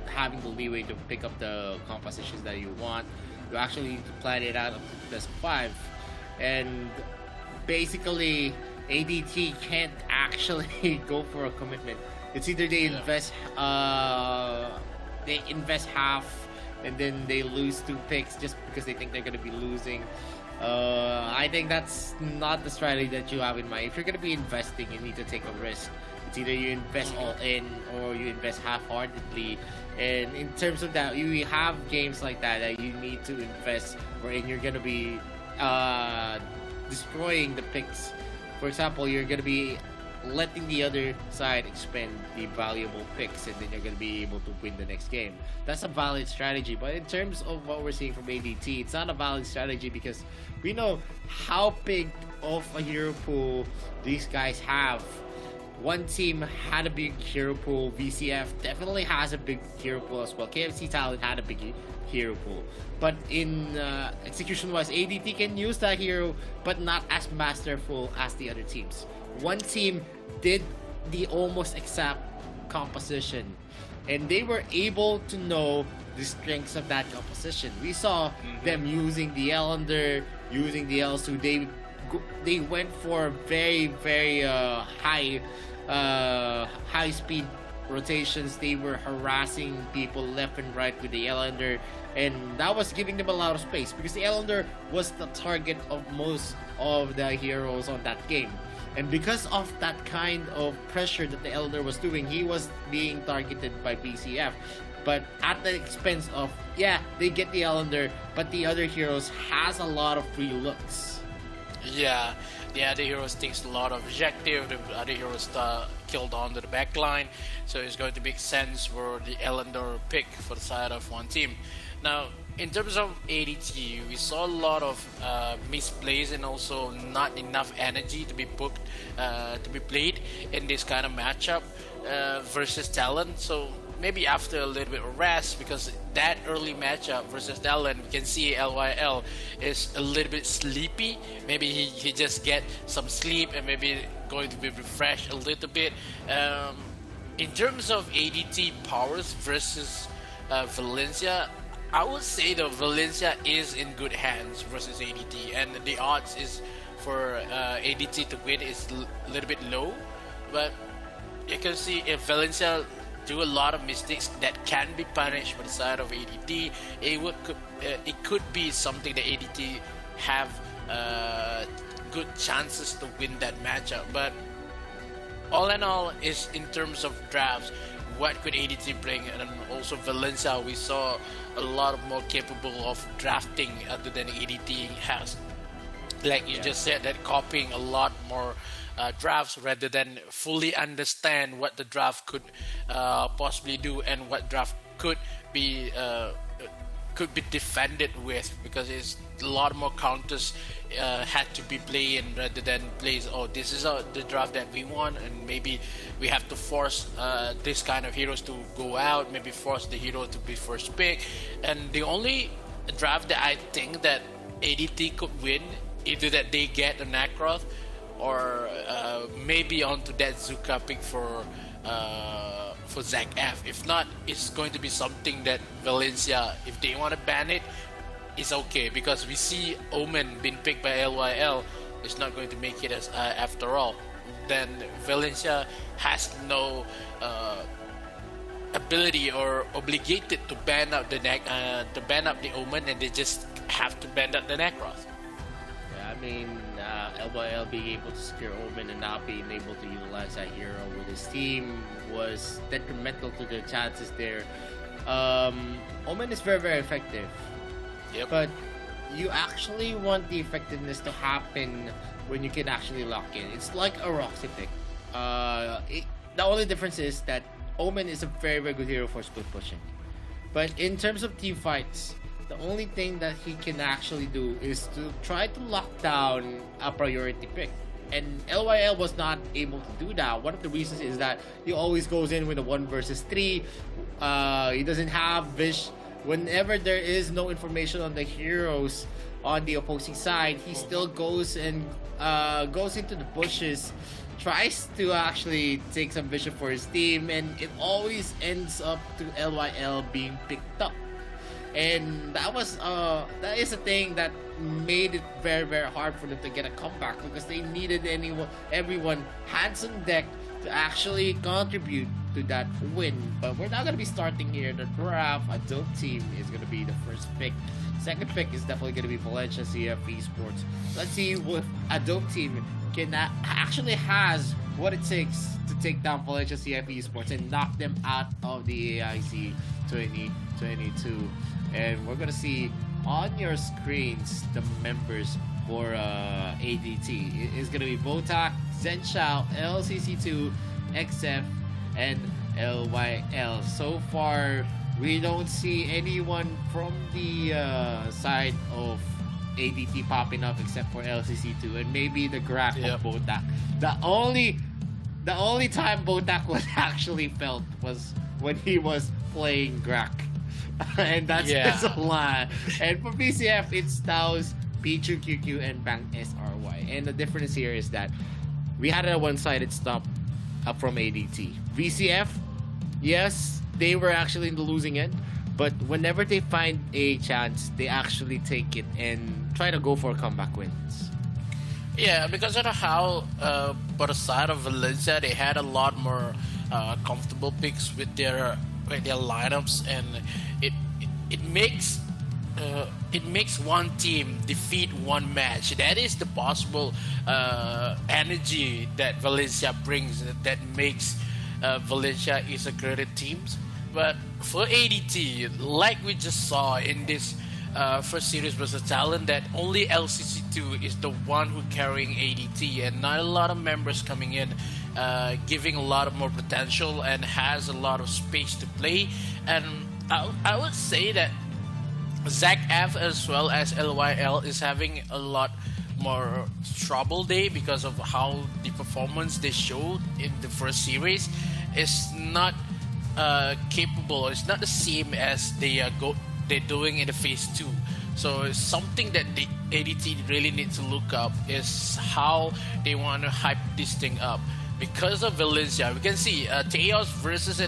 having the leeway to pick up the compositions that you want, you actually need to plan it out up to the best of 5. And basically, ADT can't actually go for a commitment. It's either they invest half and then they lose 2 picks just because they think they're going to be losing. I think that's not the strategy that you have in mind. If you're going to be investing, you need to take a risk. It's either you invest all in or you invest half-heartedly. And in terms of that, you have games like that you need to invest, wherein you're going to be destroying the picks. For example, you're going to be letting the other side expend the valuable picks, and then you're going to be able to win the next game. That's a valid strategy. But in terms of what we're seeing from ADT, it's not a valid strategy because we know how big of a hero pool these guys have. One team had a big hero pool. VCF definitely has a big hero pool as well. KFC Talent had a big hero pool. But in execution-wise, ADT can use that hero, but not as masterful as the other teams. One team did the almost exact composition, and they were able to know the strengths of that composition. We saw them using the Ellender, using the L2. They went for very, very high speed rotations. They were harassing people left and right with the Ellender, and that was giving them a lot of space because the Ellender was the target of most of the heroes on that game. And because of that kind of pressure that the Elder was doing, he was being targeted by BCF. But at the expense of, they get the Elder, but the other heroes has a lot of free looks. Yeah, the other heroes takes a lot of objective, the other heroes killed onto the back line, so it's going to make sense for the Elender pick for the side of one team. Now, in terms of ADT, we saw a lot of misplays and also not enough energy to be played in this kind of matchup versus Talon. So maybe after a little bit of rest, because that early matchup versus Talon, we can see LYL is a little bit sleepy. Maybe he just get some sleep and maybe going to be refreshed a little bit. In terms of ADT powers versus Valencia, I would say that Valencia is in good hands versus ADT, and the odds is for ADT to win is a little bit low. But you can see if Valencia do a lot of mistakes that can be punished by the side of ADT, it could be something that ADT have good chances to win that matchup. But all in all, is in terms of drafts, what could ADT bring? And also Valencia, we saw a lot more capable of drafting other than ADT has. Like you just said, that copying a lot more drafts rather than fully understand what the draft could possibly do and what draft could be defended with, because it's a lot more counters had to be played rather than plays. Oh, this is the draft that we want, and maybe we have to force this kind of heroes to go out. Maybe force the hero to be first pick. And the only draft that I think that ADT could win, either that they get a Nacroth or maybe onto that Zuka pick for Zach F. If not, it's going to be something that Valencia, if they want to ban it, it's okay, because we see Omen being picked by LYL. It's not going to make it as after all. Then Valencia has no ability or obligated to ban out the Omen, and they just have to ban out the Necroth. Yeah, I mean, LYL being able to secure Omen and not being able to utilize that hero with his team was detrimental to their chances there. Omen is very, very effective. Yep. But you actually want the effectiveness to happen when you can actually lock in. It's like a Roxy pick. The only difference is that Omen is a very, very good hero for split pushing. But in terms of team fights, the only thing that he can actually do is to try to lock down a priority pick. And LYL was not able to do that. One of the reasons is that he always goes in with a 1 versus 3. He doesn't have Vish. Whenever there is no information on the heroes on the opposing side, he still goes and goes into the bushes, tries to actually take some vision for his team, and it always ends up to LYL being picked up. And that is a thing that made it very, very hard for them to get a comeback, because they needed everyone hands on deck to actually contribute to that win. But we're not going to be starting here. The draft, Adobe Team is going to be the first pick. Second pick is definitely going to be Valencia CF Esports. Let's see if Adobe Team can actually has what it takes to take down Valencia CF Esports and knock them out of the AIC 2022. And we're going to see on your screens the members for ADT. It is going to be Botak, Zenshao, LCC2, XF, and LYL. So far, we don't see anyone from the side of ADT popping up except for LCC2 and maybe the Grak of Botak. The only time Botak was actually felt was when he was playing Grak. And that's a lie. And for VCF, it's Taos, Pichu QQ, and Bang SRY. And the difference here is that we had a one-sided stop from ADT. VCF, yes, they were actually in the losing end, but whenever they find a chance, they actually take it and try to go for comeback wins. Yeah, because of how, for the side of Valencia, they had a lot more comfortable picks with their lineups, and it makes one team defeat one match. That is the possible energy that Valencia brings, that makes Valencia is a great team. But for ADT, like we just saw in this first series versus Talent, that only LCC2 is the one who carrying ADT, and not a lot of members coming in, giving a lot of more potential and has a lot of space to play. And I would say that Zach F as well as LYL is having a lot more trouble day because of how the performance they showed in the first series is not capable. It's not the same as they're doing in the phase 2. So something that the ADT really needs to look up is how they want to hype this thing up. Because of Valencia, we can see Teos versus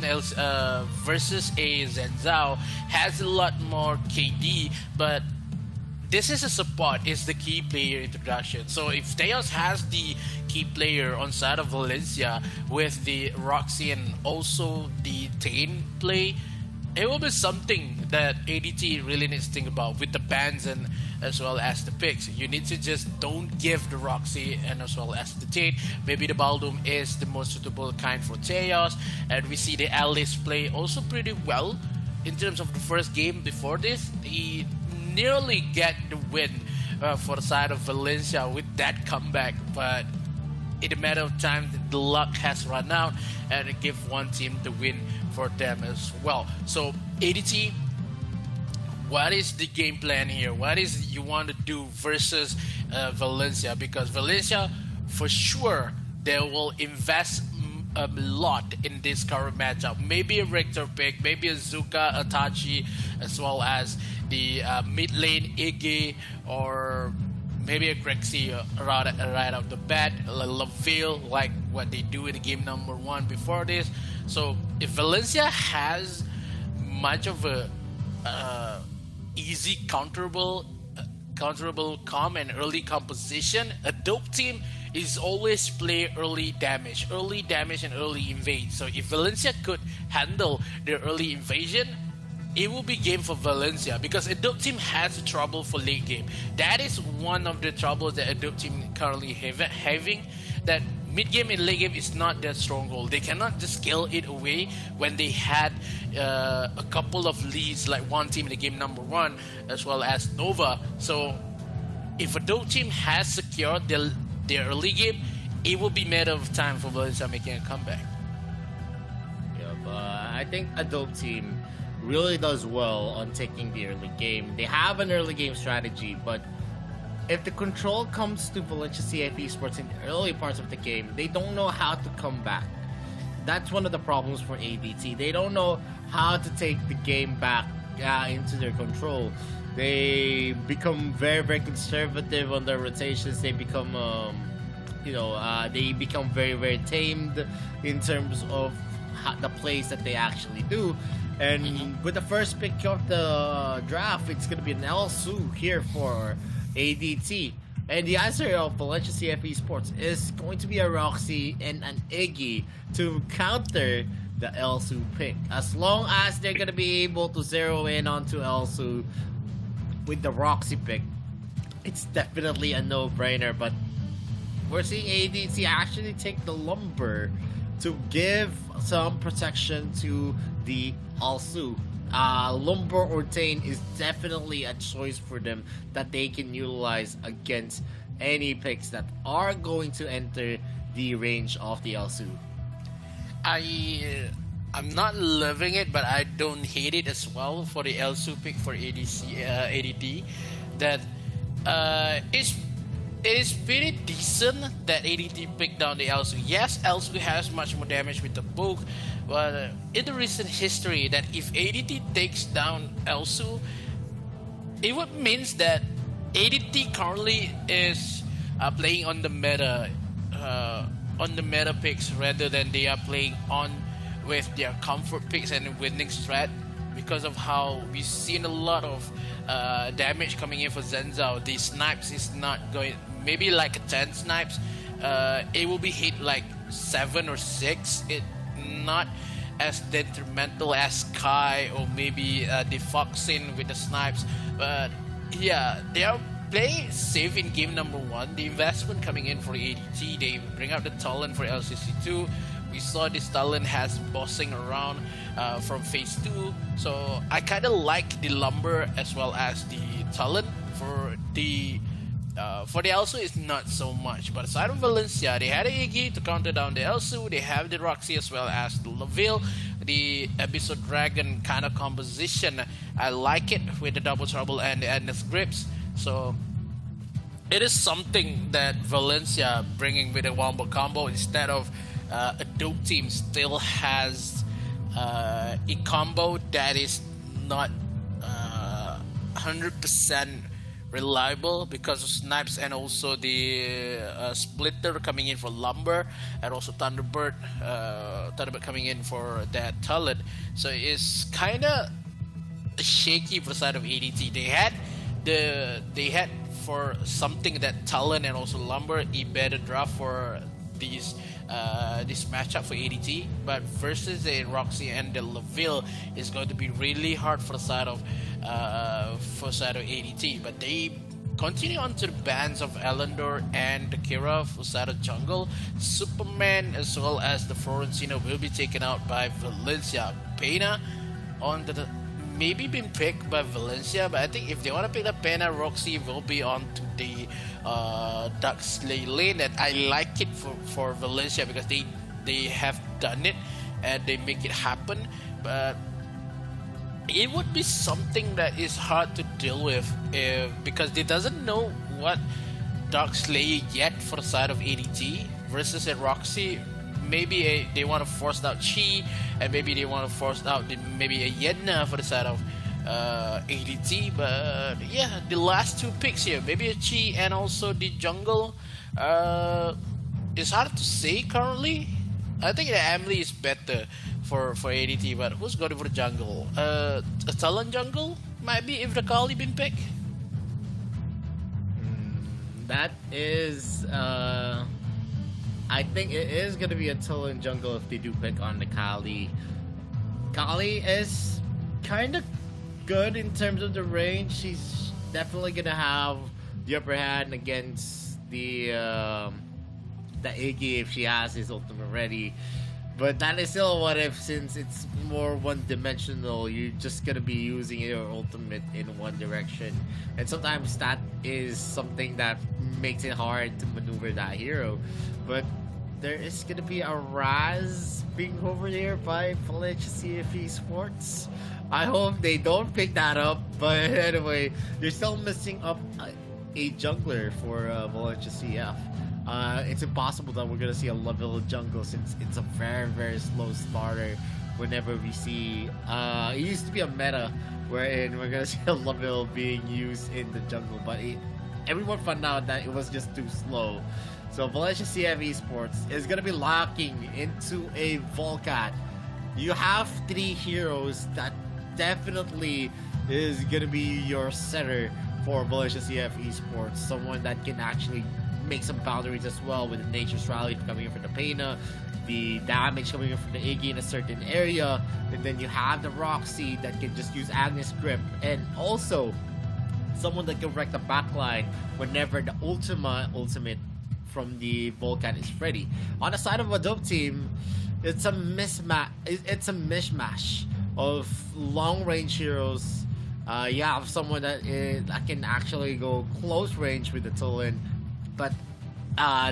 versus a Zenzao has a lot more KD, but this is a support, is the key player introduction. So if Teos has the key player on side of Valencia with the Roxy and also the Tain play, it will be something that ADT really needs to think about with the bans and as well as the picks. You need to just don't give the Roxy and as well as the Tate. Maybe the Baldum is the most suitable kind for Teos, and we see the Alice play also pretty well in terms of the first game before this. He nearly get the win for the side of Valencia with that comeback, but in a matter of time the luck has run out and it give one team the win for them as well. So ADT, what is the game plan here? What is you want to do versus Valencia? Because Valencia, for sure, they will invest a lot in this current matchup. Maybe a Richter pick, maybe a Zuka, Atachi, as well as the mid lane Iggy, or maybe a Grexy right off the bat, Laville, like what they do in the game number 1 before this. So if Valencia has much of a easy counterable calm and early composition, a dope team is always play early damage and early invade. So if Valencia could handle their early invasion, it will be game for Valencia, because Adobe Team has trouble for late game. That is one of the troubles that Adobe Team currently having, that mid game and late game is not their stronghold. They cannot just scale it away when they had a couple of leads, like one team in the game number 1 as well as Nova. So if Adobe Team has secured their early game, it will be matter of time for Valencia making a comeback. I think Adult Team really does well on taking the early game. They have an early game strategy, but if the control comes to Valencia CIP Esports in the early parts of the game, they don't know how to come back. That's one of the problems for ADT. They don't know how to take the game back into their control. They become very, very conservative on their rotations. They become, they become very, very tamed in terms of the plays that they actually do. And with the first pick of the draft, it's going to be an Elsu here for ADT. And the answer of Valencia CF Esports is going to be a Roxy and an Iggy to counter the Elsu pick. As long as they're going to be able to zero in onto Elsu with the Roxy pick, it's definitely a no-brainer. But we're seeing ADT actually take the Lumber to give some protection to the Elsu. Lumber or Tane is definitely a choice for them that they can utilize against any picks that are going to enter the range of the Elsu. I'm not loving it, but I don't hate it as well for the Elsu pick for ADD. That it is pretty decent that ADT picked down the Elsu. Yes, Elsu has much more damage with the book, but in the recent history, that if ADT takes down Elsu, it would means that ADT currently is playing on the meta picks rather than they are playing on with their comfort picks and winning strat, because of how we've seen a lot of damage coming in for Zenzao. The snipes is not going, maybe like a 10 snipes, it will be hit like 7 or 6. It not as detrimental as Kai or maybe the Foxin with the snipes, but yeah, they are playing safe in game number 1. The investment coming in for ADT, they bring out the talent for LCC2. We saw this talent has bossing around from phase 2, so I kind of like the Lumber as well as the talent. For the Elsu, it's not so much, but aside from Valencia, they had a Iggy to counter down the Elsu. They have the Roxy as well as the Laville, the Episode Dragon kind of composition. I like it with the Double Trouble and the Endless Grips. So it is something that Valencia bringing with a wombo combo instead of a dope team still has a combo that is not 100% reliable because of snipes, and also the splitter coming in for Lumber, and also Thunderbird coming in for that talent. So it's kind of shaky for the side of ADT. They had for something that talent and also Lumber a better draft for this matchup for ADT, but versus the Roxy and the Laville is going to be really hard for the side of ADT. But they continue on to the bans of Elendor and the Kira for side of jungle. Superman as well as the Florentino will be taken out by Valencia. Pena on the maybe been picked by Valencia, but I think if they want to pick up Pena, Roxy will be on to the Dark Slay lane, and I like it for Valencia because they have done it and they make it happen. But it would be something that is hard to deal with because they doesn't know what Dark Slay yet for the side of ADT versus a Roxy. Maybe they want to force out Chi, and maybe they want to force out maybe a Yedna for the side of ADT. But yeah, the last 2 picks here, maybe a Chi and also the jungle. It's hard to say currently. I think the Emily is better for ADT, but who's going for the jungle? A Talon jungle might be if the Kali been picked. That is I think it is going to be a Talon jungle if they do pick on the Kali. Kali is kind of good in terms of the range. She's definitely going to have the upper hand against the Iggy if she has his ultimate ready. But that is still a what if, since it's more one-dimensional. You're just going to be using your ultimate in one direction. And sometimes that is something that makes it hard to maneuver that hero. But there is gonna be a Raz being over there by Valencia CFE Sports. I hope they don't pick that up. But anyway, they're still missing up a jungler for Valencia CF. It's impossible that we're gonna see a level jungle since it's a very slow starter. Whenever we see, it used to be a meta wherein we're gonna see a level being used in the jungle, but everyone found out that it was just too slow. So Valencia CF Esports is gonna be locking into a Volcat. You have 3 heroes that definitely is gonna be your setter for Valencia CF Esports. Someone that can actually make some boundaries as well with the Nature's Rally coming in from the Pena, the damage coming in from the Iggy in a certain area, and then you have the Roxy that can just use Agnes Grip, and also someone that can wreck the backline whenever the ultimate from the Volcan is ready. On the side of a dope team, it's a mismatch. It's a mishmash of long-range heroes. You have someone that can actually go close range with the Tulin, but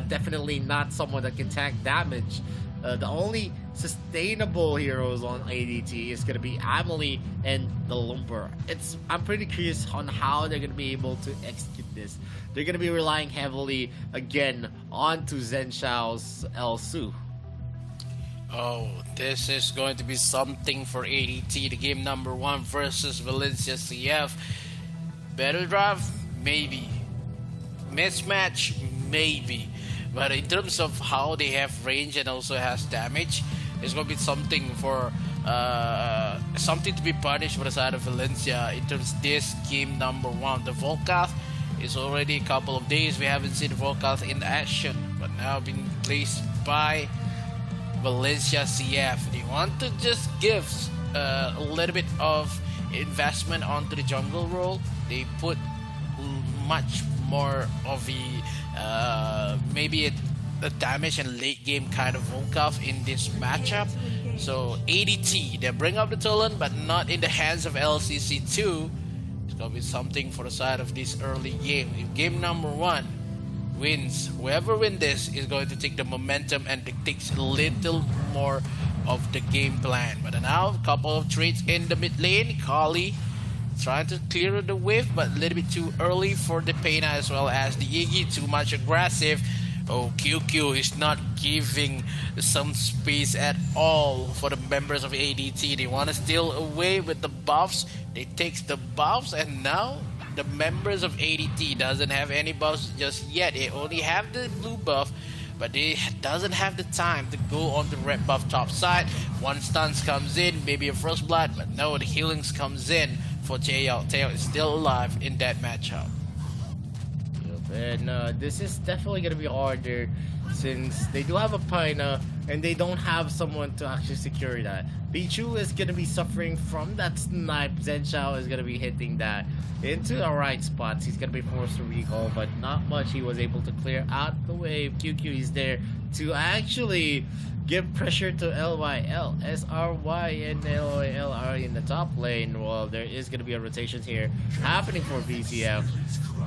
definitely not someone that can tank damage. The only sustainable heroes on ADT is going to be Amelie and the Lumber. I'm pretty curious on how they're going to be able to execute this. They're going to be relying heavily again onto Zhen Shao's El Su. Oh, this is going to be something for ADT. The game number 1 versus Valencia CF. Better draft? Maybe. Mismatch? Maybe. But in terms of how they have range and also has damage, it's going to be something for something to be punished for the side of Valencia in terms of this game number 1. The Volcath is already a couple of days. We haven't seen the Volcath in action, but now being placed by Valencia CF. They want to just give a little bit of investment onto the jungle role. They put much more of maybe a damage and late game kind of Volkov in this matchup. So ADT, they bring up the Tolan, but not in the hands of LCC2. It's gonna be something for the side of this early game. If game number 1 wins, whoever wins this is going to take the momentum and dictates a little more of the game plan. But now a couple of trades in the mid lane. Kali trying to clear the wave, but a little bit too early for the Pena as well as the Iggy. Too much aggressive. Oh, QQ is not giving some space at all for the members of ADT. They want to steal away with the buffs. They take the buffs, and now the members of ADT doesn't have any buffs just yet. They only have the blue buff, but they doesn't have the time to go on the red buff top side. One stuns comes in, maybe a first blood, but no, the healings comes in for Teo. Teo is still alive in that matchup. And this is definitely going to be harder since they do have a Pina and they don't have someone to actually secure that. Pichu is going to be suffering from that snipe. Zhen Shao is going to be hitting that into the right spots. He's going to be forced to recall, but not much. He was able to clear out the wave. QQ is there to actually give pressure to LYL. SRY and LYL are in the top lane. Well, there is going to be a rotation here happening for VCF.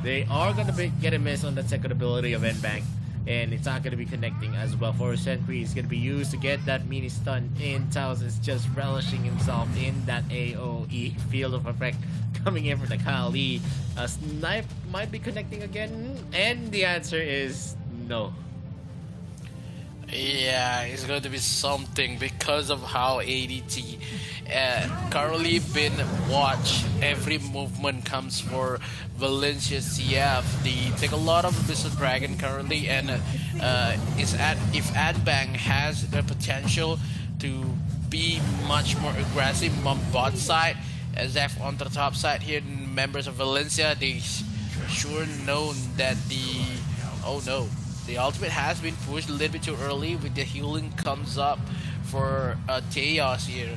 They are going to get a miss on that second ability of N-Bank, and it's not going to be connecting as well. For Sentry, is going to be used to get that mini stun in. Taos is just relishing himself in that AoE field of effect coming in for the Kali. Snipe might be connecting again, and the answer is no. Yeah, it's going to be something because of how ADT currently been watched. Every movement comes for Valencia CF. They take a lot of Mr. Dragon currently, and if Adbang has the potential to be much more aggressive on bot side, as if on the top side here, members of Valencia, they sure know that the ultimate has been pushed a little bit too early. With the healing comes up for Teos here.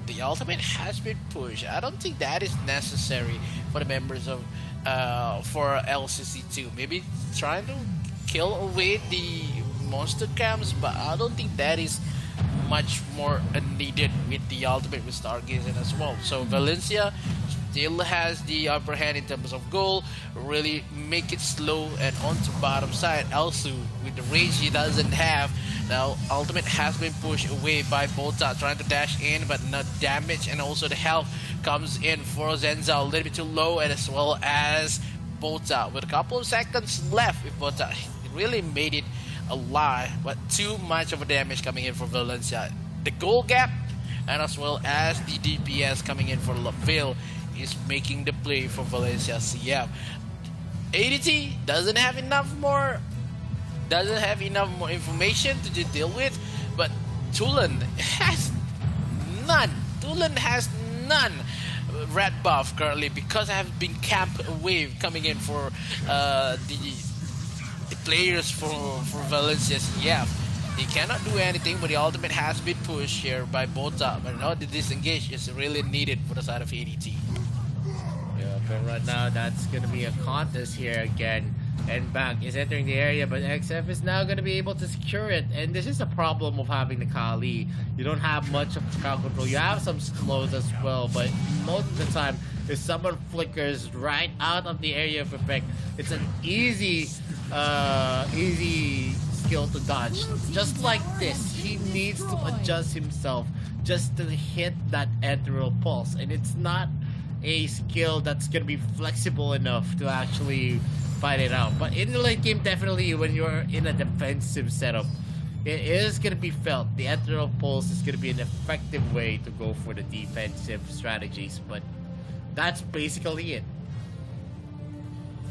The ultimate has been pushed. I don't think that is necessary for the members of for LCC2. Maybe trying to kill away the monster camps, but I don't think that is much more needed with the ultimate with Stargazing as well. So Valencia still has the upper hand in terms of goal, really make it slow and onto bottom side. Elsu with the range he doesn't have. Now ultimate has been pushed away by Bota, trying to dash in but not damage, and also the health comes in for Zenza a little bit too low, and as well as Bota with a couple of seconds left. If Bota really made it alive, but too much of a damage coming in for Valencia. The goal gap and as well as the DPS coming in for LaVille is making the play for Valencia CF. ADT doesn't have enough more information to deal with, but Tulen has none. Tulen has none red buff currently because I have been camp wave coming in for the players for Valencia CF. They cannot do anything, but the ultimate has been pushed here by Bota. But now the disengage is really needed for the side of ADT. Yeah, but right now that's gonna be a contest here again. NBank is entering the area, but XF is now gonna be able to secure it. And this is a problem of having the Kali. You don't have much of crowd control. You have some slows as well, but most of the time, if someone flickers right out of the area of effect, it's an easy skill to dodge. Just like this, he needs to adjust himself just to hit that ethereal pulse, and it's not a skill that's gonna be flexible enough to actually fight it out. But in the late game, definitely when you're in a defensive setup, it is gonna be felt. The ethereal pulse is gonna be an effective way to go for the defensive strategies, but that's basically it.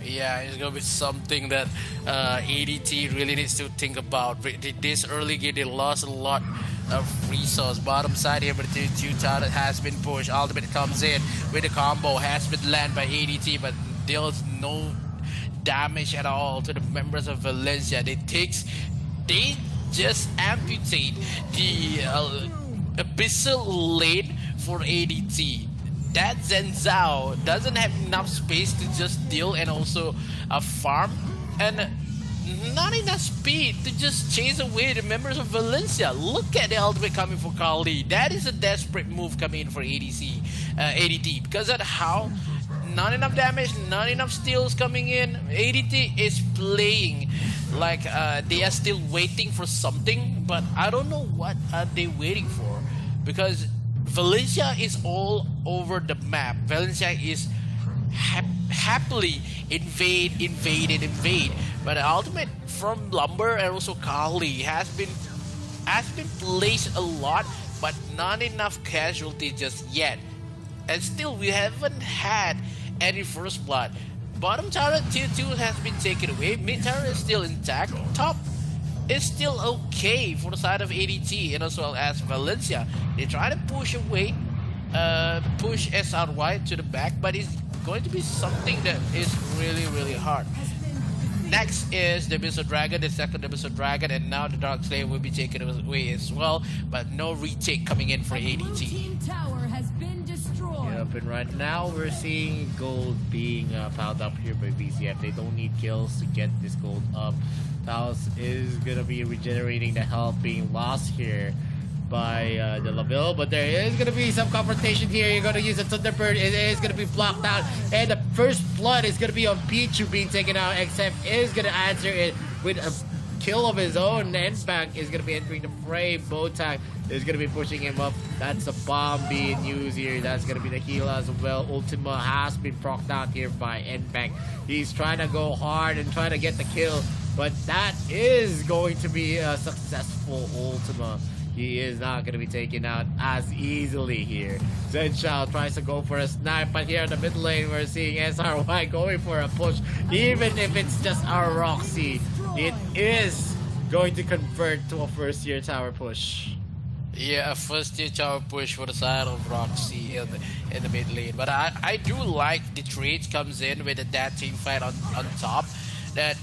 Yeah, it's gonna be something that ADT really needs to think about. This early game, they lost a lot of resource. Bottom side here, but the two tower has been pushed. Ultimate comes in with a combo, has been landed by ADT, but deals no damage at all to the members of Valencia. They just amputate the abyssal lane for ADT. That Zenzao doesn't have enough space to just deal and also farm, and not enough speed to just chase away the members of Valencia. Look at the ultimate coming for Kali. That is a desperate move coming in for ADT, because of how not enough damage, not enough steals coming in. ADT is playing like they are still waiting for something, but I don't know what are they waiting for, because Valencia is all over the map. Valencia is happily invade. But the ultimate from Lumber and also Kali has been placed a lot, but not enough casualty just yet. And still, we haven't had any first blood. Bottom tower tier 2 has been taken away. Mid tower is still intact. Top is still okay for the side of ADT and as well as Valencia. They try to push away, push SRY to the back, but it's going to be something that is really hard. Next is the Abyssal Dragon, the second Abyssal Dragon, and now the Dark Slayer will be taken away as well, but no retake coming in for ADT. Tower has been destroyed. Yep, and right now we're seeing gold being piled up here by VCF. They don't need kills to get this gold up. Taos is gonna be regenerating the health being lost here by the LaVille, but there is gonna be some confrontation here. You're gonna use a Thunderbird. It is gonna be blocked out, and the first blood is gonna be on Pichu being taken out. XF is gonna answer it with a kill of his own. NBank is gonna be entering the fray. Botak is gonna be pushing him up. That's a bomb being used here. That's gonna be the heal as well. Ultima has been procced out here by NBank. He's trying to go hard and trying to get the kill, but that is going to be a successful Ultima. He is not going to be taken out as easily here. Zenshao tries to go for a snipe, but here in the mid lane we're seeing SRY going for a push. Even if it's just our Roxy, it is going to convert to a first tier tower push. Yeah, a first tier tower push for the side of Roxy in the mid lane. But I do like the trade comes in with that team fight on top. That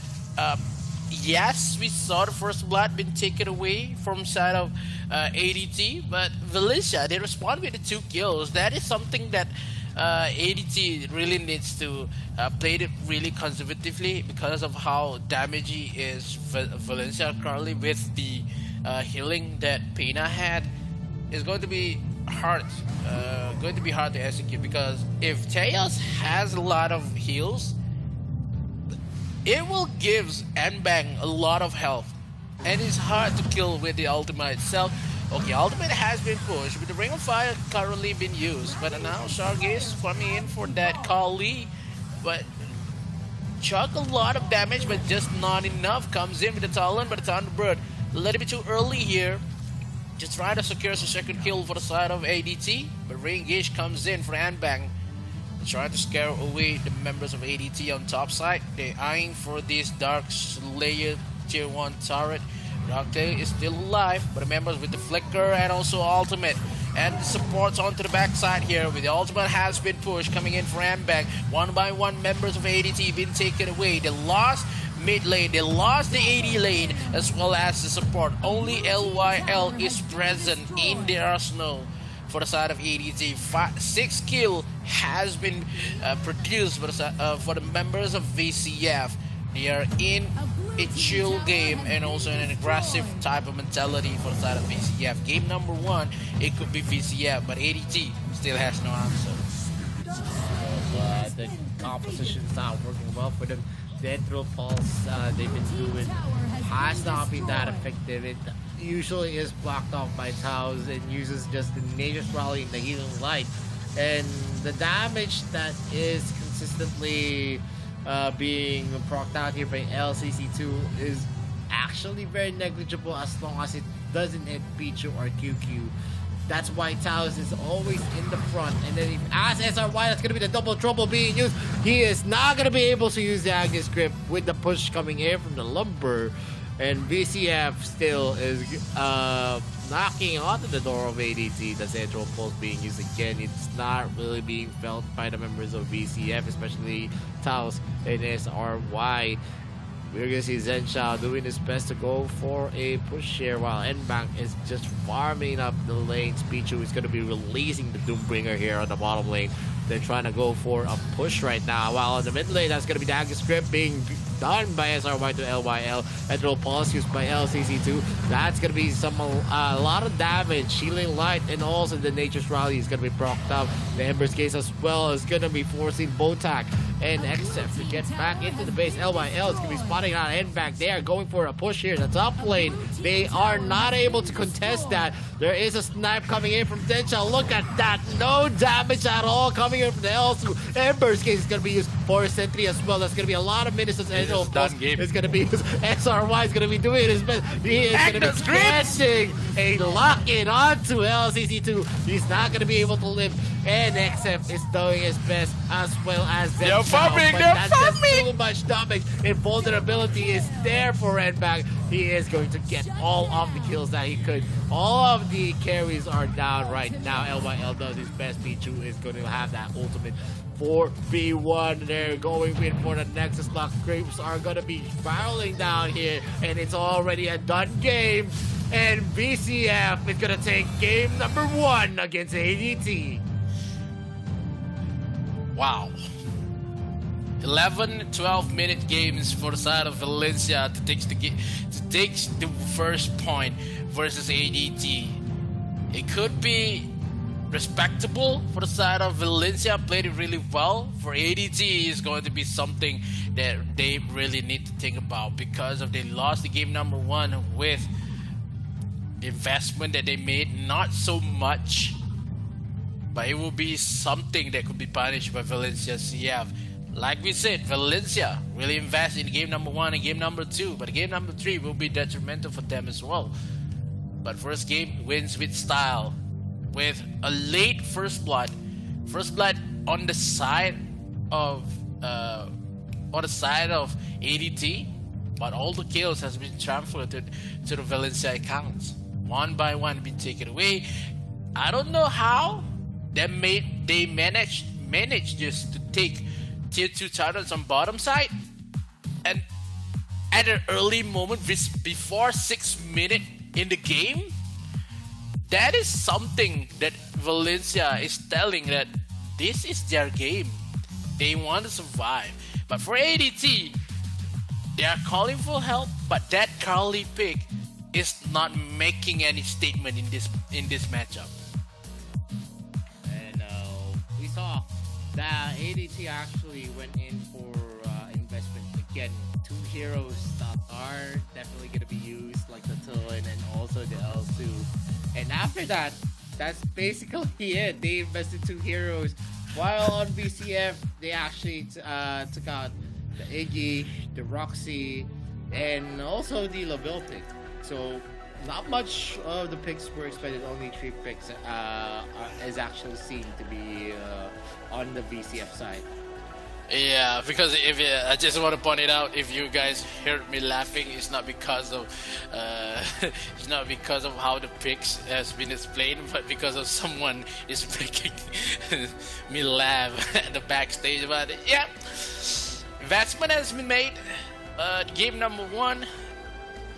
yes, we saw the first blood been taken away from side of ADT, but Valencia, they respond with the 2 kills. That is something that ADT really needs to play it really conservatively because of how damagey is Valencia currently with the healing that Pena had is going to be hard. Going to be hard to execute, because if Teos has a lot of heals, it will give Nbang a lot of health, and it's hard to kill with the ultimate itself. Okay, ultimate has been pushed with the Ring of Fire currently been used, but now Shark is coming in for that Kali, but chuck a lot of damage, but just not enough. Comes in with the Talon, but the Thunderbird a little bit too early here. Just try to secure the second kill for the side of ADT, but Ringish comes in for Anbang. Trying to scare away the members of ADT on top side. They're eyeing for this Dark Slayer tier 1 turret. Rocktail is still alive, but the members with the Flicker and also Ultimate. And the supports onto the backside here with the ultimate has been pushed, coming in for Ambag. One by one, members of ADT been taken away. They lost mid lane, they lost the AD lane, as well as the support. Only LYL is present in the arsenal for the side of ADT. 6 kill has been produced for the members of VCF. They are in a chill game and also in an aggressive type of mentality for the side of VCF. Game number 1, it could be VCF, but ADT still has no answer. The composition's not working well for them. The Ethereal Pulse they've been doing has not been that effective. It usually is blocked off by Taos and uses just the Nature's Rally and the Healing Light. And the damage that is consistently being procced out here by LCC2 is actually very negligible as long as it doesn't hit Pichu or QQ. That's why Taos is always in the front. And then if as SRY, that's going to be the double trouble being used. He is not going to be able to use the Agnes Grip with the push coming in from the Lumber. And VCF still is knocking onto the door of ADT. The Central Pulse being used again. It's not really being felt by the members of VCF, especially Taos and SRY. We're going to see Zensha doing his best to go for a push here, while Nbank is just farming up the lanes. Pichu is going to be releasing the Doombringer here on the bottom lane. They're trying to go for a push right now, while on the mid lane, that's going to be the Agnes Grip being done by SRY to LYL. Ethereal Pulse used by LCC2. That's going to be a lot of damage. Healing Light and also the Nature's Rally is going to be procced up. The Ember's Case as well is going to be forcing Botak and XF to get back into the base. LYL is going to be spotting out Nback. They are going for a push here in the top lane. They are not able to contest that. There is a snipe coming in from Densha. Look at that. No damage at all coming in from the L2. Ember's Case is going to be used for a sentry as well. That's going to be a lot of minutes as Ethereal Pulse is going to be used. SRY is going to be doing his best. He is going to be catching a lock-in onto LCC2. He's not going to be able to live. And XF is doing his best as well as them. That's just too much damage. And vulnerability is there for Redback. He is going to get all of the kills that he could. All of the carries are down right now. LYL does his best. Pichu is going to have that ultimate 4v1. They're going in for the Nexus lock. Grapes are going to be barreling down here. And it's already a done game. And VCF is going to take game number 1 against ADT. Wow. 11-12 minute games for the side of Valencia to take the first point versus ADT. It could be respectable for the side of Valencia, played it really well. For ADT is going to be something that they really need to think about, because of they lost the game number 1 with the investment that they made, not so much. But it will be something that could be punished by Valencia CF. Like we said, Valencia really invest in game number 1 and game number 2, but game number 3 will be detrimental for them as well. But first game wins with style, with a late first blood on the side of ADT, but all the kills has been transferred to the Valencia accounts. One by one been taken away. I don't know how they managed just to take tier 2 titles on bottom side, and at an early moment before 6 minutes in the game. That is something that Valencia is telling that this is their game. They want to survive. But for ADT, they are calling for help, but that Carly pick is not making any statement in this matchup. And we saw that ADT actually went in for investment again. Two heroes that are definitely going to be used, like the Tulin and also the L2. And after that, that's basically it. They invested two heroes. While on BCF, they actually took out the Iggy, the Roxy, and also the Laviltic. So not much of the picks were expected. Only 3 picks is actually seen to be on the BCF side. Yeah, because if I just want to point it out, if you guys heard me laughing, it's not because of it's not because of how the picks has been explained, but because of someone is making me laugh at the backstage. But yeah, investment has been made. Game number 1,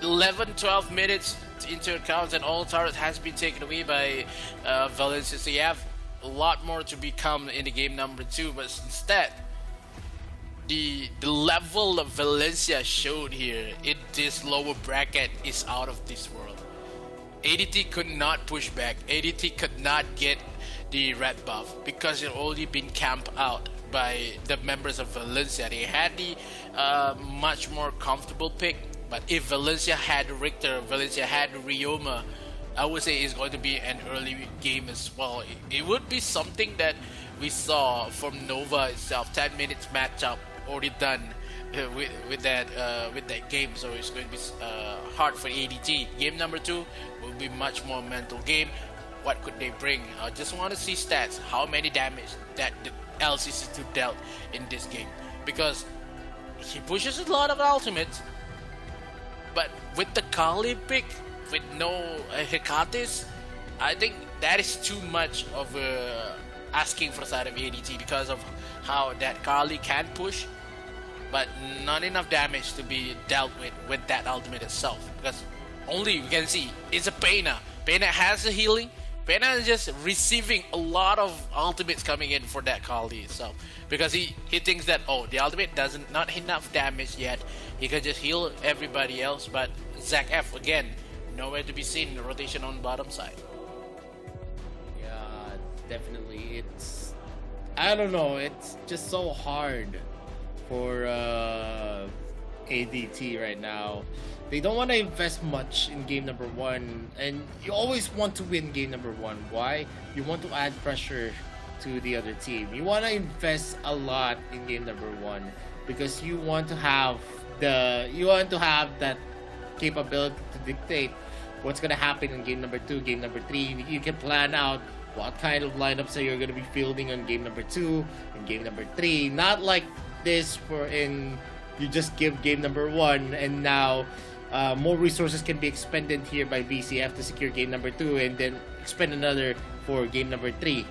11-12 minutes into account, and all turrets has been taken away by Valencia. So you have a lot more to become in the game number 2, but instead, the level of Valencia showed here in this lower bracket is out of this world. ADT could not push back. ADT could not get the red buff because it already been camped out by the members of Valencia. They had the much more comfortable pick, but if Valencia had Richter, Valencia had Ryoma, I would say it's going to be an early game as well. It would be something that we saw from Nova itself. 10 minutes matchup already done with that game, so it's going to be hard for ADT. Game number 2 will be much more mental game. What could they bring? I just want to see stats. How many damage that the LCC2 dealt in this game, because he pushes a lot of ultimates, but with the Kali pick, with no Hecates, I think that is too much of asking for the side of ADT because of how that Kali can push, but not enough damage to be dealt with that ultimate itself. Because only we can see it's a Pena. Pena has a healing. Pena is just receiving a lot of ultimates coming in for that Kali itself, because he thinks that, oh, the ultimate doesn't not enough damage yet. He can just heal everybody else. But Zach F again, nowhere to be seen in the rotation on the bottom side. Yeah, definitely. It's, I don't know, it's just so hard for ADT right now. They don't want to invest much in game number 1, and you always want to win game number 1. Why? You want to add pressure to the other team. You want to invest a lot in game number 1 because you want to have that capability to dictate what's gonna happen in game number 2, game number 3. You can plan out what kind of lineups that you're gonna be fielding on game number 2 and game number 3. Not like this wherein you just give game number 1 and now more resources can be expended here by BCF to secure game number 2 and then expend another for game number 3.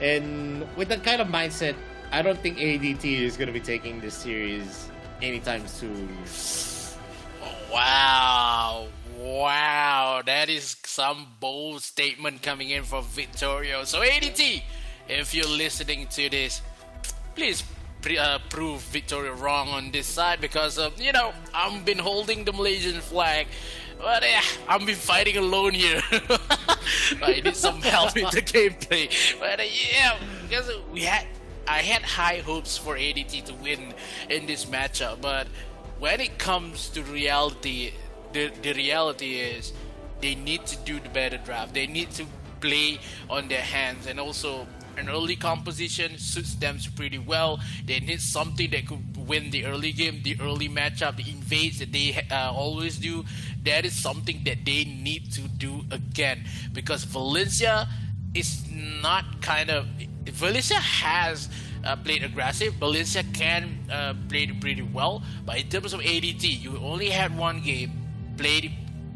And with that kind of mindset, I don't think ADT is gonna be taking this series anytime soon. Wow, that is some bold statement coming in from Victorio. So ADT, if you're listening to this, please prove Victoria wrong on this side, because I've been holding the Malaysian flag, but I've been fighting alone here. I need some help in the gameplay. But because I had high hopes for ADT to win in this matchup, but when it comes to reality, the reality is they need to do the better draft. They need to play on their hands, and also an early composition suits them pretty well. They need something that could win the early game, the early matchup, the invades that they always do. That is something that they need to do again, because Valencia is not Valencia has played aggressive. Valencia can play pretty well, but in terms of ADT, you only had one game, played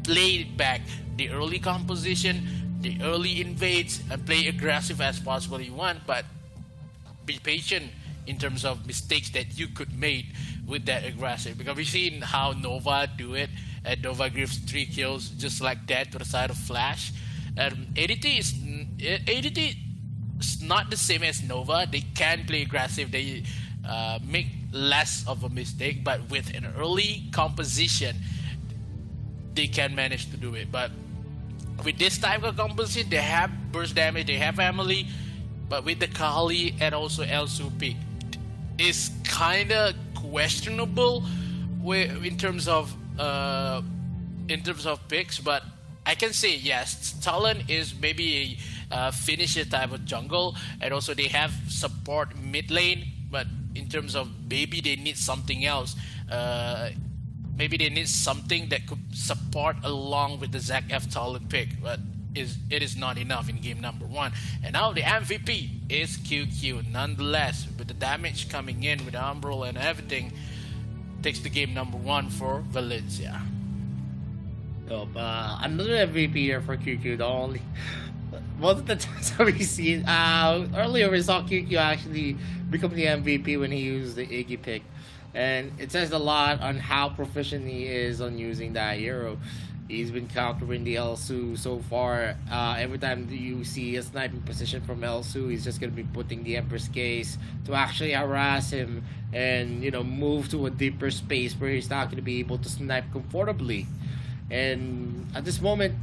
it back, the early composition, the early invades, and play aggressive as possible you want, but be patient in terms of mistakes that you could make with that aggressive, because we've seen how Nova do it, and Nova gives 3 kills just like that to the side of Flash. ADT is not the same as Nova. They can play aggressive, they make less of a mistake, but with an early composition, they can manage to do it. But with this type of composition, they have burst damage, they have Emily, but with the Kali and also Elsu pick, it's kind of questionable in terms of picks. But I can say yes, Talon is maybe a finisher type of jungle, and also they have support mid lane. But in terms of maybe they need something else. Maybe they need something that could support along with the Zac F Talon pick, but it is not enough in game number 1. And now the MVP is QQ. Nonetheless, with the damage coming in with Umbral and everything, takes the game number 1 for Valencia. Another MVP here for QQ. The only most of the times that we see earlier we saw QQ actually become the MVP when he used the Iggy pick. And it says a lot on how proficient he is on using that hero. He's been countering the Elsu so far. Every time you see a sniping position from Elsu, he's just going to be putting the Empress Case to actually harass him and, move to a deeper space where he's not going to be able to snipe comfortably. And at this moment,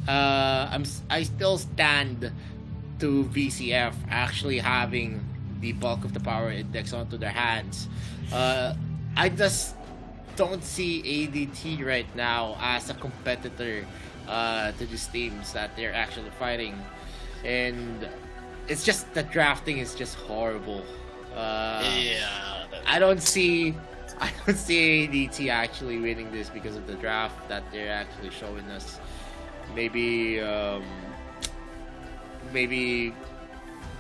I still stand to VCF actually having the bulk of the power index onto their hands. I just don't see ADT right now as a competitor to these teams that they're actually fighting, and it's just the drafting is just horrible. I don't see ADT actually winning this because of the draft that they're actually showing us. Maybe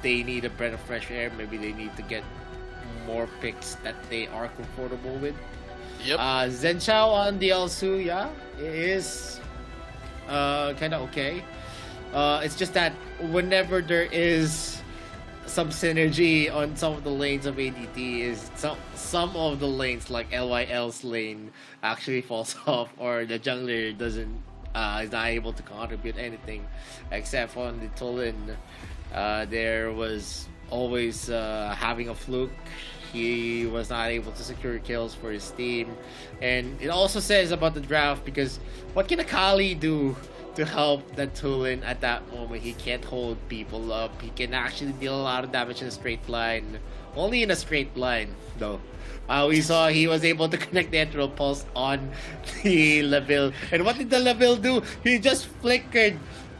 they need a breath of fresh air. Maybe they need to get more picks that they are comfortable with. Yep. Zen Chao on the Elsu, yeah, it is kind of okay. It's just that whenever there is some synergy on some of the lanes of ADT, is some of the lanes like LYL's lane actually falls off, or the jungler doesn't is not able to contribute anything, except on the Tulin. There was always having a fluke. He was not able to secure kills for his team. And it also says about the draft, because what can Akali do to help that Tulin at that moment? He can't hold people up. He can actually deal a lot of damage in a straight line. Only in a straight line, though. We saw he was able to connect the Ethereal Pulse on the Laville. And what did the Laville do? He just flickered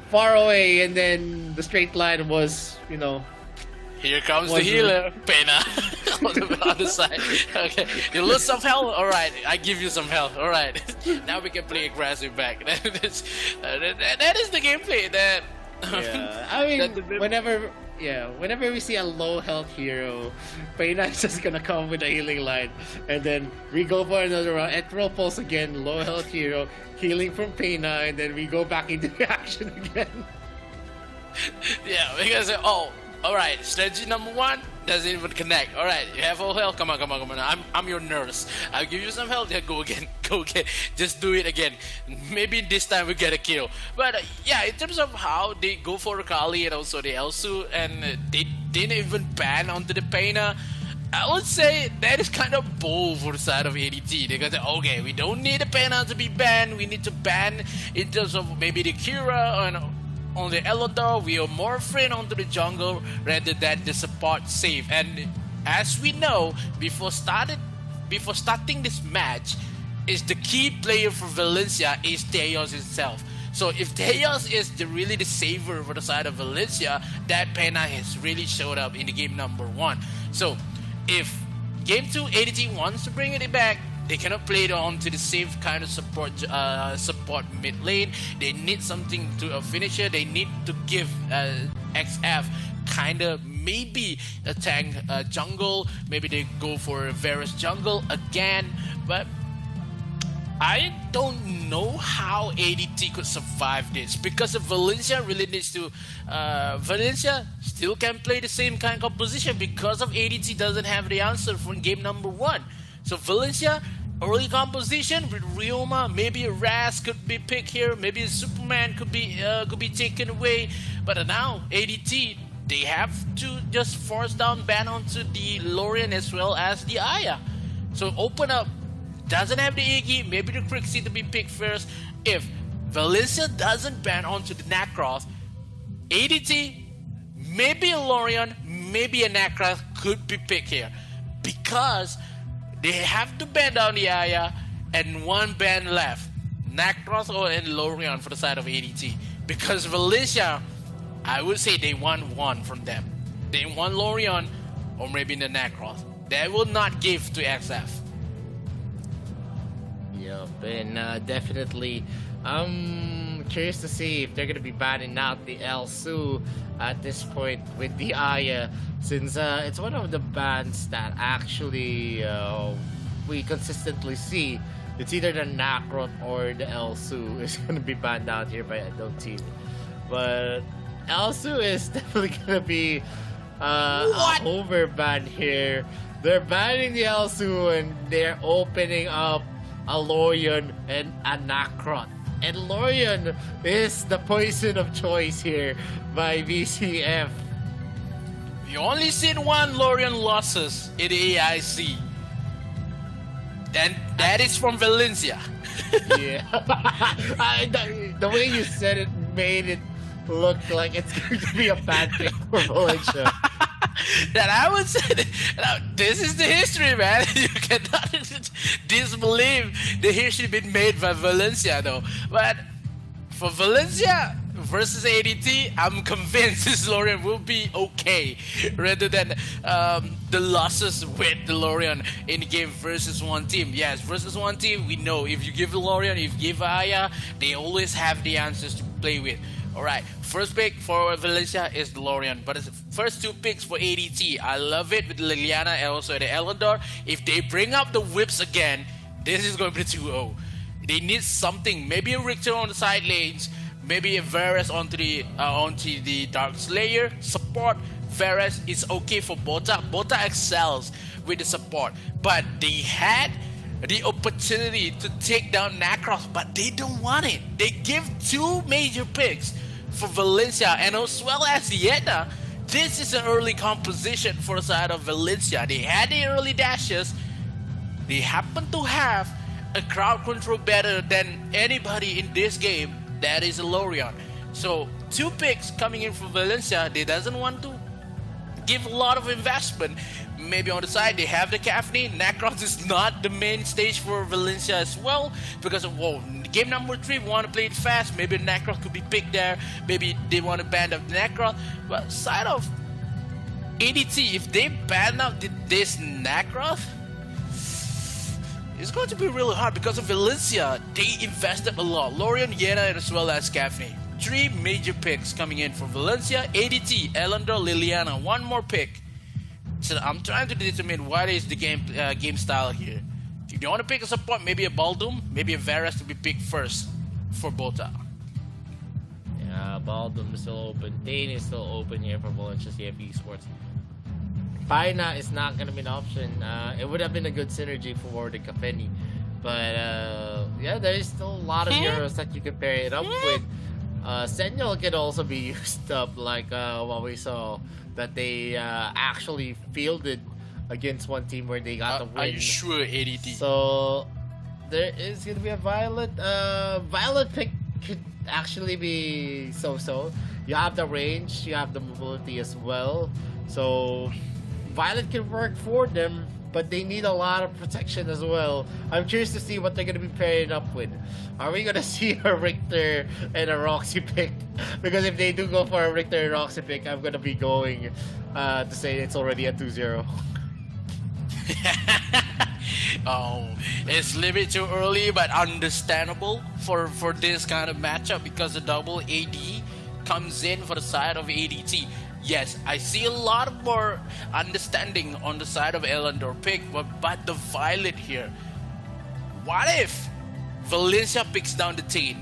far away, and then the straight line was, Here comes the healer, Pena, on the other side. Okay, you lose some health. All right, I give you some health. All right, now we can play aggressive back. That is the gameplay. I mean, whenever we see a low health hero, Pena is just gonna come with a healing line, and then we go for another round. Ethereal Pulse again, low health hero, healing from Pena, and then we go back into action again. Yeah, because alright, strategy number 1 doesn't even connect. Alright, you have all health. Come on. I'm your nurse. I'll give you some health. Yeah, go again. Just do it again. Maybe this time we get a kill. But in terms of how they go for Kali and also the Elsu, and they didn't even ban onto the Pena, I would say that is kind of bold for the side of ADT. They're gonna say, okay, we don't need the Pena to be banned. We need to ban in terms of maybe the Kira and on the Elodor, we are more friend onto the jungle rather than the support save. And as we know, before starting this match, is the key player for Valencia is Teos himself. So if Teos is really the saver for the side of Valencia, that Pena has really showed up in the game number 1. So if game 2 ADT wants to bring it back, they cannot play it on to the same kind of support mid lane. They need something to a finisher. They need to give XF kind of maybe a tank jungle. Maybe they go for a Varus jungle again. But I don't know how ADT could survive this, because if Valencia really needs to. Valencia still can play the same kind of position because of ADT doesn't have the answer for game number 1. So Valencia, early composition with Ryoma, maybe a Raz could be picked here, maybe a Superman could be taken away. But now ADT, they have to just force down ban onto the Lorian as well as the Aya. So open up, doesn't have the Iggy, maybe the Crixie to be picked first. if Valencia doesn't ban onto the Nacross, ADT, maybe a Lorion, maybe a Nacross could be picked here. Because they have to ban down the Aya and one ban left. Nacross and Lorion for the side of ADT. Because Valencia, I would say they want one from them. They want Lorion or maybe the Nacross. They will not give to XF. Yup, and definitely, I'm curious to see if they're gonna be banning out the El Su at this point with the Aya, since it's one of the bans that actually we consistently see. It's either the Nacrot or the El Su is gonna be banned out here by adult team, but El Su is definitely gonna be a overban here. They're banning the El Su and they're opening up a Lorion and a Nacrot. And Lorion is the poison of choice here by VCF. You only seen one Lorion losses in the AIC. And that is from Valencia. Yeah. The way you said it made it look like it's going to be a bad thing for Valencia. That I would say that, this is the history, man. You cannot disbelieve the history been made by Valencia, though. But for Valencia versus ADT, I'm convinced this Lorion will be okay, rather than the losses with the Lorion in the game versus one team. Yes, versus one team, we know if you give the Lorion, if you give Aya, they always have the answers to play with. Alright, first pick for Valencia is the Lorion, but it's the first two picks for ADT. I love it with Liliana and also the Elandor. If they bring up the whips again, this is going to be 2-0. They need something, maybe a Richter on the side lanes, maybe a Varus onto the Dark Slayer. Support, Varus is okay for Bota. Bota excels with the support, but they had the opportunity to take down Nacross, but they don't want it. They give two major picks for Valencia and as well as Yetta. This is an early composition for the side of Valencia. They had the early dashes. They happen to have a crowd control better than anybody in this game. That is a Lorion. So two picks coming in for Valencia. They doesn't want to give a lot of investment. Maybe on the side they have the Caffney. Nacross is not the main stage for Valencia as well, because of game number 3 we want to play it fast. Maybe Nacross could be picked there. Maybe they want to ban up Nacross. But side of ADT, if they ban out this Nacross, it's going to be really hard because of Valencia. They invested a lot. Lorion, Yena, as well as Caffney. 3 major picks coming in for Valencia. ADT, Elandor, Liliana. One more pick. So I'm trying to determine what is the game style here. If you want to pick a support, maybe a Baldum, maybe a Varus to be picked first for Bota. Yeah, Baldum is still open. Dane is still open here for Valencia CF Esports. Paina is not going to be an option. It would have been a good synergy for the Kafeni. But yeah, there is still a lot of heroes that you can pair it up with. Sentinel can also be used up, like what we saw that they actually fielded against one team where they got the win. Are you sure, ADT? So there is going to be a Violet. Violet pick could actually be so-so. You have the range, you have the mobility as well. So Violet can work for them, but they need a lot of protection as well. I'm curious to see what they're going to be pairing up with. Are we going to see a Richter and a Roxy pick? Because if they do go for a Richter and Roxy pick, I'm going to be going to say it's already a 2-0. Oh, it's a little bit too early, but understandable for this kind of matchup because the double AD comes in for the side of ADT. Yes, I see a lot more understanding on the side of Elandor pick, but the Violet here. What if Valencia picks down the Tain?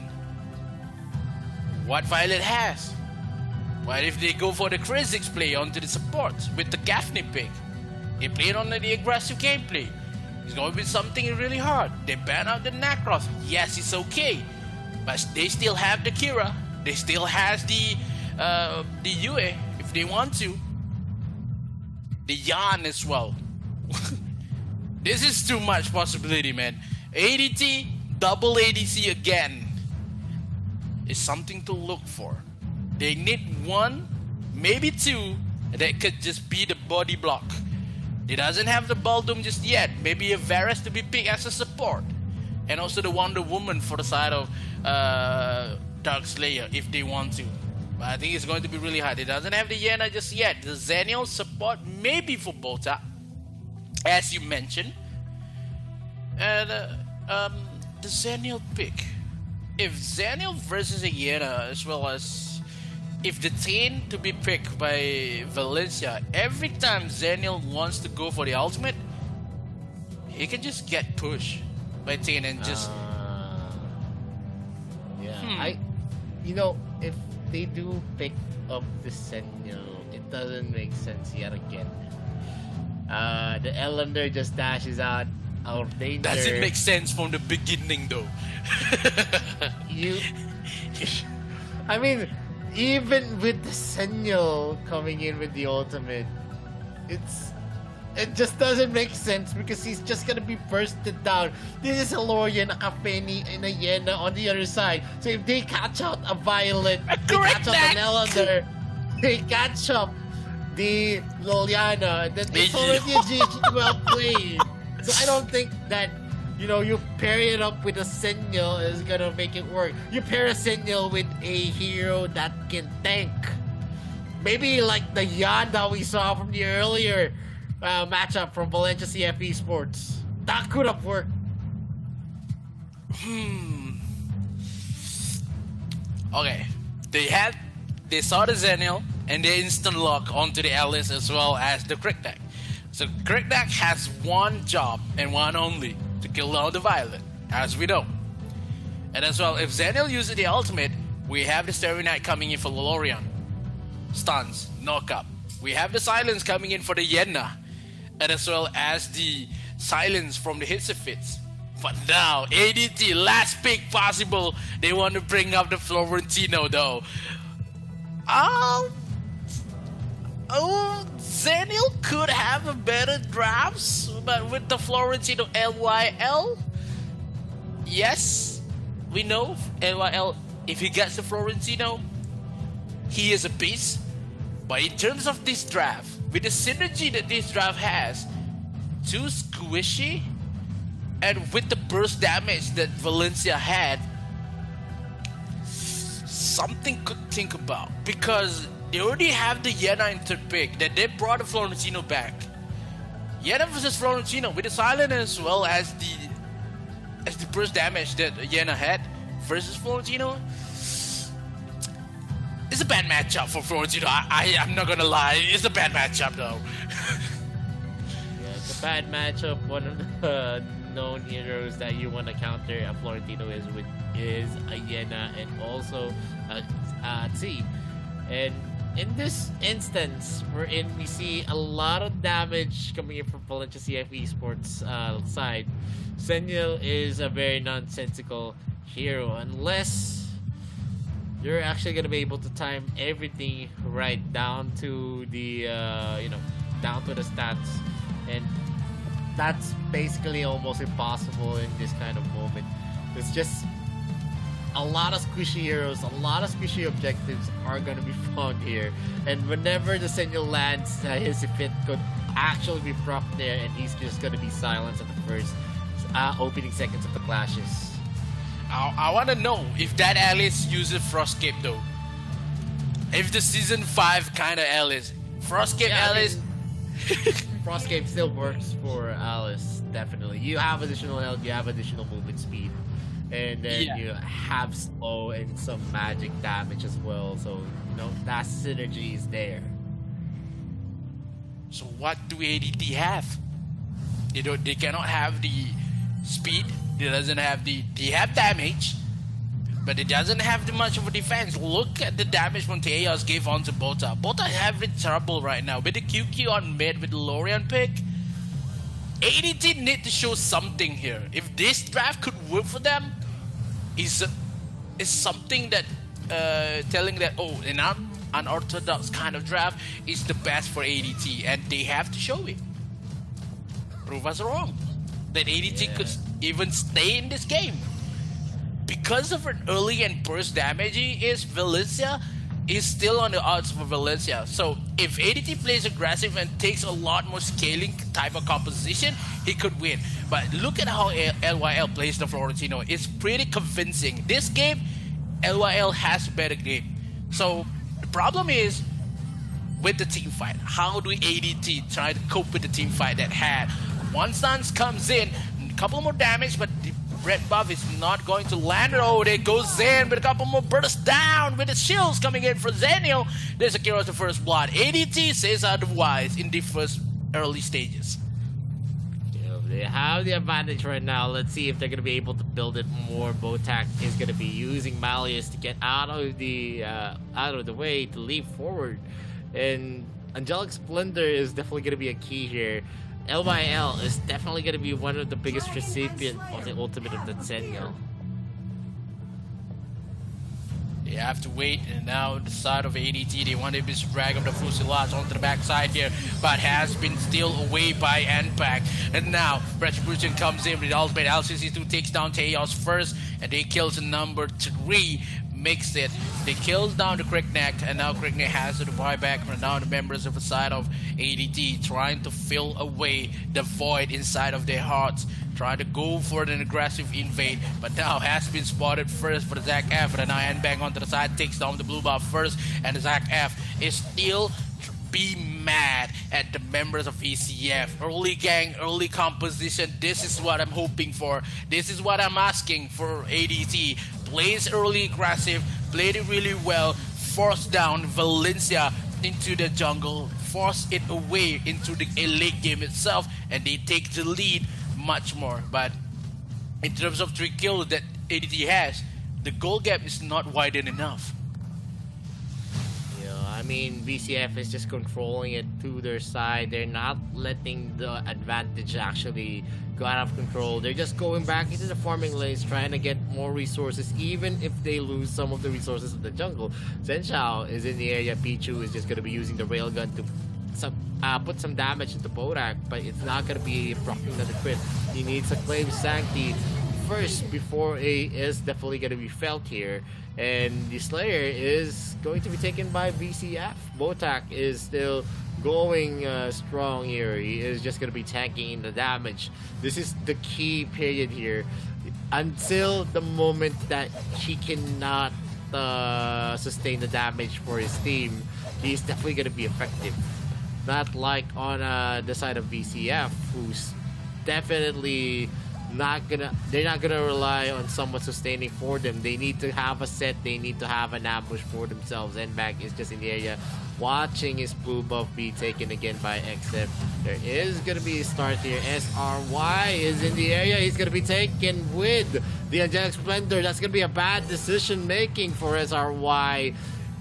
What Violet has? What if they go for the Kha'Zix play onto the support with the Gaffney pick? They play it on the aggressive gameplay. It's going to be something really hard. They ban out the Nacross. Yes, it's okay. But they still have the Kira. They still has the Yue if they want to. The Yan as well. This is too much possibility, man. ADT, double ADC again. is something to look for. They need one, maybe two, that could just be the body block. They doesn't have the Baldum just yet. Maybe a Varus to be picked as a support. And also the Wonder Woman for the side of Dark Slayer if they want to. But I think it's going to be really hard. It doesn't have the Yena just yet. The Zenial support maybe for Bota, as you mentioned. And the Zenial pick. If Zenial versus a Yena, as well as if the Tain to be picked by Valencia, every time Zenial wants to go for the ultimate, he can just get pushed by Tain and just... If they do pick up the Sentinel, it doesn't make sense yet again. The Ellender just dashes out of danger. Doesn't make sense from the beginning though. I mean, even with the Sentinel coming in with the ultimate, it just doesn't make sense because he's just gonna be bursted down. This is a Lorian, a Kafeni, and a Yena on the other side. So if they catch out a Violet, they catch up an Ellender, they catch up the Liliana, then it's already a GG well played. So I don't think that, you pair it up with a Sentinel is gonna make it work. You pair a Sentinel with a hero that can tank. Maybe like the Yanda we saw from the earlier matchup from Valencia CF Esports. That could have worked. Okay. They saw the Zenial and they instant lock onto the Alice as well as the Crick deck. So Crick deck has one job and one only, to kill down the Violet, as we know. And as well, if Zenial uses the ultimate, we have the Starry Knight coming in for Lorien. Stuns, knockup. We have the Silence coming in for the Yena, and as well as the Silence from the Hitsafits. But now, ADT, last pick possible. They want to bring up the Florentino though. Zenial could have a better drafts, but with the Florentino LYL, yes, we know LYL, if he gets the Florentino, he is a beast. But in terms of this draft, with the synergy that this draft has, too squishy, and with the burst damage that Valencia had, something could think about, because they already have the Yena in third pick, that they brought the Florentino back. Yena versus Florentino with the silent as well as the burst damage that Yena had versus Florentino. It's a bad matchup for Florentino. I'm not gonna lie, it's a bad matchup though. Yeah, it's a bad matchup. One of the known heroes that you want to counter a Florentino is a Yena and also a T. And in this instance, we see a lot of damage coming in from Valencia CF Esports side. Sentinel is a very nonsensical hero unless you're actually gonna be able to time everything right down to the down to the stats, and that's basically almost impossible in this kind of moment. It's just a lot of squishy heroes, a lot of squishy objectives are going to be found here. And whenever the Sentinel lands, his fit could actually be propped there, and he's just going to be silenced at the first opening seconds of the clashes. I want to know if that Alice uses Frostcape though. If the Season 5 kind of Alice. Frostcape Alice... Frostcape still works for Alice, definitely. You have additional health, you have additional movement speed, and then you have slow and some magic damage as well, so that synergy is there. So what do ADT have? They cannot have the speed, they have damage, but it doesn't have much of a defense. Look at the damage when Tejas gave onto Bota. Bota having trouble right now. With the QQ on mid with the Lorien pick, ADT need to show something here. If this draft could work for them, is something that telling that, an unorthodox kind of draft is the best for ADT, and they have to show it. Prove us wrong. That ADT could even stay in this game. because of an early and burst damage is Valencia is still on the odds for Valencia. So if ADT plays aggressive and takes a lot more scaling type of composition, he could win. But look at how LYL plays the Florentino. It's pretty convincing. This game, LYL has a better game. So the problem is with the team fight. How do ADT try to cope with the team fight that had? One stance comes in, a couple more damage, but the red buff is not going to land. Oh, there goes Zen with a couple more bursts down with the shields coming in for Zenio. There's a kill of the first blood. ADT says otherwise in the first early stages. They have the advantage right now. Let's see if they're going to be able to build it more. Botak is going to be using Malleus to get out of the way to leap forward. And Angelic Splendor is definitely going to be a key here. LYL is definitely going to be one of the biggest recipients of the ultimate of the Zenio. They have to wait, and now the side of ADT, they want to just drag up the Fusilage onto the backside here, but has been steal away by NPAC. And now Retribution comes in with the ultimate. LCC2 takes down Teos first, and they kills number 3. Makes it. They kills down the Crickneck, and now Crickneck has to buy back from now the members of the side of ADT, trying to fill away the void inside of their hearts, trying to go for an aggressive invade, but now has been spotted first for the Zach F, and now N-Bang onto the side takes down the blue buff first, and the Zach F is still be mad at the members of VCF. Early gang, early composition, this is what I'm hoping for. This is what I'm asking for ADT. Plays early aggressive, played it really well, force down Valencia into the jungle, force it away into the late game itself, and they take the lead much more. But in terms of 3 kills that ADT has, the goal gap is not widened enough. I mean, VCF is just controlling it to their side. They're not letting the advantage actually go out of control. They're just going back into the farming lanes, trying to get more resources, even if they lose some of the resources in the jungle. Zenshao is in the area. Pichu is just going to be using the railgun to put some damage into Bodak, but it's not going to be proccing another crit. He needs to claim Sanctity first before A is definitely going to be felt here. And the Slayer is going to be taken by VCF. Botak is still going strong here. He is just going to be tanking the damage. This is the key period here. Until the moment that he cannot sustain the damage for his team, he's definitely going to be effective. Not like on the side of VCF, who's definitely they're not gonna rely on someone sustaining for them. They need to have a set, they need to have an ambush for themselves. Nbag is just in the area watching his blue buff be taken again by XF. There is gonna be a start here. SRY is in the area. He's gonna be taken with the Angelic Splendor. That's gonna be a bad decision making for SRY.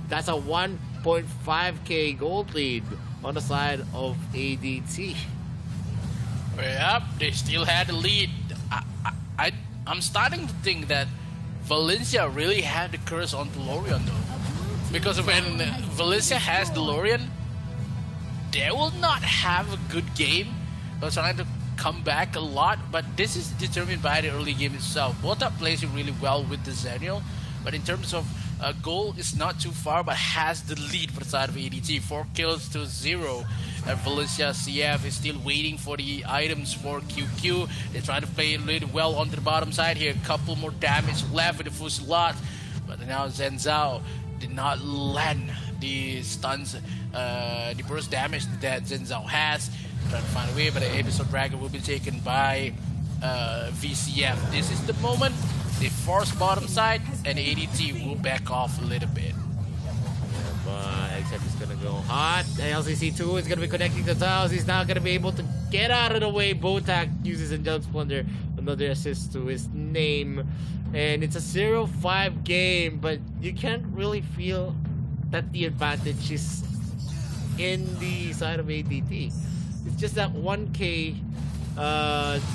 That's a 1.5k gold lead on the side of ADT. Yep, they still had the lead. I'm starting to think that Valencia really had the curse on DeLorean though. Because when Valencia has DeLorean, they will not have a good game. They're trying to come back a lot, but this is determined by the early game itself. Botak plays it really well with the Zenio, but in terms of goal, is not too far, but has the lead for the side of ADT. 4 kills to 0. Valencia CF is still waiting for the items for QQ. They're trying to play it really well on the bottom side here. A couple more damage left with the Fusilage, but now Zenzao did not land the stuns, the burst damage that Zenzao has. Trying to find a way, but the Episode Dragon will be taken by VCF. This is the moment they force bottom side, and ADT will back off a little bit. Except he's gonna go hot. LCC2 is gonna be connecting to tiles. He's not gonna be able to get out of the way. Botak uses Angelic Splendor, another assist to his name. And it's a 0-5 game, but you can't really feel that the advantage is in the side of ADT. It's just that 1k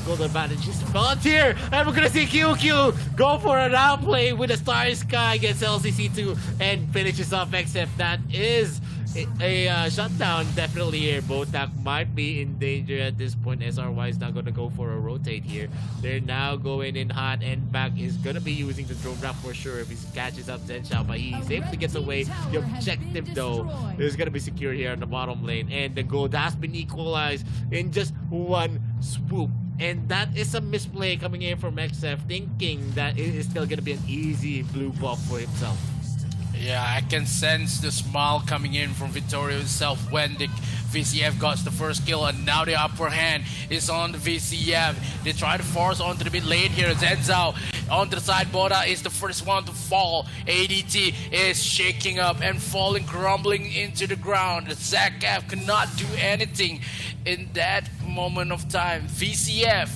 gold advantage is Volunteer, and we're gonna see QQ go for an outplay with a Starry Sky against LCC2 and finishes off XF. That is a shutdown definitely here. Botak might be in danger at this point. SRY is not going to go for a rotate here. They're now going in hot, and back is going to be using the drone drop for sure if he catches up Zen Xiao, but he safely gets away. The objective though is going to be secure here on the bottom lane, and the gold has been equalized in just one swoop. And that is a misplay coming in from XF, thinking that it is still going to be an easy blue buff for himself. Yeah, I can sense the smile coming in from Vittorio himself when the VCF got the first kill, and now the upper hand is on the VCF. They try to force onto the mid lane here. Zenzao on the side. Boda is the first one to fall. ADT is shaking up and falling, crumbling into the ground. ZachF cannot do anything in that moment of time. VCF,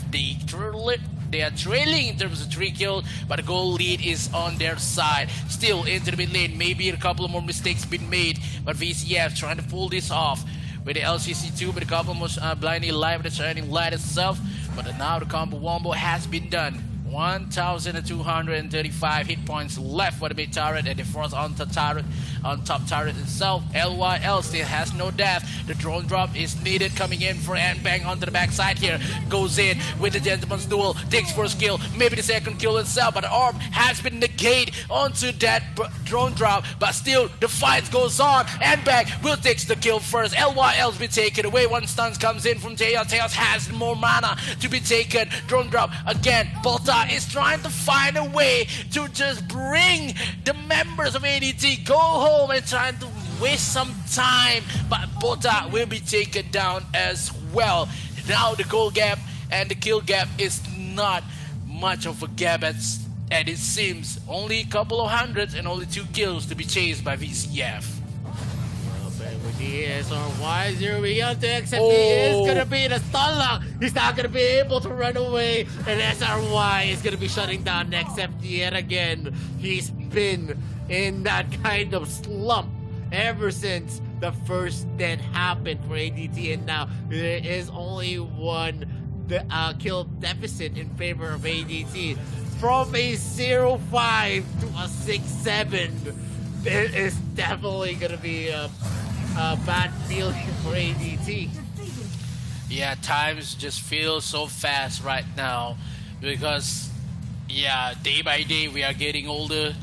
they are trailing in terms of 3 kills, but the goal lead is on their side. Still into the mid lane, maybe a couple of more mistakes been made, but VCF trying to pull this off with the LCC2, with a couple more blinding light with the shining light itself. But now the combo wombo has been done. 1,235 hit points left for the mid turret, and the force on the turret, on top turret itself. LYL still has no death. The drone drop is needed coming in for Bang onto the backside here. Goes in with the gentleman's duel, takes first kill, maybe the second kill itself, but the orb has been negated onto that drone drop. But still, the fight goes on. Bang will take the kill first. LYL's been taken away. One stun comes in from Tails. Tails has more mana to be taken. Drone drop again. Bolta is trying to find a way to just bring the members of ADT go home and trying to waste some time, but Bota will be taken down as well. Now the goal gap and the kill gap is not much of a gap, and it seems only a couple of hundreds and only 2 kills to be chased by VCF. With the SRY zeroing out to XF, he is going to be in a stun lock. He's not going to be able to run away, and SRY is going to be shutting down XF yet again. He's been in that kind of slump ever since the first death happened for ADT, and now there is only one kill deficit in favor of ADT. From a 0-5 to a 6-7, it is definitely going to be a bad feeling for ADT. Yeah, times just feel so fast right now because, yeah, day by day we are getting older.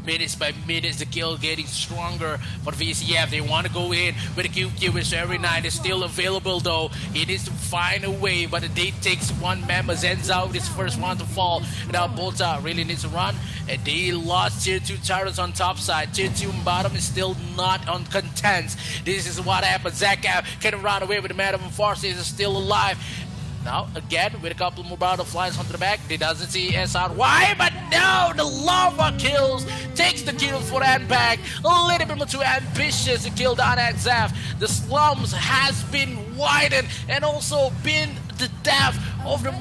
Minutes by minutes, the kill getting stronger for VCF. They want to go in with a QQ, which every night is still available though. He needs to find a way, but the day takes one member. Zenzao is first one to fall. Now Bolta really needs to run, and they lost tier 2 turrets on top side. Tier 2 bottom is still not on contents. This is what happens. ZachF can run away with the Madam Forces is still alive. Now, again, with a couple more butterflies onto the back, they doesn't see SRY, but no, the lava kills, takes the kill for Anbag, a little bit more too ambitious to kill down at Zaf. The slums has been widened and also been the death of the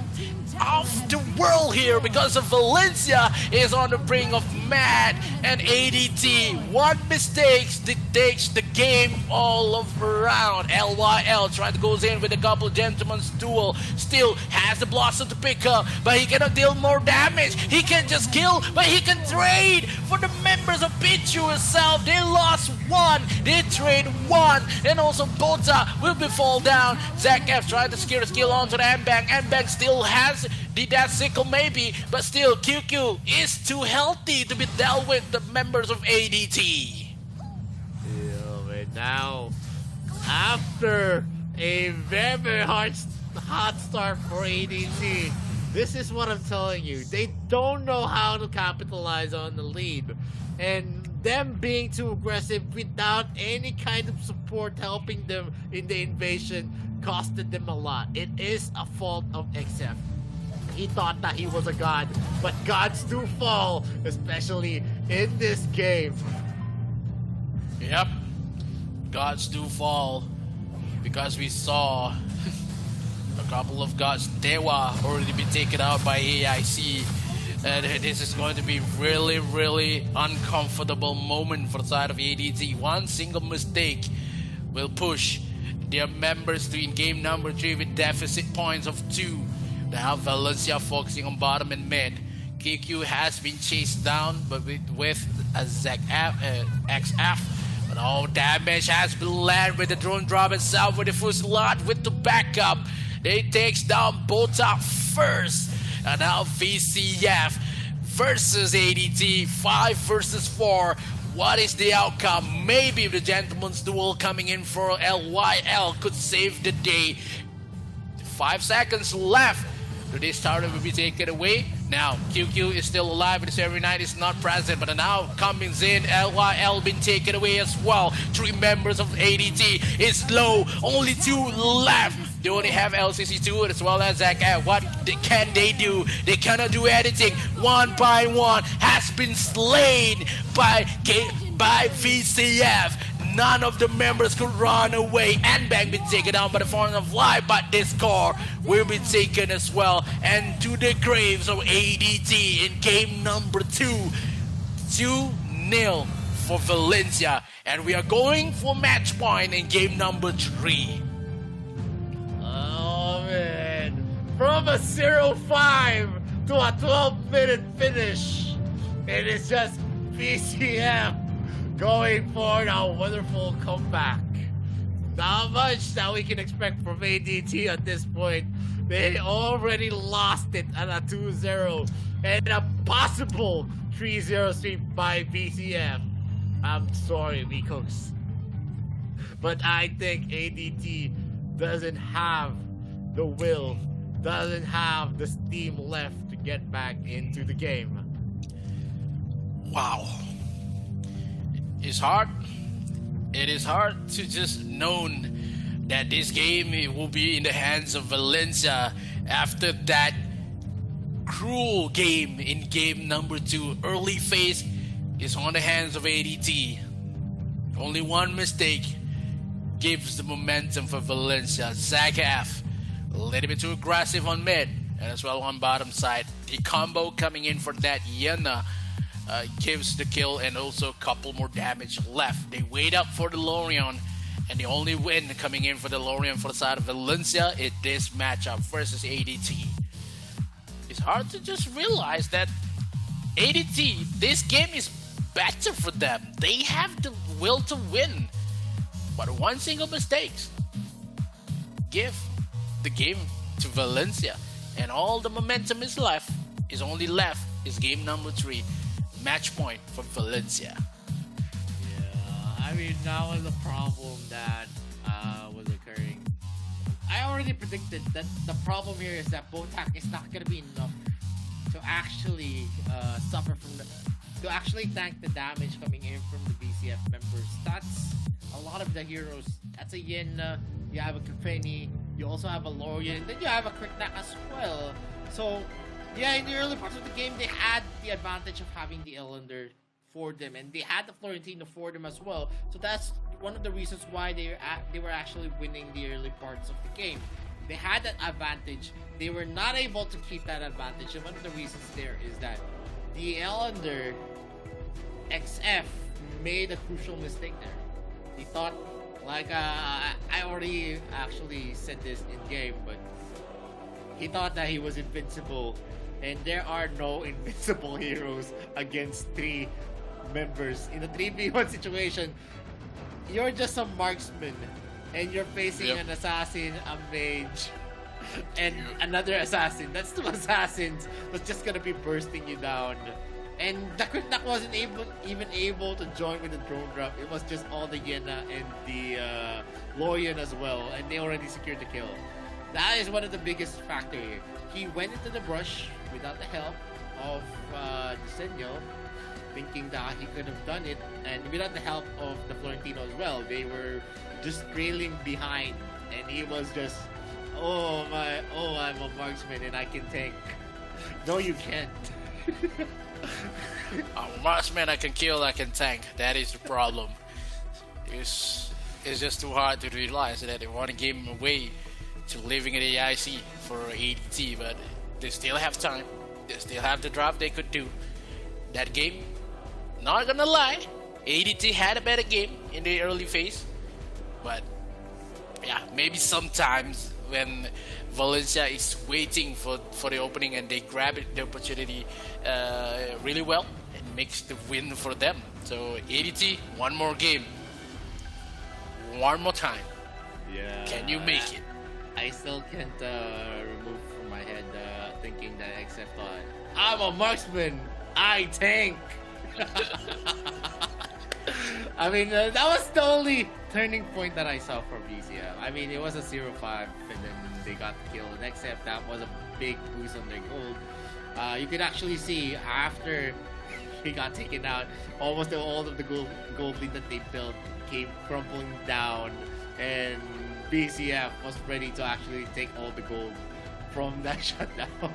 world here because of Valencia is on the brink of mad, and ADT, one mistake takes the game all around. LYL trying to goes in with a couple gentlemen's duel, still has the blossom to pick up, but he cannot deal more damage. He can just kill, but he can trade for the members of Pichu itself. They lost one, they trade one, and also Bota will be fall down. ZachF trying to secure the skill onto the Mbang. Mbang still has the death sickle maybe, but still QQ is too healthy to be dealt with the members of ADT. Yeah, and now, after a very, very hot start for ADT, this is what I'm telling you. They don't know how to capitalize on the lead. And them being too aggressive without any kind of support helping them in the invasion costed them a lot. It is a fault of XF. He thought that he was a god, but gods do fall, especially in this game. Yep, gods do fall because we saw a couple of gods, Dewa, already been taken out by AIC. And this is going to be really, really uncomfortable moment for the side of ADT. One single mistake will push their members to in game number 3 with deficit points of 2. Now Valencia focusing on bottom and mid. KQ has been chased down, but with a XF But all damage has been landed with the drone drop itself with the Fusillade with the backup. They takes down Botak first. And now VCF versus ADT, 5 versus 4. What is the outcome? Maybe the gentleman's duel coming in for LYL could save the day. 5 seconds left. Today's starter will be taken away. Now, QQ is still alive, but every night is not present. But now coming in, LYL been taken away as well. 3 members of ADT is low. Only 2 left. They only have LCC2 as well as Zach. What can they do? They cannot do anything. One by one has been slain by VCF. None of the members could run away. And Bang been taken down by the form of life, but this car will be taken as well. And to the graves of ADT in game number 2. 2-0 for Valencia. And we are going for match point in game number 3. Oh man. From a 0-5 to a 12-minute finish. It is just VCF going for a wonderful comeback. Not much that we can expect from ADT at this point. They already lost it at a 2-0 and a possible 3-0 sweep by VCF. I'm sorry, Mikos. But I think ADT doesn't have the will, doesn't have the steam left to get back into the game. Wow. It's hard. It is hard to just know that this game will be in the hands of Valencia after that cruel game in game number 2. Early phase is on the hands of ADT. Only one mistake gives the momentum for Valencia. Zagaf, a little bit too aggressive on mid and as well on bottom side. The combo coming in for that Yena gives the kill and also a couple more damage left. They wait up for the Lorion, and the only win coming in for the Lorion for the side of Valencia is this matchup versus ADT. It's hard to just realize that ADT, this game is better for them. They have the will to win, but one single mistake give the game to Valencia, and all the momentum is left. Is only left is game number 3. Match point for Valencia. Yeah, I mean, that was a problem that was occurring. I already predicted that the problem here is that Botak is not going to be enough to actually suffer from to actually tank the damage coming in from the VCF members. That's a lot of the heroes. That's a Yin, you have a Kafeni, you also have a Lorian, then you have a Quicknack as well. So yeah, in the early parts of the game, they had the advantage of having the Ellender for them, and they had the Florentino for them as well. So that's one of the reasons why they were actually winning the early parts of the game. They had that advantage. They were not able to keep that advantage, and one of the reasons there is that the Ellender XF made a crucial mistake there. He thought, like I already actually said this in game, but he thought that he was invincible. And there are no invincible heroes against 3 members. In a 3v1 situation, you're just a marksman and you're facing an assassin, a mage, and another assassin. That's 2 assassins that's just gonna be bursting you down. And the Quicknack wasn't even able to join with the drone drop. It was just all the Yena and the Lorian as well, and they already secured the kill. That is one of the biggest factors here. He went into the brush without the help of Diseño, thinking that he could have done it, and without the help of the Florentino as well. They were just trailing behind, and he was just, I'm a marksman and I can tank. No, you can't. I'm a marksman, I can kill, I can tank. That is the problem. It's just too hard to realize that they want to give him away to living in AIC for ADT, but they still have time. They still have the drop they could do. That game, not gonna lie, ADT had a better game in the early phase, but yeah, maybe sometimes when Valencia is waiting for the opening and they grab the opportunity really well, it makes the win for them. So ADT, one more game. One more time. Yeah. Can you make it? I still can't remove from my head thinking that XF thought, I'm a marksman, I tank. I mean, that was the only turning point that I saw for BCF. I mean, it was a 0-5, and then they got killed. And except that was a big boost on their gold. You could actually see after he got taken out, almost all of the gold lead that they built came crumbling down, and BCF was ready to actually take all the gold from that shutdown.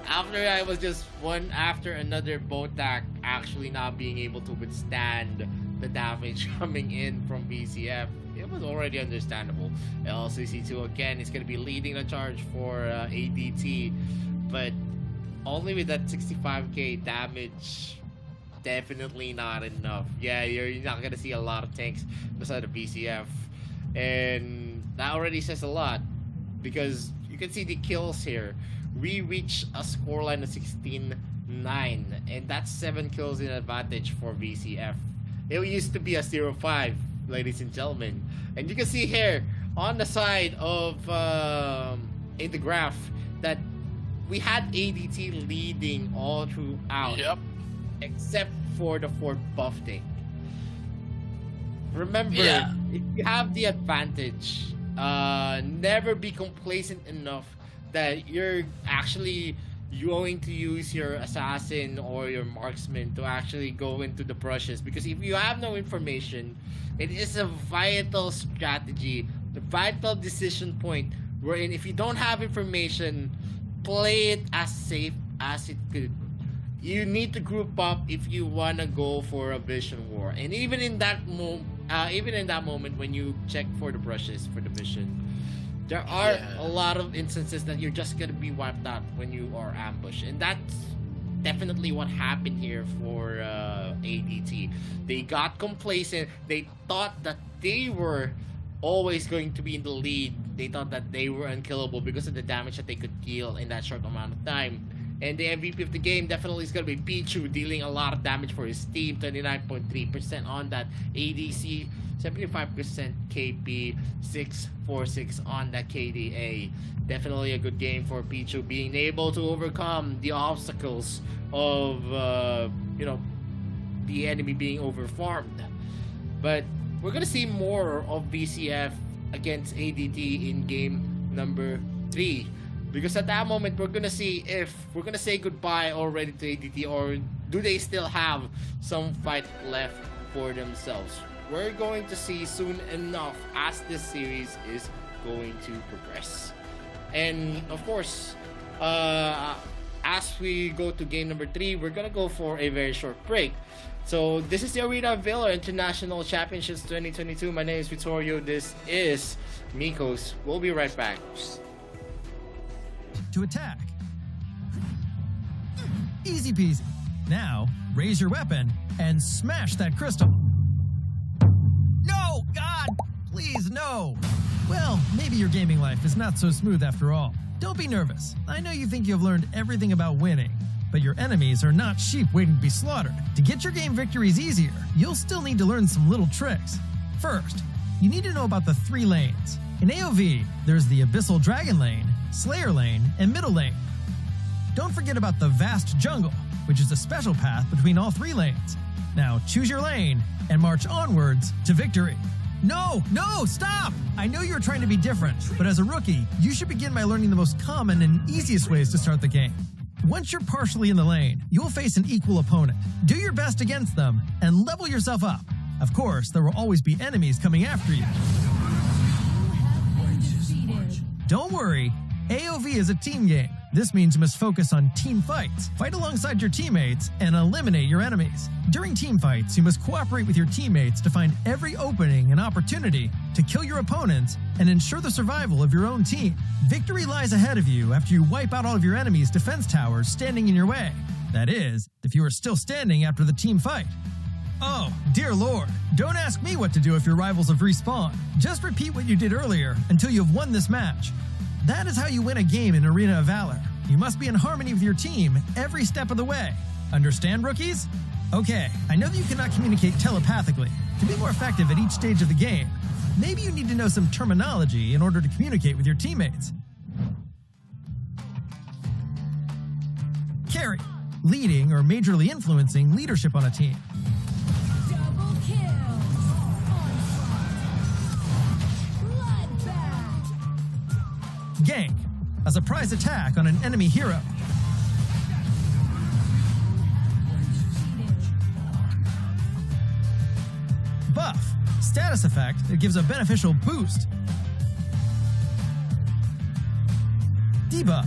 After I was just one after another Botak actually not being able to withstand the damage coming in from BCF, it was already understandable. LCC2 again is going to be leading the charge for ADT, but only with that 65k damage, definitely not enough. Yeah, you're not going to see a lot of tanks beside the BCF, and that already says a lot because you can see the kills here. We reached a scoreline of 16-9, and that's 7 kills in advantage for VCF. It used to be a 0-5, ladies and gentlemen. And you can see here on the side of in the graph that we had ADT leading all throughout. Yep. Except for the 4th buff tank. Remember, if you have the advantage, never be complacent enough that you're actually going to use your assassin or your marksman to actually go into the brushes, because if you have no information, it is a vital strategy, the vital decision point wherein if you don't have information, play it as safe as it could. You need to group up if you want to go for a vision war, and even in that moment when you check for the brushes for the vision, there are a lot of instances that you're just gonna be wiped out when you are ambushed, and that's definitely what happened here for ADT. They got complacent. They thought that they were always going to be in the lead. They thought that they were unkillable because of the damage that they could deal in that short amount of time. And the MVP of the game definitely is going to be Pichu, dealing a lot of damage for his team. 29.3% on that ADC, 75% KP, 646 on that KDA. Definitely a good game for Pichu, being able to overcome the obstacles of the enemy being overfarmed. But we're gonna see more of BCF against ADT in game number 3. Because at that moment, we're gonna see if we're gonna say goodbye already to ADT, or do they still have some fight left for themselves. We're going to see soon enough as this series is going to progress. And of course, as we go to game number 3, we're gonna go for a very short break. So this is the Arena of Valor International Championships 2022. My name is Vittorio. This is Mikos. We'll be right back. To attack. Easy peasy. Now, raise your weapon and smash that crystal. No! God! Please, no! Well, maybe your gaming life is not so smooth after all. Don't be nervous. I know you think you have learned everything about winning, but your enemies are not sheep waiting to be slaughtered. To get your game victories easier, you'll still need to learn some little tricks. First, you need to know about the 3 lanes. In AoV, there's the Abyssal Dragon lane, Slayer lane, and Middle lane. Don't forget about the Vast Jungle, which is a special path between all 3 lanes. Now choose your lane and march onwards to victory. No, stop! I know you're trying to be different, but as a rookie, you should begin by learning the most common and easiest ways to start the game. Once you're partially in the lane, you'll face an equal opponent. Do your best against them and level yourself up. Of course, there will always be enemies coming after you. Don't worry, AoV is a team game. This means you must focus on team fights, fight alongside your teammates, and eliminate your enemies. During team fights, you must cooperate with your teammates to find every opening and opportunity to kill your opponents and ensure the survival of your own team. Victory lies ahead of you after you wipe out all of your enemies' defense towers standing in your way. That is, if you are still standing after the team fight. Oh, dear Lord, don't ask me what to do if your rivals have respawned. Just repeat what you did earlier until you have won this match. That is how you win a game in Arena of Valor. You must be in harmony with your team every step of the way. Understand, rookies? Okay, I know that you cannot communicate telepathically. To be more effective at each stage of the game, maybe you need to know some terminology in order to communicate with your teammates. Carry, leading or majorly influencing leadership on a team. Double kill. Onslaught. Bloodbath. Gank, a surprise attack on an enemy hero. Buff, status effect that gives a beneficial boost. Debuff,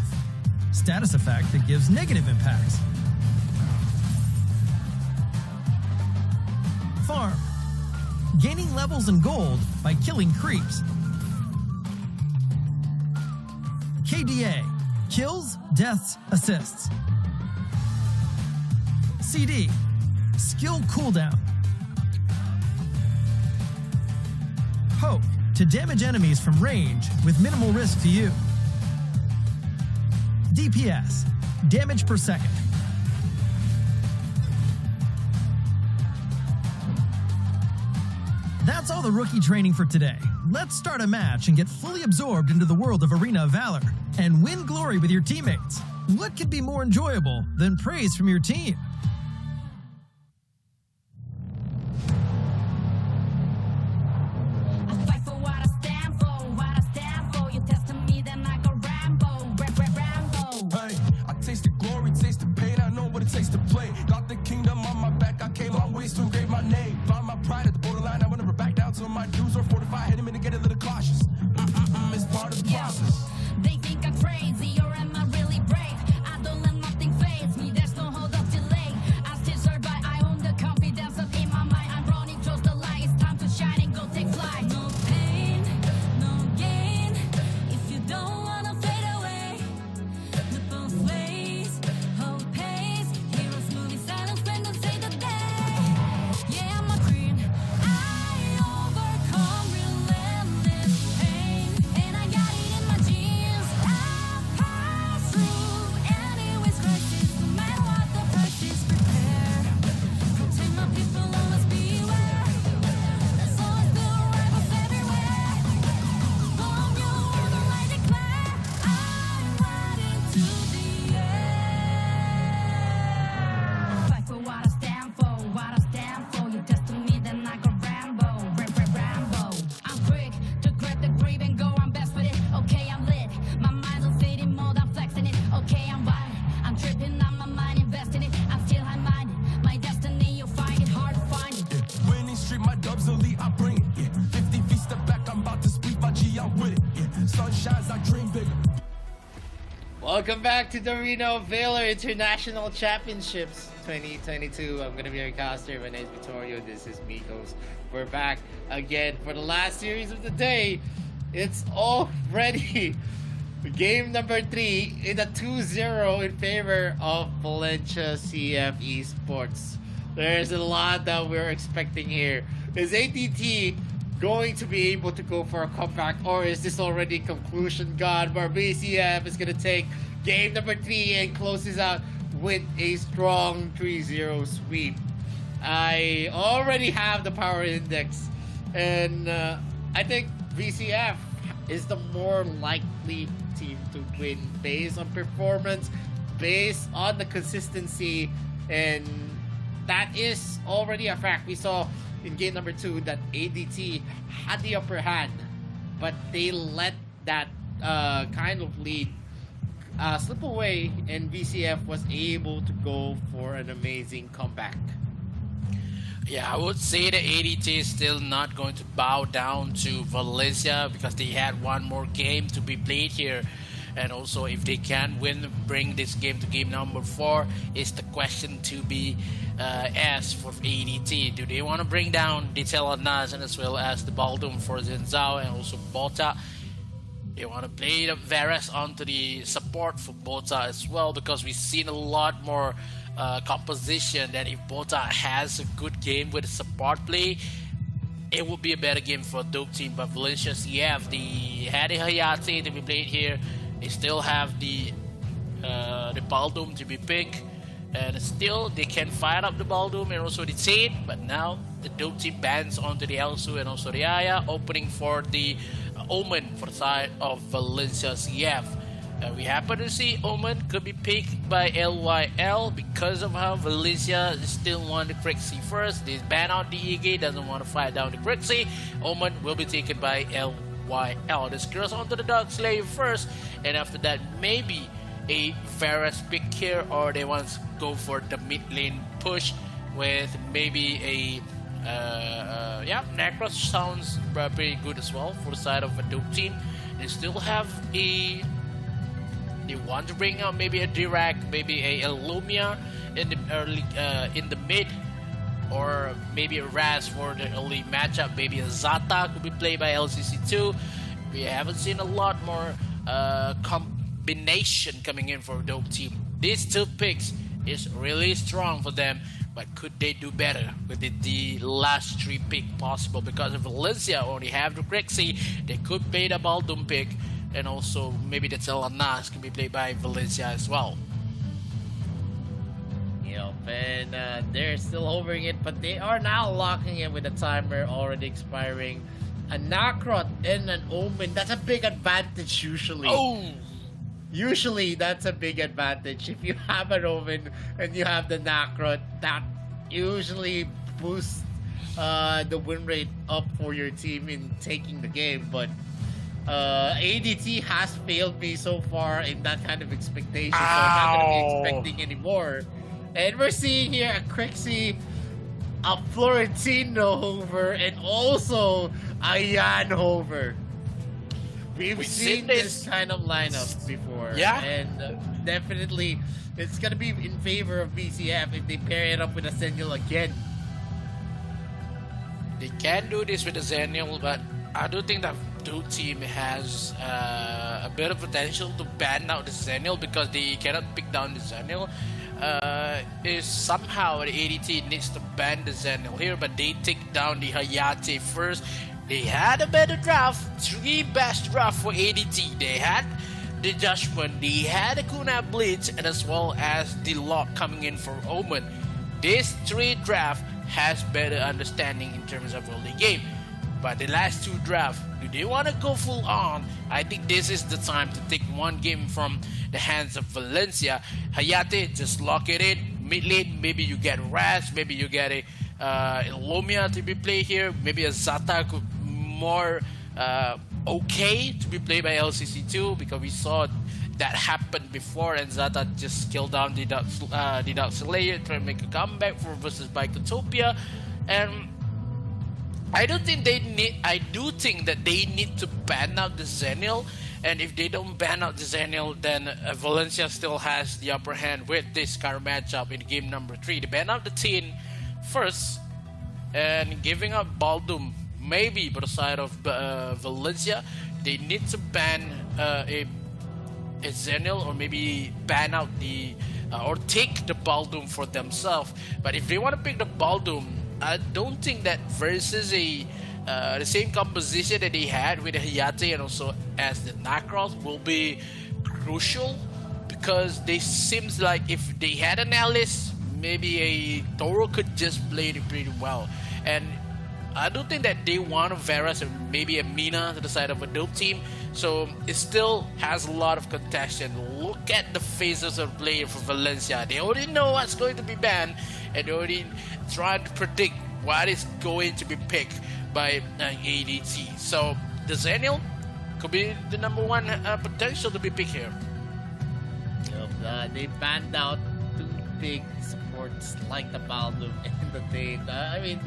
status effect that gives negative impacts. Farm, gaining levels and gold by killing creeps. KDA, kills, deaths, assists. CD, skill cooldown. Poke, to damage enemies from range with minimal risk to you. DPS, damage per second. That's all the rookie training for today. Let's start a match and get fully absorbed into the world of Arena of Valor and win glory with your teammates. What could be more enjoyable than praise from your team? I fight for what I stand for, what I stand for. You testing me, then I go Rambo, Rambo. Hey, I tasted glory, tasted pain. I know what it takes to play. Got the kingdom on my back. I came long ways to engrave my name. Found my pride at the borderline. I will never back down till my dues are fortified. Hit him in to get a little cautious. It's part of the process. They think I'm crazy, or am I really brave? I don't let nothing faze me. There's no hold up delay. I still survive. I own the confidence up in my mind. I'm running towards the light. It's time to shine and go take flight. No pain, no gain. If you don't wanna fade away, the both ways, hope pays. Heroes moving silence when they say the day. Yeah, I'm a queen. I overcome relentless pain, and I got it in my genes. I pass through anyways crisis, no matter what the price is. Prepare, protect my people, always beware. There's always the rivals everywhere. Bomb you on the light declare. I'm riding to the air. Fight for what I stand for, what I stand for. You test me, then I go Rambo, Rambo. I'm quick to grab the grip and go. I'm best with it. Okay, I'm lit. My mind's on city mode. I'm flexing it. Okay, I'm wild. I'm tripping on my mind, investing it. I'm still high-minded. My destiny, you'll find it hard to find it. Winning street, my dubs elite, I bring it. Yeah. 50 feet step back, I'm about to split my G, I'm with it. Yeah. Sun shines, I dream bigger. Welcome back to the Arena of Valor International Championships 2022. I'm gonna be your caster. My name is Vittorio. This is Mikos. We're back again for the last series of the day. It's already game number 3 in a 2-0 in favor of Valencia CF Esports. There's a lot that we're expecting here. Is ATT going to be able to go for a comeback, or is this already conclusion gone where BCF is going to take game number 3 and closes out with a strong 3-0 sweep? I already have the power index, and I think VCF is the more likely team to win based on performance, based on the consistency, and that is already a fact. We saw in game number 2 that ADT had the upper hand, but they let that kind of lead slip away, and VCF was able to go for an amazing comeback. Yeah, I would say that ADT is still not going to bow down to Valencia because they had one more game to be played here. And also, if they can win, bring this game to game number 4 is the question to be asked for ADT. Do they want to bring down Detail Nas and as well as the Baldum for Zenzao and also Bota? They want to play the Varus onto the support for Bota as well, because we've seen a lot more composition that if Bota has a good game with support play, it will be a better game for a dope team. But Valencia CF, they had a Hayate to be played here. They still have the Baldum to be picked, and still they can fire up the Baldum and also the Tate, but now the Dope team bans onto the Elsu and also the Aya, opening for the Omen for the side of Valencia CF. We happen to see Omen could be picked by LYL because of how Valencia still want the Crixie first. They ban out the EG, doesn't want to fight down the Crixie. Omen will be taken by LYL. This goes onto the Dark Slave first, and after that maybe a Varus pick here, or they want to go for the mid lane push with maybe a Necros sounds pretty good as well for the side of a Dope team. They still have a. They want to bring out maybe a Dirac, maybe a Illumia in the early, in the mid, or maybe a Raz for the early matchup. Maybe a Zata could be played by LCC2. We haven't seen a lot more combination coming in for Dope team. These two picks is really strong for them, but could they do better with the last 3 pick possible? Because if Valencia only have the Crixie, they could play the Baldum pick, and also maybe the Telanas can be played by Valencia as well. Yep, and they're still hovering it, but they are now locking it with the timer already expiring. A Nakrot and an Omen, that's a big advantage usually. Oh! Usually, that's a big advantage. If you have an Omen and you have the Nakrot, that usually boosts the win rate up for your team in taking the game. But ADT has failed me so far in that kind of expectation, so I'm not going to be expecting anymore. And we're seeing here a Crixie, a Florentino hover, and also a Yan hover. We've seen this kind of lineup before. Yeah. And definitely it's going to be in favor of BCF if they pair it up with a Sentinel again. They can do this with the Zenial, but I do think that Dope team has a bit of potential to ban out the Zenial because they cannot pick down the Zenial. Is somehow the ADT needs to ban the Zenial here, but they take down the Hayate first. They had a better draft, 3 best draft for ADT. They had the Judgment, they had the Kuna Blitz, and as well as the Lock coming in for Omen. This 3 draft has better understanding in terms of early game. But the last 2 drafts, do they want to go full on? I think this is the time to take 1 game from the hands of Valencia. Hayate, just lock it in. Mid lane, maybe you get Raz, maybe you get a Illumia to be played here. Maybe a Zata could more okay to be played by LCC2 because we saw that happen before, and Zata just killed down the Dark Slayer, trying to make a comeback for versus Bicotopia. And I do think that they need to ban out the Zenial, and if they don't ban out the Zenial, then Valencia still has the upper hand with this current matchup in game number 3. They ban out the Teen first, and giving up Baldum maybe by the side of Valencia. They need to ban a Zenial, or maybe ban out the or take the Baldum for themselves. But if they want to pick the Baldum, I don't think that versus the same composition that they had with the Hayate and also as the Nakros will be crucial, because they seems like if they had an Alice, maybe a Toro could just play it pretty well. And I don't think that they want a Varus or maybe a Mina to the side of a Dope team. So it still has a lot of contention. Look at the phases of play for Valencia. They already know what's going to be banned, and they already trying to predict what is going to be picked by ADT. So the Zenial could be the number 1 potential to be picked here. Yep, they banned out 2 big supports like the Baldum and the Date. I mean,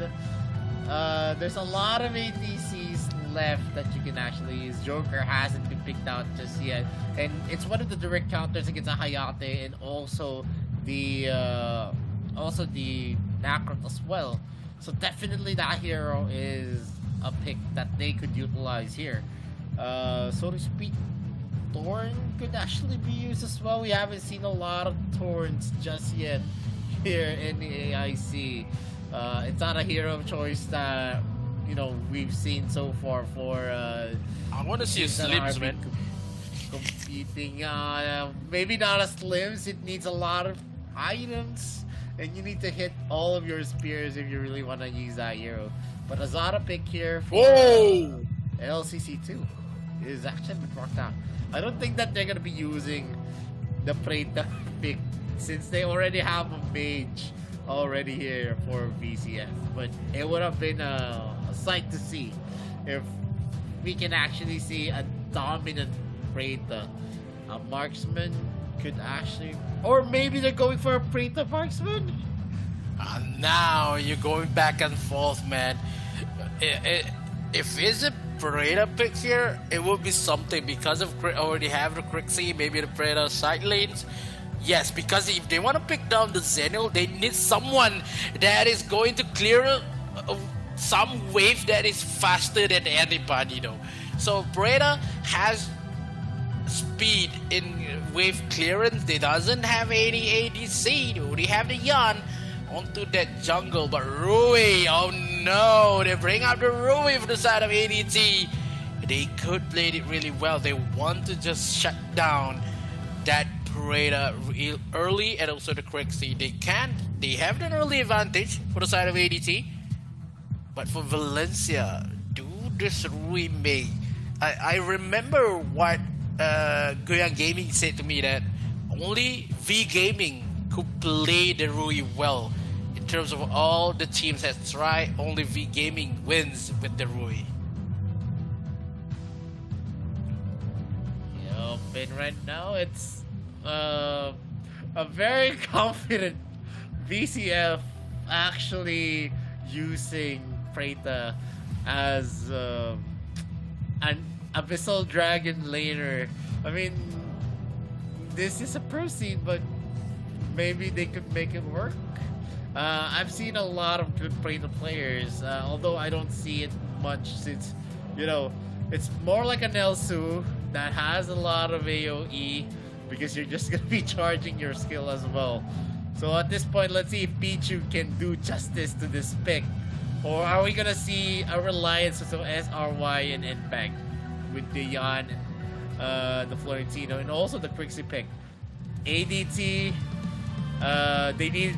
there's a lot of ATCs left that you can actually use. Joker hasn't been picked out just yet, and it's one of the direct counters against a Hayate, and also the Nakrot as well. So definitely that hero is a pick that they could utilize here. So to speak, Thorn could actually be used as well. We haven't seen a lot of Thorns just yet here in the AIC. It's not a hero of choice that we've seen so far for I want to see a Slims, man. Competing, maybe not a Slims. It needs a lot of items and you need to hit all of your spears if you really want to use that hero. But Azada pick here for Whoa! LCC2 is actually been worked out. I don't think that they're gonna be using the Preta pick since they already have a mage already here for VCF. But it would have been a sight to see if we can actually see a dominant Preta. A marksman could actually, or maybe they're going for a Preta marksman. Now you're going back and forth, man. If it's a Preta pick here, it would be something because of already have the Crixie, maybe the Preta side lanes. Yes, because if they want to pick down the Zenil, they need someone that is going to clear some wave that is faster than anybody, though. So Preta has speed in wave clearance. They doesn't have any ADC. They only have the Yan onto that jungle. But Rui, oh no, they bring out the Rui from the side of ADT. They could play it really well. They want to just shut down that Preta early, and also the Crixie. They have an early advantage for the side of ADT. But for Valencia, do this Rui Mei. I remember what Goyang Gaming said to me, that only V Gaming could play the Rui well. In terms of all the teams that try, only V Gaming wins with the Rui. Yup, and right now it's a very confident VCF actually using Preta as an Abyssal Dragon laner. I mean, this is a proceed, but maybe they could make it work. I've seen a lot of good Preta players, although I don't see it much since, you know, it's more like an Elsu that has a lot of AoE because you're just gonna be charging your skill as well. So at this point, let's see if Pichu can do justice to this pick. Or are we gonna see a reliance of SRY and NBank with the Yan, the Florentino, and also the Crixie pick? ADT, they need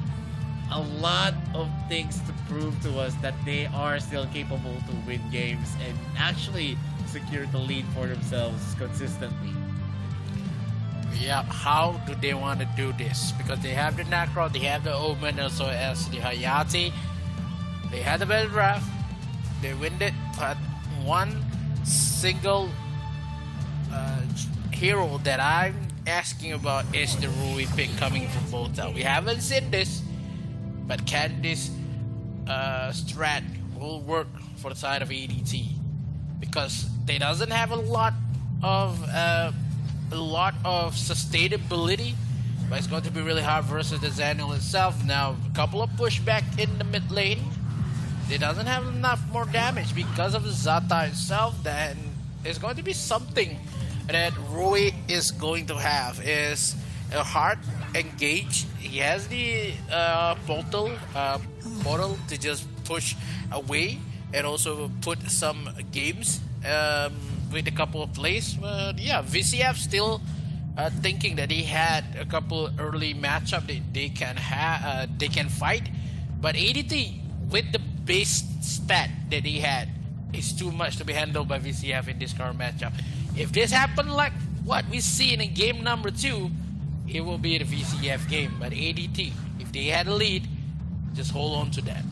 a lot of things to prove to us that they are still capable to win games and actually secure the lead for themselves consistently. Yeah, how do they want to do this? Because they have the Necro, they have the Omen, also as the Hayati. They had a better draft. They win it, but one single hero that I'm asking about is the Rui pick coming from Volta. We haven't seen this, but can this strat will work for the side of ADT? Because they doesn't have a lot of sustainability, but it's going to be really hard versus the Zenil itself. Now, a couple of pushback in the mid lane. They doesn't have enough more damage because of the Zata itself. Then it's going to be something that Rui is going to have is a hard engage. He has the portal to just push away and also put some games with a couple of plays. But yeah, VCF still thinking that he had a couple early matchup that they can fight, but ADT with the base stat that he had is too much to be handled by VCF in this current matchup. If this happened like what we see in game number 2, it will be the VCF game. But ADT, if they had a lead, just hold on to that.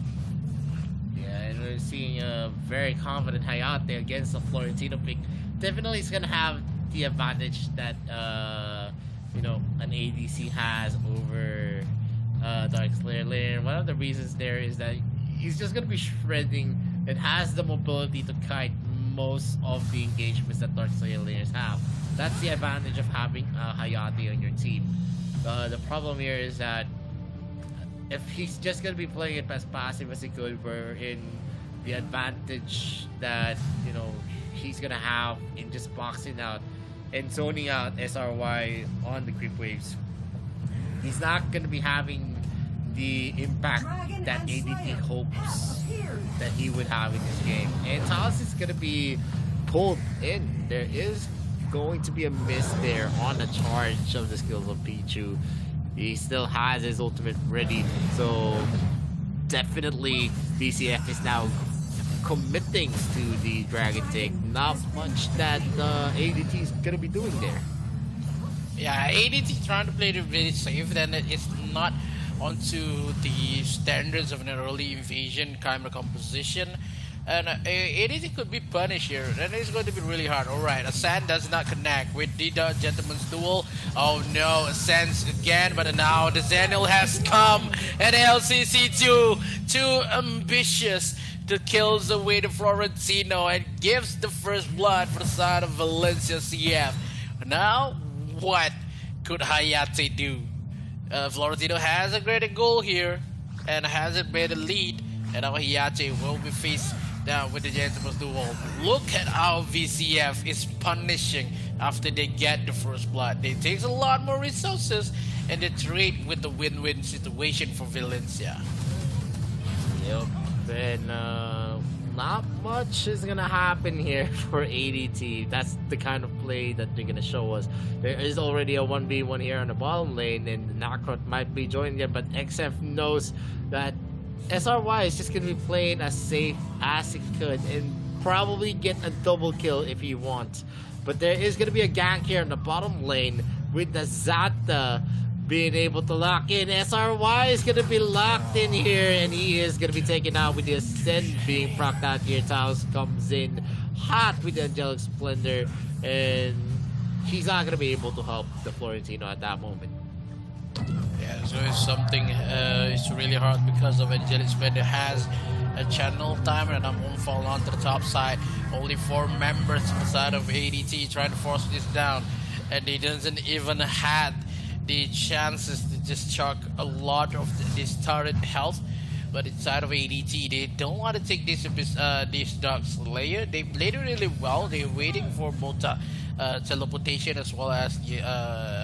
Yeah, and we're seeing a very confident Hayate against the Florentino pick. Definitely is gonna have the advantage that you know, an ADC has over Darkslayer laner. One of the reasons there is that he's just gonna be shredding and has the mobility to kite most of the engagements that Darkslayer laners have. That's the advantage of having Hayate on your team. The problem here is that if he's just gonna be playing it as passive as he could, we're in the advantage that, you know, he's gonna have in just boxing out and zoning out SRY on the creep waves. He's not gonna be having the impact that ADT hopes that he would have in this game. And Talos is gonna be pulled in. There is going to be a miss there on the charge of the skills of Pichu. He still has his ultimate ready, so definitely BCF is now committing to the Dragon Take. Not much that ADT is gonna be doing there. Yeah, ADT trying to play it really safe, then it's not onto the standards of an early invasion kind of composition. And ADT could be punished here, and it's going to be really hard. Alright, Ascend does not connect with the Gentleman's Duel. Oh no, Ascends again, but now the Zenil has come, and LCC2 too ambitious to kills away the Florentino and gives the first blood for the side of Valencia CF. Now, what could Hayate do? Florentino has a great goal here and hasn't made a lead, and now Hayate will be faced down with the Gentleman's Duel. Look at how VCF is punishing after they get the first blood. They takes a lot more resources and they trade with the win-win situation for Valencia. Yep, and not much is gonna happen here for ADT. That's the kind of play that they're gonna show us. There is already a 1v1 here on the bottom lane, and Nakrot might be joining them, but XF knows that SRY is just gonna be playing as safe as it could and probably get a double kill if he wants. But there is gonna be a gank here in the bottom lane with the Zata being able to lock in. SRY is gonna be locked in here, and he is gonna be taken out with the Ascend being procced out here. Taos comes in hot with the Angelic Splendor, and he's not gonna be able to help the Florentino at that moment. Yeah, so it's something, it's really hard because of Angelic Splendor has a channel timer, and I'm gonna fall onto the top side. Only 4 members on the side of ADT trying to force this down, and they doesn't even had the chances to just chuck a lot of this turret health. But inside of ADT, they don't want to take this Dark Slayer. They played it really well. They're waiting for both teleportation as well as the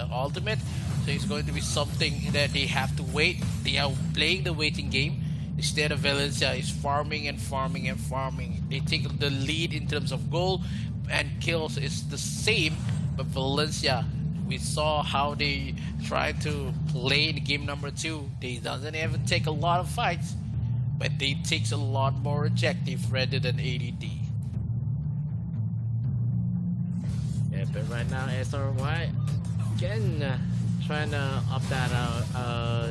ultimate. So it's going to be something that they have to wait. They are playing the waiting game. Instead of Valencia is farming and farming and farming. They take the lead in terms of goal and kills is the same. But Valencia, we saw how they tried to play in game number 2. They doesn't even take a lot of fights, but they takes a lot more objective rather than ADT. Yeah, but right now SRY again trying to up that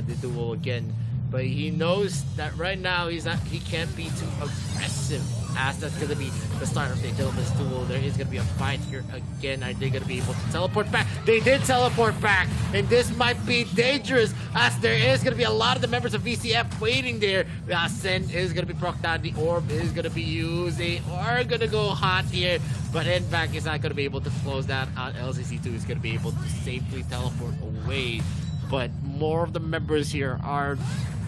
the duel again, but he knows that right now he can't be too aggressive, as that's gonna be the start of the Gentleman's Duel. There is gonna be a fight here again. Are they gonna be able to teleport back? They did teleport back, and this might be dangerous, as there is gonna be a lot of the members of VCF waiting there. The Ascent is gonna be procced down. The orb is gonna be used. They are gonna go hot here, but N-Back is not gonna be able to close that out. LCC2 is gonna be able to safely teleport away, but more of the members here are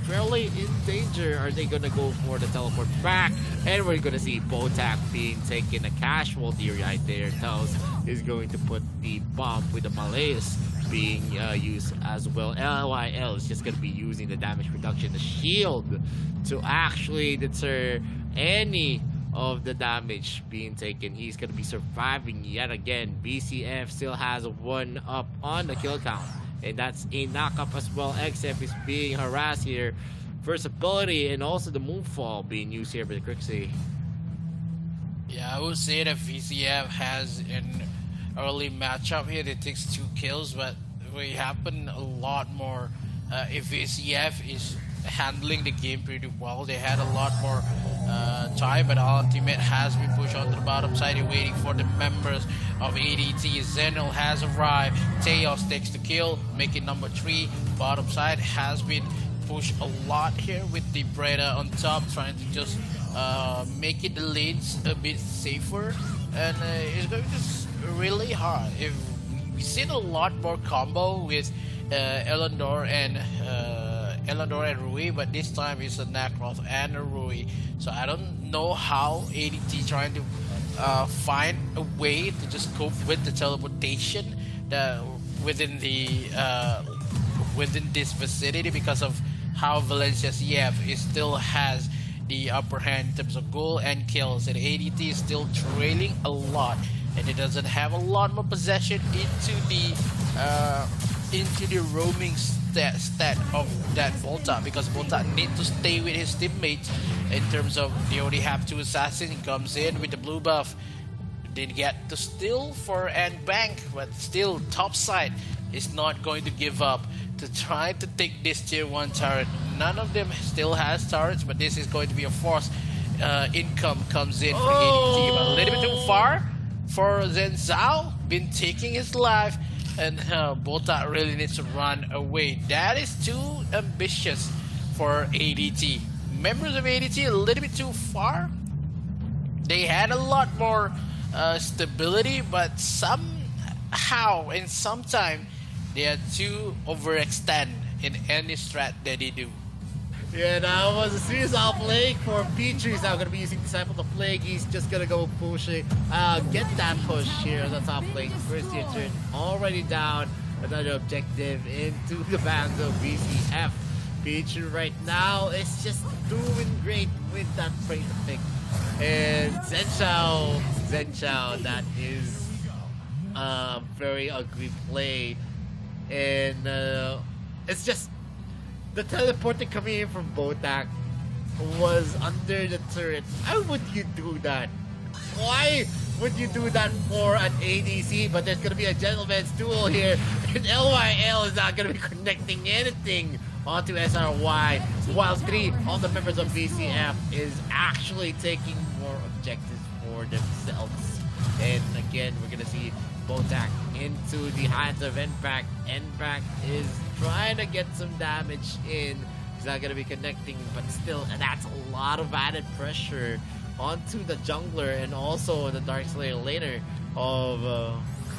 fairly in danger. Are they gonna go for the teleport back? And we're gonna see Botak being taken a casualty right there. Taos is going to put the bomb with the Malays being used as well. LYL is just gonna be using the damage reduction, the shield, to actually deter any of the damage being taken. He's gonna be surviving yet again. BCF still has 1 up on the kill count, and that's a knockup as well. XF is being harassed here. First ability and also the moonfall being used here by the Crixie. Yeah, I would say that VCF has an early matchup here. It takes 2 kills, but it happen a lot more if VCF is handling the game pretty well. They had a lot more time, but ultimate has been pushed onto the bottom side. They're waiting for the members of ADT. Zenil has arrived. Teos takes the kill, making number 3. Bottom side has been pushed a lot here with the Breda on top, trying to just make it the lanes a bit safer. And it's going to be really hard. If we've seen a lot more combo with Elandor and Rui, but this time it's a Nakroth and a Rui. So I don't know how ADT trying to find a way to just cope with the teleportation within this vicinity, because of how Valencia CF still has the upper hand in terms of goal and kills, and ADT is still trailing a lot, and it doesn't have a lot more possession into the into the roaming stat of that Bolta, because Bolta needs to stay with his teammates in terms of they already have 2 assassins. He comes in with the blue buff. They get to steal for and bank, but still Topside is not going to give up to try to take this tier 1 turret. None of them still has turrets, but this is going to be a force income comes in for ADT, but a little bit too far for Zen Zhao, been taking his life, and Bolta really needs to run away. That is too ambitious for ADT. Members of ADT a little bit too far. They had a lot more stability, but somehow and sometime they are too overextend in any strat that they do. Yeah, that was a serious outplay for Petrie. He's now going to be using Disciple to Plague. He's just going to go push it. Get that push here on the top lane. First tier turn already down. Another objective into the bands of BCF. Petrie right now is just doing great with that frame pick. And Zenchao, that is a very ugly play. And it's just the teleporting coming in from Botak was under the turret. How would you do that? Why would you do that for an ADC? But there's going to be a gentleman's duel here. And LYL is not going to be connecting anything onto SRY, while 3 of the members of BCF is actually taking more objectives for themselves. And again, we're going to see Botak into the hands of Nback. Nback is trying to get some damage in. He's not going to be connecting, but still, and that's a lot of added pressure onto the jungler and also the Darkslayer laner of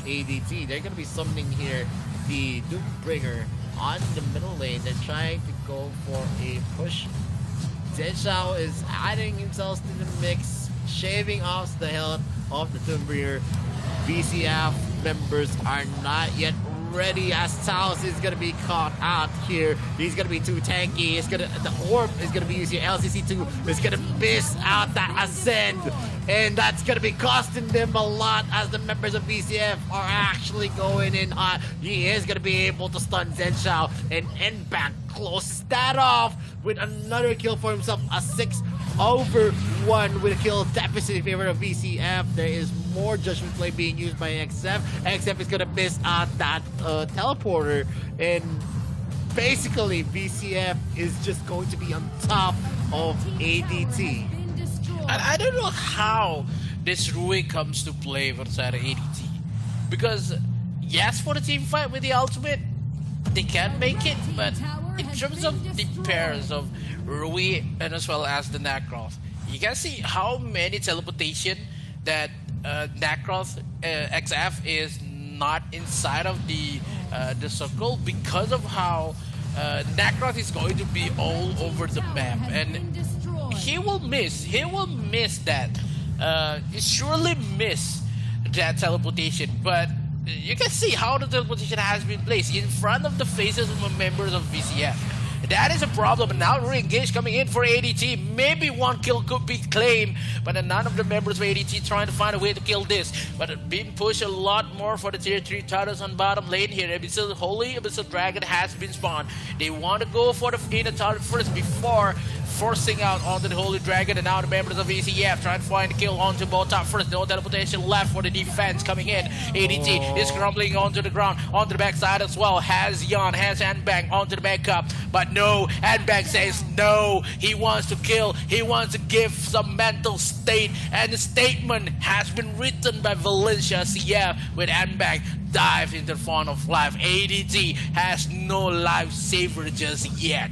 ADT. They're going to be summoning here the Doombringer on the middle lane. They're trying to go for a push. Zenshao is adding himself to the mix, shaving off the health of the Doombringer. BCF members are not yet ready, as Taos is going to be caught out here. He's going to be too tanky. The orb is going to be using LCC2. It's going to miss out that ascend, and that's going to be costing them a lot, as the members of BCF are actually going in hot. He is going to be able to stun Zenshao, and Nbank closes that off with another kill for himself. A 6-over-1 with a kill deficit in favor of BCF. There is more judgment play being used by XF. XF is going to miss out that teleporter, and basically BCF is just going to be on top of ADT. And I don't know how this Rui comes to play for ADT, because yes, for the team fight with the ultimate, they can make it, but in terms of the pairs of Rui and as well as the Nacroth, you can see how many teleportation that Nacroth XF is not inside of the circle, because of how Nacroth is going to be all over the map, and he will miss that. He surely miss that teleportation, but you can see how the teleportation has been placed in front of the faces of the members of VCF. That is a problem. Now re-engage coming in for ADT. Maybe one kill could be claimed, but none of the members of ADT trying to find a way to kill this. But being pushed a lot more for the tier 3 turtles on bottom lane here. Abyssal Holy Abyssal Dragon has been spawned. They want to go for the inner turret first before forcing out onto the Holy Dragon, and now the members of ECF trying to find the kill onto Bolta first. No teleportation left for the defense coming in. ADT is crumbling onto the ground, onto the backside as well. Has Yan, has Nbank onto the backup, but no, Nbank says no. He wants to kill, he wants to give some mental state, and the statement has been written by Valencia CF with Nbank. Dive into the font of life. ADT has no lifesaver just yet.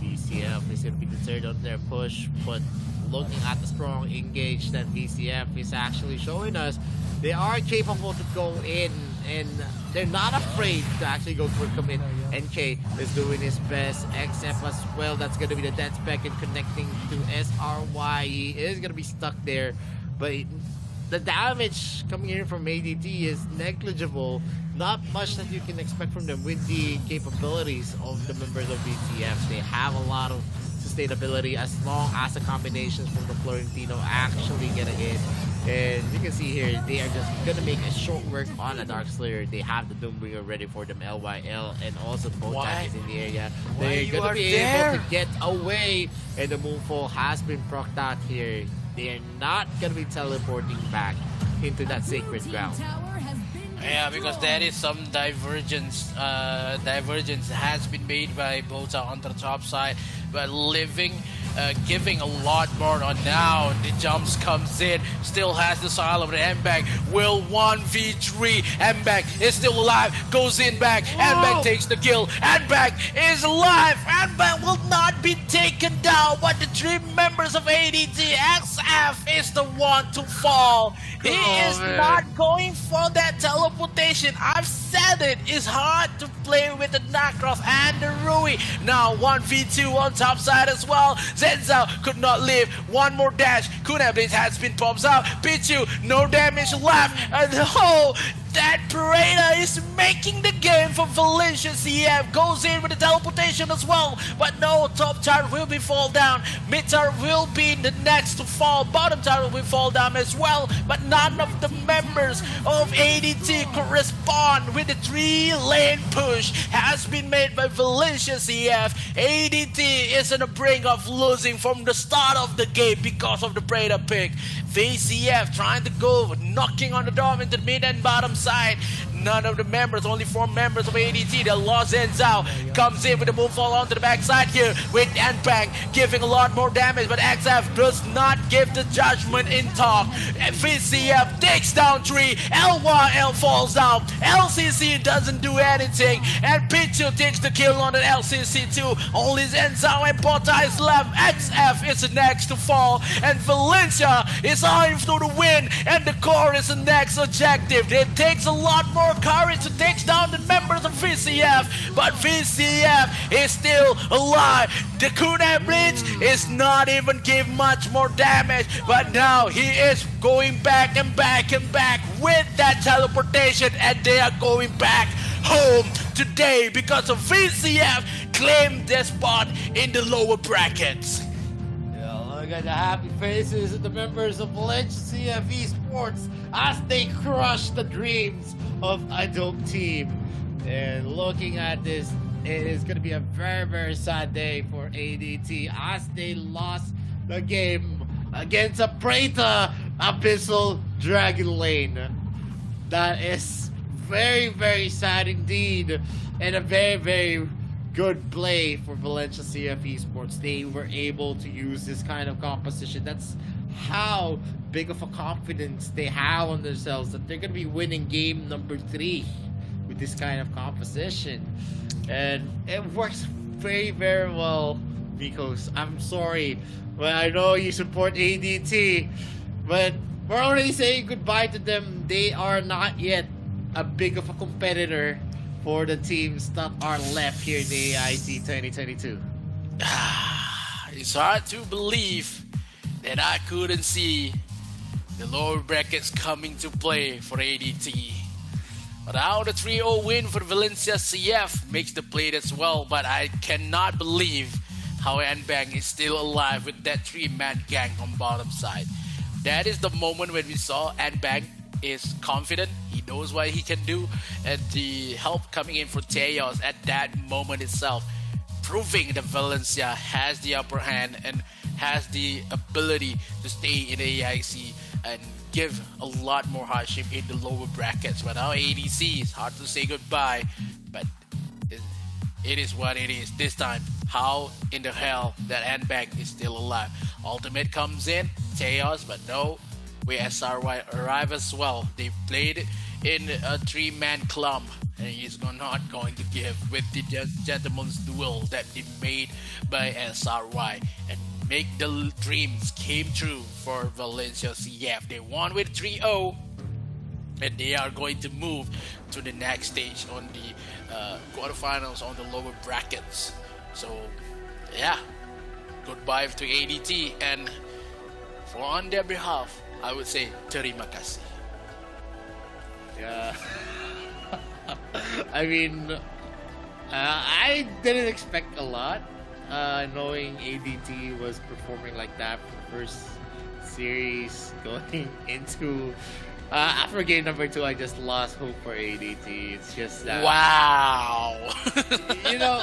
BCF is going to be deterred on their push, but looking at the strong engage that BCF is actually showing us, they are capable to go in, and they're not afraid to actually go for a commit. NK is doing his best, XF as well. That's going to be the dance back and connecting to SRY. He is going to be stuck there, but the damage coming in from ADT is negligible. Not much that you can expect from them with the capabilities of the members of BCF. They have a lot of sustainability as long as the combinations from the Florentino actually get a hit. And you can see here, they are just gonna make a short work on a Dark Slayer. They have the Doombringer ready for them, LYL, and also the boat tank is in the area. They're gonna be able to get away, and the Moonfall has been procced out here. They are not gonna be teleporting back into that sacred ground. Yeah, because there is some divergence. Divergence has been made by Bota on the top side, but giving a lot more on now. The jumps comes in, still has the style of the M-Bag. Will 1v3. M-Bag is still alive, goes in back. M-Bag takes the kill. M-Bag is alive. M-Bag will not be taken down, but the 3 members of ADT, XF is the one to fall. He is not going for that teleportation. I've said it. It's hard to play with the Nacross and the Rui. Now 1v2 on top side as well. Zenzao could not live. One more dash. Kunai Blitz has been popped out. Pichu, no damage left. And that Parada is making the game for Valencia. CF goes in with the teleportation as well. But no, top tower will be fall down. Mid tower will be the next to fall. Bottom tower will fall down as well. But none of the members of ADT could respond with the 3-lane push. Has been made by Valencia CF. ADT is on the brink of losing from the start of the game because of the Parada pick. VCF trying to go, knocking on the door into the mid and bottom side. None of the members, only 4 members of ADT that lost Zenzao comes in with the moonfall onto the backside here with Nbang giving a lot more damage, but XF does not give the judgment in talk. VCF takes down 3, LYL falls down, LCC doesn't do anything, and Pichu takes the kill on the LCC too. Only Zenzao and Bota is left. XF is the next to fall, and Valencia is eyeing for the win, and the core is the next objective. It takes a lot more courage to take down the members of VCF, but VCF is still alive. The Kunai Blitz is not even give much more damage, but now he is going back and back and back with that teleportation, and they are going back home today because of VCF claimed their spot in the lower brackets. Look at the happy faces of the members of Valencia CF Esports as they crush the dreams of a dope team. And looking at this, it is going to be a very, very sad day for ADT as they lost the game against a Preta Abyssal Dragon Lane. That is very, very sad indeed, and a very, very good play for Valencia CF Esports. They were able to use this kind of composition. That's how big of a confidence they have on themselves that they're going to be winning game number 3 with this kind of composition. And it works very, very well, Mikos. I'm sorry, but I know you support ADT, but we're already saying goodbye to them. They are not yet a big of a competitor for the teams that are left here in the AIC 2022. It's hard to believe that I couldn't see the lower brackets coming to play for ADT. But now the 3-0 win for Valencia CF makes the play as well, but I cannot believe how Nbang is still alive with that 3-man gang on bottom side. That is the moment when we saw Nbang is confident, he knows what he can do, and the help coming in for Teos at that moment itself, proving that Valencia has the upper hand and has the ability to stay in the AIC and give a lot more hardship in the lower brackets. But now ADC is hard to say goodbye, but it is what it is. This time, how in the hell that Nbang is still alive? Ultimate comes in, Teos, but no, where SRY arrive as well. They played in a 3-man clump, and he's not going to give with the gentleman's duel that they made by SRY and make the dreams came true for Valencia CF. They won with 3-0, and they are going to move to the next stage on the quarterfinals on the lower brackets. So yeah, goodbye to ADT, and for on their behalf, I would say terima kasih. Yeah. I mean, I didn't expect a lot knowing ADT was performing like that for the first series going into after game number 2, I just lost hope for ADT. It's just that Wow.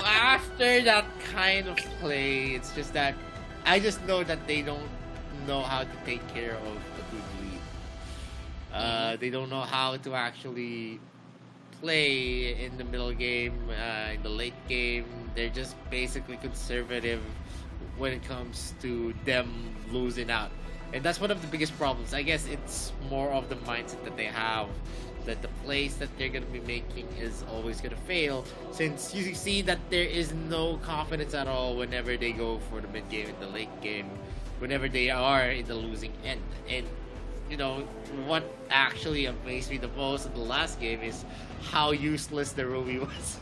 after that kind of play, it's just that I just know that they don't know how to take care of a good lead. They don't know how to actually play in the middle game, in the late game. They're just basically conservative when it comes to them losing out. And that's one of the biggest problems. I guess it's more of the mindset that they have, that the plays that they're going to be making is always going to fail, since you see that there is no confidence at all whenever they go for the mid game and the late game, whenever they are in the losing end. And what actually amazed me the most in the last game is how useless the Ruby was.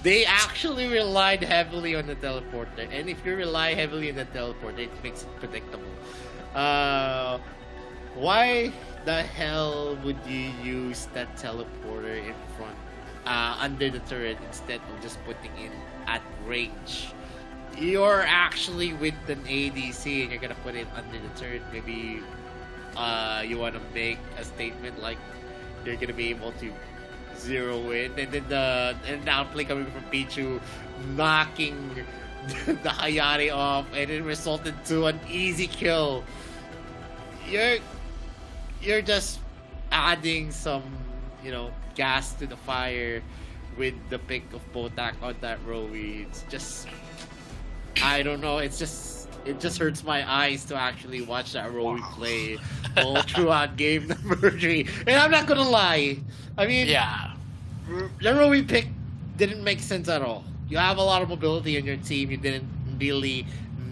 They actually relied heavily on the teleporter, and if you rely heavily on the teleporter, it makes it predictable. Why the hell would you use that teleporter in front, under the turret, instead of just putting it at range? You're actually with an ADC and you're gonna put it under the turret. Maybe you want to make a statement like you're gonna be able to zero in, and then the outplay coming from Pichu knocking the Hayate off, and it resulted to an easy kill. You're just adding some gas to the fire with the pick of Botak on that Rowie. It's just, I don't know, it just hurts my eyes to actually watch that Rowie play all throughout game number 3. And I'm not gonna lie, I mean, the Rowie pick didn't make sense at all. You have a lot of mobility in your team. You didn't really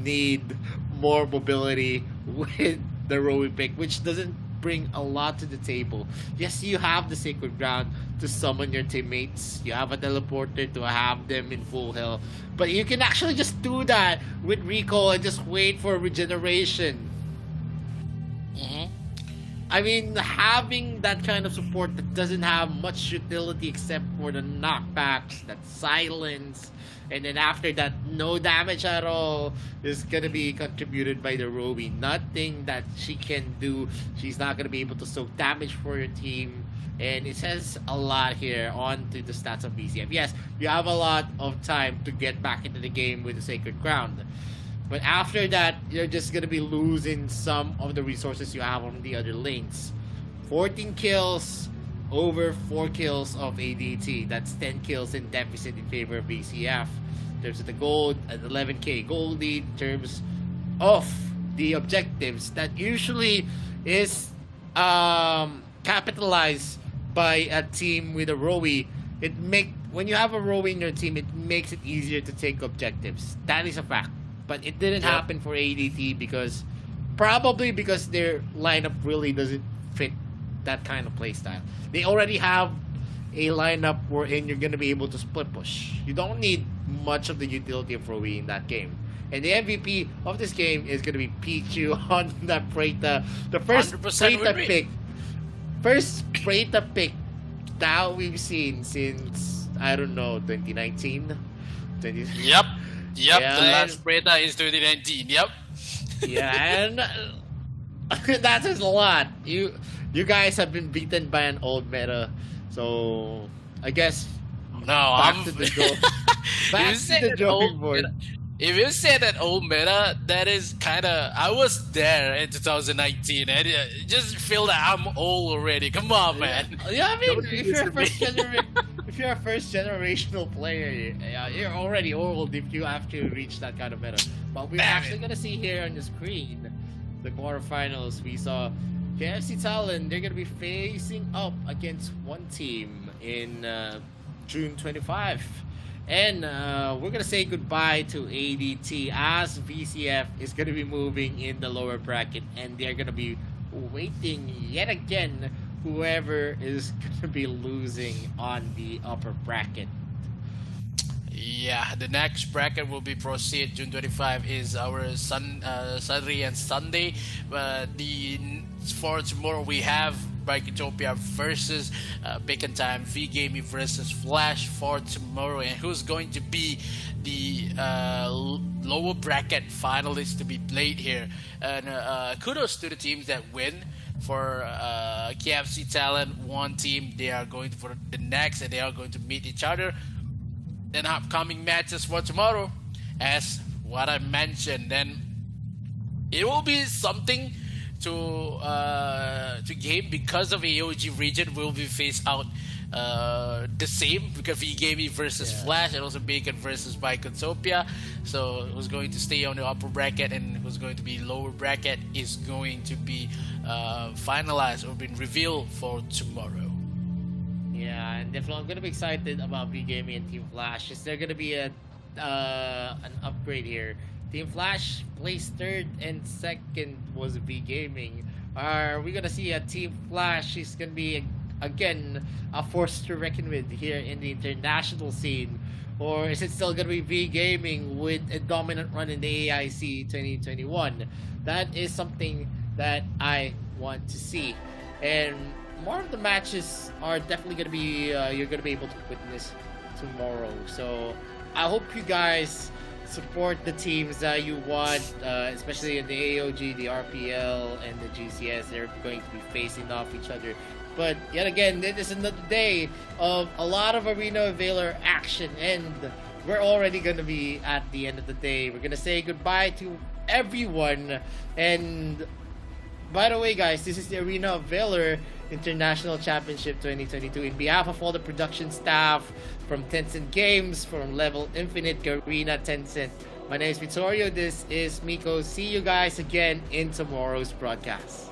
need more mobility with the Rowie pick, which doesn't bring a lot to the table. Yes, you have the Sacred Ground to summon your teammates. You have a teleporter to have them in full health. But you can actually just do that with recall and just wait for regeneration. I mean, having that kind of support that doesn't have much utility except for the knockbacks, that silence, and then after that, no damage at all is going to be contributed by the Rowie. Nothing that she can do. She's not going to be able to soak damage for your team. And it says a lot here on to the stats of BCF. Yes, you have a lot of time to get back into the game with the Sacred Ground. But after that, you're just going to be losing some of the resources you have on the other lanes. 14 kills over 4 kills of ADT. That's 10 kills in deficit in favor of BCF. In terms of the gold, at 11k gold lead. In terms of the objectives, that usually is capitalized by a team with a Rowie. When you have a Rowie in your team, it makes it easier to take objectives. That is a fact. But it didn't happen for ADT probably because their lineup really doesn't fit that kind of playstyle. They already have a lineup wherein you're going to be able to split push. You don't need much of the utility of Rowie in that game. And the MVP of this game is going to be Pichu on that Preta. The first Preta pick. First Preta pick that we've seen since, I don't know, 2019? Yep, yeah, the last Preta is 2019, Yeah, and that says a lot. You guys have been beaten by an old meta, so I guess back to the drawing board. If you say that old meta, that is kind of... I was there in 2019, and it just feel that I'm old already. Come on, man. Yeah, I mean, if you're a first generational player, you're already old if you have to reach that kind of meta. But we're actually gonna see here on the screen the quarterfinals. We saw KFC Talon. They're gonna be facing up against one team in June 25. And we're going to say goodbye to ADT as VCF is going to be moving in the lower bracket. And they're going to be waiting yet again whoever is going to be losing on the upper bracket. Yeah, the next bracket will be proceed. June 25 is our Saturday and Sunday. For tomorrow we have Utopia versus Bacon Time, V-Gaming versus Flash for tomorrow, and who's going to be the lower bracket finalists to be played here. And kudos to the teams that win. For KFC Talent, one team, they are going for the next, and they are going to meet each other. Then upcoming matches for tomorrow, as what I mentioned, then it will be something to game because of AOG region will be faced out the same, because V-Gaming versus Flash, and also Bacon versus Bicotopia. So who's going to stay on the upper bracket and who's going to be lower bracket is going to be finalized or been revealed for tomorrow. Yeah, and definitely I'm gonna be excited about V-Gaming and Team Flash. Is there gonna be an upgrade here? Team Flash placed third and second was V-Gaming. Are we gonna see a Team Flash is gonna be again a force to reckon with here in the international scene? Or is it still gonna be V-Gaming with a dominant run in the AIC 2021? That is something that I want to see. And more of the matches are definitely gonna be you're gonna be able to witness tomorrow. So I hope you guys support the teams that you want, especially in the AOG, the RPL, and the GCS. They're going to be facing off each other. But yet again, it is another day of a lot of Arena Valor action, and we're already going to be at the end of the day. We're going to say goodbye to everyone. And by the way, guys, this is the Arena of Valor International Championship 2022. In behalf of all the production staff from Tencent Games, from Level Infinite, Garena, Tencent, my name is Vittorio. This is Miko. See you guys again in tomorrow's broadcast.